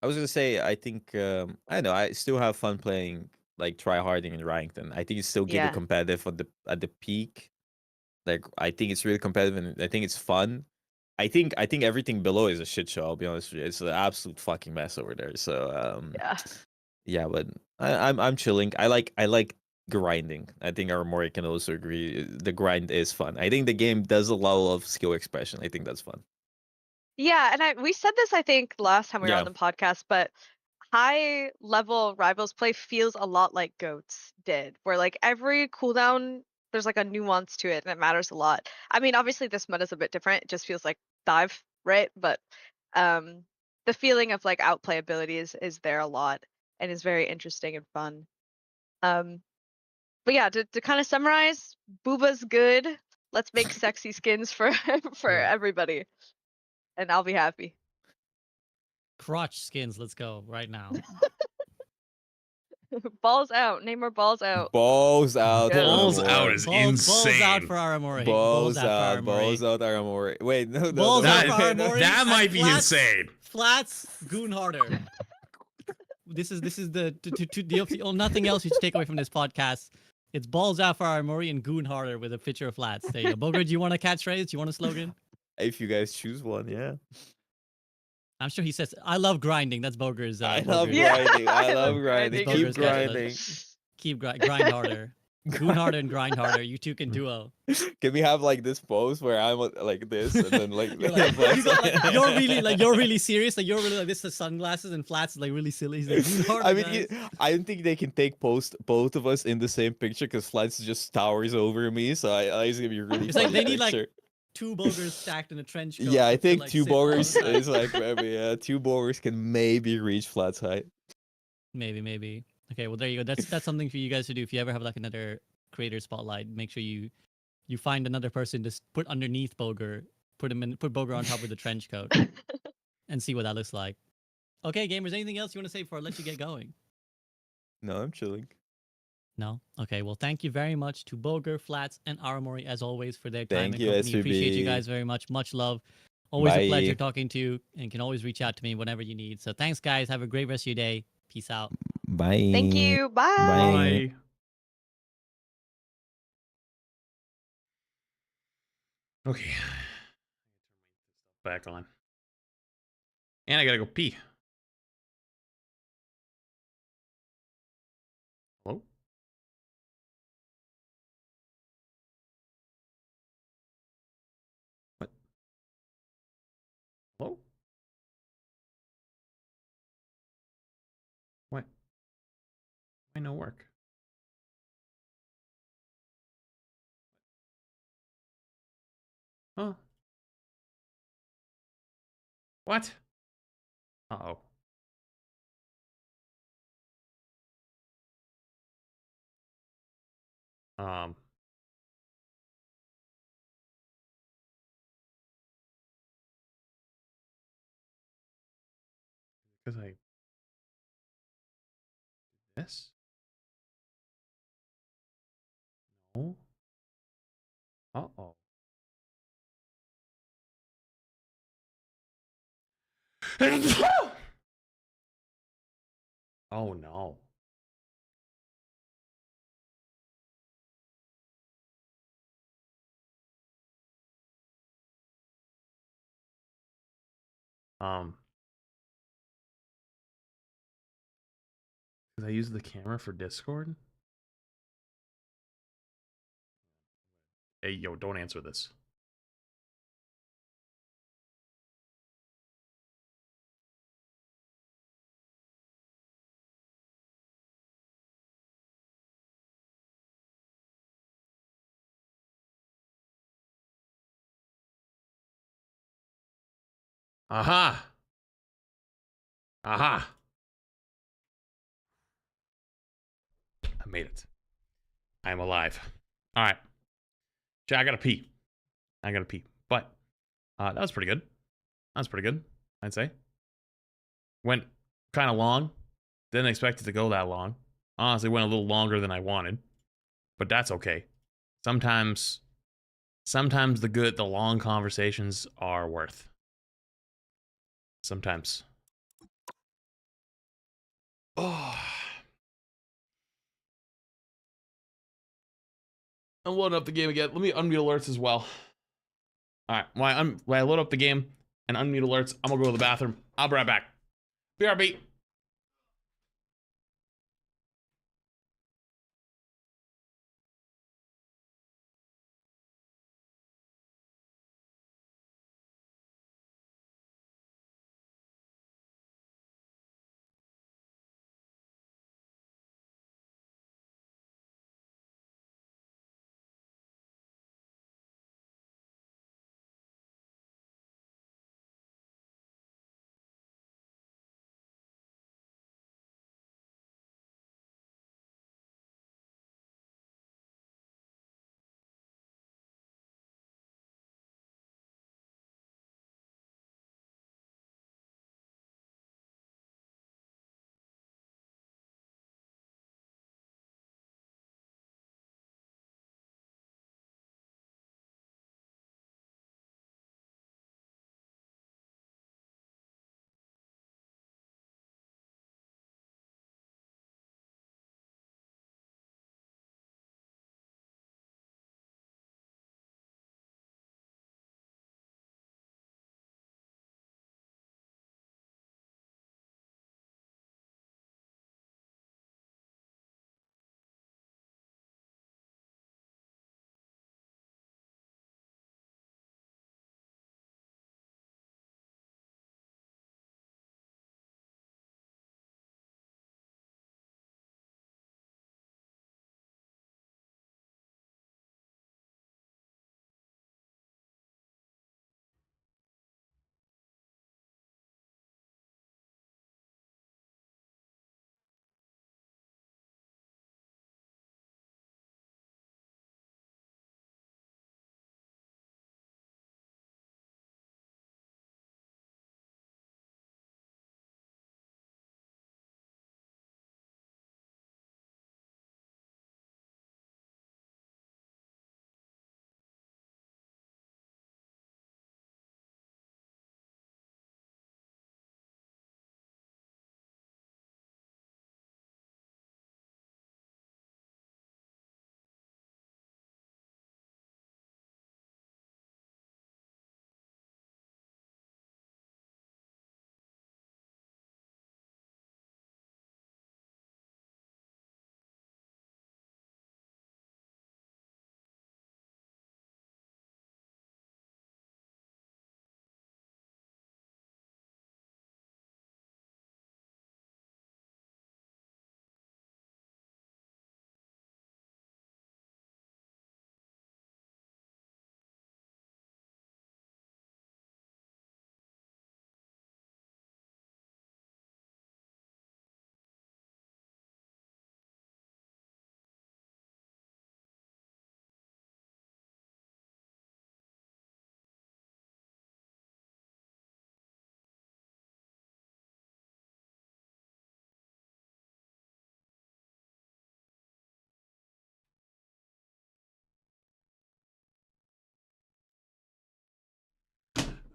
I was gonna say, I think I don't know. I still have fun playing, like, tryharding and ranked, and I think it's still getting Yeah. competitive at the peak. Like, I think it's really competitive, and I think it's fun. I think everything below is a shit show. I'll be honest with you. It's an absolute fucking mess over there. So yeah, but I'm chilling. I like grinding. I think our Mori can also agree. The grind is fun. I think the game does a level of skill expression. I think that's fun. Yeah, and we said this I think last time we were Yeah. on the podcast, but high level rivals play feels a lot like GOATs did, where like every cooldown there's like a nuance to it and it matters a lot. I mean, obviously this meta is a bit different. It just feels like dive, right? But the feeling of like outplay ability is there a lot and is very interesting and fun. But yeah, to kind of summarize, Booba's good. Let's make sexy skins for everybody. And I'll be happy. Crotch skins, let's go right now. Balls out. Name more balls out. Balls out. Yeah. Balls Aramori. out is Balls out insane. for Aramori. Balls for out. Aramori. Balls out. Aramori. Wait, no. Balls out for That- Aramori. that and might be flats, insane. Flats, goon harder. This is the nothing else you should take away from this podcast. It's balls out for Aramori and goon harder with a picture of flats. There you go. Boger, do you want a catchphrase? Do you want a slogan? If you guys choose one, yeah. I'm sure he says, "I love grinding." That's Boger's. I love Boger's- grinding. I I love love grinding. grinding. Keep Boger's catchphrase. grinding. Grind harder. Goon harder and grind harder. You two can duo. Can we have like this pose where I'm like this and then like, You're, you're really serious. Like you're really like this. The sunglasses and flats is like really silly. He's like, "Goon harder, I mean, guys." I don't think they can take both of us in the same picture because Flats just towers over me. So I it's gonna be a really. It's like funny they need like picture. 2 Bogers stacked in a trench coat. Yeah, I to, think like, two sit on bogers the side. is like maybe 2 bogers can maybe reach Flats height. Maybe. Okay, well there you go. That's something for you guys to do. If you ever have like another creator spotlight, make sure you find another person to put underneath Boger, put Boger on top of the trench coat, and see what that looks like. Okay, gamers, anything else you want to say before I let you get going? No, I'm chilling. No? Okay, well thank you very much to Boger, Flats, and Aramori as always for their time Thank and you, company. Appreciate you SVB. guys very much. Much love. Always a pleasure Bye. talking to you, and can always reach out to me whenever you need. So thanks guys. Have a great rest of your day. Peace out. Bye. Thank you. Bye. Bye. Okay. Back on. And I gotta go pee. Hello? What? Hello? What? Why no work? Huh? What? Uh-oh. Um. Because I... This? No? Uh-oh. Oh no. Because I use the camera for Discord? Hey, yo, don't answer this. Aha! Aha! I made it. I am alive. All right. I gotta pee. But that was pretty good. I'd say. Went kind of long. Didn't expect it to go that long. Honestly, went a little longer than I wanted. But that's okay. Sometimes the long conversations are worth. Sometimes. Oh. I'm loading up the game again. Let me unmute alerts as well. Alright, when I load up the game and unmute alerts, I'm gonna go to the bathroom. I'll be right back. BRB.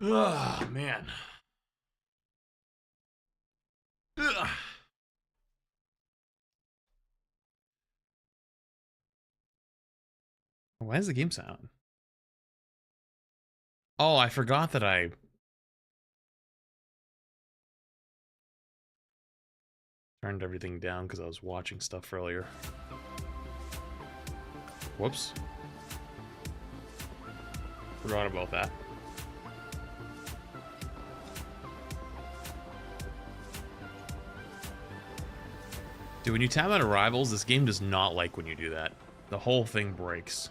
Oh, man. Ugh. Why is the game sound? Oh, I forgot that I turned everything down because I was watching stuff earlier. Whoops. Forgot about that. Dude, when you tab out of rivals, this game does not like when you do that. The whole thing breaks.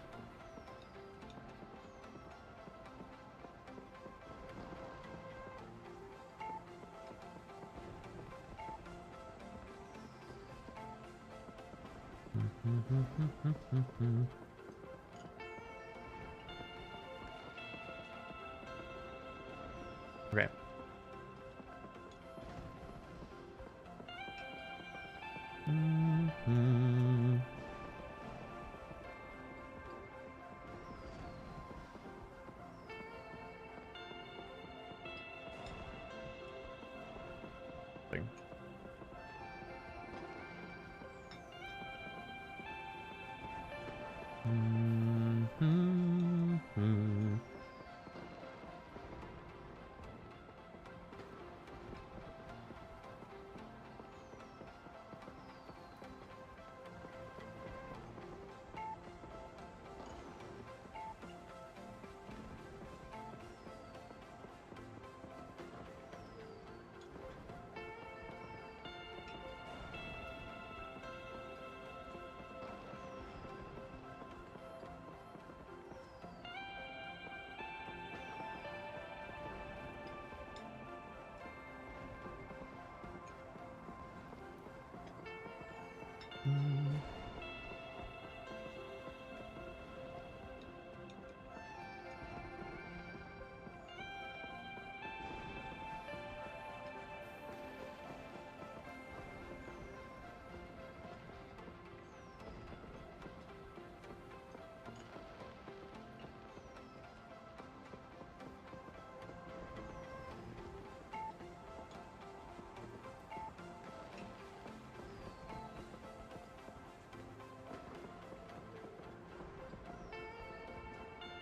Okay. Thing.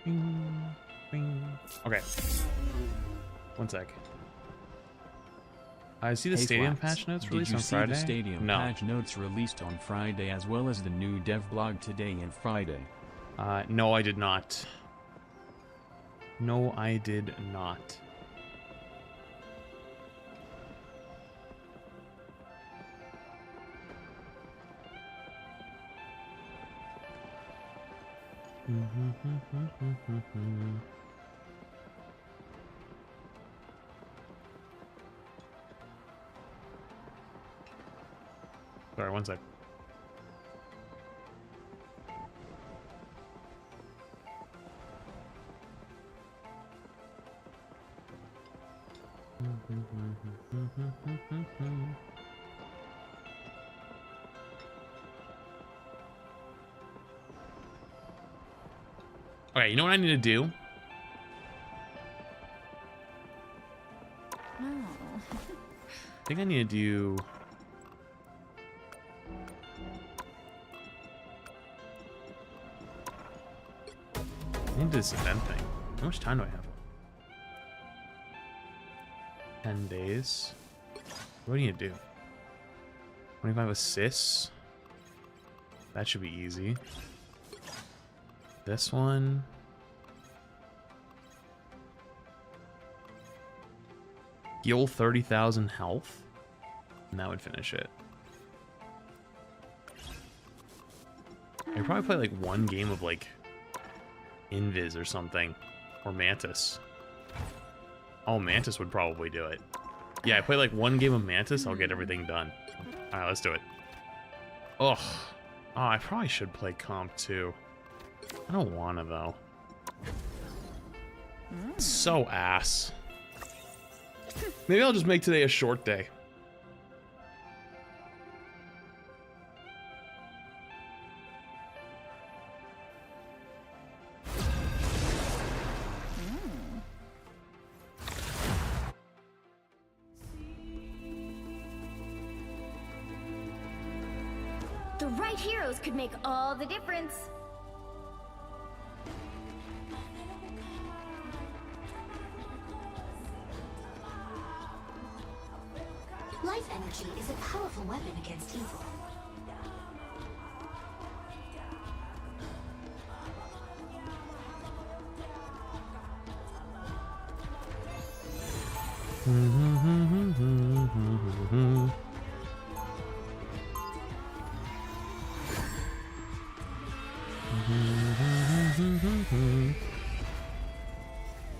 Bing, bing. Okay. One sec. I see the Hey, stadium Flax, patch notes did released you on see Friday. the stadium No. patch notes released on Friday as well as the new dev blog today and Friday? No, I did not. No, I did not. Sorry, one sec. Okay, you know what I need to do? No. I think I need to do... I need this event thing. How much time do I have? 10 days. What do you need to do? 25 assists. That should be easy. This one. Heal 30,000 health. And that would finish it. I could probably play like one game of like Invis or something. Or Mantis. Oh, Mantis would probably do it. Yeah, I play like one game of Mantis, I'll get everything done. Alright, let's do it. Ugh. Oh, I probably should play comp too. I don't wanna though. It's so ass. Maybe I'll just make today a short day. The right heroes could make all the difference. Life energy is a powerful weapon against evil.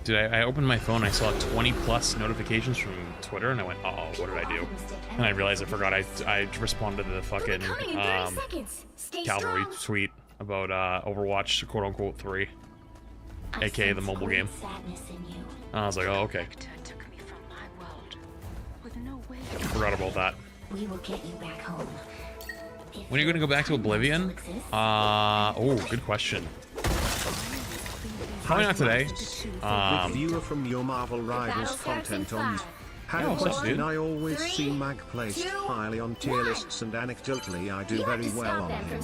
Dude, I opened my phone, I saw 20 plus notifications from Twitter, and I went, uh-oh, what did I do? And I realized I forgot I responded to the fucking Calvary tweet about Overwatch quote-unquote 3, aka the mobile game. And I was like, oh, okay. Forgot about that. We will get you back home. When are you going to go back to Oblivion? Oh, good question. Probably not today. Viewer from your Marvel Rivals content on. Had a question. I always see Mag placed highly on tier lists, and anecdotally I do very well on him.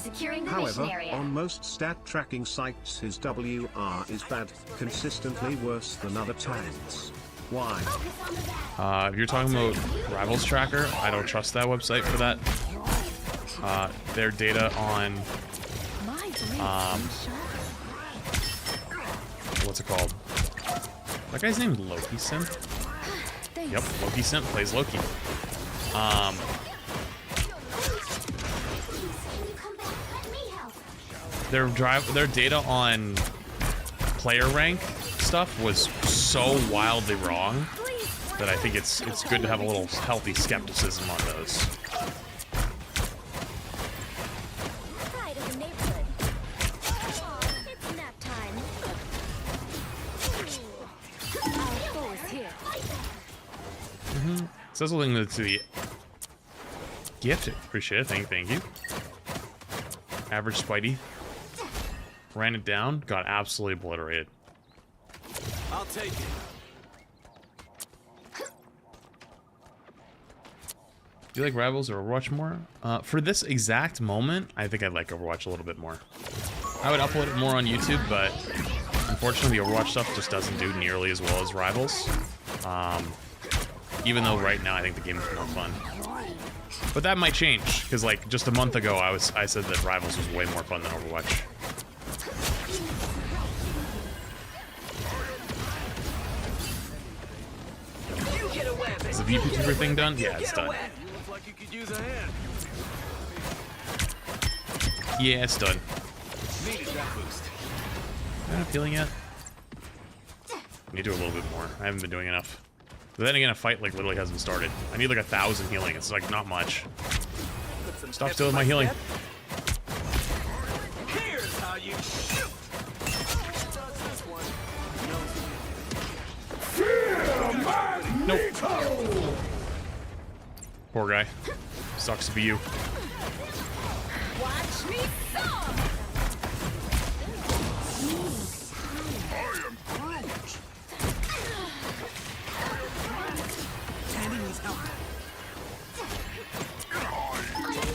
However, on most stat tracking sites his WR is bad, consistently worse than other talents. Why? If you're talking about Rivals Tracker, I don't trust that website for that. Their data on what's it called? That guy's named Loki Synth? Yep, Loki Synth plays Loki. Their data on player rank stuff was so wildly wrong that I think it's good to have a little healthy skepticism on those. Says something to the gift. Appreciate it. Thank you. Average Spidey. Ran it down. Got absolutely obliterated. I'll take it. Do you like Rivals or Overwatch more? For this exact moment, I think I'd like Overwatch a little bit more. I would upload it more on YouTube, but unfortunately the Overwatch stuff just doesn't do nearly as well as Rivals. Even though right now I think the game is more fun. But that might change, because like just a month ago I said that Rivals was way more fun than Overwatch. Is the VTuber thing done? Yeah, it's done. Yeah, it's done. Am I not feeling yet? I need to do a little bit more. I haven't been doing enough. But then again, a fight like literally hasn't started. I need like 1,000 healing. It's like not much. Stop stealing my healing. Here's how you shoot. Nope. Poor guy. Sucks to be you. Watch me some.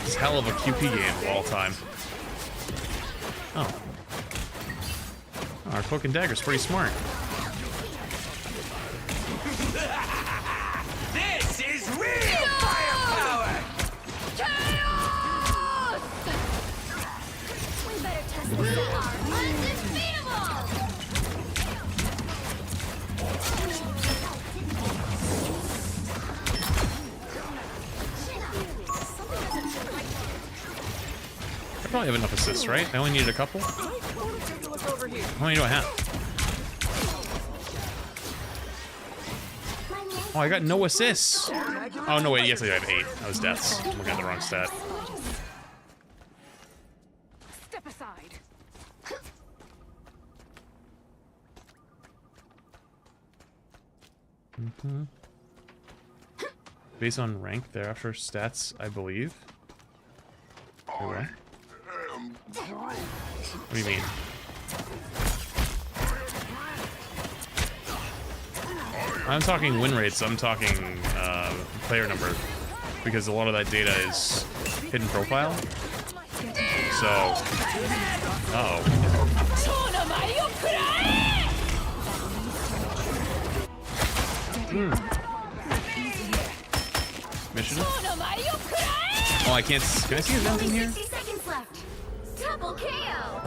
It's hell of a QP game of all time. Oh. Our Cloak and Dagger's pretty smart. This is real firepower. Chaos! We better test this out. Undefeatable! I probably have enough assists, right? I only needed a couple. How many do I have? Oh, I got no assists. Oh, no, wait. Yes, I have 8. That was deaths. I'm looking at the wrong stat. Step aside. Based on rank, thereafter stats, I believe. Okay. What do you mean? I'm talking win rates, I'm talking player number, because a lot of that data is hidden profile. So, oh. Mission? Oh, I can't. Can I see his nothing here? 60 seconds left. Double KO.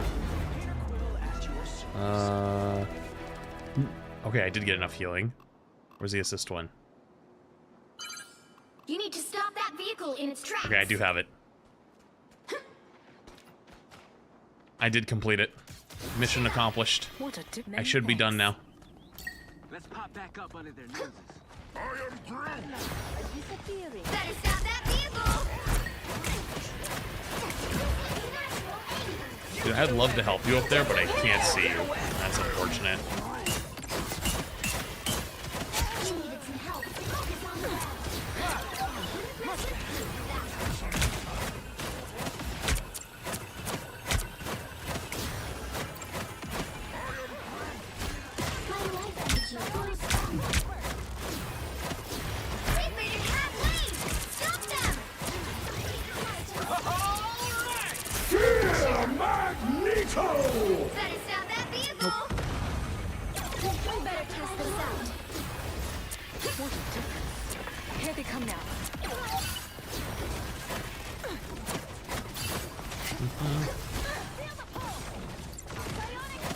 Okay, I did get enough healing. Where's the assist one? You need to stop that vehicle in its tracks. Okay, I do have it. I did complete it. Mission accomplished. I should be done now. Let's pop back up under their noses. Better stop that vehicle. Dude, I'd love to help you up there, but I can't see you. That's unfortunate. You needed some help. Focus on that. My life energy goes down. Grifters have wings. Stop them. Magneto! Better stop that vehicle. We better test this out. Here they come now.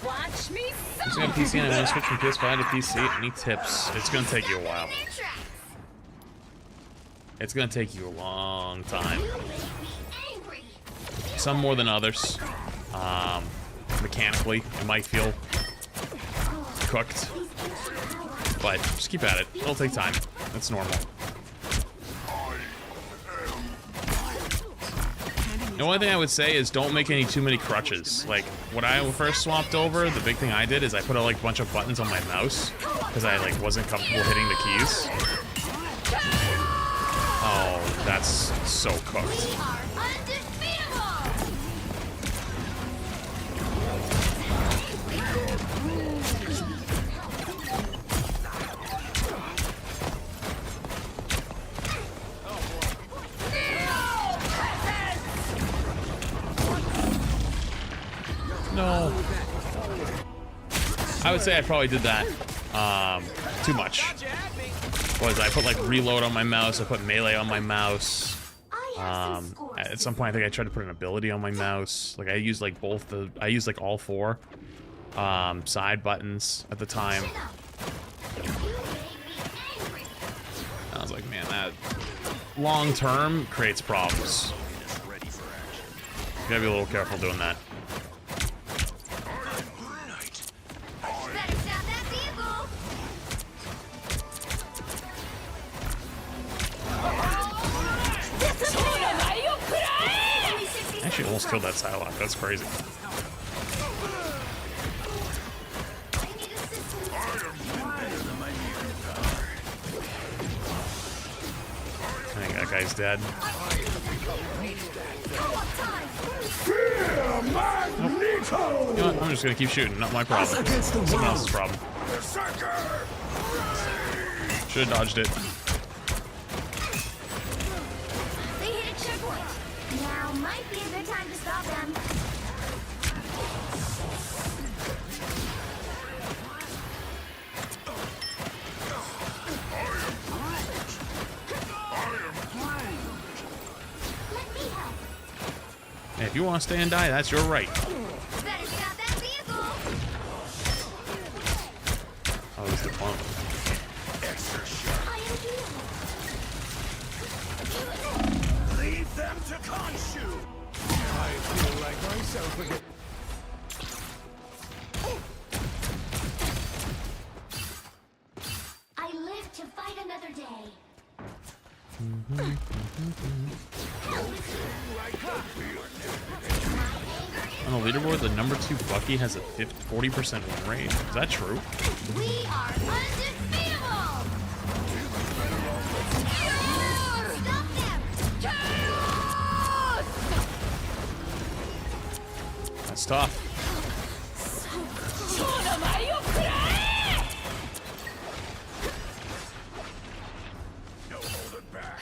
Watch me. I'm just gonna PC and I'm gonna switch from PS5 to PC. Any tips? It's gonna take you a while. It's gonna take you a long time. Some more than others. Mechanically, it might feel cooked, but just keep at it. It'll take time. That's normal. The only thing I would say is don't make too many crutches. Like, when I first swapped over, the big thing I did is I put a bunch of buttons on my mouse because I wasn't comfortable hitting the keys. Oh, that's so cooked. No. I would say I probably did that too much. I put reload on my mouse, I put melee on my mouse. At some point I think I tried to put an ability on my mouse. I used I used all four side buttons at the time. I was like, man, that long term creates problems. You gotta be a little careful doing that. Actually almost killed that Psylocke. That's crazy. I think that guy's dead. Nope. You know what? I'm just gonna keep shooting. Not my problem. Someone else's problem. Should have dodged it. They hit a checkpoint. Now might be a good time to stop them. Let me help. Hey, if you want to stay and die, that's your right. Better stop that vehicle. Oh, he's the clone. I am healed. Leave them to Khonshu! I feel like myself again. I live to fight another day. On the leaderboard, the number 2 Bucky has a 40% win rate. Is that true? We are undefeatable! Stop them! That's tough. No holding back.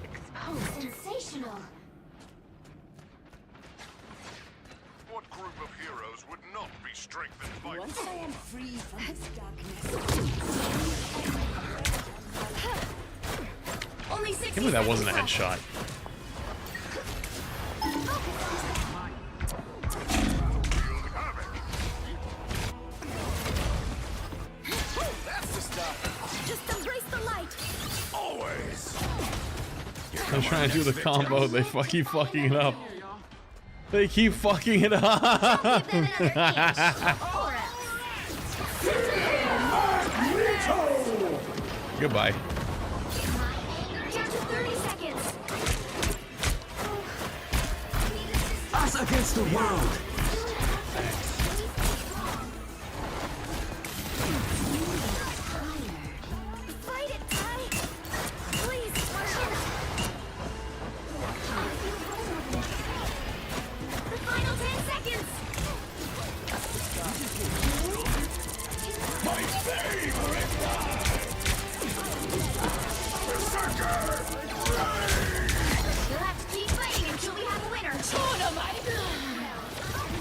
Exposed. Sensational. What group of heroes would not be strengthened by Once I am free from this darkness. Only 60 Can't believe that wasn't a seconds headshot. That's the stuff. Just embrace the light. Always. I'm trying to do the combo. They keep fucking it up. They keep fucking it up. Give them another inch. Or else. Goodbye. Down to 30 seconds. Us against the world. Fight it, Ty. Please. The final 10 seconds. My favorite You'll have to keep fighting until we have a winner. Focus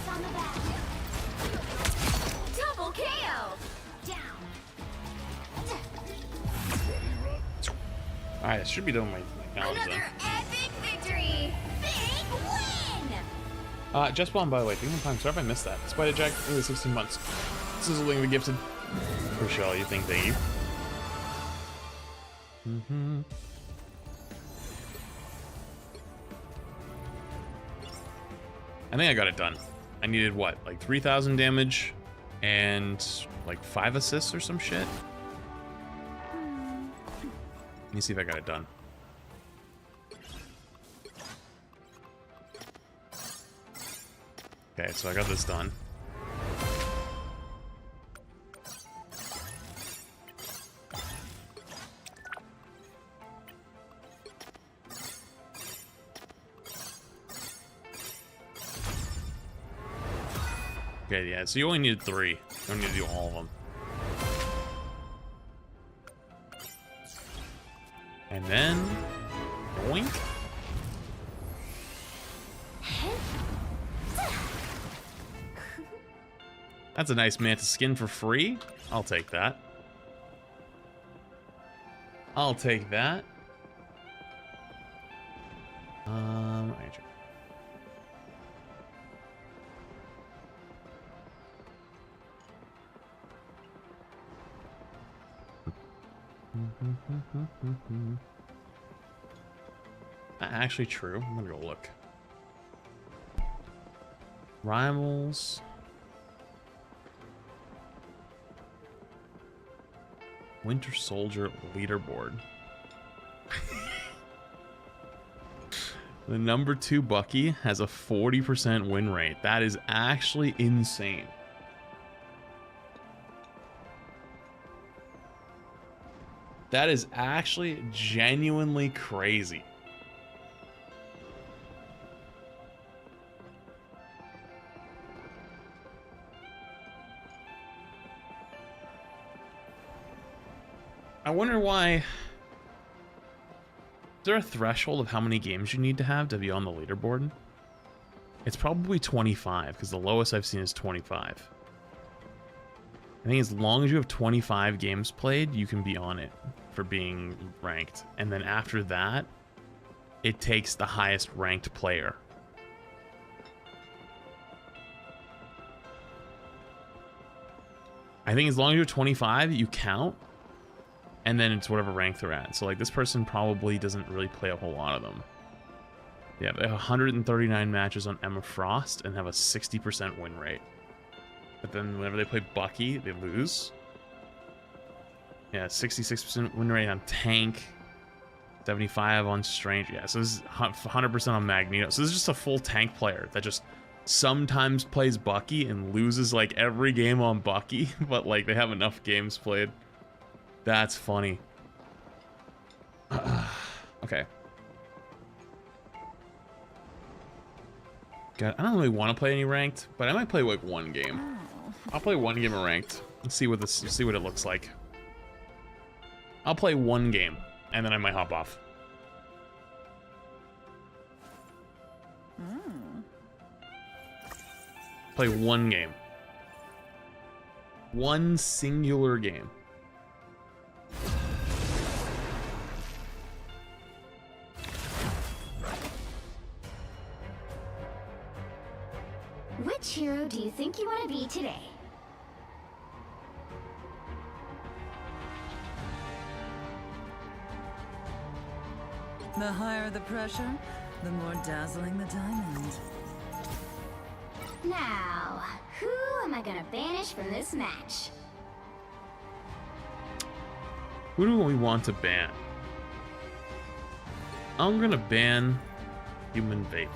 on the back. Double KO. Down. Alright, I should be done with my rounds Another then. epic victory. Big win. Just one, by the way. Thank you for time. Sorry if I missed that. Spider Jack, only 16 months. Sizzling the gifted. Appreciate all you think. Thank you. I think I got it done. I needed what, like 3,000 damage and like 5 assists or some shit. Let me see if I got it done. Okay, so I got this done. Okay, yeah, so you only needed 3. You don't need to do all of them. And then... boink. That's a nice Manta skin for free. I'll take that. I'll take that. Actually true. I'm gonna go look. Rivals. Winter Soldier leaderboard. The number 2 Bucky has a 40% win rate. That is actually insane. That is actually genuinely crazy. I wonder why. Is there a threshold of how many games you need to have to be on the leaderboard? It's probably 25, because the lowest I've seen is 25. I think as long as you have 25 games played, you can be on it for being ranked. And then after that, it takes the highest ranked player. I think as long as you're 25, you count. And then it's whatever rank they're at. So like this person probably doesn't really play a whole lot of them. Yeah, they have 139 matches on Emma Frost and have a 60% win rate. But then whenever they play Bucky, they lose. Yeah, 66% win rate on Tank. 75 on Strange. Yeah, so this is 100% on Magneto. So this is just a full tank player that just sometimes plays Bucky and loses like every game on Bucky. But like they have enough games played. That's funny. Okay. God, I don't really want to play any ranked, but I might play like one game. I'll play one game of ranked and see what it looks like. I'll play one game and then I might hop off. Play one game. One singular game. Which hero do you think you want to be today? The higher the pressure, the more dazzling the diamond. Now, who am I gonna banish from this match? Who do we want to ban? I'm gonna ban Human Vape.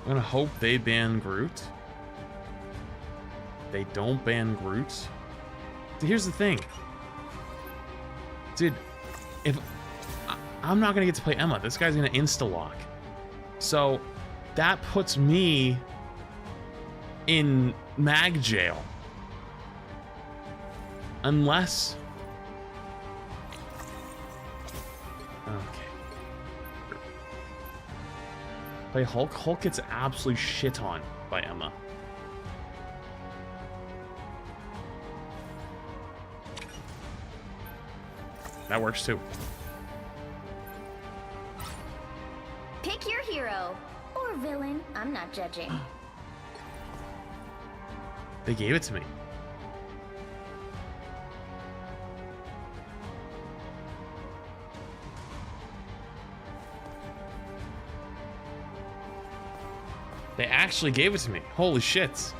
I'm gonna hope they ban Groot. They don't ban Groot. Dude, here's the thing. Dude, if I'm not gonna get to play Emma, this guy's gonna insta-lock. So that puts me in mag jail. Unless... Okay. Play Hulk. Hulk gets absolutely shit on by Emma. That works too. Pick your hero. Or villain, I'm not judging. They gave it to me. They actually gave it to me. Holy shit.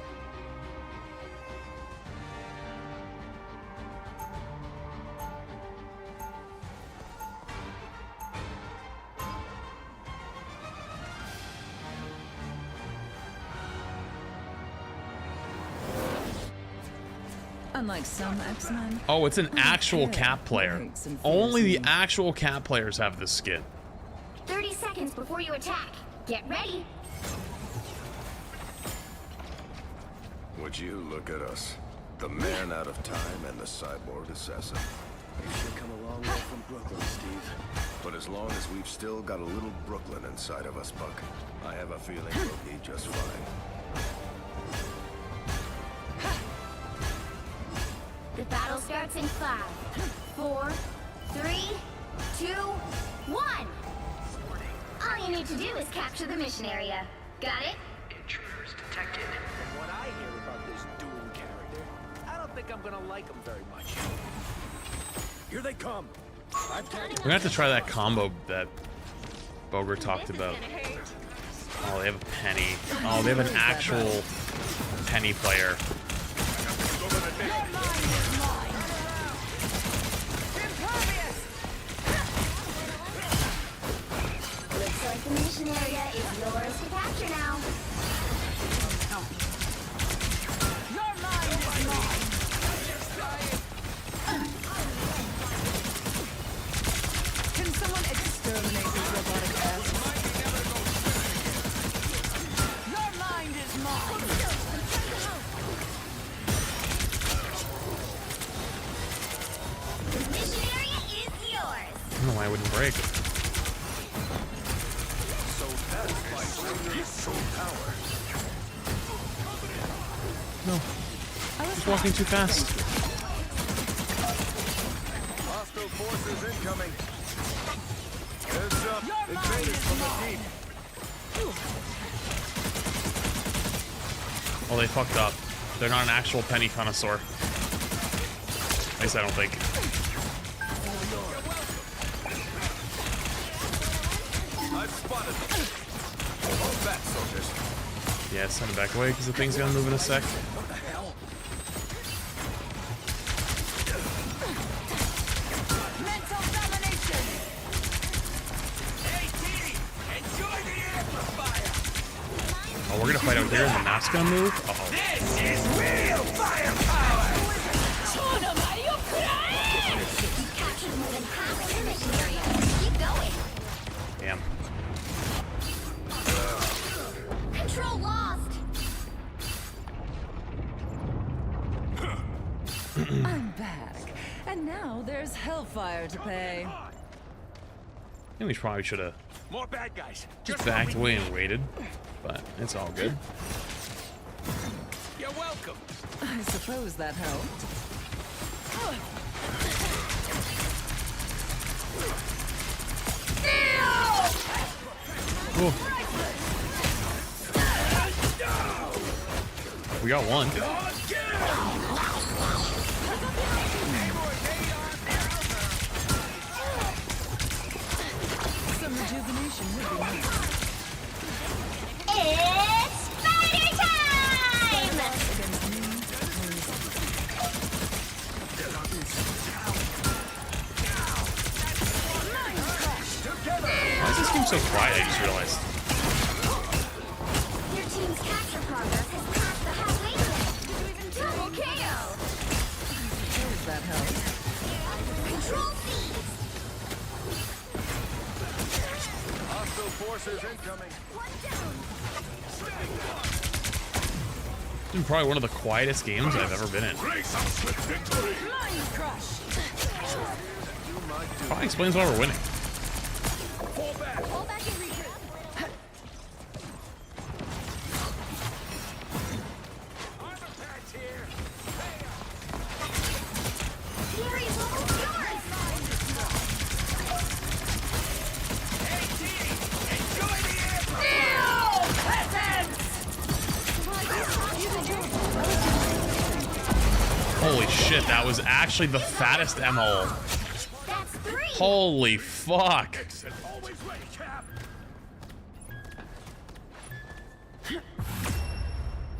Unlike some X-Men. Oh, it's an actual Cap player. Only the actual Cap players have this skin. 30 seconds before you attack. Get ready. Would you look at us? The man out of time and the cyborg assassin. You should come a long way from Brooklyn, Steve. But as long as we've still got a little Brooklyn inside of us, Buck, I have a feeling we'll be just fine. The battle starts in 5, 4, 3, 2, 1. All you need to do is capture the mission area. Got it? Intruders detected. From what I hear about this dual character, I don't think I'm gonna like him very much. Here they come. We're gonna have to try that combo that Boger talked about. Oh, they have a Penny. Oh, they have an actual Penny player. Looks like the mission area is yours to capture now. Your mind is mine. Can someone exterminate these robotic asses? Your mind is mine. The mission area is yours. I don't know why I wouldn't break. So that's why you're so power. No. He's walking too fast. Hostile forces incoming. Heads up, invaders from the deep. Oh, they fucked up. They're not an actual Penny connoisseur. At least I don't think. I've spotted them. Oh, back, soldiers. Yeah, send it back away because the thing's gonna move in a sec. What the hell? Mental domination. Hey, T! Enjoy the amplifier! Oh, we're gonna fight out here and the map's gonna move? Uh-oh. This is real firepower! Captured more than half of the mission area. Keep going. Damn. Control lost. I'm back. And now there's hellfire to pay. think we probably should have More bad guys. just backed away and waited, but it's all good. You're welcome. I suppose that helped. Whoa. We got one. Some rejuvenation would be nice. It's spider time! Against me, Why is this game so quiet? I just realized. Your team's capture progress has passed the halfway point. Double KO! suppose that helps. Control C! Hostile forces incoming. One down! This is probably one of the quietest games I've ever been in. Grace us with victory. Mind crush. Probably explains why we're winning. Fall back. Fall back and regroup. Armor patch here. The area's almost yours! Hey, team. Enjoy the air. Holy shit, that was actually the fattest MO. That's 3! Holy fuck. Always ready, Cap.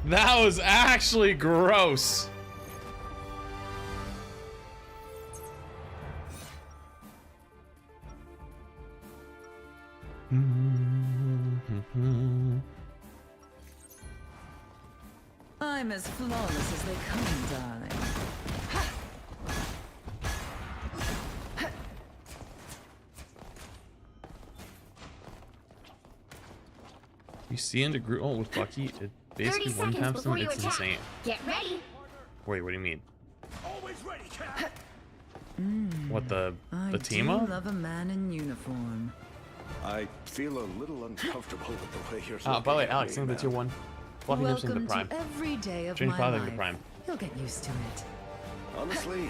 That was actually gross. I'm as flawless as they come, darling. You see into group. Oh, with Bucky, it 30 basically one seconds taps them. before you It's attack. insane. Get ready! Wait, what do you mean? Always ready, Cap. What the I team do up? love a man in uniform. I feel a little uncomfortable with the way you're By the way, looking at Alex, me, think that's your ma'am. one. Fluffing Hipsing to Welcome Prime. to every day of Change my Father life. to Prime. You'll get used to it. Honestly,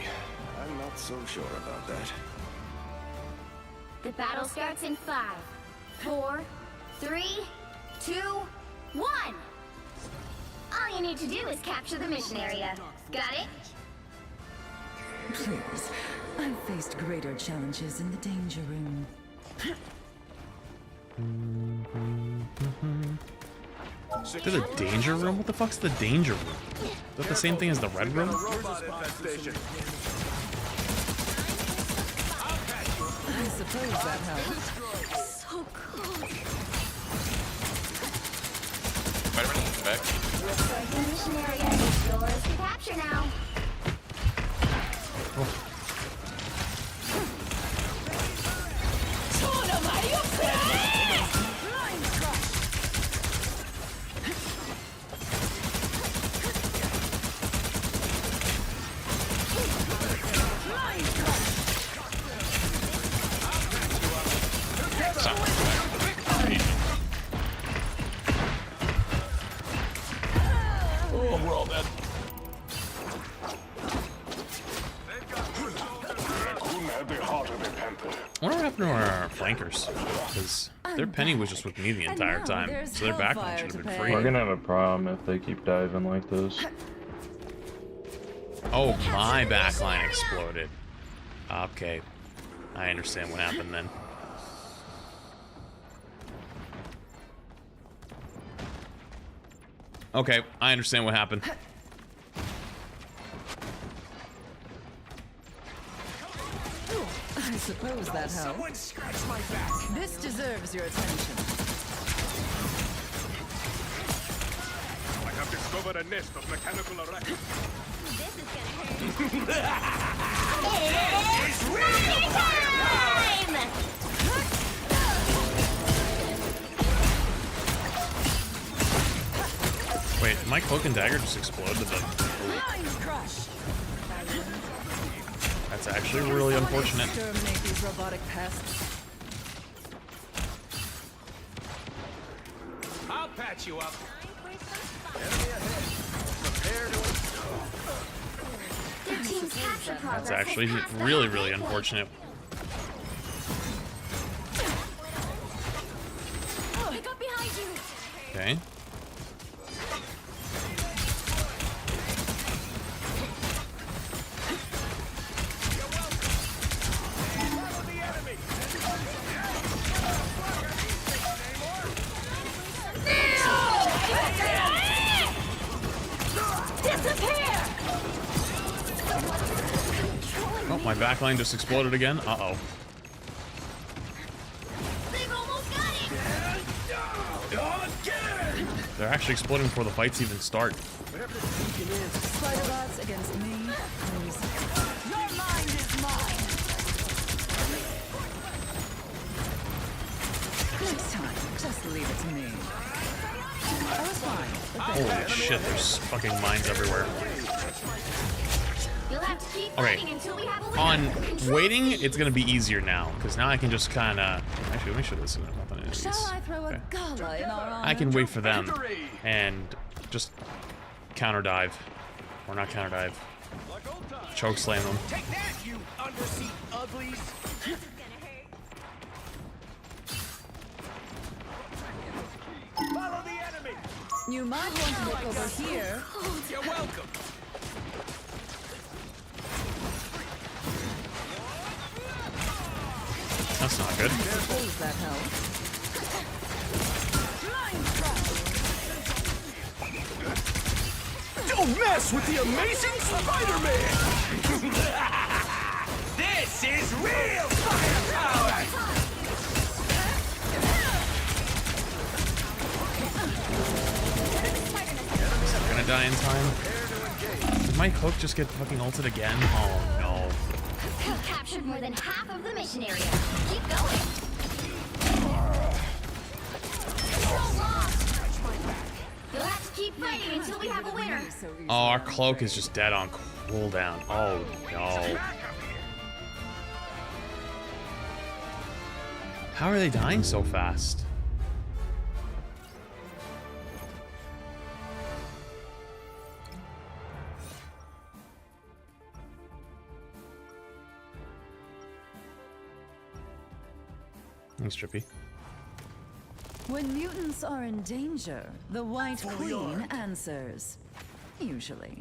I'm not so sure about that. The battle starts in 5, 4, 3, 2, 1! All you need to do is capture the mission area. Got it? Please, I've faced greater challenges in the danger room. There's a danger room? What the fuck's the danger room? Is that the same thing as the red room? Robot infestation. I suppose that helps. So cool. The mission area is yours to capture now. Oh, we're all dead. Raccoon had the heart of a panther. I wonder what happened to our flankers. Because their penny was just with me the entire now time. there's So their backline hellfire should have to been pay. free. We're gonna have a problem if they keep diving like this. Oh, my backline exploded. Okay. I understand what happened then. Okay, I understand what happened. I suppose that helps. Someone scratch my back. This deserves your attention. I have discovered a nest of mechanical arachnids. This is gonna hurt. It's rocket time! Wait, my cloak and dagger just exploded to the... Mind crush. That's actually really unfortunate. Exterminate these robotic pests. patch you up. Enemy ahead. Prepare to... Your team's capture progress That's actually has passed the really, halfway really point. unfortunate. Pick up behind you. Okay. Oh, my backline just exploded again. Uh-oh. They're actually exploding before the fights even start. Spider bots against me, please. Your mind is mine. Next time, just leave it to me. I was fine. Holy shit, there's fucking mines everywhere. You'll have to keep Okay, fighting until we have a winner. on waiting, it's gonna be easier now, because now I can just kind of... Actually, let me show this. Nothing is. Shall I throw a gala in our honor? I can wait for them and just counter dive. Or not counter dive. Choke slam them. Take that, you undersea uglies. Follow the enemy. You might want to look over here. You're welcome. That's not good. Suppose that helps. Don't mess with the amazing Spider-Man. This is real firepower. Is it gonna die in time? Did my hook just get fucking ulted again? Oh no. You've captured more than half of the mission area. Keep going. You'll have to keep fighting until we have a winner. Oh, our cloak is just dead on cooldown. Oh no. How are they dying so fast? Thanks, Trippy. When mutants are in danger, the White Queen answers. Usually.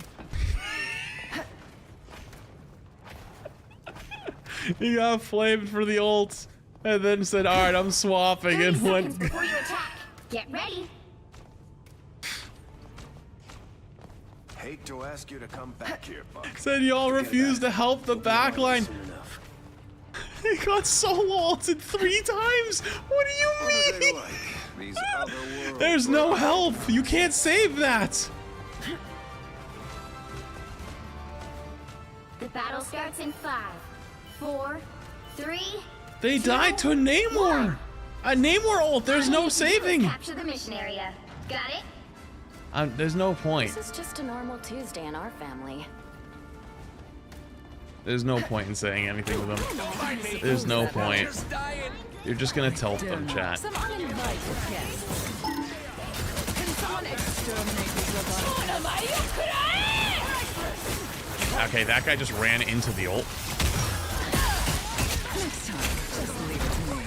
He got flamed for the ult and then said, alright, I'm swapping, and went. Before you attack, get ready. Hate to ask you to come back here, Buck. Said y'all refuse to help the backline. He got solo ulted 3 times. What do you mean? These other worlds. There's no help. You can't save that. The battle starts in 5, 4, 3. They died to a Namor. A Namor ult. There's no saving. Capture the mission area. Got it? There's no point. This is just a normal Tuesday in our family. There's no point in saying anything with them. There's no point. You're just gonna tilt them, chat. Some uninvited guests. Can someone exterminate these robots? Okay, that guy just ran into the ult. Next time, just leave it to me.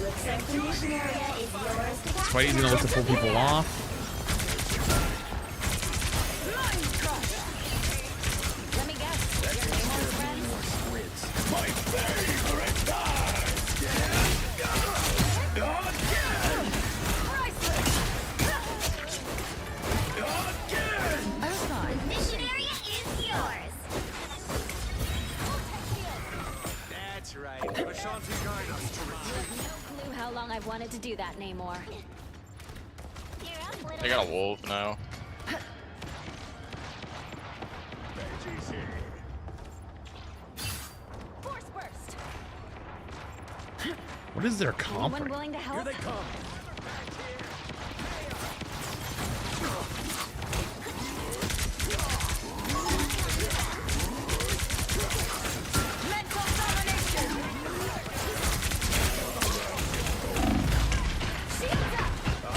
Looks like the mission area is yours to It's quite easy to look to pull people off. Let me guess. Your Namor's friends? My favorite time! I was fine. The mission area is yours. That's right. Ashanti guide us to retreat. No clue how long I've wanted to do that, Namor. I got a wolf now. Force burst. What is their comp? Anyone willing to help? Here they come. Mental domination. Shields up.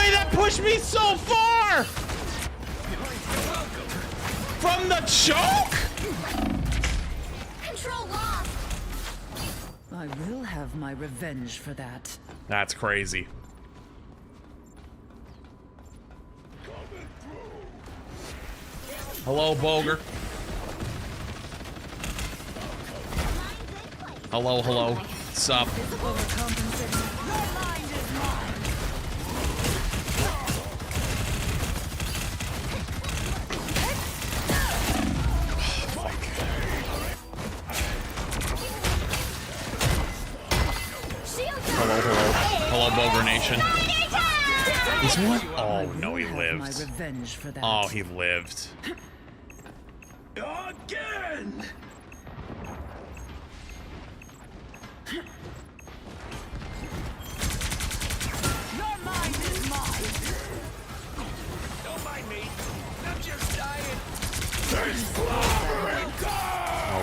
way, that pushed me so far! From the choke? Control lost. I will have my revenge for that. That's crazy. Hello, Boger. Hello, hello. Sup? Hello, hello. Hello, Boger Nation. This one? Oh, no, he lived. Oh, he lived. Again! Your mind is mine. Don't mind me. I'm just dying.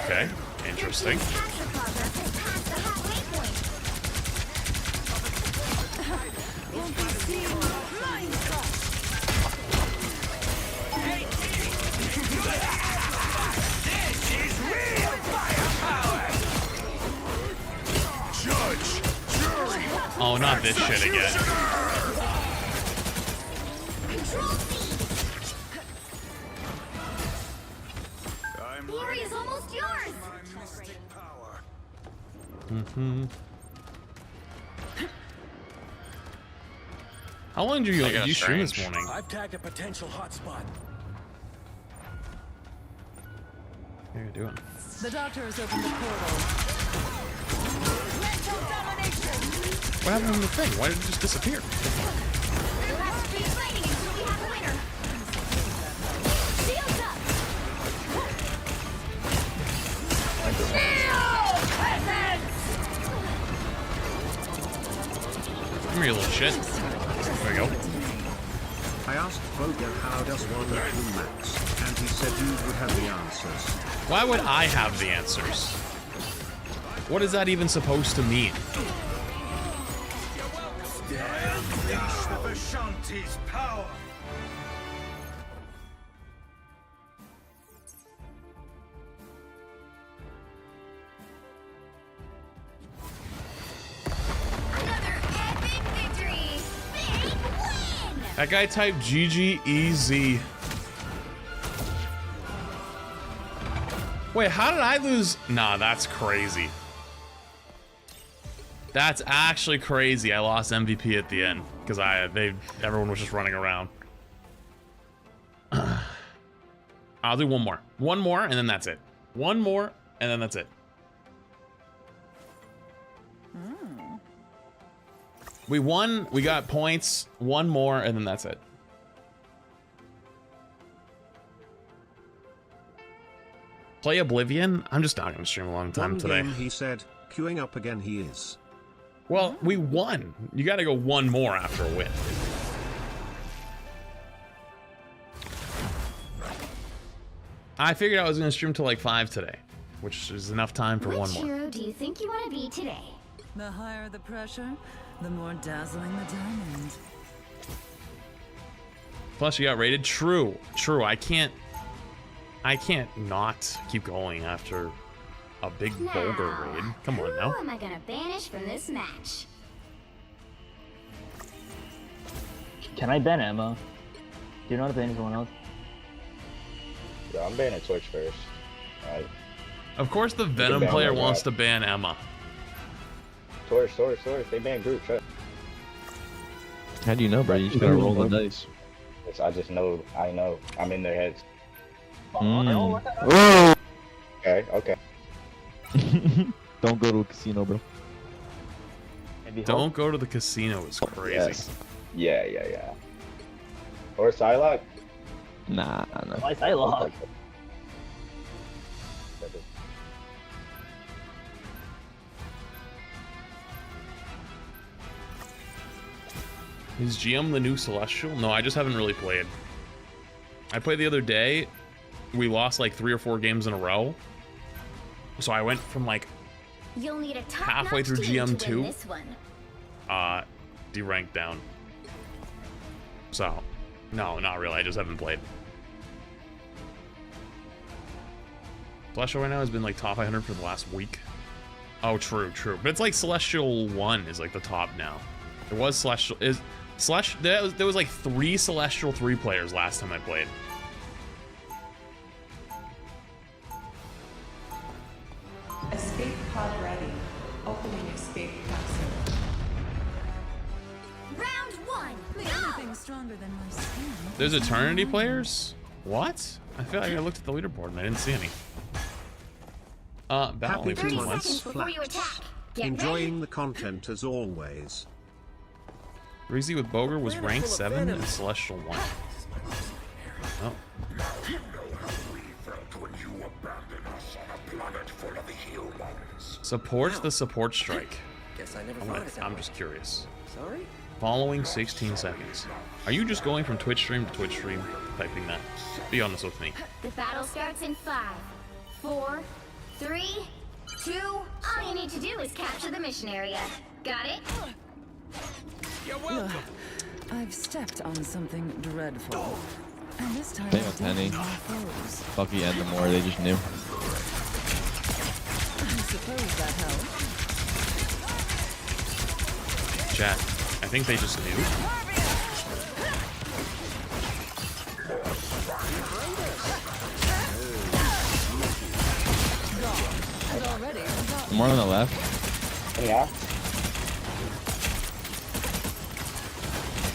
Okay, interesting. Capture progress has passed the halfway point. Won't be seen. Mind struck. This is real firepower! Judge! Jury! Oh, not this shit again. Control C. The area is almost yours. Mm-hmm. How long did you stream this morning? I've tagged a potential hotspot. What are you doing? The doctor has opened the portal. Mental domination. What happened to the thing? Why did it just disappear? Let's keep fighting until we have a winner. Shields up. Shield presence. Come here, you little shit. There we go. I asked Boger how does one do max, and he said you would have the answers. Why would I have the answers? What is that even supposed to mean? Unleash the Vishanti's power! Another epic victory. Big win. That guy typed GGEZ. Wait, how did I lose? Nah, that's crazy. That's actually crazy. I lost MVP at the end because everyone was just running around. I'll do one more. One more and then that's it. One more and then that's it. We won, we got points, one more and then that's it. Play Oblivion? I'm just not gonna stream a long time One today. game, he said, queuing up again he is. Well, we won. You gotta go one more after a win. I figured I was gonna stream till like 5 today, which is enough time for one Which more. hero do you think you want to be today? The higher the pressure, the more dazzling the diamond. Plus, you got rated. True, true. I can't not keep going after a big vulgar raid. Come on now. Who am I gonna banish from this match? Can I ban Emma? Do you know how to ban someone else? Yeah, I'm banning Twitch first. Alright. Of course, the Venom ban player my wants guy. to ban Emma. Source. They ban group chat. How do you know, bro? You just gotta roll the dice. Yes, I just know. I know. I'm in their heads. Whoa! Okay. Don't go to a casino, bro. Don't go to the casino. It's crazy. Yes. Yeah. Or Psylocke. Nah. Why Psylocke? Is GM the new Celestial? No, I just haven't really played. I played the other day. We lost like 3 or 4 games in a row. So I went from like You'll need a halfway through top-notch team to GM2. win this one. Deranked down. So, no, not really. I just haven't played. Celestial right now has been like top 500 for the last week. Oh, true. But it's like Celestial 1 is like the top now. There was Celestial there was like 3 Celestial 3 players last time I played. Escape pod ready. Opening escape capsule. Round 1. Anything stronger than my skin. There's Eternity players? What? I feel like I looked at the leaderboard and I didn't see any. Battle Happy only 2 15 months months. flat. Enjoying the content as always. Breezy with Boger was ranked 7 and Celestial 1. Oh. Supports the support strike. I'm just curious. Sorry? Following 16 seconds. Are you just going from Twitch stream to Twitch stream, typing that? Be honest with me. The battle starts in 5, 4, 3, 2. All you need to do is capture the mission area. Got it? You're welcome. I've stepped on something dreadful. And this time Same with Penny. Bucky and the more, they just knew. I suppose that helps. Chat, I think they just knew. More on the left. Yeah.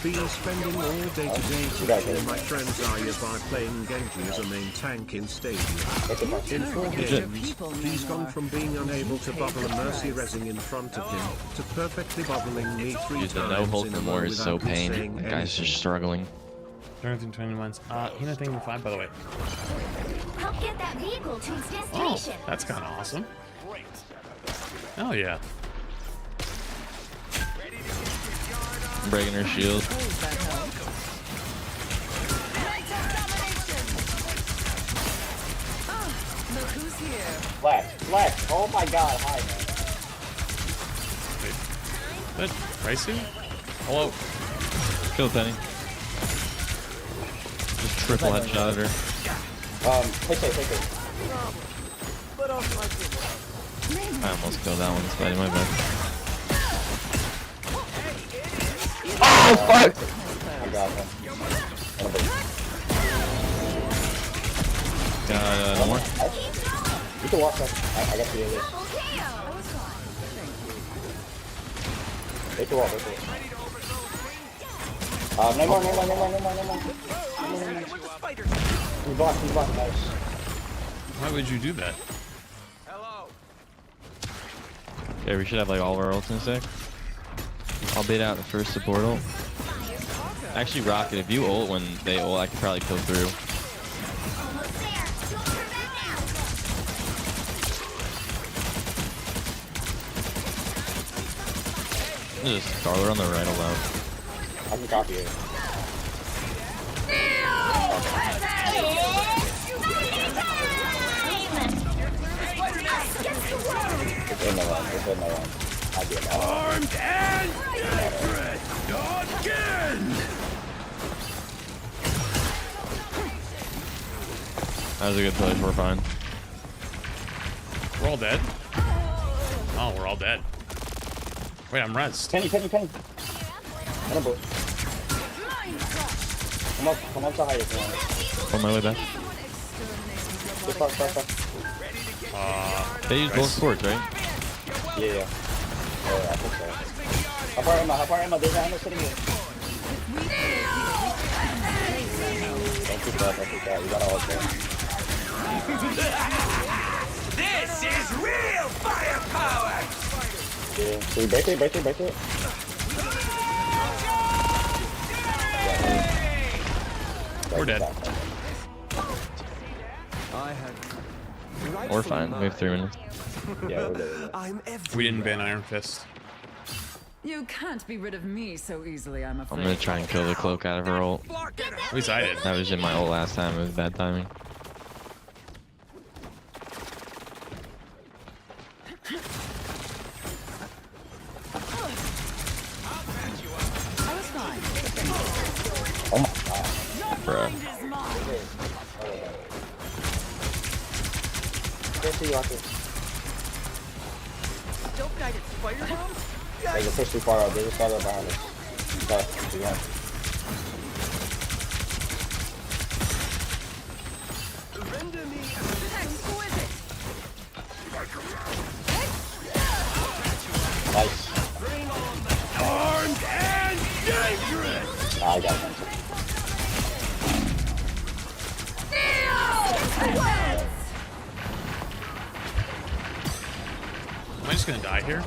Been spending all day today teaching my friends Arya by playing Genji as a main tank in Stadia. In 4 games, he's gone from being unable to bubble a mercy resing in front of him to perfectly bubbling me 3 Dude, the times no hold in for a more row is so without me pain. saying The guy's anything. just struggling. 20 months. Hina thing 5, by the way. Help get that vehicle to its Oh, destination. that's kind of awesome. Oh yeah. I'm breaking her shield. Look who's here. Flash. Oh my god, hi man. Good. Raisu? Hello. Kill Penny. Just triple headshot at her. Take it. I almost killed that one, Spidey, my bad. Oh fuck! I got him. Got no more. You can walk up. I got the other. They can walk. No more. He's blocked, nice. Why would you do that? Yeah, we should have like all of our ults in a sec. I'll bait out the first support ult. Actually, Rocket, if you ult when they ult, I could probably kill through. Just Scarlet on the right alone. I can copy it. It's in the run. I get that. Armed and desperate again! That was a good place. We're fine. We're all dead. Oh, we're all dead. Wait, I'm rezzed. Penny. Annabelle. Come up to hide if you want. On my way back. They use both swords, right? Yeah. I think so. How far am I? There's an ammo sitting here. Don't keep that. We got all of them. This is real firepower! Yeah. So we break it. We're dead. We're fine. We have 3 minutes. Yeah, we're good. We didn't ban Iron Fist. You can't be rid of me so easily, I'm afraid. I'm gonna try and kill the cloak out of her ult. At least I did. That was in my ult last time. It was bad timing. see you, I see. Dope guy gets fired on? They just pushed too far out. They just started behind us. Okay, again. Render me Nice. Armed and dangerous! I got one. Am I just gonna die here?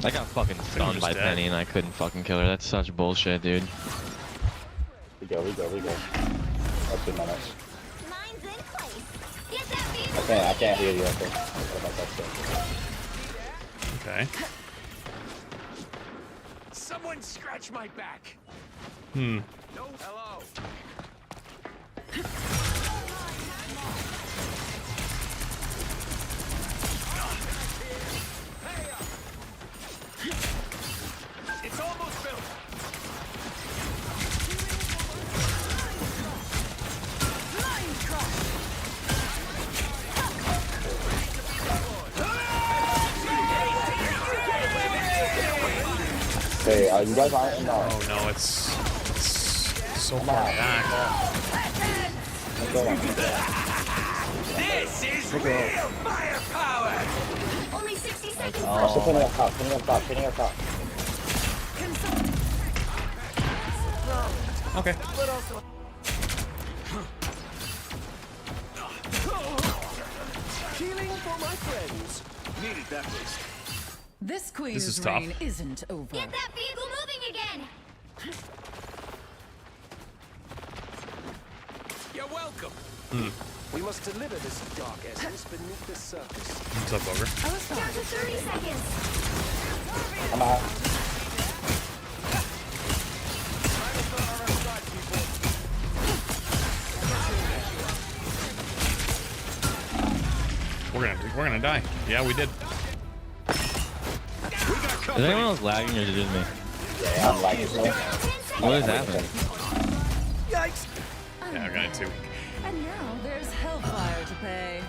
I got fucking stunned by Penny and I couldn't fucking kill her. That's such bullshit, dude. We go. That's 2 minutes. I can't hear you. Okay. Someone scratch my back. Hmm. No, hello. It's almost built. Hey, you guys aren't in Oh no, it's so far back. This is real firepower! Only 60 seconds Oh. left. Pinning up top. Okay. Healing for my friends. Needed that list. This This queen's is tough. reign isn't over. Get that vehicle moving again. You're welcome. We must deliver this dark essence beneath the surface. What's up, Ogre? Down to 30 seconds. I'm out. We're gonna die. Yeah, we did. Is anyone else lagging or is it just me? Yeah, I'm lagging. What is happening? Yikes! Yeah, I got it too. And now there's hellfire to pay.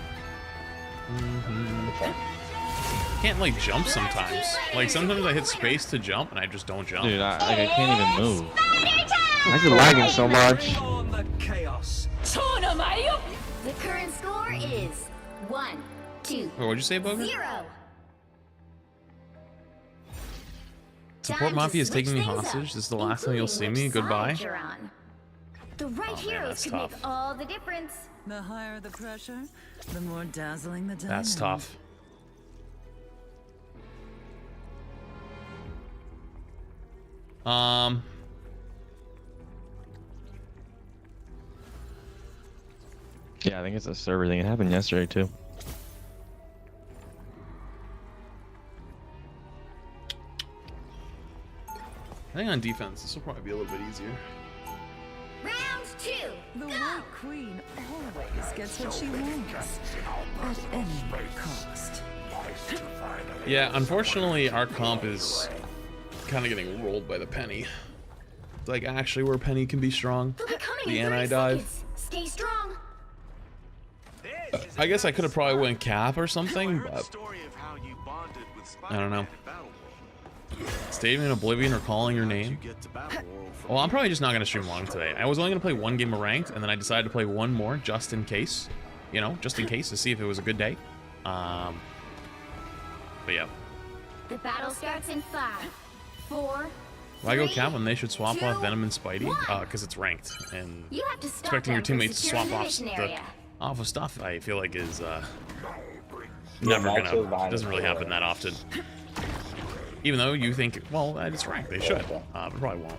Can't like jump sometimes. Like sometimes I hit space to jump and I just don't jump. Dude, I can't even move. Why is it lagging so much? On the chaos. The current score is 1, 2, Wait, what'd you say, Boga? 0. Support Time to Mafia is taking me switch things hostage. up, This is the last time you'll see me. including which Goodbye. side you're on. The right Oh, man, heroes that's could tough. make all the difference. The higher the pressure, the more dazzling the diamond. That's tough. Yeah, I think it's a server thing. It happened yesterday too. I think on defense, this will probably be a little bit easier. Round 2. The White Queen always gets what she wants, at any cost. Yeah, unfortunately, our comp is kind of getting rolled by the Penny. It's like actually where Penny can be strong. The anti-dive. Stay strong. I guess I could have probably went Cap or something, but I don't know. Staying in Oblivion or calling your name. Well, I'm probably just not going to stream long today. I was only going to play one game of ranked, and then I decided to play one more just in case. You know, just in case to see if it was a good day. But yeah. The battle starts in 5, 4. If I go Cap, when they should swap off Venom and Spidey, because it's ranked, and You have to stop expecting your them from teammates to securing swap the off mission area. off of stuff, I feel like is never gonna. Doesn't really happen that often. Even though you think, well, it's ranked, they should, but probably won't.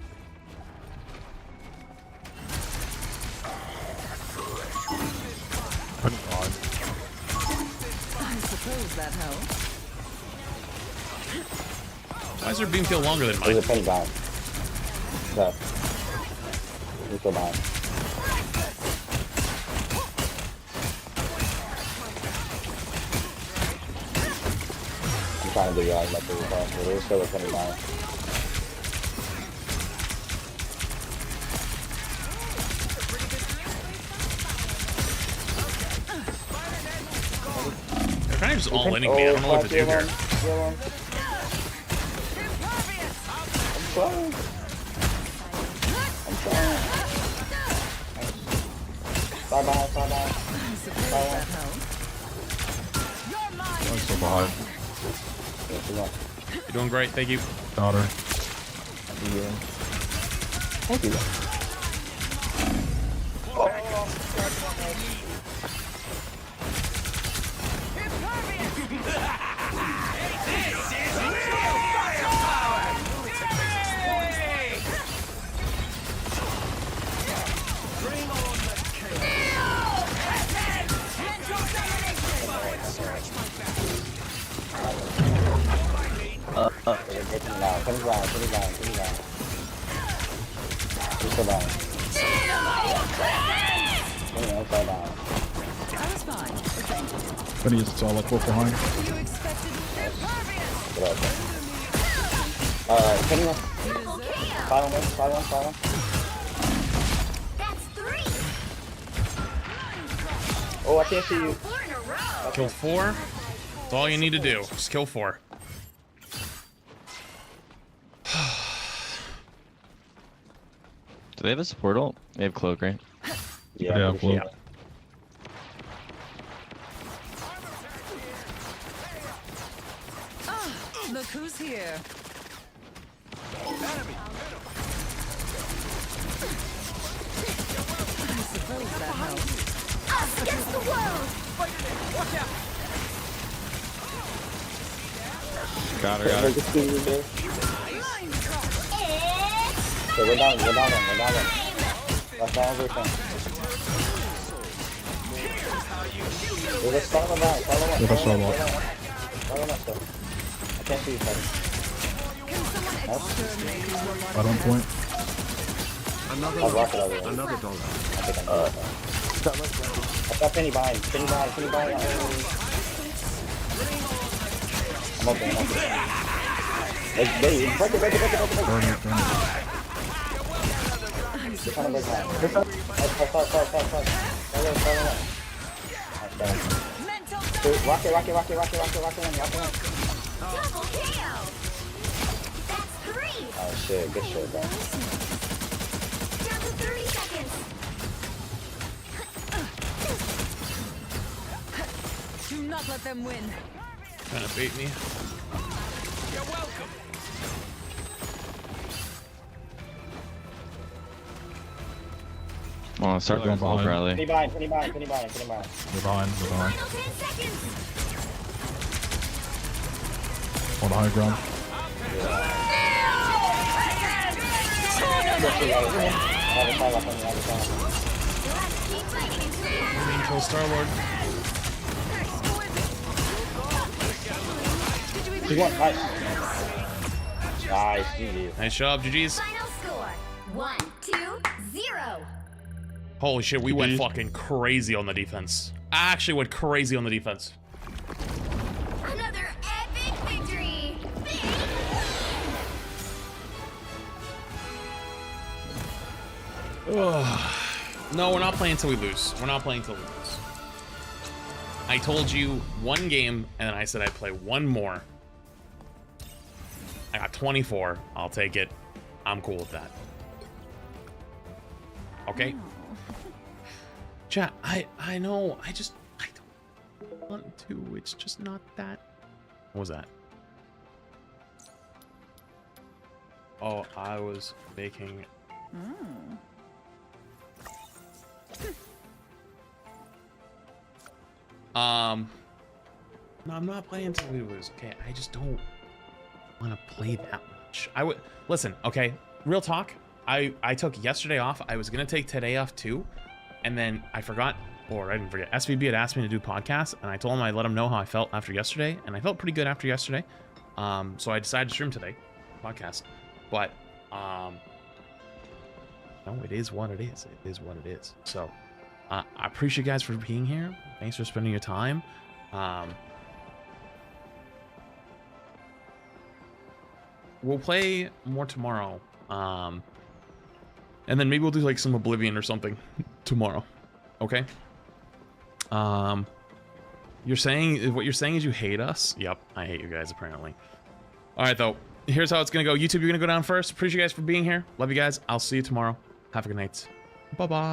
I suppose that helps. Why is their beam feel longer than There's mine? a penny behind. No. He's still behind. I'm trying to do guys like this, but there's still a penny behind. just all inning me. I don't know what to do here. I'm trying. Bye. I'm so behind. You're doing great. Thank you. Got her. Thank you. Put it down. Put it down. Penny is all like both behind. Penny one. Final one. That's 3. Oh, I can't see you. Kill 4. That's all you need to do. Just kill 4. Do they have a support ult? They have cloak, right? Yeah, cloak. Look who's here. I suppose that helps. Us against the world. Watch out. Got her. Okay, we're down one. That's all we're saying. There's a start on that. I can't see you, buddy. Right on point. Another dollar. I got Penny behind. I'm open. Break it. They're trying to break that. Rock it. Double kill. That's 3. Oh shit, good shit, bro. Down to 30 seconds. Do not let them win. Trying to bait me. You're welcome. Well, start going behind rally. Penny behind. We're behind. Final 10 seconds. On the high ground. Kill Star-Lord. Nice, GG. Nice job, GG's. Final score 1-2-0. Holy shit, we went fucking crazy on the defense. I actually went crazy on the defense. Another epic victory. No, we're not playing until we lose. I told you one game, and then I said I'd play one more. I got 24. I'll take it. I'm cool with that. Okay? Chat, I know. I don't want to. It's just not that. What was that? Oh, I was making... No, I'm not playing until we lose. Okay, I just don't want to play that much. I would listen. Okay, real talk. I took yesterday off. I was gonna take today off too, and then I forgot, or I didn't forget. SVB had asked me to do podcasts, and I told him I'd let him know how I felt after yesterday, and I felt pretty good after yesterday. So I decided to stream today, podcast. But no, it is what it is. It is what it is. So I appreciate you guys for being here. Thanks for spending your time. We'll play more tomorrow. And then maybe we'll do like some Oblivion or something tomorrow. Okay? You're saying, what you're saying is you hate us? Yep, I hate you guys, apparently. Alright, though. Here's how it's gonna go. YouTube, you're gonna go down first. Appreciate you guys for being here. Love you guys. I'll see you tomorrow. Have a good night. Bye-bye.